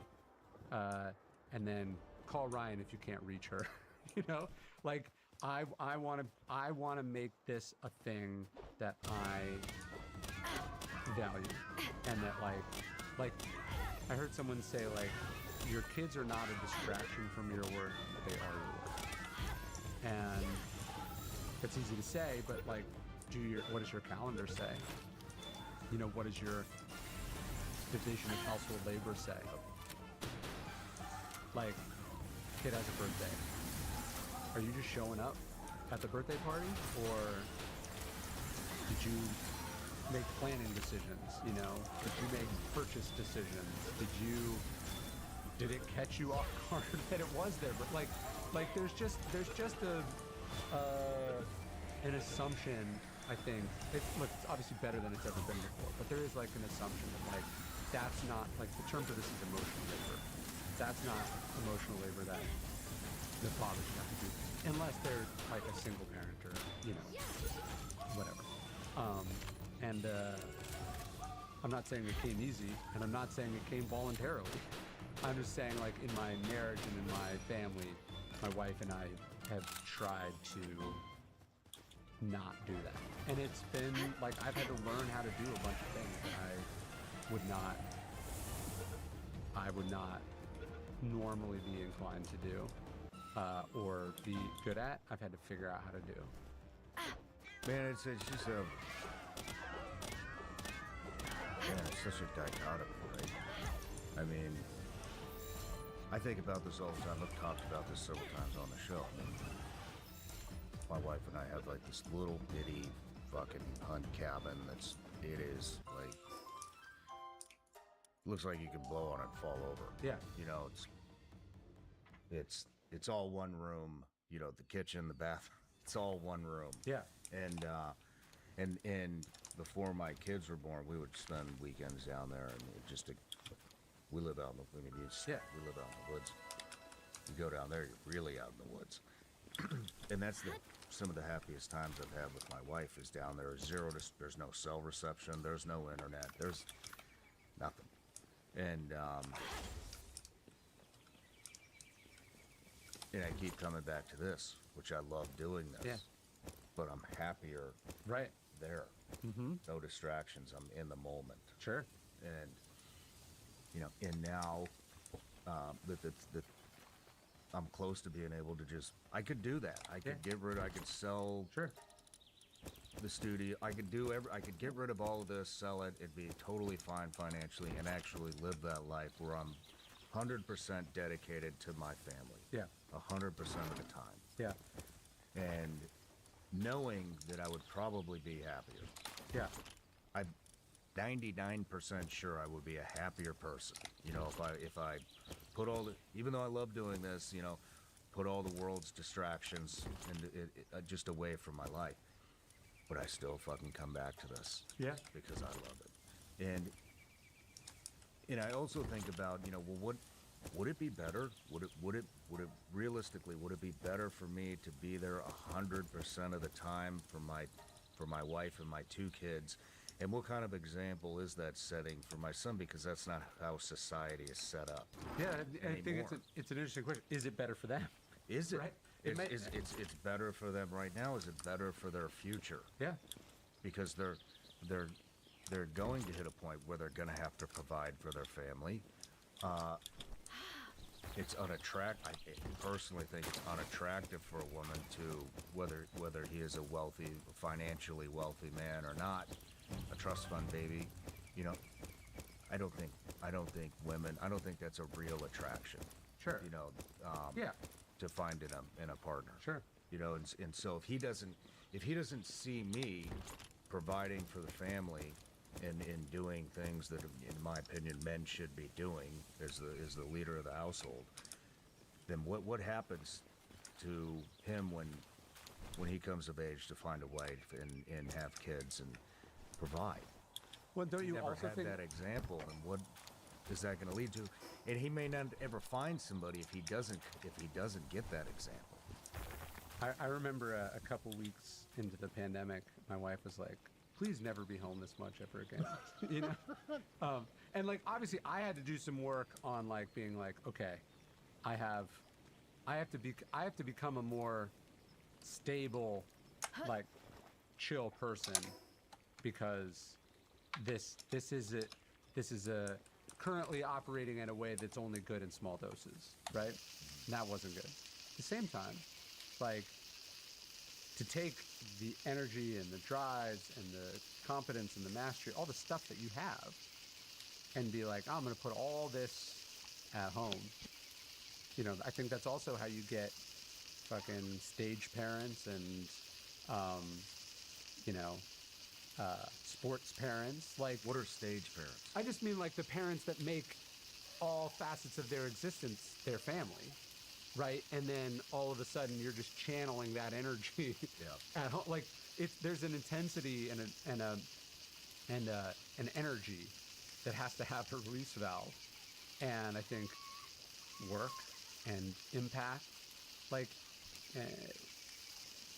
and then call Ryan if you can't reach her. You know, like, I want to make this a thing that I value, and that like I heard someone say, like, your kids are not a distraction from your work, they are your work. And it's easy to say, but, like, what does your calendar say? You know, what does your division of household labor say? Like, kid has a birthday. Are you just showing up at the birthday party, or did you make planning decisions? You know, did you make purchase decisions? Did it catch you off guard that it was there? But, like, Like there's just an assumption. I think it's obviously better than it's ever been before, but there is like an assumption that like that's not like the term for this is emotional labor. That's not emotional labor that the father should have to do unless they're like a single parent or whatever. I'm not saying it came easy, and I'm not saying it came voluntarily. I'm just saying, like, in my marriage and in my family, my wife and I have tried to not do that. And it's been, like, I've had to learn how to do a bunch of things that I would not normally be inclined to do or be good at. I've had to figure out how to do. Man, it's just a... Man, it's such a dichotomy, right? I mean, I think about this all the time. I've talked about this several times on the show. I mean, my wife and I have like this little bitty fucking hunt cabin it is like, looks like you can blow on it and fall over. Yeah. You know, it's all one room, you know, the kitchen, the bath, it's all one room. Yeah. And before my kids were born, we would spend weekends down there, and we live out in the, we live out in the woods. You go down there, you're really out in the woods. And that's some of the happiest times I've had with my wife is down there. There's no cell reception, there's no internet, there's nothing. And I keep coming back to this, which I love doing this. Yeah. But I'm happier right there. Mm-hmm. No distractions. I'm in the moment. Sure. And and now that I'm close to being able to I could do that. I could I could sell the studio. I could I could get rid of all of this, sell it. It'd be totally fine financially, and actually live that life where I'm 100% dedicated to my family. Yeah. 100% of the time. Yeah. And knowing that I would probably be happier. Yeah. I'm 99% sure I would be a happier person. You know, if I put even though I love doing this, put all the world's distractions and just away from my life. But I still fucking come back to this. Yeah. Because I love it. And I also think about, well, would it be better? Would it realistically, would it be better for me to be there 100% of the time for my wife and my two kids? And what kind of example is that setting for my son? Because that's not how society is set up. Yeah, I think it's an interesting question. Is it better for them? Is it? Right? It's better for them right now. Is it better for their future? Yeah. Because they're going to hit a point where they're going to have to provide for their family. It's unattractive. I personally think it's unattractive for a woman to, whether he is a financially wealthy man or not, a trust fund baby. I don't think that's a real attraction. Sure. To find in a partner. Sure. And so if he doesn't see me providing for the family and doing things that, in my opinion, men should be doing as the leader of the household, then what happens to him when he comes of age to find a wife and have kids and provide? Well, don't you never also had think that example, and what is that going to lead to? And he may not ever find somebody if he doesn't get that example. I remember a couple weeks into the pandemic, my wife was like, please never be home this much ever again. And like, obviously I had to do some work on like being like, okay, I have to become a more stable, like chill person, because this is currently operating in a way that's only good in small doses, right? And that wasn't good. At the same time, like, to take the energy and the drives and the competence and the mastery, all the stuff that you have, and be like, oh, I'm going to put all this at home. I think that's also how you get fucking stage parents and, sports parents. Like, what are stage parents? I just mean like the parents that make all facets of their existence their family. right? And then all of a sudden you're just channeling that energy at home. Like there's an intensity and an energy that has to have a release valve. And I think work and impact, like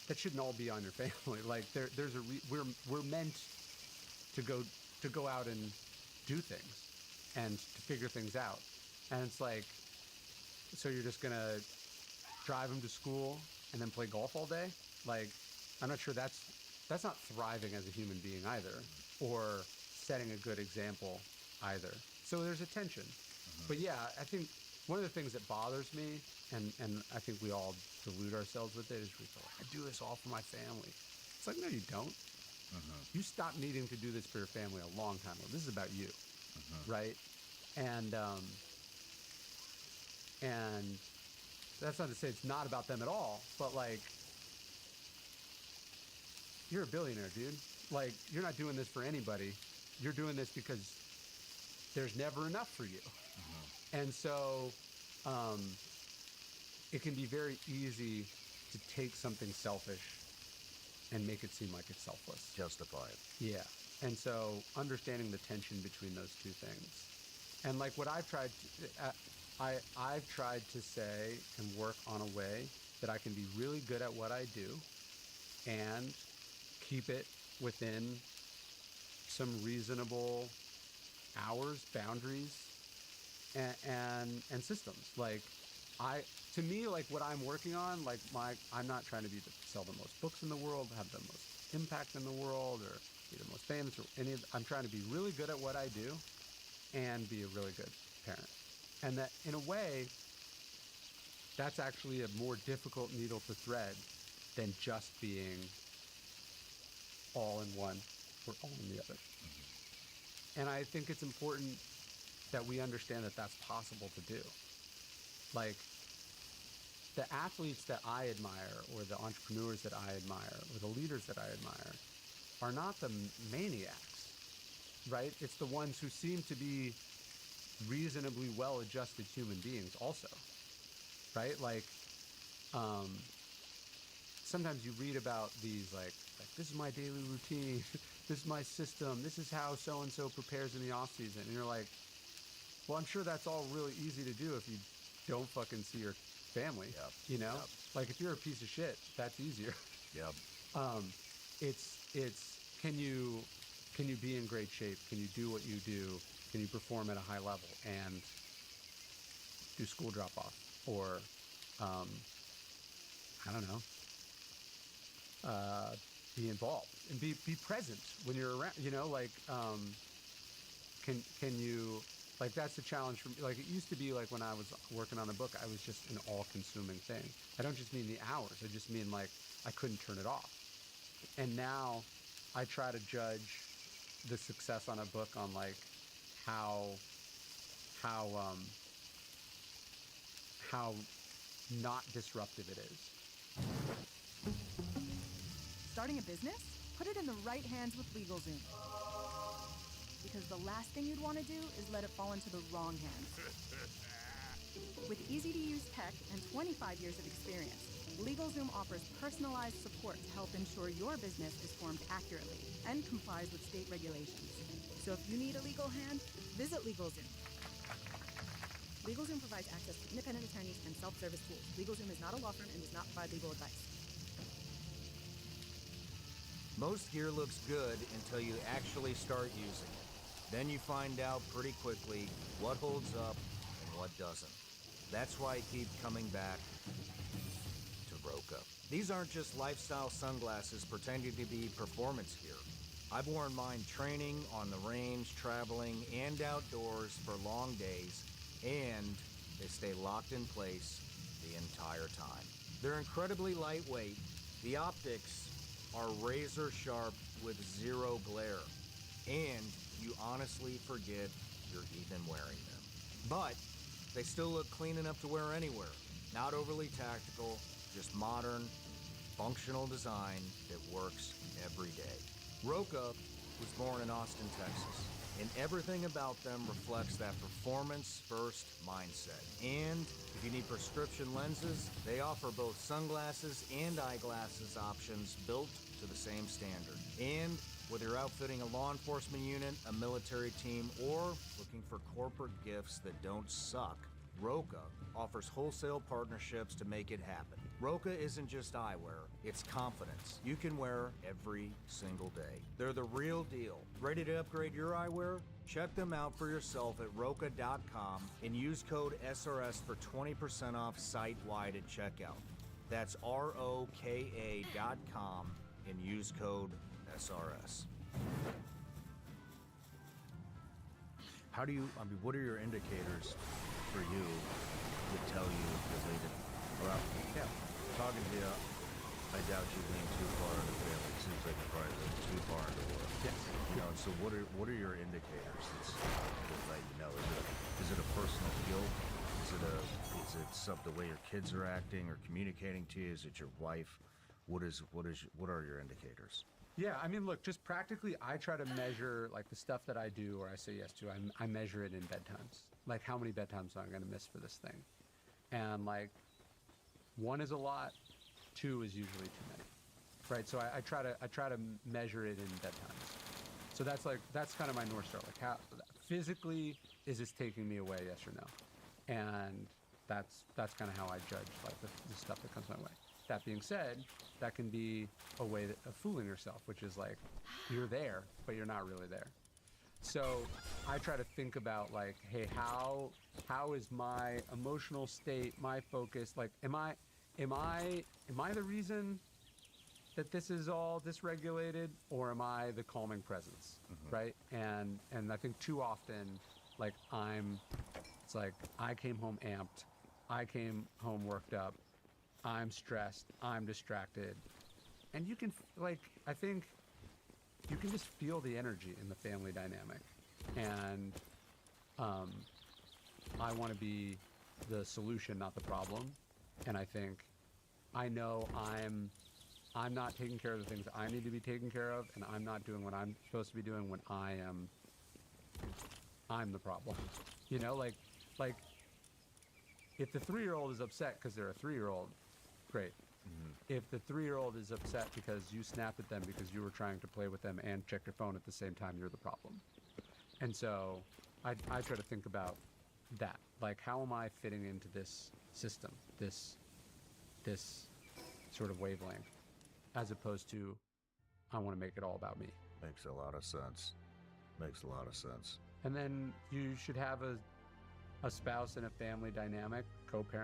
that shouldn't all be on your family. Like we're meant to go out and do things and to figure things out. And it's like, so you're just gonna drive them to school and then play golf all day? Like, I'm not sure that's not thriving as a human being either, or setting a good example either. So there's a tension. But yeah, I think one of the things that bothers me, and I think we all delude ourselves with it, is we go, I do this all for my family. It's like, no, you don't. You stopped needing to do this for your family a long time ago. This is about you, right? And that's not to say it's not about them at all, but like, you're a billionaire, dude. Like, you're not doing this for anybody. You're doing this because there's never enough for you. And so it can be very easy to take something selfish and make it seem like it's selfless. Justify it. Yeah. And so understanding the tension between those two things. And like what I've tried to, I've tried to say and work on a way that I can be really good at what I do and keep it within some reasonable hours, boundaries, and systems. Like to me, like what I'm working on, like I'm not trying to sell the most books in the world, have the most impact in the world, or be the most famous, or I'm trying to be really good at what I do and be a really good parent. And that, in a way, that's actually a more difficult needle to thread than just being all in one or all in the other. And I think it's important that we understand that that's possible to do. Like, the athletes that I admire, or the entrepreneurs that I admire, or the leaders that I admire, are not the maniacs, right? It's the ones who seem to be reasonably well-adjusted human beings also, right? Like, sometimes you read about these, like this is my daily routine, this is my system, this is how so-and-so prepares in the off-season. And you're like, well, I'm sure that's all really easy to do if you don't fucking see your family, you know? Like, if you're a piece of shit, that's easier. It's can you be in great shape? Can you do what you do? Can you perform at a high level and do school drop-off? Or, I don't know, be involved and be present when you're around, you know, like, can you, like, that's the challenge for me. Like, it used to be like when I was working on a book, I was just an all-consuming thing. I don't just mean the hours. I just mean, like, I couldn't turn it off. And now I try to judge the success on a book on, like, how not disruptive it is. Starting a business? Put it in the right hands with LegalZoom. Because the last thing you'd want to do is let it fall into the wrong hands. With easy-to-use tech and 25 years of experience, LegalZoom offers personalized support to help ensure your business is formed accurately and complies with state regulations. So if you need a legal hand, visit LegalZoom. LegalZoom provides access to independent attorneys and self-service tools. LegalZoom is not a law firm and does not provide legal advice. Most gear looks good until you actually start using it. Then you find out pretty quickly what holds up and what doesn't. That's why I keep coming back to Roka. These aren't just lifestyle sunglasses pretending to be performance gear. I've worn mine training, on the range, traveling, and outdoors for long days, and they stay locked in place the entire time. They're incredibly lightweight. The optics are razor sharp with zero glare, and you honestly forget you're even wearing them. But they still look clean enough to wear anywhere. Not overly tactical, just modern, functional design that works every day. Roka was born in Austin, Texas. and everything about them reflects that performance-first mindset. And if you need prescription lenses, they offer both sunglasses and eyeglasses options built to the same standard. And whether you're outfitting a law enforcement unit, a military team, or looking for corporate gifts that don't suck, Roka offers wholesale partnerships to make it happen. Roka isn't just eyewear, it's confidence you can wear every single day. They're the real deal. Ready to upgrade your eyewear? Check them out for yourself at Roka.com and use code SRS for 20% off site-wide at checkout. That's ROKA.com and use code SRS. What are your indicators for you that tell you related? Well, yeah, talking to you, I doubt you lean too far into the family. It seems like you're probably leaning too far into work. Yes. You know, and so what are your indicators that let you know? Is it a personal guilt? Is it the way your kids are acting or communicating to you? Is it your wife? What are your indicators? Yeah, I mean, look, just practically, I try to measure, like, the stuff that I do or I say yes to, I measure it in bedtimes. Like, how many bedtimes am I going to miss for this thing? And, like, 1 is a lot, 2 is usually too many, right? So I try to measure it in bedtimes. So that's kind of my North Star. Like, how physically is this taking me away, yes or no? And that's kind of how I judge, like, the stuff that comes my way. That being said, that can be a way of fooling yourself, which is like, you're there, but you're not really there. So I try to think about, like, hey, how is my emotional state, my focus, like, am I the reason that this is all dysregulated, or am I the calming presence, right? And I think too often, like, it's like I came home amped, I came home worked up, I'm stressed, I'm distracted. And you can, like, I think you can just feel the energy in the family dynamic. And I want to be the solution, not the problem. And I think I know I'm not taking care of the things I need to be taken care of, and I'm not doing what I'm supposed to be doing when I'm the problem. You know, like if the 3-year-old is upset because they're a 3-year-old, great. If the 3-year-old is upset because you snapped at them because you were trying to play with them and check your phone at the same time, you're the problem. And so I try to think about that. Like, how am I fitting into this system, this sort of wavelength, as opposed to I want to make it all about me. Makes a lot of sense. And then you should have a spouse and a family dynamic, co-parent.